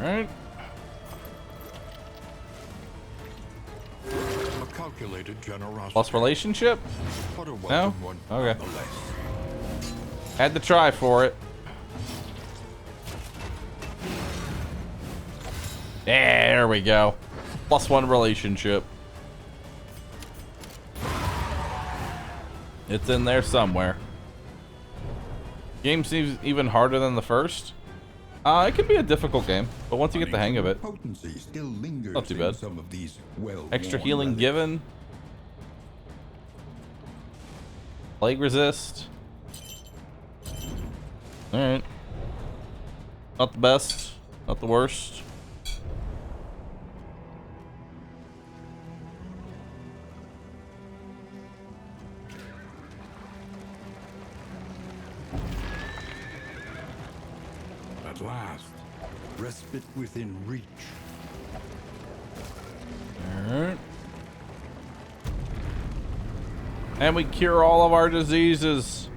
Alright. A calculated generosity. Plus relationship? But a No? welcome one Okay. nonetheless. Had to try for it. There we go. +1 relationship. It's in there somewhere. Game seems even harder than the first. It could be a difficult game, but once you get the hang of it, Potency still lingers not too in bad. some of these Extra well-worn healing relics. given. Plague resist. Alright. Not the best, not the worst. At last. Respite within reach. Alright. And we cure all of our diseases.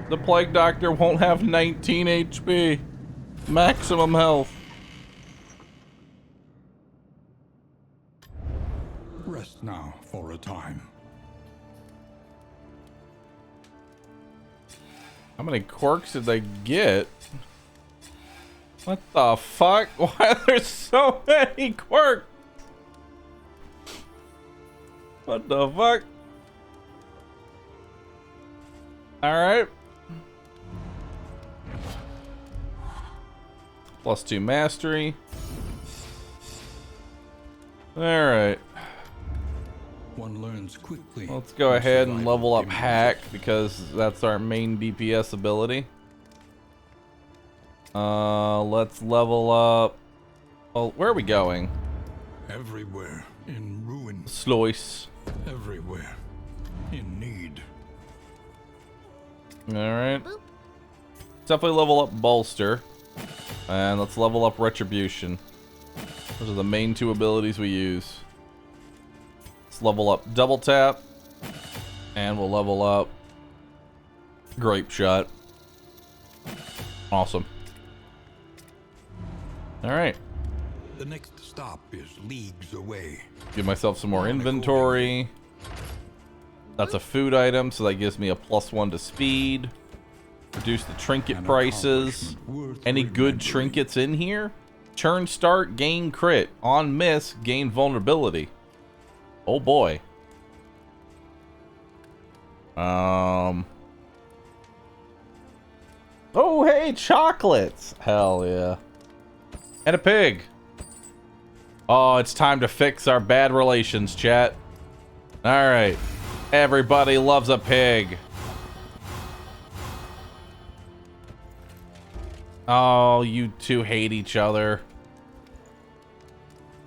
The Plague Doctor won't have 19 HP. Maximum health. Rest now for a time. How many quirks did they get? What the fuck? Why are there so many quirks? What the fuck? Alright. +2 mastery. Alright. One learns quickly. Let's go ahead and survival level up demands Hack it. because that's our main DPS ability. Let's level up. Oh, where are we going? Everywhere in ruin. Slois. Everywhere in need. Alright. Definitely level up Bolster. And let's level up Retribution. Those are the main two abilities we use. Let's level up Double Tap. And we'll level up Grape Shot. Awesome. Alright. The next stop is leagues away. Give myself some more inventory. That's a food item, so that gives me a +1 to speed. Reduce the trinket An prices. accomplishment worth Any good remembering. trinkets in here? Turn start, gain crit. On miss, gain vulnerability. Oh boy. Oh, hey, chocolates. Hell yeah. And a pig. Oh, it's time to fix our bad relations, chat. Alright. Everybody loves a pig. Oh, you two hate each other.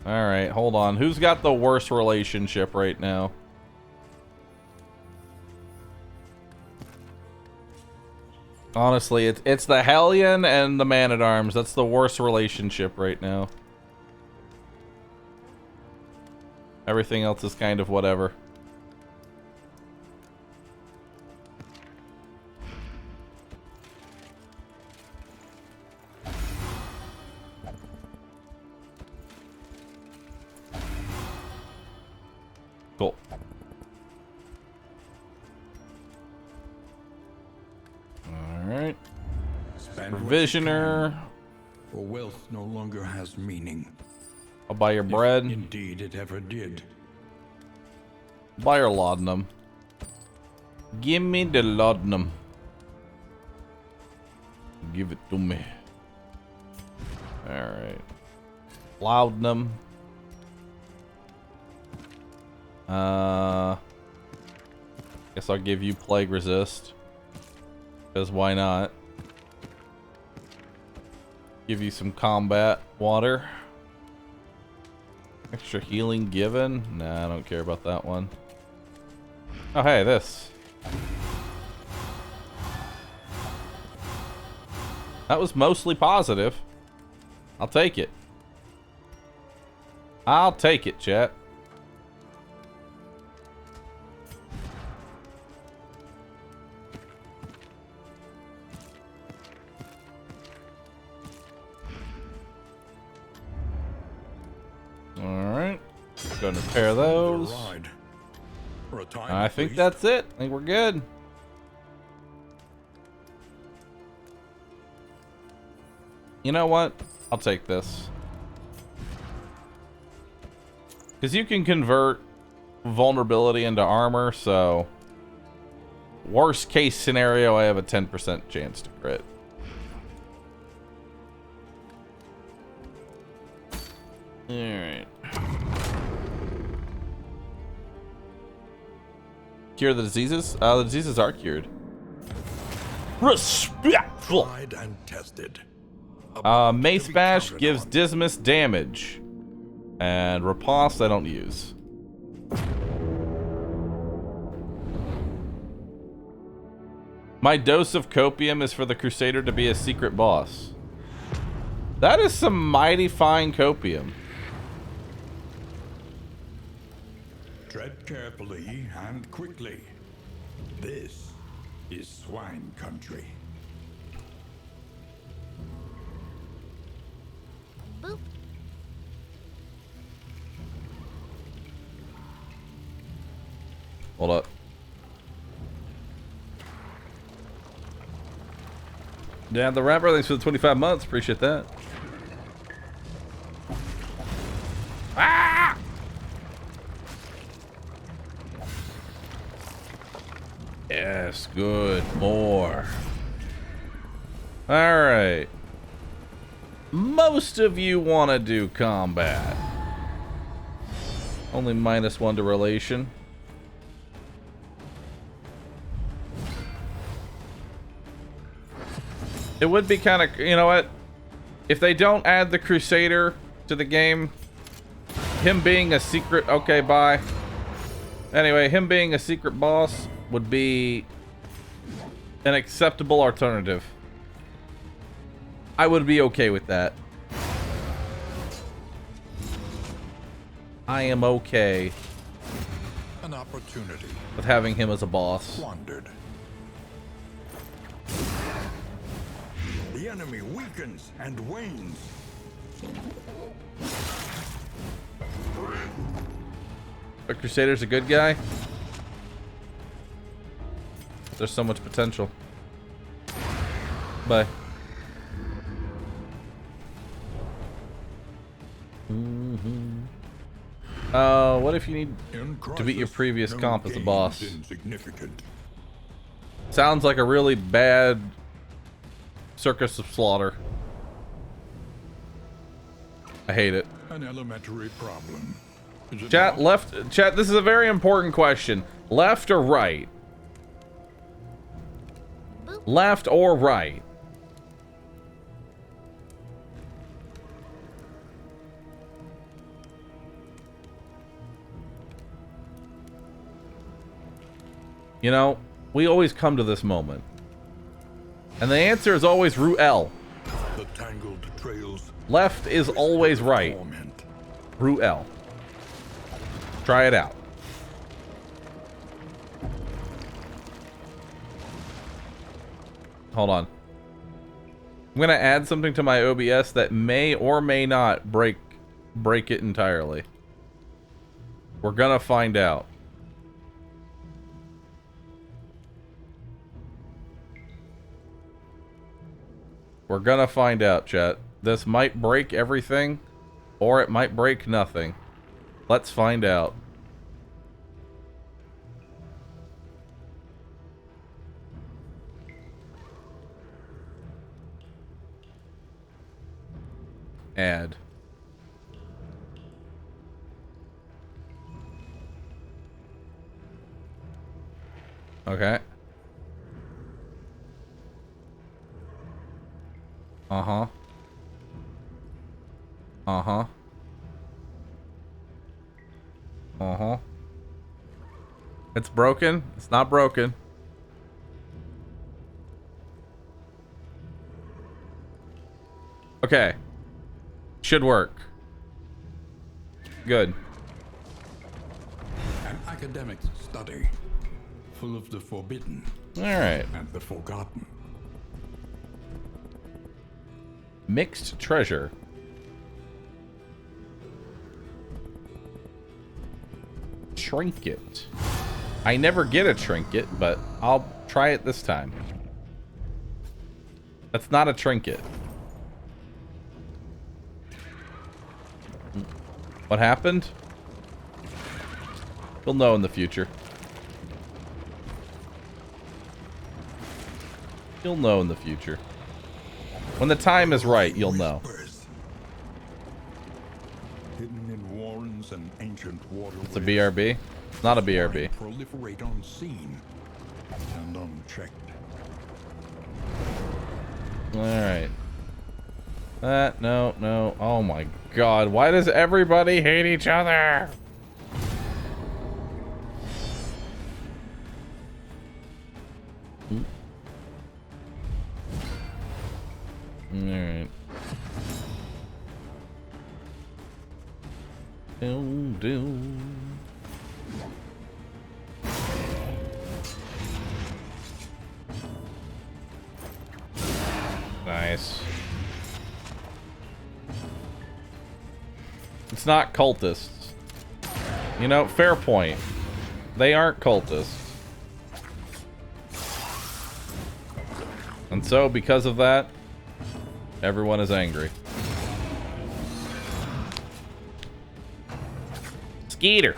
Alright, hold on. Who's got the worst relationship right now? Honestly, it's the Hellion and the Man-at-Arms. That's the worst relationship right now. Everything else is kind of whatever. Cool. Alright. Provisioner. For wealth no longer has meaning. I'll buy your If bread. indeed it ever did. Buy your laudanum. Give me the laudanum. Give it to me. Alright. Laudanum. Guess I'll give you plague resist. Because why not? Give you some combat water. Extra healing given? Nah, I don't care about that one. Oh, hey, this. That was mostly positive. I'll take it. I'll take it, chat. Alright. Go and repair those. I think that's it. I think we're good. You know what? I'll take this. Because you can convert vulnerability into armor, so... Worst case scenario, I have a 10% chance to crit. Alright. Cure the diseases? The diseases are cured. Respectful! Tried and tested. Mace Bash gives Dismas damage. And Riposte I don't use. My dose of copium is for the Crusader to be a secret boss. That is some mighty fine copium. Tread carefully and quickly. This is swine country. Boop. Hold up. Yeah, the rapper, thanks for the 25 months. Appreciate that. Ah! Yes, good. More. Alright. Most of you want to do combat. Only -1 to relation. It would be kind of, you know what? If they don't add the Crusader to the game, him being a secret, okay, bye. Anyway, him being a secret boss would be an acceptable alternative. I would be okay with that. I am okay An opportunity with having him as a boss. squandered. The enemy weakens and wanes. The Crusader's a good guy. There's so much potential. Bye. What if you need to beat your previous comp as a boss? Insignificant. Sounds like a really bad Circus of Slaughter. I hate it. An elementary problem. Is it Chat, not? left, chat, this is a very important question. Left or right? Left or right? You know, we always come to this moment. And the answer is always Ruel. The tangled trails. Left is always right. Torment. Ruel. Try it out. Hold on. I'm gonna add something to my OBS that may or may not break it entirely. We're gonna find out. We're gonna find out, chat. This might break everything, or it might break nothing. Let's find out. Add. Okay. Uh-huh. Uh-huh. Uh-huh. It's broken? It's not broken. Okay. Should work. Good. An academic study, full of the forbidden Alright. and the forgotten. Mixed treasure. Trinket. I never get a trinket, but I'll try it this time. That's not a trinket. What happened? You'll know in the future. You'll know in the future. When the time is right, you'll know. Whispers. Hidden in warrens and ancient waterways. It's a BRB? It's not a BRB. Proliferate unseen and unchecked. Alright. No. Oh my god. Why does everybody hate each other? Alright. Doom. Nice. It's not cultists. You know, fair point. They aren't cultists. And so, because of that, everyone is angry. Skeeter.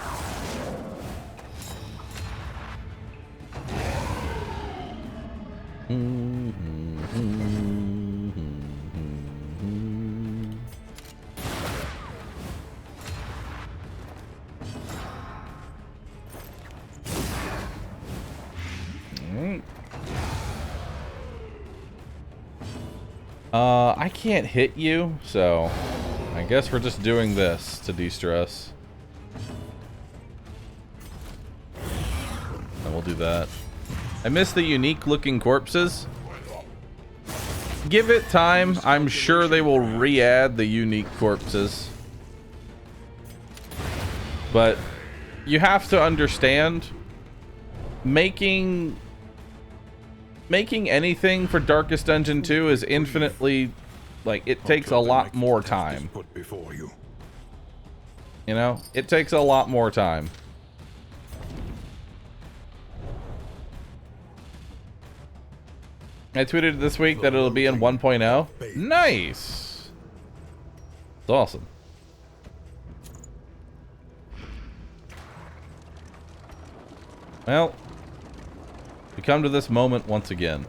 I can't hit you, so I guess we're just doing this to de-stress. And we'll do that. I miss the unique looking corpses. Give it time. I'm sure they will re-add the unique corpses. But you have to understand, making anything for Darkest Dungeon 2 is infinitely, like, it takes a lot more time. Put before you. You know, it takes a lot more time. I tweeted this week that it'll be in 1.0. Nice. It's awesome. Well, we come to this moment once again.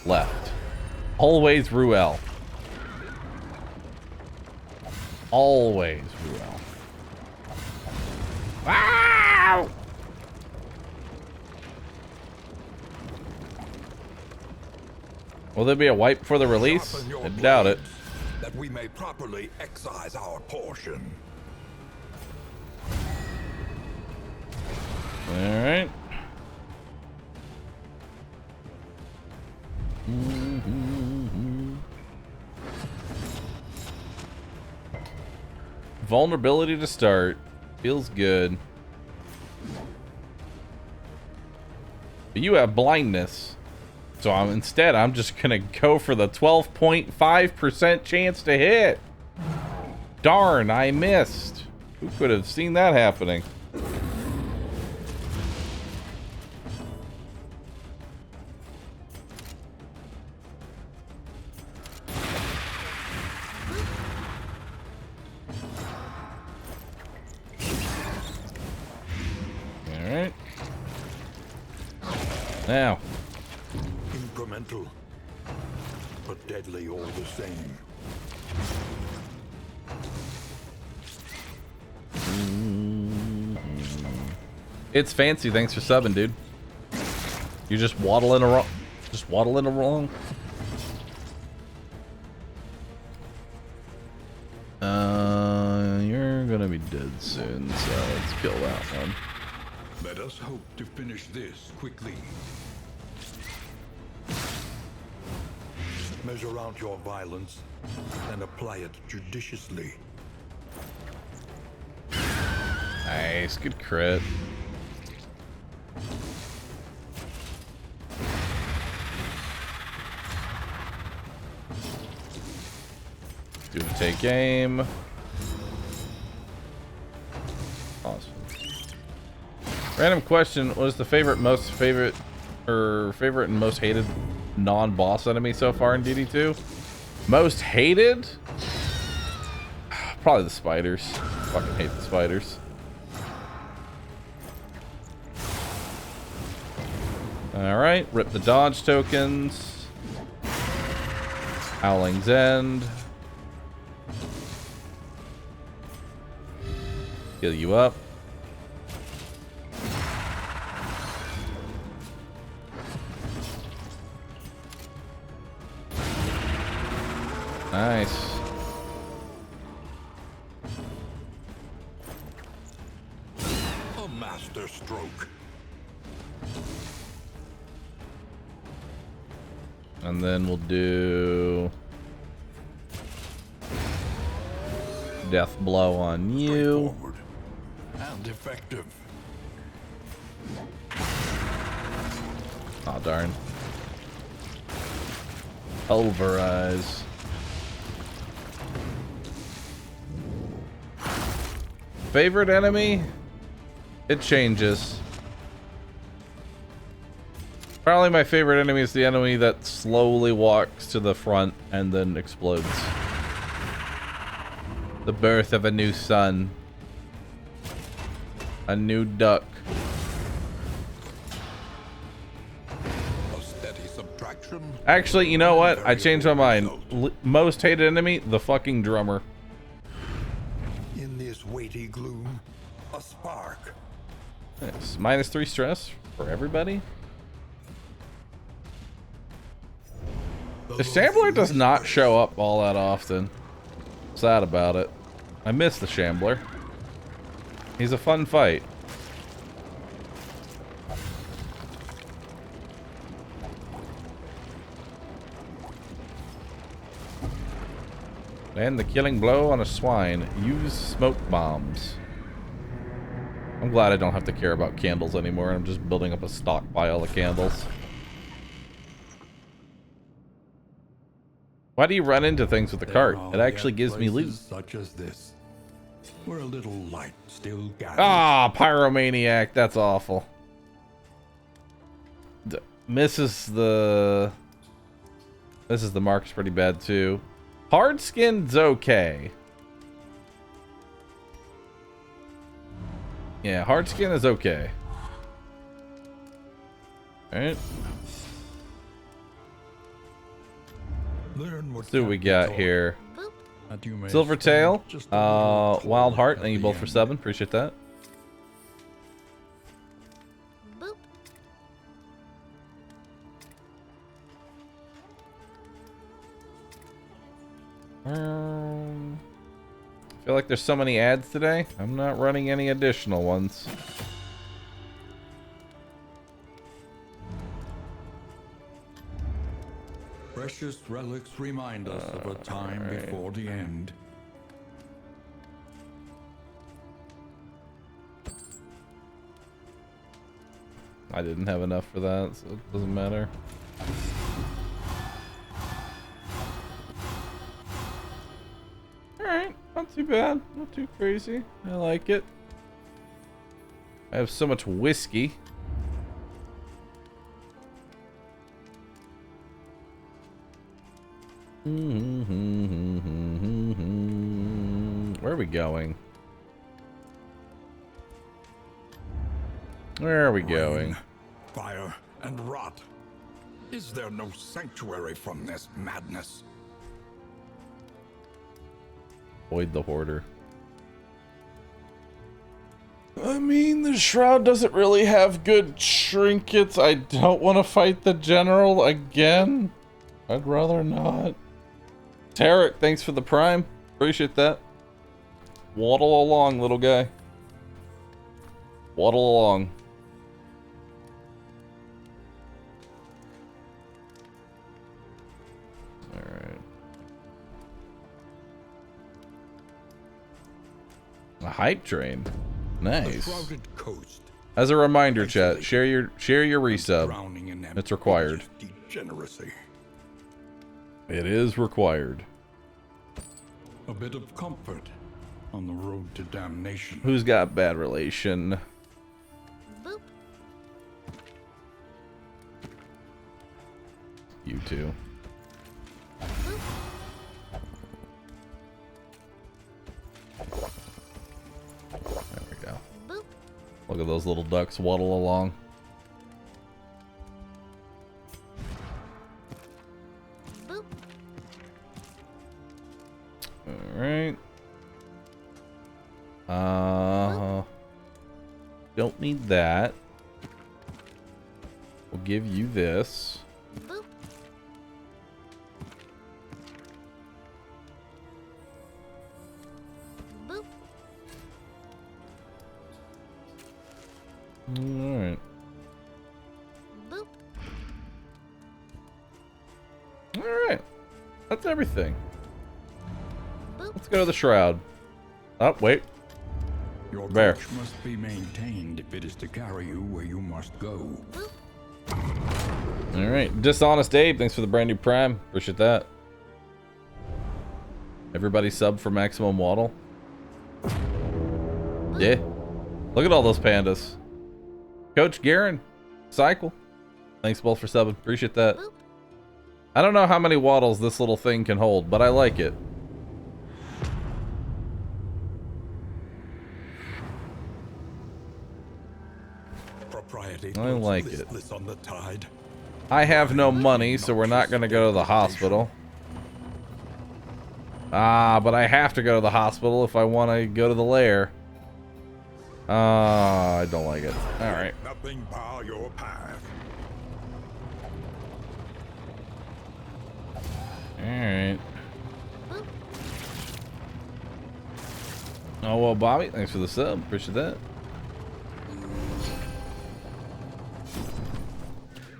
Left. Always Ruel. Always Ruel. Wow! Will there be a wipe for the release? Sharpen your I doubt it. blades, that we may properly excise our portion. Alright. Vulnerability to start. Feels good. But you have blindness. So instead, I'm just going to go for the 12.5% chance to hit. Darn, I missed. Who could have seen that happening? Alright. Now. Incremental, but deadly all the same. It's fancy. Thanks for subbing, dude. You just waddling along. Just waddling along. You're gonna be dead soon, so let's kill that one. Let us hope to finish this quickly. Measure out your violence and apply it judiciously. Nice, good crit. Do a take aim. Awesome. Random question: what is the favorite and most hated non-boss enemy so far in DD2? Most hated? Probably the spiders. Fucking hate the spiders. Alright, rip the dodge tokens. Howling's End. Heal you up. Nice. A master stroke. And then we'll do death blow on you. Straightforward and effective. Oh darn. Pulverize. Favorite enemy? It changes. Probably my favorite enemy is the enemy that slowly walks to the front and then explodes. The birth of a new sun. A new duck. A steady subtraction. Actually, you know what? I changed my mind. Most hated enemy? The fucking drummer. In this weighty gloom, a spark. Yes. -3 stress for everybody. The Shambler does not show up all that often. Sad about it. I miss the Shambler. He's a fun fight. Land the killing blow on a swine. Use smoke bombs. I'm glad I don't have to care about candles anymore. I'm just building up a stockpile of candles. Why do you run into things with the cart? It actually gives me loot. Such as this, where a little light still gathers. Ah, pyromaniac. That's awful. Misses the mark's pretty bad too. Hard skin's okay. Yeah, hard skin is okay. Alright. Let's see what we got here. Silvertail, Wild Heart, thank you both for subbing. Appreciate that. Boop. I feel like there's so many ads today. I'm not running any additional ones. Precious relics remind us of a time Alright. before the end. I didn't have enough for that, so it doesn't matter. Alright, not too bad. Not too crazy. I like it. I have so much whiskey. Where are we going? Where are we going? Rain, fire, and rot. Is there no sanctuary from this madness? Avoid the hoarder. I mean, the shroud doesn't really have good trinkets. I don't want to fight the general again. I'd rather not. Tarek, thanks for the prime. Appreciate that. Waddle along, little guy. Waddle along. Alright. A hype train. The Nice. crowded coast. As a reminder, chat, share your resub. Drowning in It's required. degeneracy. It is required. A bit of comfort on the road to damnation. Who's got bad relation? Boop. You two. There we go. Boop. Look at those little ducks waddle along. Boop. Alright. Don't need that. We'll give you this. Boop. Boop. Alright. Boop. Alright. That's everything. Boop. Let's go to the shroud. Oh, wait. Your Bear. coach must be maintained if it is to carry you where you must go. Alright. Dishonest Abe, thanks for the brand new prime. Appreciate that. Everybody sub for maximum waddle. Yeah. Look at all those pandas. Coach Garen, Cycle. Thanks both for subbing. Appreciate that. I don't know how many waddles this little thing can hold, but I like it. Propriety I like floats it. listless on the tide. I have no money, so we're not going to go to the hospital. Ah, but I have to go to the hospital if I want to go to the lair. Ah, I don't like it. Alright. Nothing bar your path. Alright. Oh, well, Bobby, thanks for the sub. Appreciate that.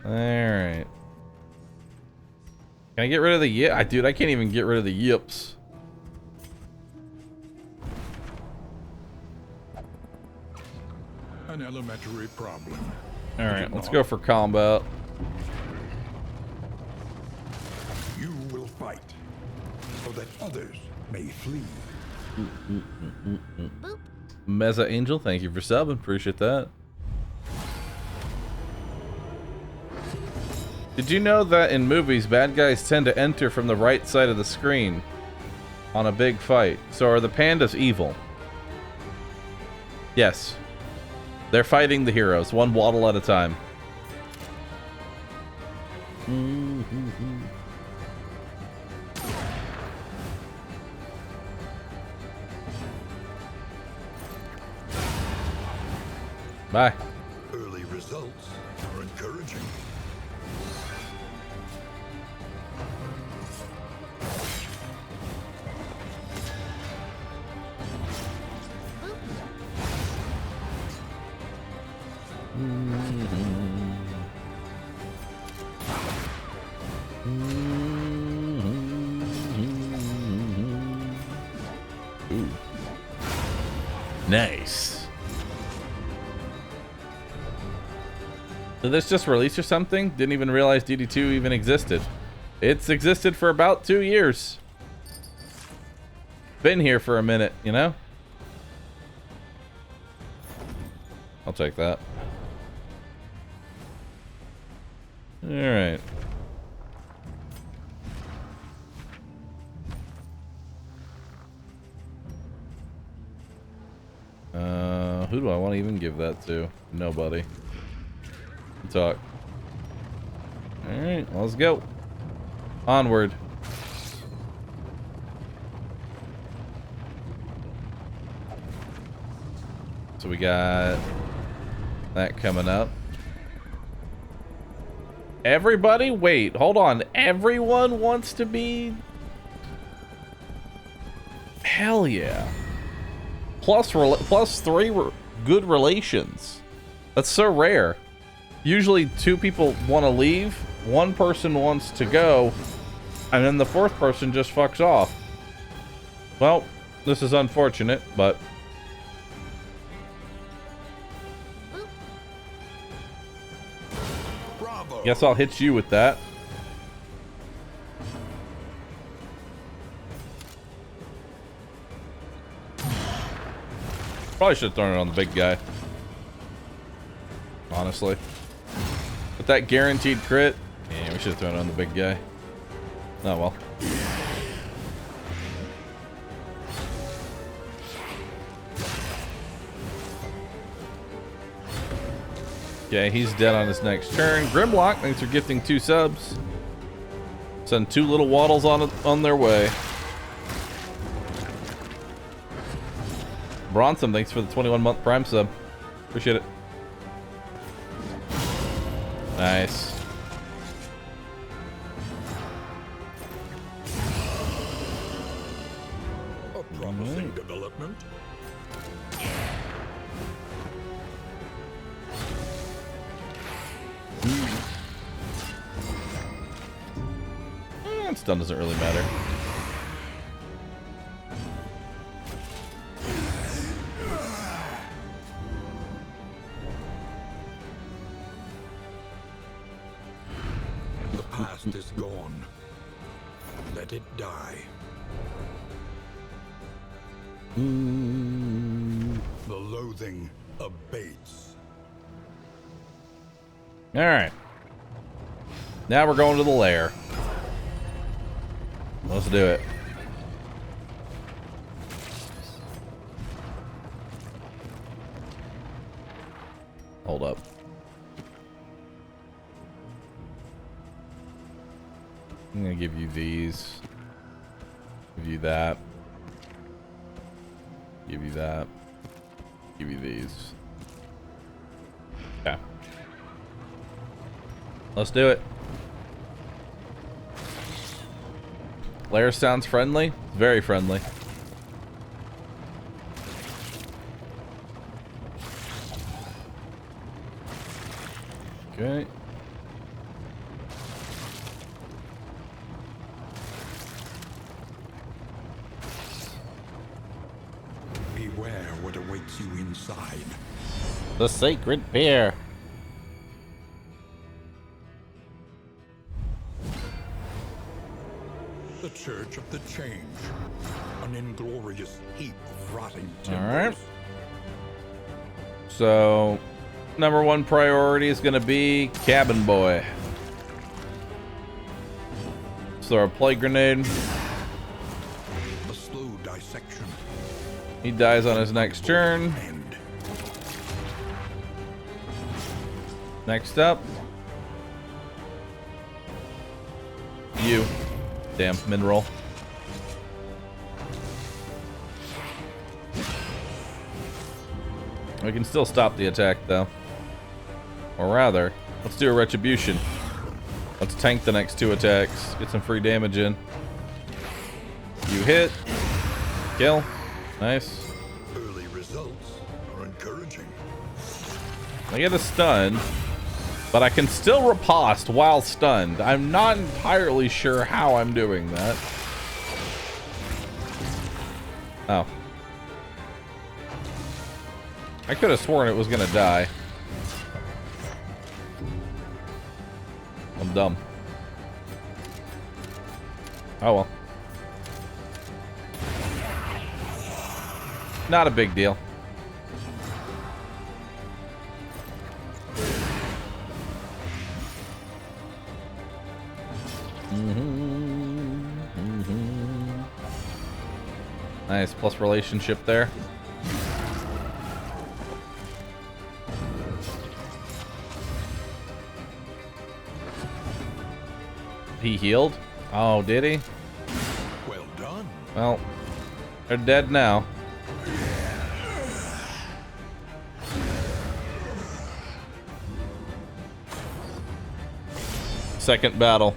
Alright. Can I get rid of the yip? Dude, I can't even get rid of the yips. An elementary problem. Alright, let's go for combat. You will fight so that others may flee. Meza Angel, thank you for subbing. Appreciate that. Did you know that in movies, bad guys tend to enter from the right side of the screen on a big fight? So are the pandas evil? Yes. They're fighting the heroes, one waddle at a time. Bye. Early results are encouraging. Nice. Did this just release or something? Didn't even realize DD2 even existed. It's existed for about 2 years. Been here for a minute, you know? I'll take that. Alright. Who do I want to even give that to? Nobody. Talk. Alright, let's go. Onward. So we got that coming up. Everybody? Wait, hold on. Everyone wants to be... Hell yeah. Plus 3 good relations. That's so rare. Usually 2 people want to leave, 1 person wants to go, and then the 4th person just fucks off. Well, this is unfortunate, but... Bravo. Guess I'll hit you with that. Probably should have thrown it on the big guy. Honestly. With that guaranteed crit, yeah, we should have thrown it on the big guy. Oh well. Okay, he's dead on his next turn. Grimlock, thanks for gifting 2 subs. Send 2 little waddles on their way. Bronson, thanks for the 21-month Prime sub. Appreciate it. Nice. A promising development. Stun doesn't really matter. The past is gone. Let it die. The loathing abates. All right. Now we're going to the lair. Let's do it. Hold up. I'm gonna give you these. Give you that. Give you that. Give you these. Okay. Let's do it. Lair sounds friendly. Very friendly. Okay. Beware what awaits you inside. The sacred pair. The Church of the Change. An inglorious heap of rotting timbers. All right. So, #1 priority is going to be Cabin Boy. So our plague grenade. A slow dissection. He dies on his next turn. End. Next up. You. Damn, mineral. We can still stop the attack though. Or rather, let's do a retribution. Let's tank the next 2 attacks. Get some free damage in. You hit. Kill. Nice. Early results are encouraging. I get a stun, but I can still riposte while stunned. I'm not entirely sure how I'm doing that. Oh. I could have sworn it was gonna die. I'm dumb. Oh well. Not a big deal. Nice, plus relationship there. He healed? Oh, did he? Well done. Well, they're dead now. Second battle.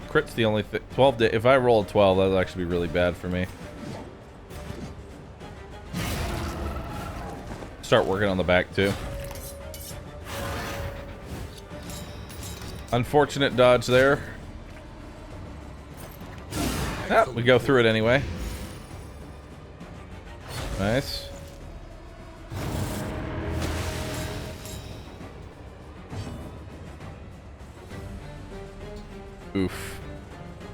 Crit's the only thing. 12 to, if I roll a 12, that'll actually be really bad for me. Start working on the back too. Unfortunate dodge there. Ah, we go through it anyway. Nice. Oof.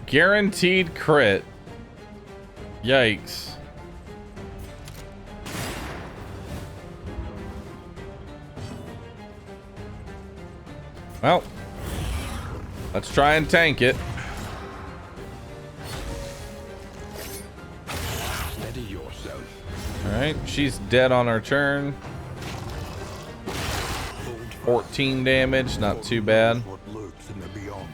Guaranteed crit. Yikes. Well, let's try and tank it. Steady yourself. Alright, she's dead on her turn. 14 damage, not too bad. What lurks in the beyond.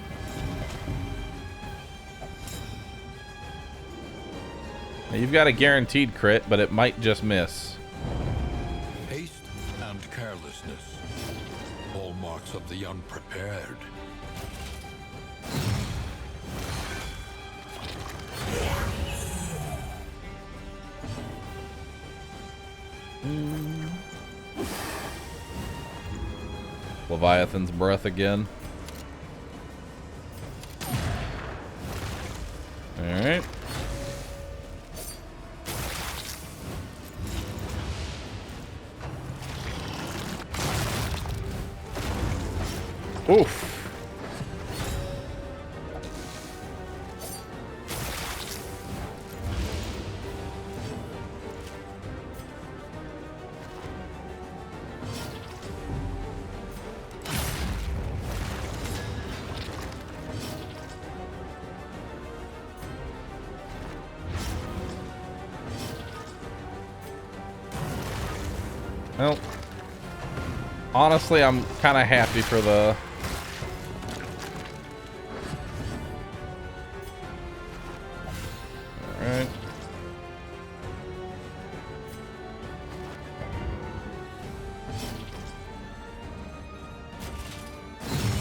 Now, you've got a guaranteed crit, but it might just miss. Haste and carelessness. Hallmarks of the unprepared. Leviathan's breath again. Alright. Oof. Well, honestly, I'm kind of happy for the... Alright.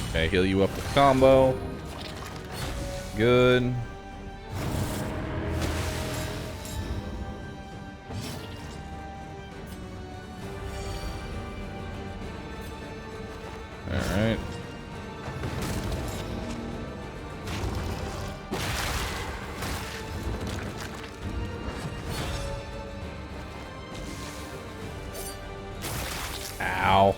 Okay, heal you up with combo. Good. Alright. Ow.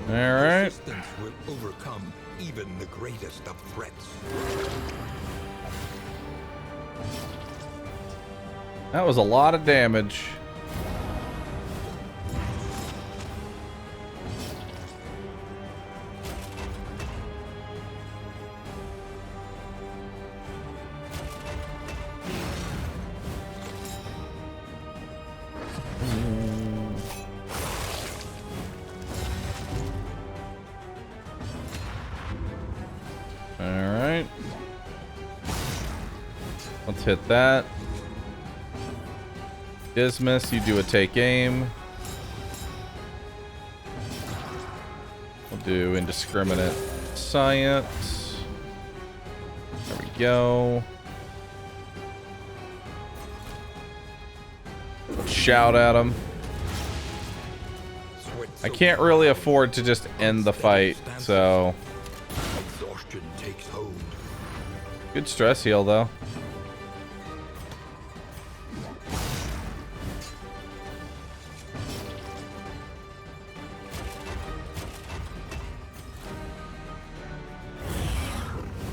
Alright. Resistance will overcome even the greatest of threats. That was a lot of damage. Alright. Let's hit that. Dismiss, you do a take aim. Do indiscriminate science. There we go. Shout at him. I can't really afford to just end the fight, so. Exhaustion takes hold. Good stress heal, though.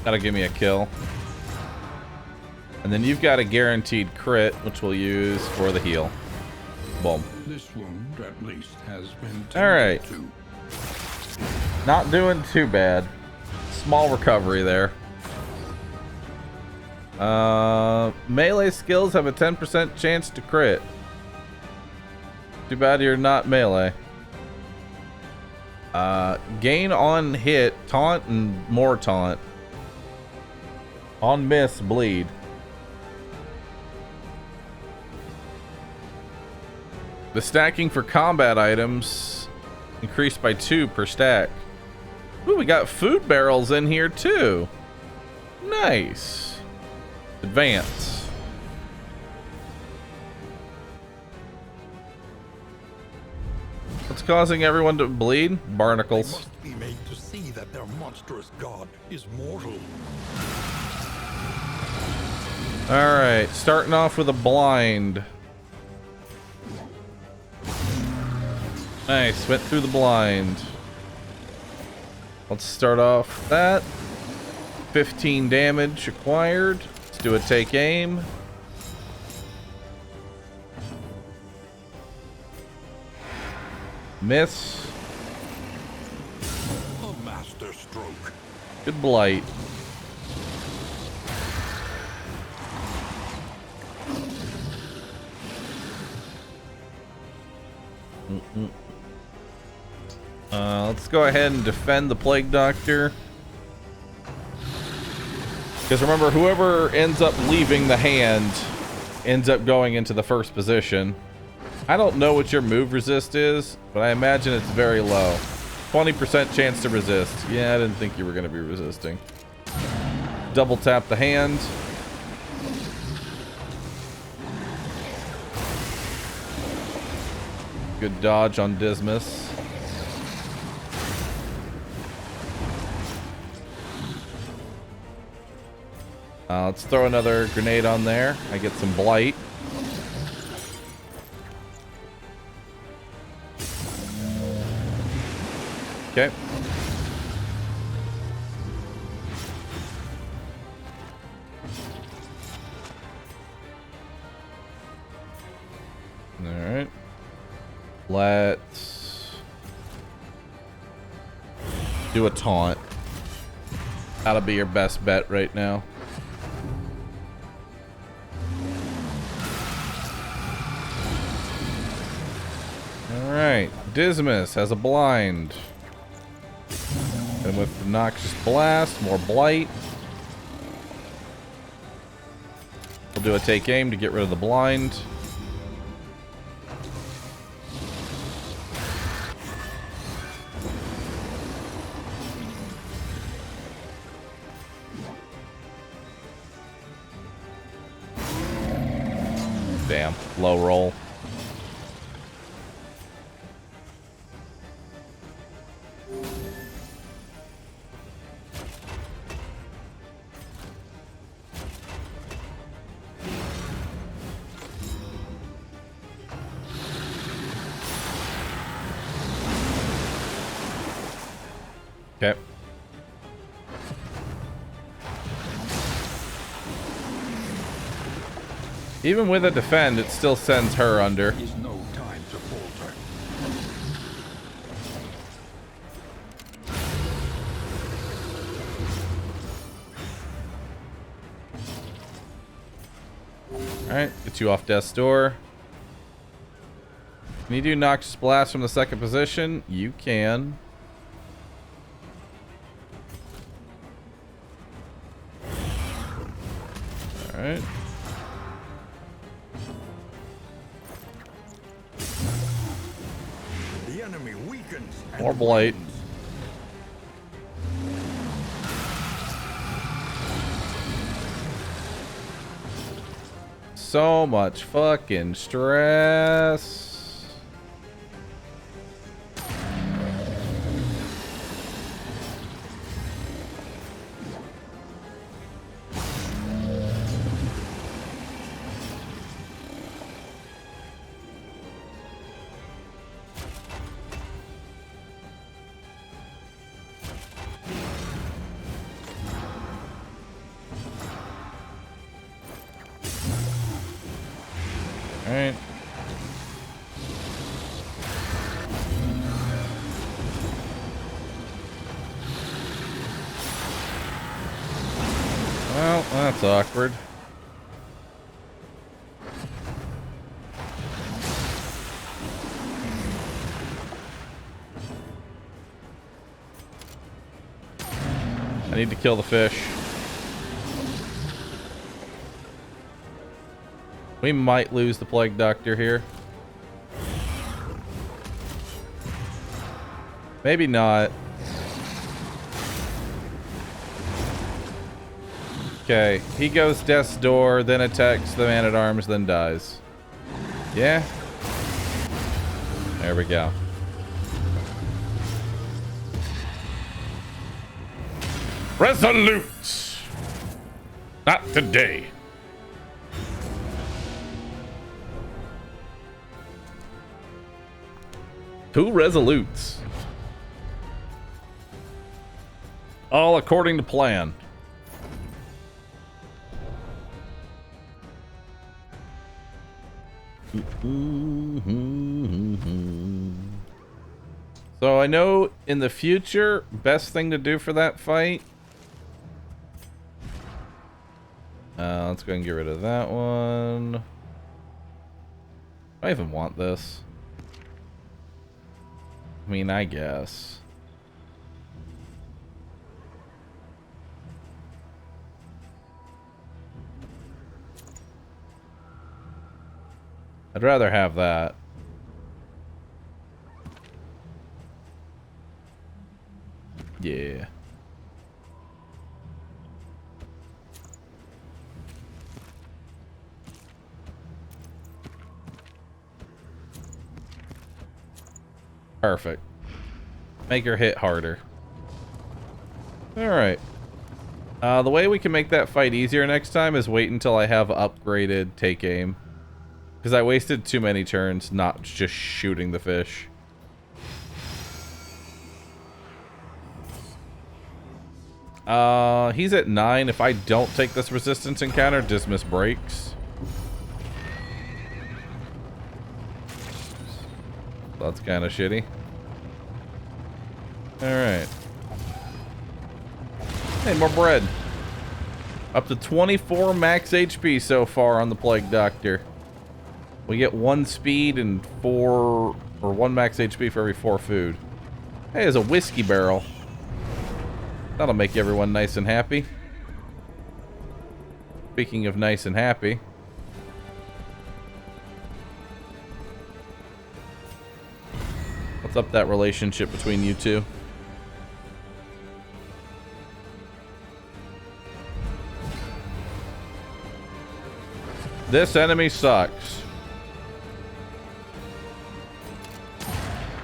That'll give me a kill. And then you've got a guaranteed crit, which we'll use for the heal. Boom. This wound, at least, has been All right. tended to. Not doing too bad. Small recovery there. Melee skills have a 10% chance to crit. Too bad you're not melee. Gain on hit, taunt, and more taunt. On miss, bleed. The stacking for combat items increased by 2 per stack. Ooh, we got food barrels in here too. Nice. Advance. What's causing everyone to bleed? They Barnacles. must be made to see that their monstrous god is mortal. Alright, starting off with a blind. Nice, went through the blind. Let's start off with that. 15 damage acquired. Let's do a take aim. Miss. A master stroke. Good blight. Let's go ahead and defend the Plague Doctor. Because remember, whoever ends up leaving the hand ends up going into the first position. I don't know what your move resist is, but I imagine it's very low. 20% chance to resist. Yeah, I didn't think you were going to be resisting. Double tap the hand. Good dodge on Dismas. Let's throw another grenade on there. I get some blight. Okay. All right. Let's do a taunt. That'll be your best bet right now. Alright, Dismas has a blind. And with the Noxious Blast, more blight. We'll do a take aim to get rid of the blind. Damn, low roll. Okay. Even with a defend, it still sends her under. Is no time to falter. Alright, get you off death's door. Can you do Noxious Blast from the second position? You can. Alright. The enemy weakens. and More blight. weakens. so much fucking stress. All right. Well, that's awkward. I need to kill the fish. We might lose the Plague Doctor here. Maybe not. Okay, he goes Death's Door, then attacks the Man-at-Arms, then dies. Yeah? There we go. Resolute! Not today. Two resolutes. All according to plan. So I know in the future, best thing to do for that fight. Let's go and get rid of that one. I even want this. I mean, I guess. I'd rather have that. Yeah. Perfect. Make her hit harder. Alright. The way we can make that fight easier next time is wait until I have upgraded take aim. Because I wasted too many turns not just shooting the fish. He's at 9. If I don't take this resistance encounter, Dismiss breaks. That's kind of shitty. Alright. Hey, more bread. Up to 24 max HP so far on the Plague Doctor. We get 1 speed and 1 max HP for every 4 food. Hey, there's a whiskey barrel. That'll make everyone nice and happy. Speaking of nice and happy. What's up that relationship between you two? This enemy sucks.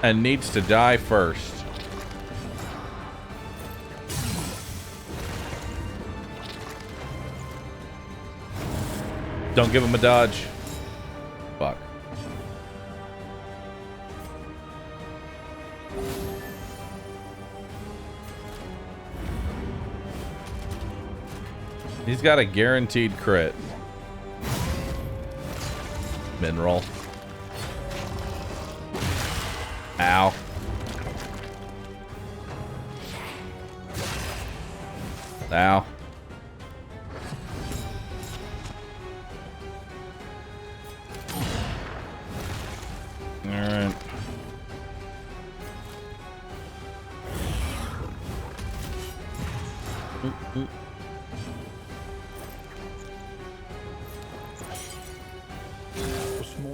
And needs to die first. Don't give him a dodge. Fuck. He's got a guaranteed crit. Mineral. Ow. Ow. Alright.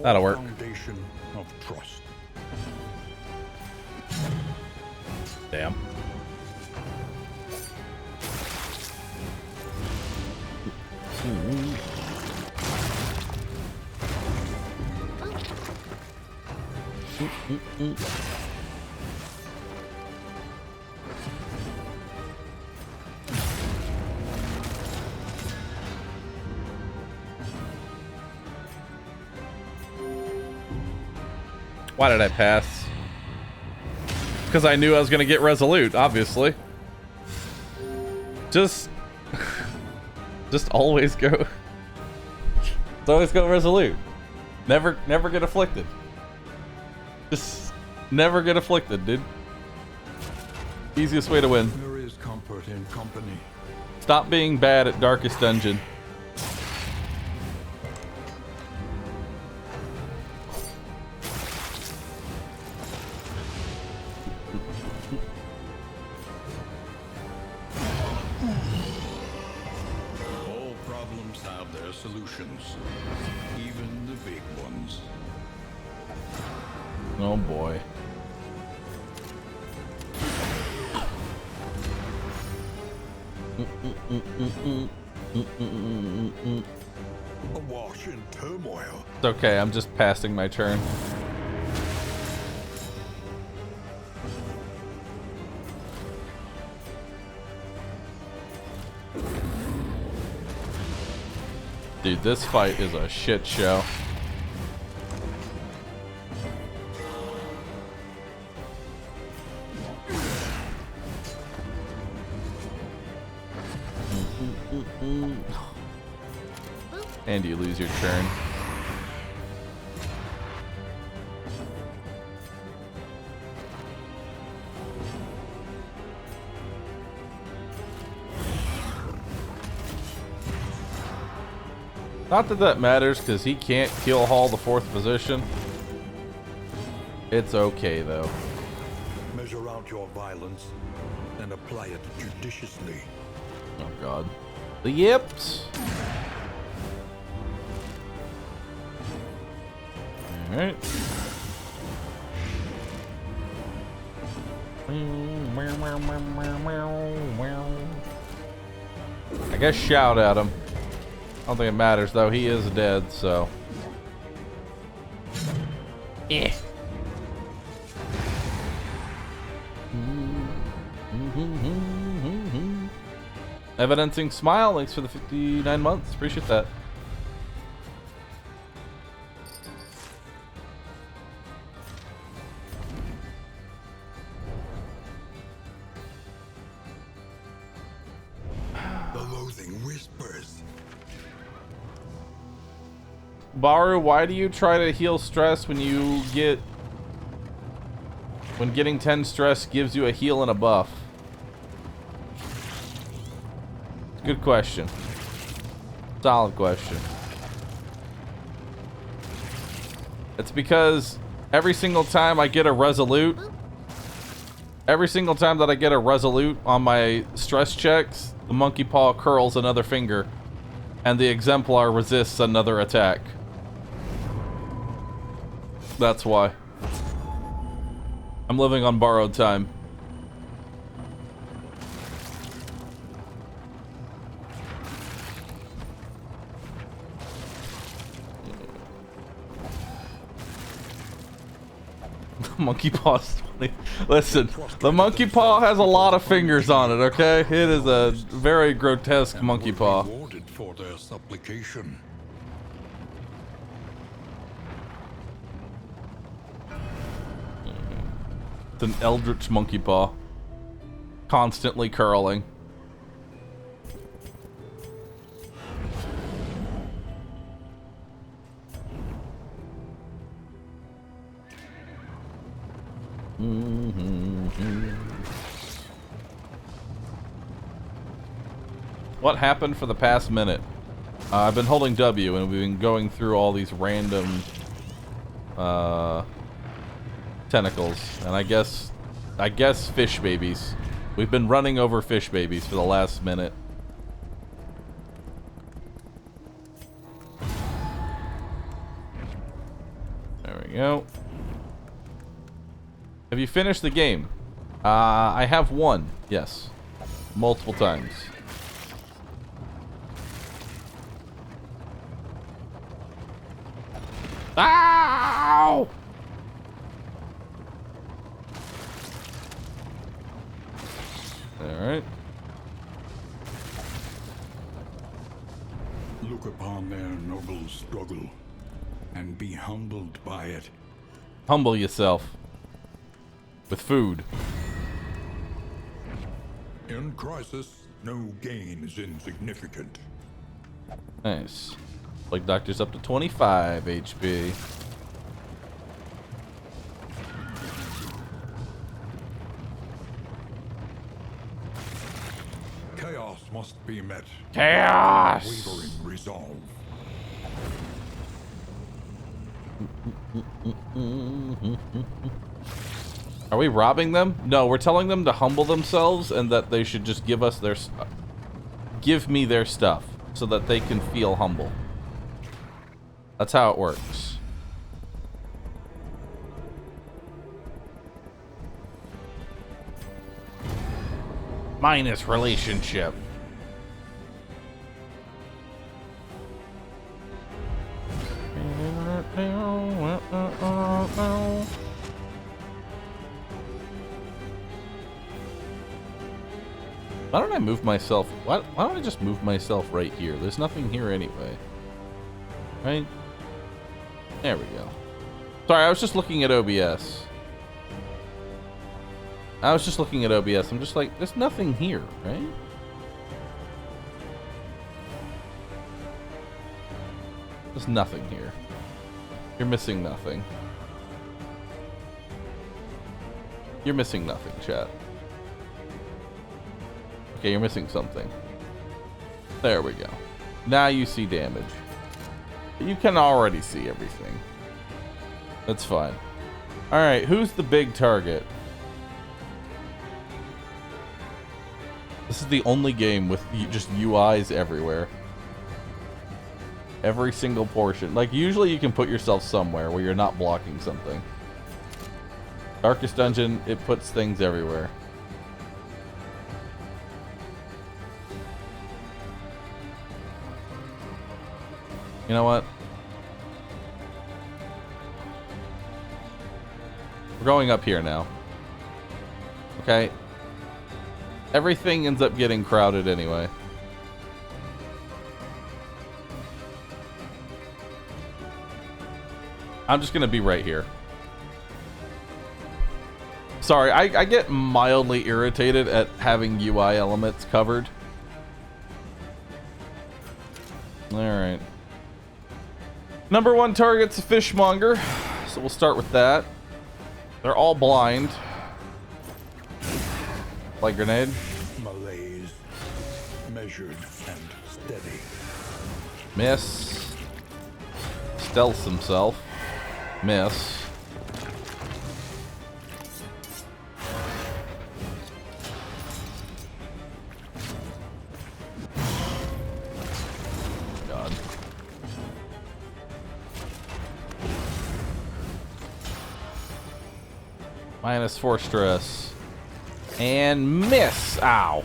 That'll work. Foundation of trust. Damn. Why did I pass? Because I knew I was gonna get resolute, obviously. Just always go. Just always go resolute. Never get afflicted. Just never get afflicted, dude. Easiest way to win. There is comfort in company. Stop being bad at Darkest Dungeon. All problems have their solutions, even the big ones. Oh boy. Awash in turmoil. It's okay, I'm just passing my turn. Dude, this fight is a shit show. And you lose your turn. Not that that matters, because he can't kill Hall the 4th position. It's okay, though. Measure out your violence and apply it judiciously. Oh, God. The yips! Alright. I guess shout at him. I don't think it matters, though. He is dead, so. Yeah. Evidencing smile. Thanks for the 59 months. Appreciate that. The loathing whispers. Bahroo, why do you try to heal stress when getting 10 stress gives you a heal and a buff? Good question. Solid question. It's because every single time I get a resolute, every single time that I get a resolute on my stress checks, the monkey paw curls another finger, and the exemplar resists another attack. That's why. I'm living on borrowed time. Monkey paw's funny. Listen, the monkey paw has a lot of fingers on it, okay? It is a very grotesque monkey paw. Rewarded for their supplication. It's an eldritch monkey paw. Constantly curling. What happened for the past minute? I've been holding W and we've been going through all these random tentacles, and I guess fish babies. We've been running over fish babies for the last minute. There we go. Have you finished the game? I have won. Yes. Multiple times. Ow! Look upon their noble struggle and be humbled by it. Humble yourself. With food. In crisis, no gain is insignificant. Nice. Like doctor's up to 25 HP. Chaos must be met. Chaos! Wavering resolve. Are we robbing them? No, we're telling them to humble themselves and that they should just give us their give me their stuff so that they can feel humble. That's how it works. Minus relationship. Why don't I move myself? Why don't I just move myself right here? There's nothing here anyway. Right? There we go. Sorry, I was just looking at OBS. I'm just like, there's nothing here, right? There's nothing here. You're missing nothing. You're missing nothing, chat. Okay, you're missing something. There we go. Now you see damage. You can already see everything. That's fine. Alright, who's the big target? This is the only game with just UIs everywhere. Every single portion. Like, usually you can put yourself somewhere where you're not blocking something. Darkest Dungeon, it puts things everywhere. You know what? We're going up here now. Okay? Everything ends up getting crowded anyway. I'm just gonna be right here. Sorry, I get mildly irritated at having UI elements covered. Alright. Number one target's a fishmonger, so we'll start with that. They're all blind. Like grenade. Malaise. Measured and steady. Miss. Stealth himself. Miss. God. -4 stress. And miss. Ow.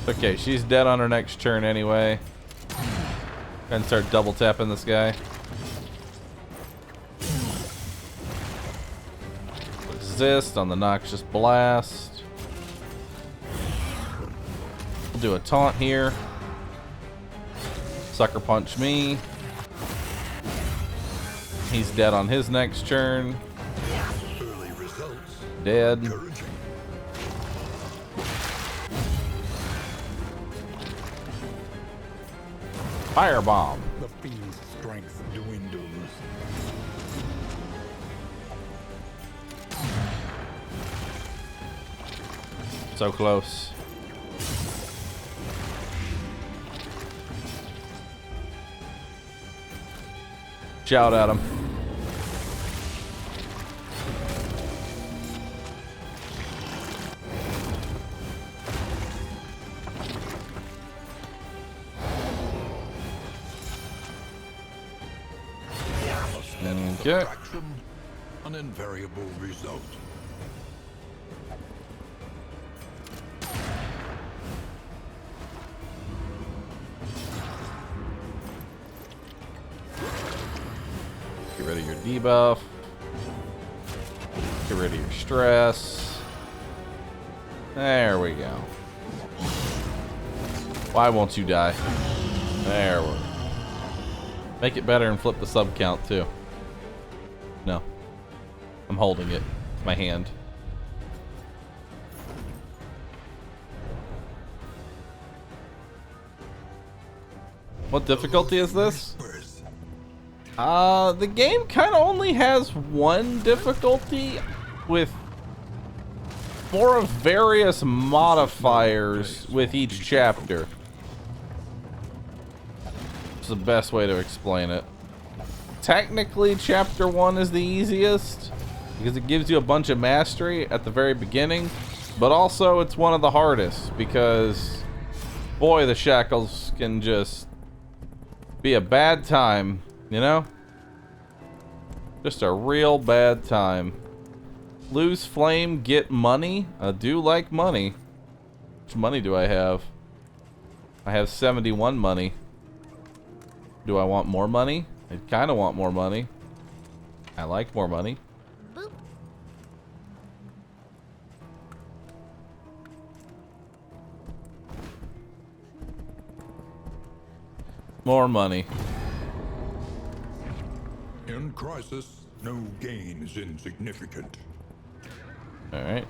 Okay, she's dead on her next turn anyway. And start double tapping this guy. Resist on the Noxious Blast. We'll do a taunt here. Sucker punch me. He's dead on his next turn. Early results. Dead. Encouraging. Firebomb. The fiend's strength dwindles. So close. Shout at him. Okay. Subtraction, an invariable result. Get rid of your debuff. Get rid of your stress. There we go. Why won't you die? There we go. Make it better and flip the sub count too. No. I'm holding it with my hand. What difficulty is this? The game kind of only has one difficulty with 4 of various modifiers with each chapter. It's the best way to explain it. Technically, chapter 1 is the easiest because it gives you a bunch of mastery at the very beginning, but also it's one of the hardest because, boy, the shackles can just be a bad time, you know? Just a real bad time. Lose flame, get money. I do like money. How much money do I have? I have 71 money. Do I want more money? I kind of want more money. I like more money. Boop. More money. In crisis, no gain is insignificant. Alright.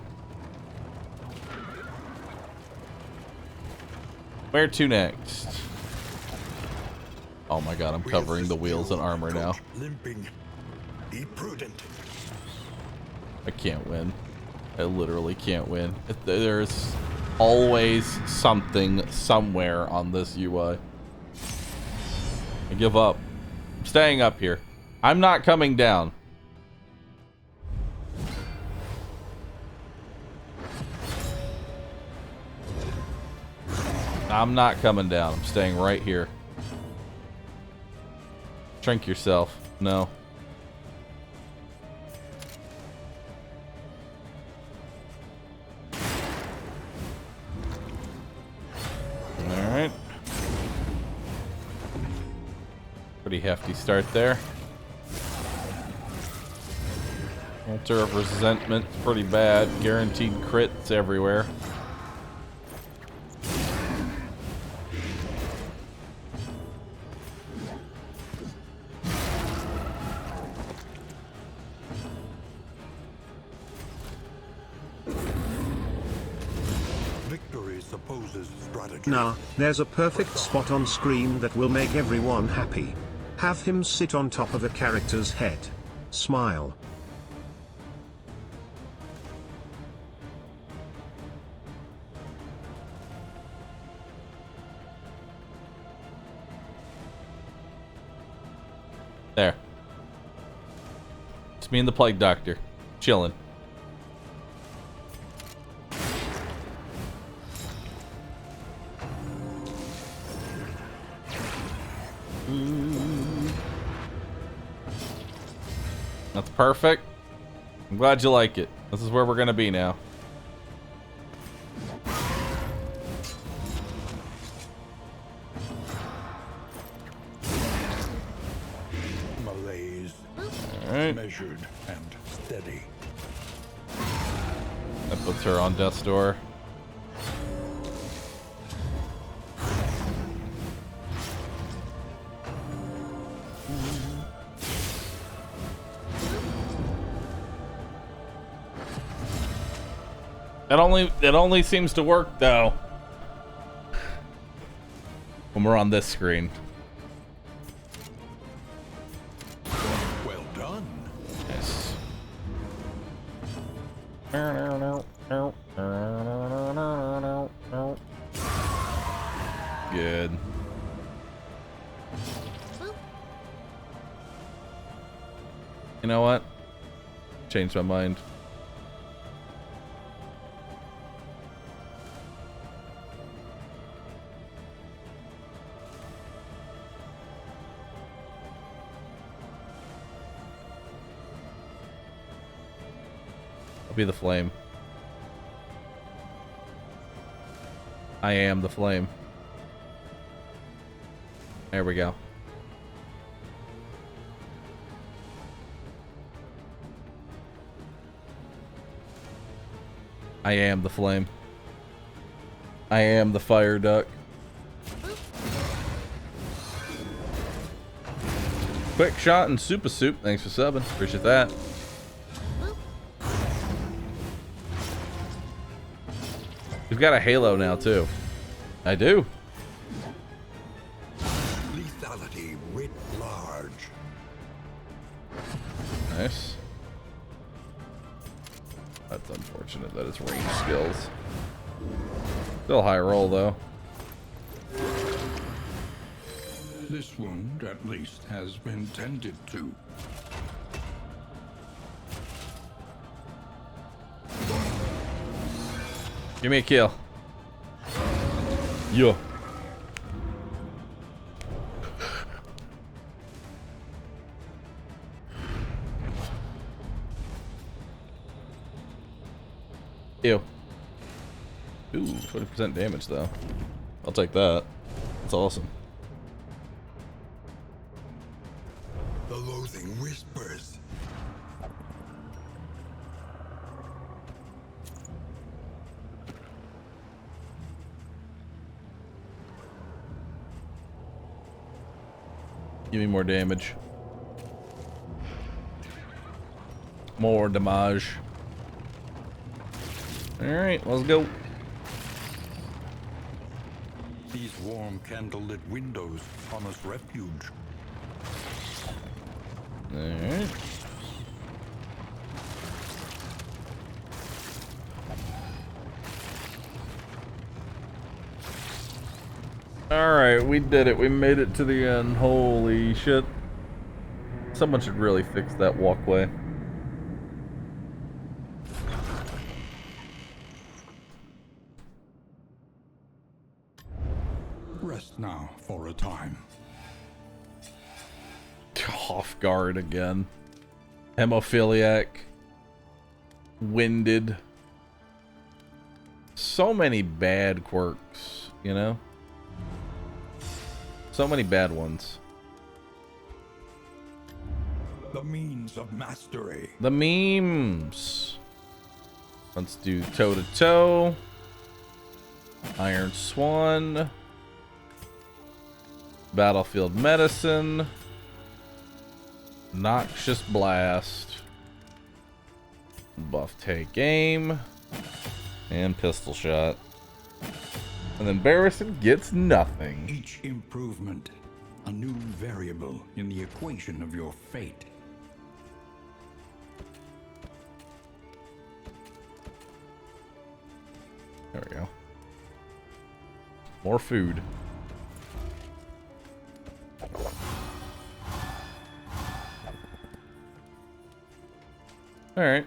Where to next? Oh my god, I'm covering the wheels in armor now. Limping. Be prudent. I can't win. I literally can't win. There's always something somewhere on this UI. I give up. I'm staying up here. I'm not coming down. I'm not coming down. I'm staying right here. Shrink yourself. No. Alright. Pretty hefty start there. Altar of Resentment, pretty bad. Guaranteed crits everywhere. Victory supposes strategy. Nah, there's a perfect spot on screen that will make everyone happy. Have him sit on top of a character's head. Smile. There. It's me and the Plague Doctor. Chilling. That's perfect. I'm glad you like it. This is where we're gonna be now. Malaise. Alright. Measured and steady. That puts her on death's door. It only seems to work though when we're on this screen. Well done. Yes. Good. You know what? Changed my mind. Be the flame. I am the flame. There we go. I am the flame. I am the fire duck. Quick shot and super soup. Thanks for subbing. Appreciate that. We've got a halo now too. I do. Lethality writ large. Nice. That's unfortunate that it's range skills. Still high roll though. This wound, at least, has been tended to. Give me a kill. Yo. Ew. Ooh, 20% damage though. I'll take that. That's awesome. The loathing whispers. Give me more damage. More damage. Alright, let's go. These warm candlelit windows promise refuge. Alright. Alright, we did it. We made it to the end. Holy shit. Someone should really fix that walkway. Rest now for a time. Off guard again. Hemophiliac. Winded. So many bad quirks, you know? So many bad ones. The means of mastery. The memes. Let's do toe to toe. Iron Swan. Battlefield Medicine. Noxious Blast. Buff Take Aim. And Pistol Shot. And then Barrison gets nothing. Each improvement, a new variable in the equation of your fate. There we go. More food. Alright.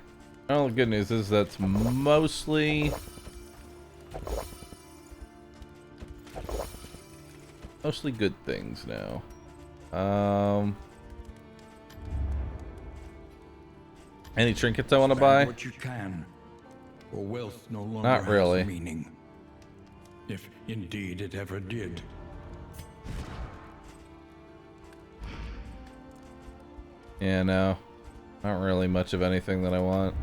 Well, the good news is that's mostly good things now. Any trinkets I want to buy? What you can, for wealth no longer Not really. has meaning. If indeed it ever did. Yeah, no. Not really much of anything that I want.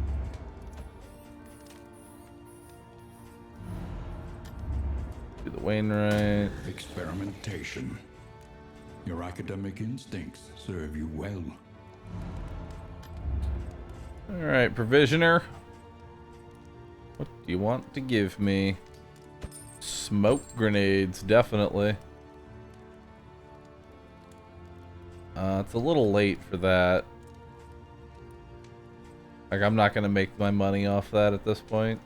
Do the Wainwright. Experimentation. Your academic instincts serve you well. Alright, Provisioner. What do you want to give me? Smoke grenades, definitely. It's a little late for that. Like, I'm not gonna make my money off that at this point.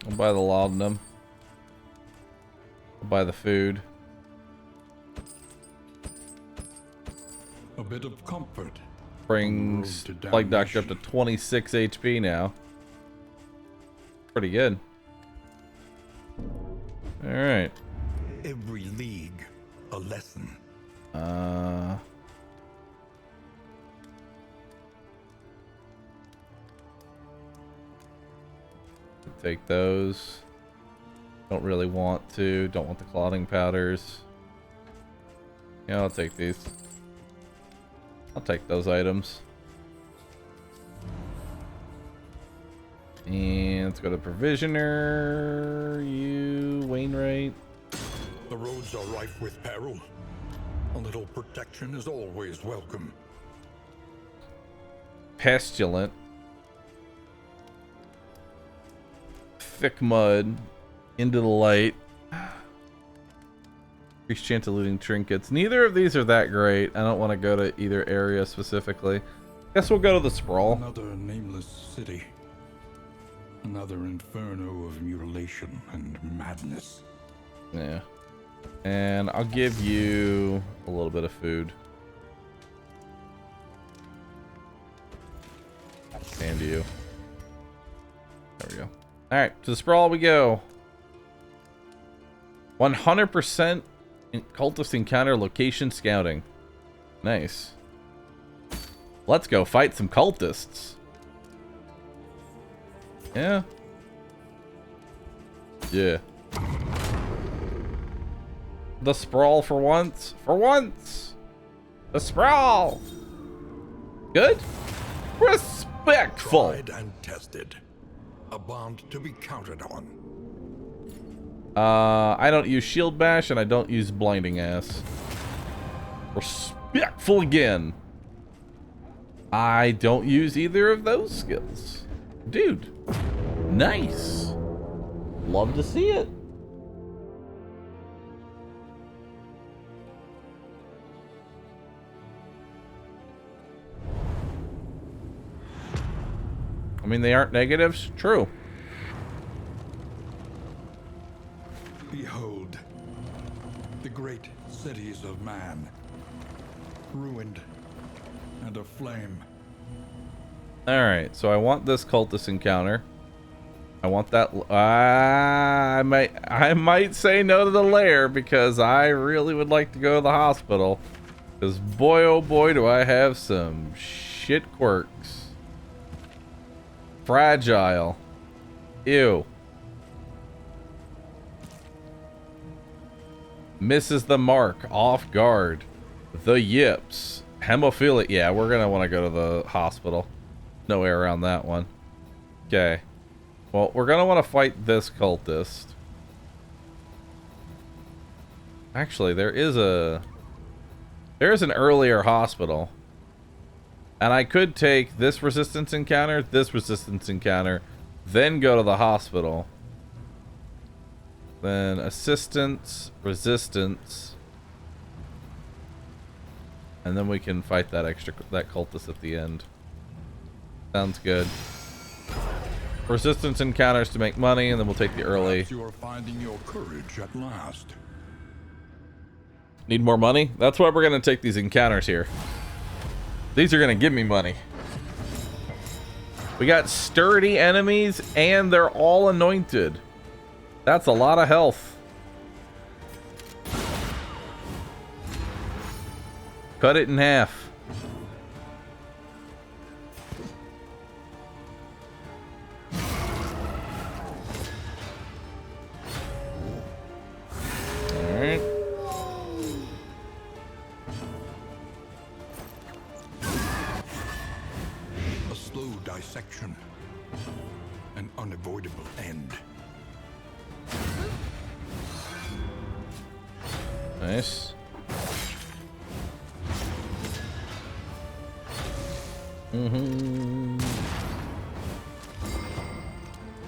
I'll buy the laudanum. I'll buy the food. A bit of comfort. Brings On the road to Plague Doctor up to damnation. 26 HP now. Pretty good. Alright. Every league, a lesson. Take those. Don't really want to. Don't want the clotting powders. Yeah, I'll take these. I'll take those items. let's go to Provisioner. You, Wainwright. The roads are rife with peril. A little protection is always welcome. Pestilent. Thick mud. Into the light. Increased chance of looting trinkets. Neither of these are that great. I don't want to go to either area specifically. Guess we'll go to the sprawl. Another nameless city. Another inferno of mutilation and madness. Yeah. And I'll give you a little bit of food. And you. There we go. Alright, to the sprawl we go. 100% cultist encounter location scouting. Nice. Let's go fight some cultists. Yeah. Yeah. The sprawl for once. For once. The sprawl. Good. Respectful. Tried and tested. A bond to be counted on. I don't use shield bash and I don't use blinding ass. Respectful again. I don't use either of those skills. Dude. Nice. Love to see it. I mean, they aren't negatives. True. Behold, the great cities of man, ruined and aflame. Alright, so I want this cultist encounter. I want that. I might say no to the lair because I really would like to go to the hospital. Because boy, oh boy, do I have some shit quirks. Fragile. Ew. Misses the mark. Off guard. The yips. Hemophilia. Yeah, we're going to want to go to the hospital. No way around that one. Okay. Well, we're going to want to fight this cultist. Actually, there is an earlier hospital. And I could take this resistance encounter, then go to the hospital. Then assistance, resistance. And then we can fight that cultist at the end. Sounds good. Resistance encounters to make money, and then we'll take the early. Perhaps you are finding your courage at last. Need more money? That's why we're going to take these encounters here. These are going to give me money. We got sturdy enemies, and they're all anointed. That's a lot of health. Cut it in half. Alright. A slow dissection. An unavoidable end. Nice.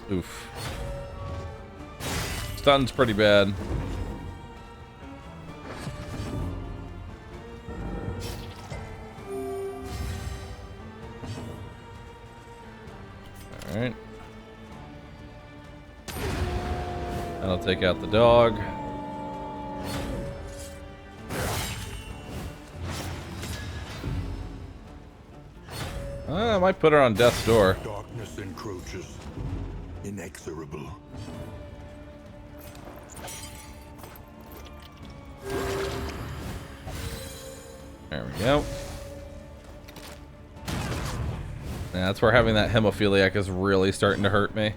Oof. Stun's pretty bad. Alright. That'll take out the dog. I might put her on death's door. Darkness encroaches. Inexorable. There we go. Yeah, that's where having that hemophiliac is really starting to hurt me.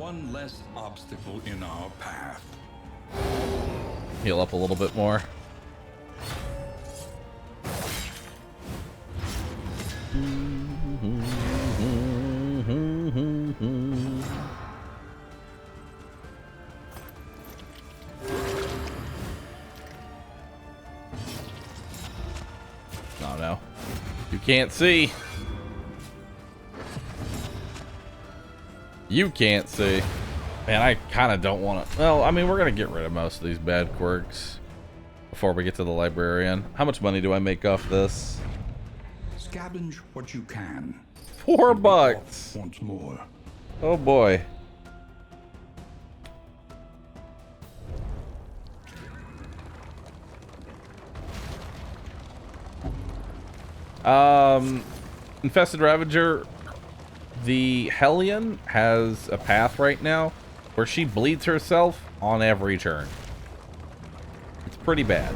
one less obstacle in our path. Heal up a little bit more. Oh no. You can't see. You can't see. Man, I kind of don't want to. Well, I mean, we're going to get rid of most of these bad quirks before we get to the librarian. How much money do I make off this? Scavenge what you can. $4. Once more. Oh boy. Infested Ravager, the Hellion has a path right now where she bleeds herself on every turn. It's pretty bad.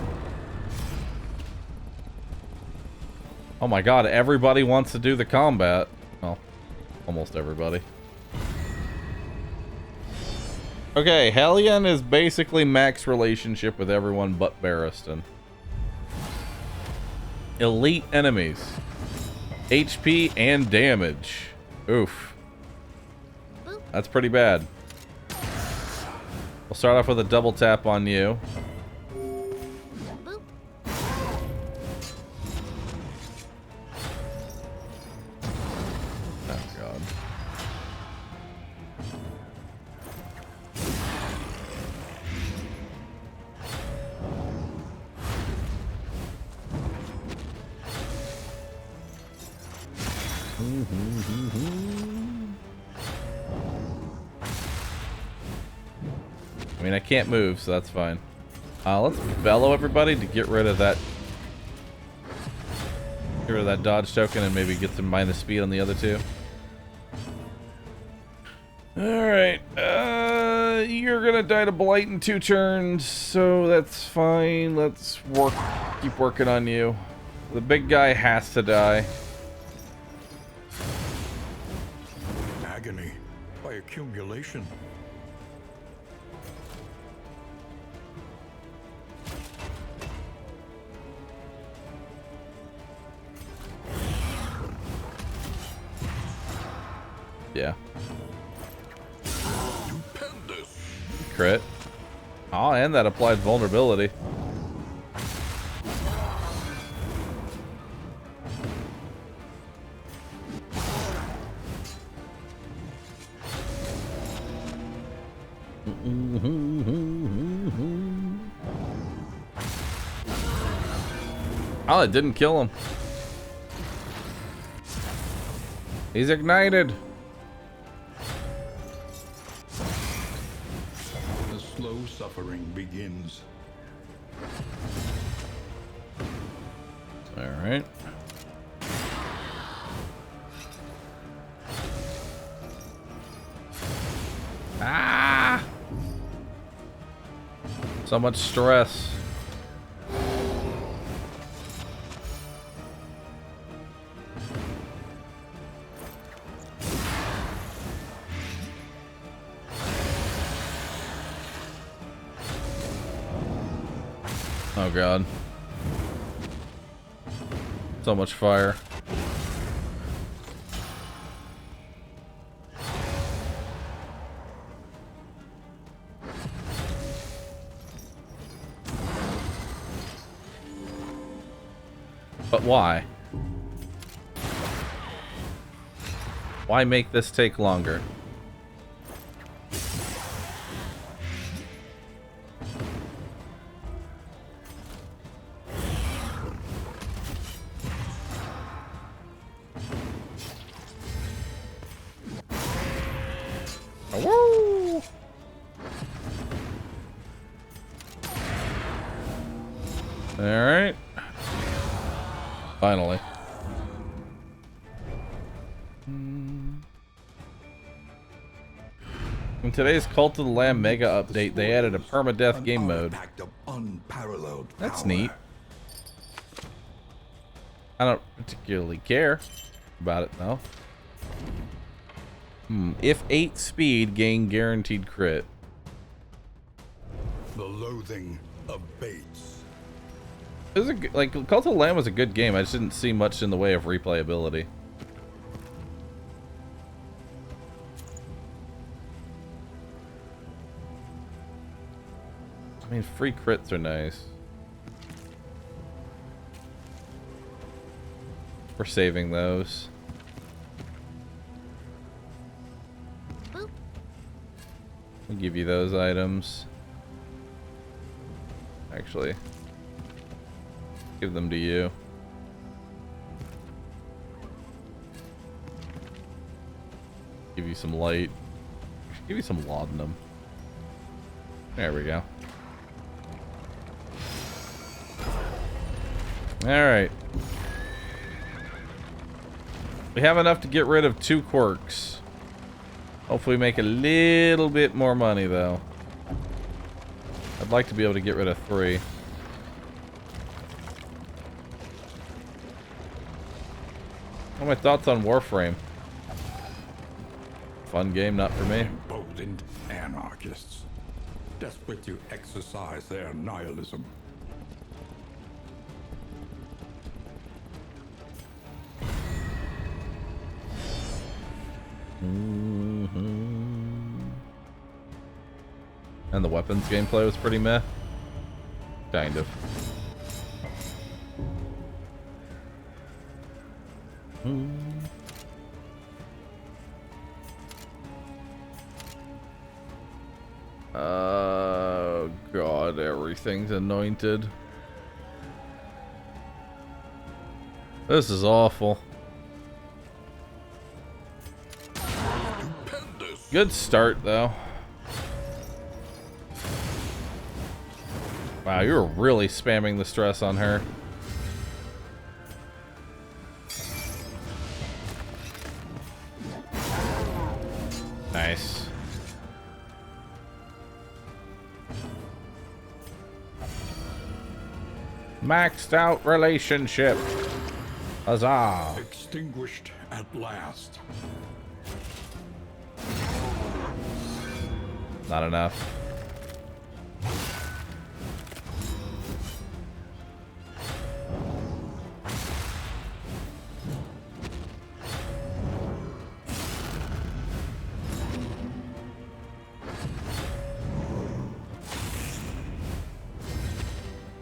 Oh my god, everybody wants to do the combat. Well, almost everybody. Okay, Hellion is basically max relationship with everyone but Barristan. Elite enemies. HP and damage. Oof. That's pretty bad. We'll start off with a double tap on you. Oh god. I mean, I can't move, so that's fine. Let's bellow everybody to get rid of that. Get rid of that dodge token and maybe get some minus speed on the other two. Alright, you're gonna die to Blight in 2 turns, so that's fine. Let's keep working on you. The big guy has to die. Agony by accumulation. Yeah. Stupendous. Crit. Oh, and that applied vulnerability. Oh, it didn't kill him. He's ignited. The slow suffering begins. All right. Ah! So much stress. Oh god. So much fire. But why? Why make this take longer? Woo! All right. Finally. In today's Cult of the Lamb Mega update, they added a permadeath game mode. Artifact of unparalleled That's power. neat. I don't particularly care about it though. If 8 speed, gain guaranteed crit. The loathing of Bates. It was like Cult of the Lamb was a good game. I just didn't see much in the way of replayability. I mean, free crits are nice. We're saving those. Boop. We'll give you those items. Actually, give them to you. Give you some light. Give you some laudanum. There we go. Alright. We have enough to get rid of 2 quirks. Hopefully make a little bit more money, though. I'd like to be able to get rid of 3. What are my thoughts on Warframe? Fun game, not for me. Emboldened anarchists, desperate to exercise their nihilism. And the weapons gameplay was pretty meh. Kind of. Oh god, everything's anointed. This is awful. Good start, though. Wow, you were really spamming the stress on her. Nice. Maxed out relationship. Huzzah. Extinguished at last. Not enough.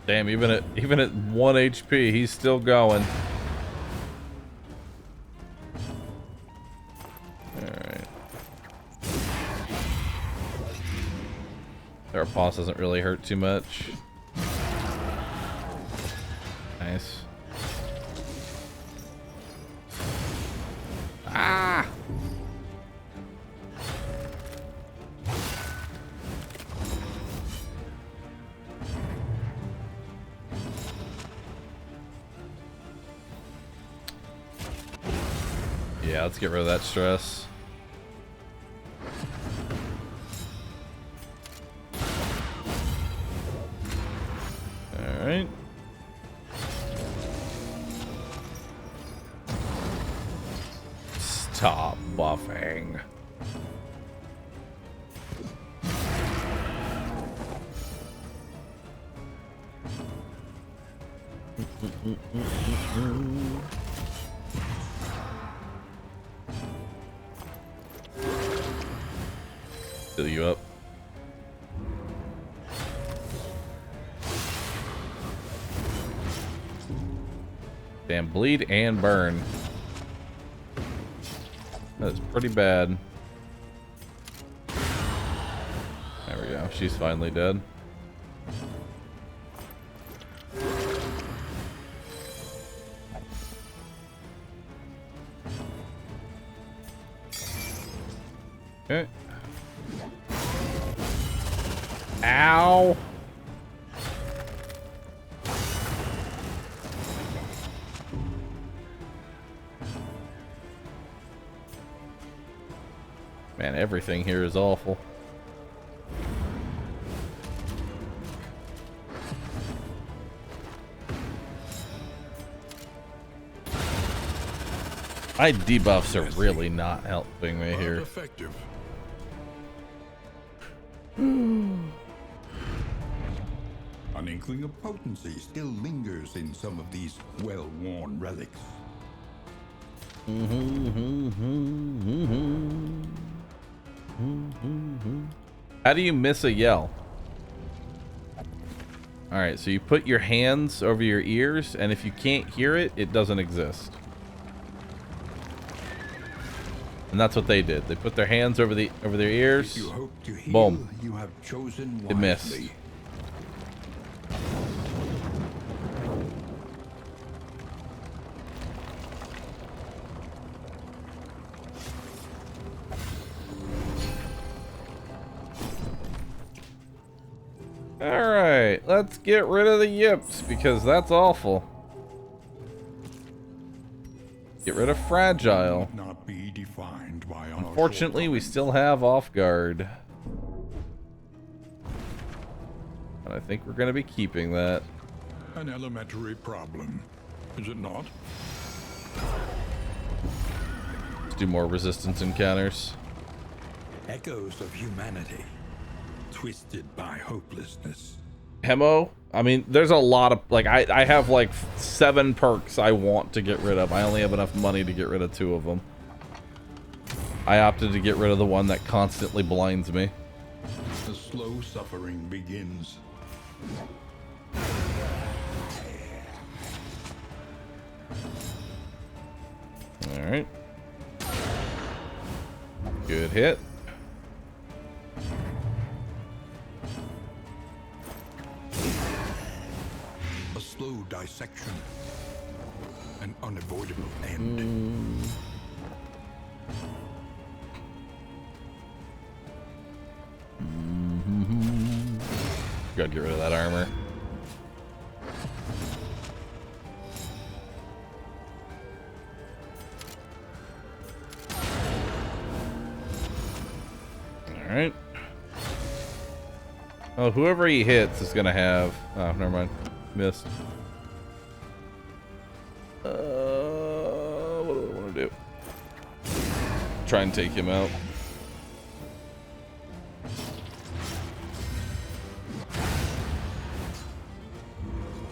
Damn, even at 1 HP, he's still going. Alright. Our boss doesn't really hurt too much. Nice. Ah! Yeah, let's get rid of that stress. Alright. Stop buffing. Fill you up. Damn, bleed and burn. That's pretty bad. There we go. She's finally dead. Okay. Ow. Man, everything here is awful. My debuffs are really not helping me But here. effective. An inkling of potency still lingers in some of these well-worn relics. How do you miss a yell? Alright, so you put your hands over your ears, and if you can't hear it, it doesn't exist. And that's what they did. They put their hands over their ears. If you hope to heal, Boom. you have chosen wisely. It missed. Alright, let's get rid of the yips, because that's awful. Get rid of fragile. Not be defined by our Unfortunately, we still have off guard. And I think we're going to be keeping that. an elementary problem, is it not? Let's do more resistance encounters. Echoes of humanity, twisted by hopelessness. Hemo, I mean, there's a lot of, like, I have like 7 perks I want to get rid of. I only have enough money to get rid of 2 of them. I opted to get rid of the one that constantly blinds me. The slow suffering begins. Alright. Good hit. A slow dissection. An unavoidable end. Gotta get rid of that armor. Alright. Oh, whoever he hits is gonna have... Oh, never mind. Missed. What do I want to do? Try and take him out.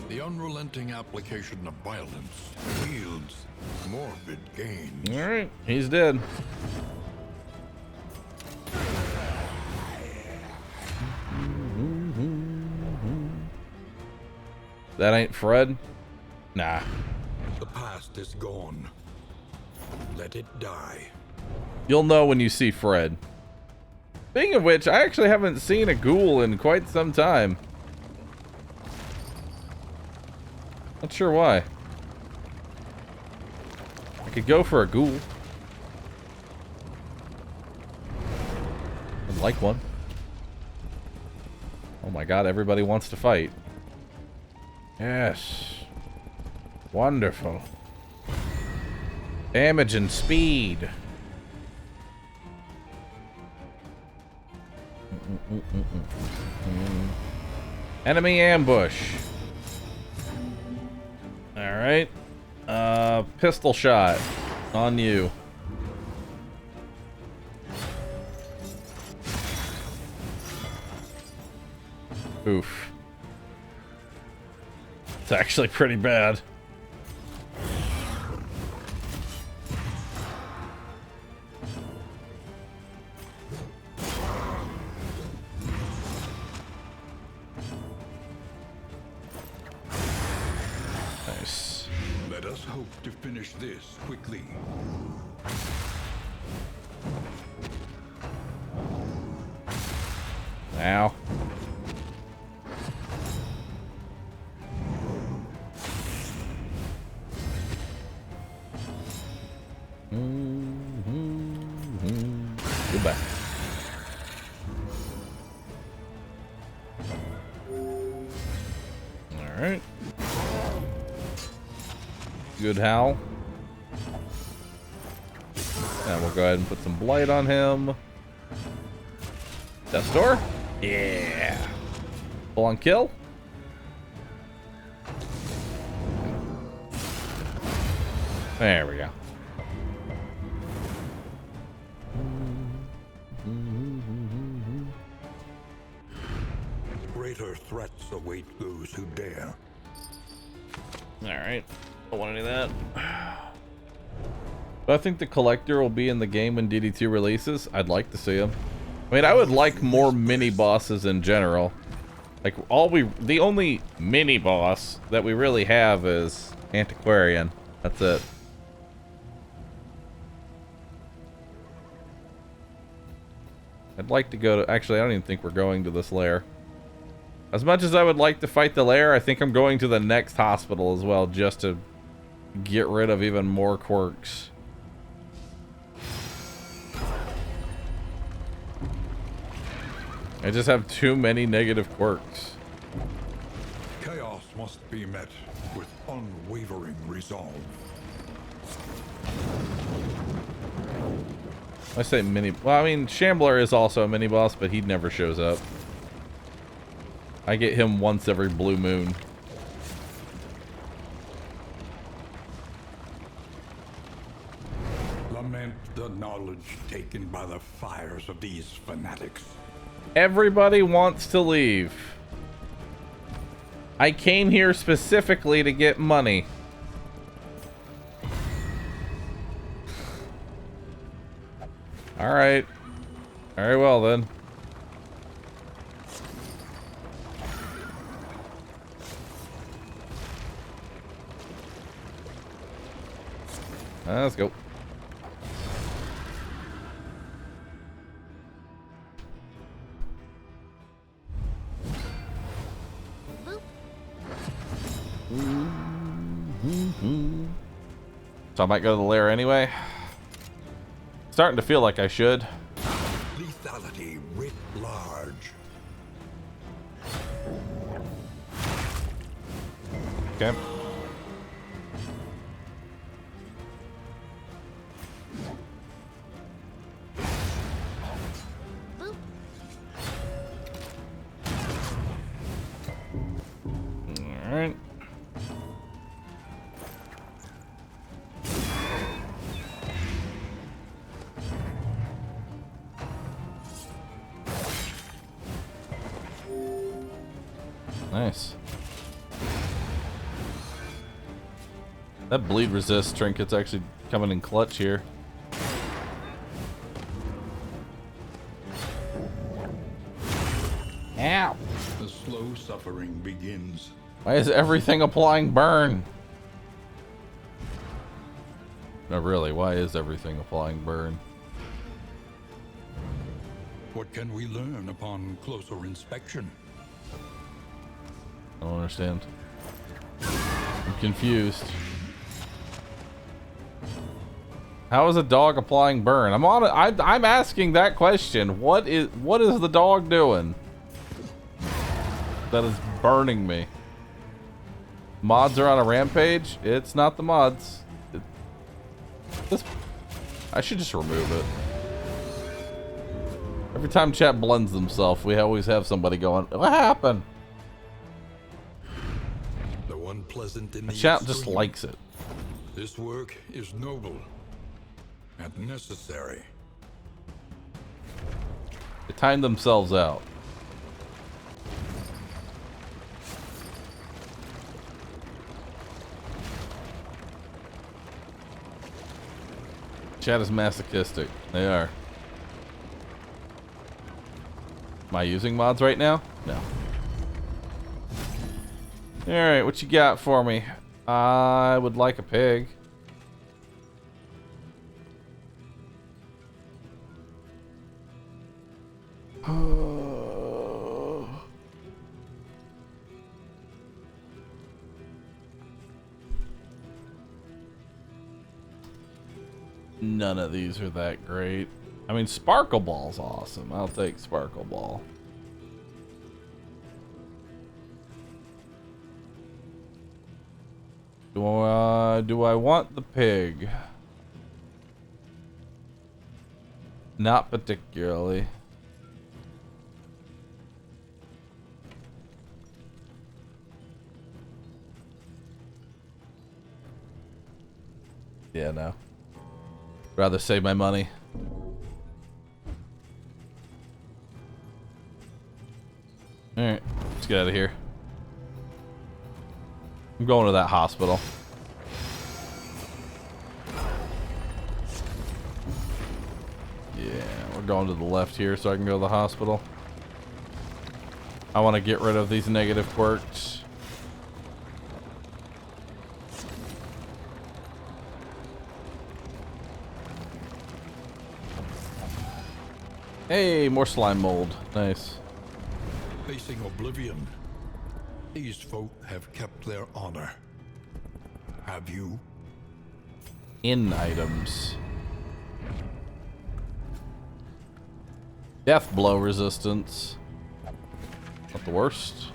The unrelenting application of violence yields morbid gains. Alright, he's dead. That ain't Fred? Nah. The past is gone. Let it die. You'll know when you see Fred. Speaking of which, I actually haven't seen a ghoul in quite some time. Not sure why. I could go for a ghoul. I'd like one. Oh my god, everybody wants to fight. Yes. Wonderful. Damage and speed. Enemy ambush. Alright. Pistol shot. On you. Oof. It's actually pretty bad. Nice. Let us hope to finish this quickly. Ow. Goodbye. Alright. Good howl. And we'll go ahead and put some blight on him. Death door? Yeah. Full on kill? There we go. Similar threats await those who dare. Alright. Don't want any of that. But I think the collector will be in the game when DD2 releases. I'd like to see him. I mean, I would like more mini bosses in general. Like, the only mini boss that we really have is Antiquarian. That's it. I'd like to go to... Actually, I don't even think we're going to this lair. As much as I would like to fight the lair, I think I'm going to the next hospital as well, just to get rid of even more quirks. I just have too many negative quirks. Chaos must be met with unwavering resolve. I say mini... Well, I mean, Shambler is also a mini boss, but he never shows up. I get him once every blue moon. Lament the knowledge taken by the fires of these fanatics. Everybody wants to leave. I came here specifically to get money. Alright. Very well then. Let's go. So I might go to the lair anyway. Starting to feel like I should. Lethality writ large. Okay. All right. Nice. That bleed resist trinket's actually coming in clutch here. Ow! The slow suffering begins. Why is everything applying burn? No, really, why is everything applying burn? What can we learn upon closer inspection? I don't understand. I'm confused. How is a dog applying burn? I'm asking that question. What is the dog doing that is burning me? Mods are on a rampage? It's not the mods. I should just remove it. Every time chat blends themselves, we always have somebody going, what happened? Though unpleasant in the Chat just extreme, likes it. this work is noble and necessary. They timed themselves out. Chat is masochistic. They are. Am I using mods right now? No. Alright, what you got for me? I would like a pig. None of these are that great. I mean, Sparkle Ball's awesome. I'll take Sparkle Ball. Do I want the pig? Not particularly. Yeah, no. Rather save my money. Alright, let's get out of here. I'm going to that hospital. Yeah, we're going to the left here so I can go to the hospital. I want to get rid of these negative quirks. Hey, more slime mold. Nice. Facing oblivion, these folk have kept their honor. Have you? In items. Death blow resistance. Not the worst.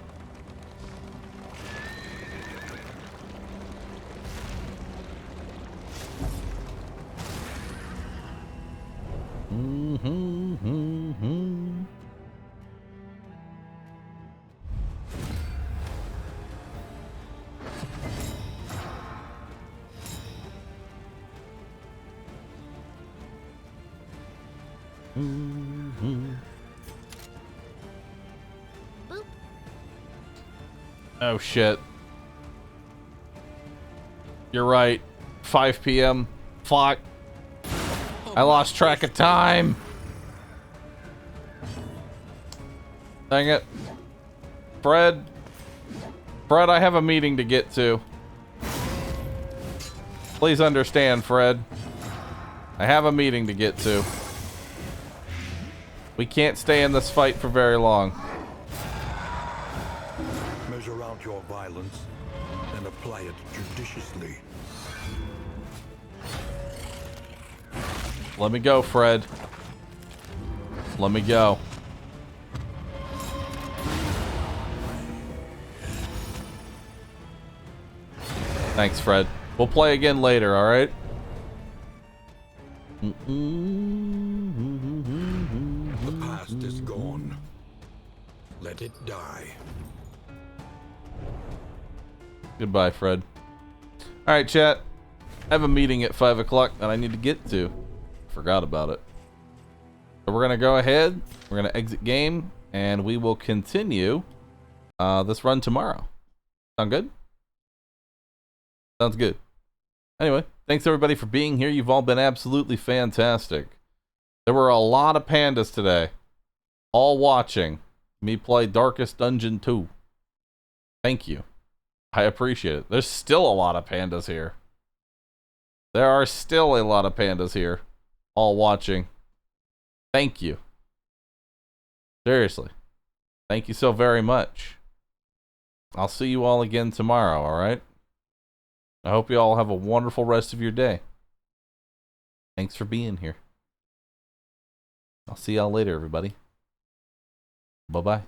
Boop. Oh shit. You're right. 5 p.m. Fuck. I lost track of time. Dang it. Fred, I have a meeting to get to. Please understand, Fred. I have a meeting to get to. We can't stay in this fight for very long. Measure out your violence and apply it judiciously. Let me go, Fred. Let me go. Thanks, Fred. We'll play again later, alright? The past is gone. Let it die. Goodbye, Fred. Alright, chat. I have a meeting at 5 o'clock that I need to get to. Forgot about it. So we're going to go ahead. We're going to exit game. And we will continue this run tomorrow. Sound good? Sounds good. Anyway, thanks everybody for being here. You've all been absolutely fantastic. There were a lot of pandas today. All watching me play Darkest Dungeon 2. Thank you. I appreciate it. There's still a lot of pandas here. There are still a lot of pandas here. All watching. Thank you. Seriously. Thank you so very much. I'll see you all again tomorrow, alright? I hope you all have a wonderful rest of your day. Thanks for being here. I'll see y'all later, everybody. Bye-bye.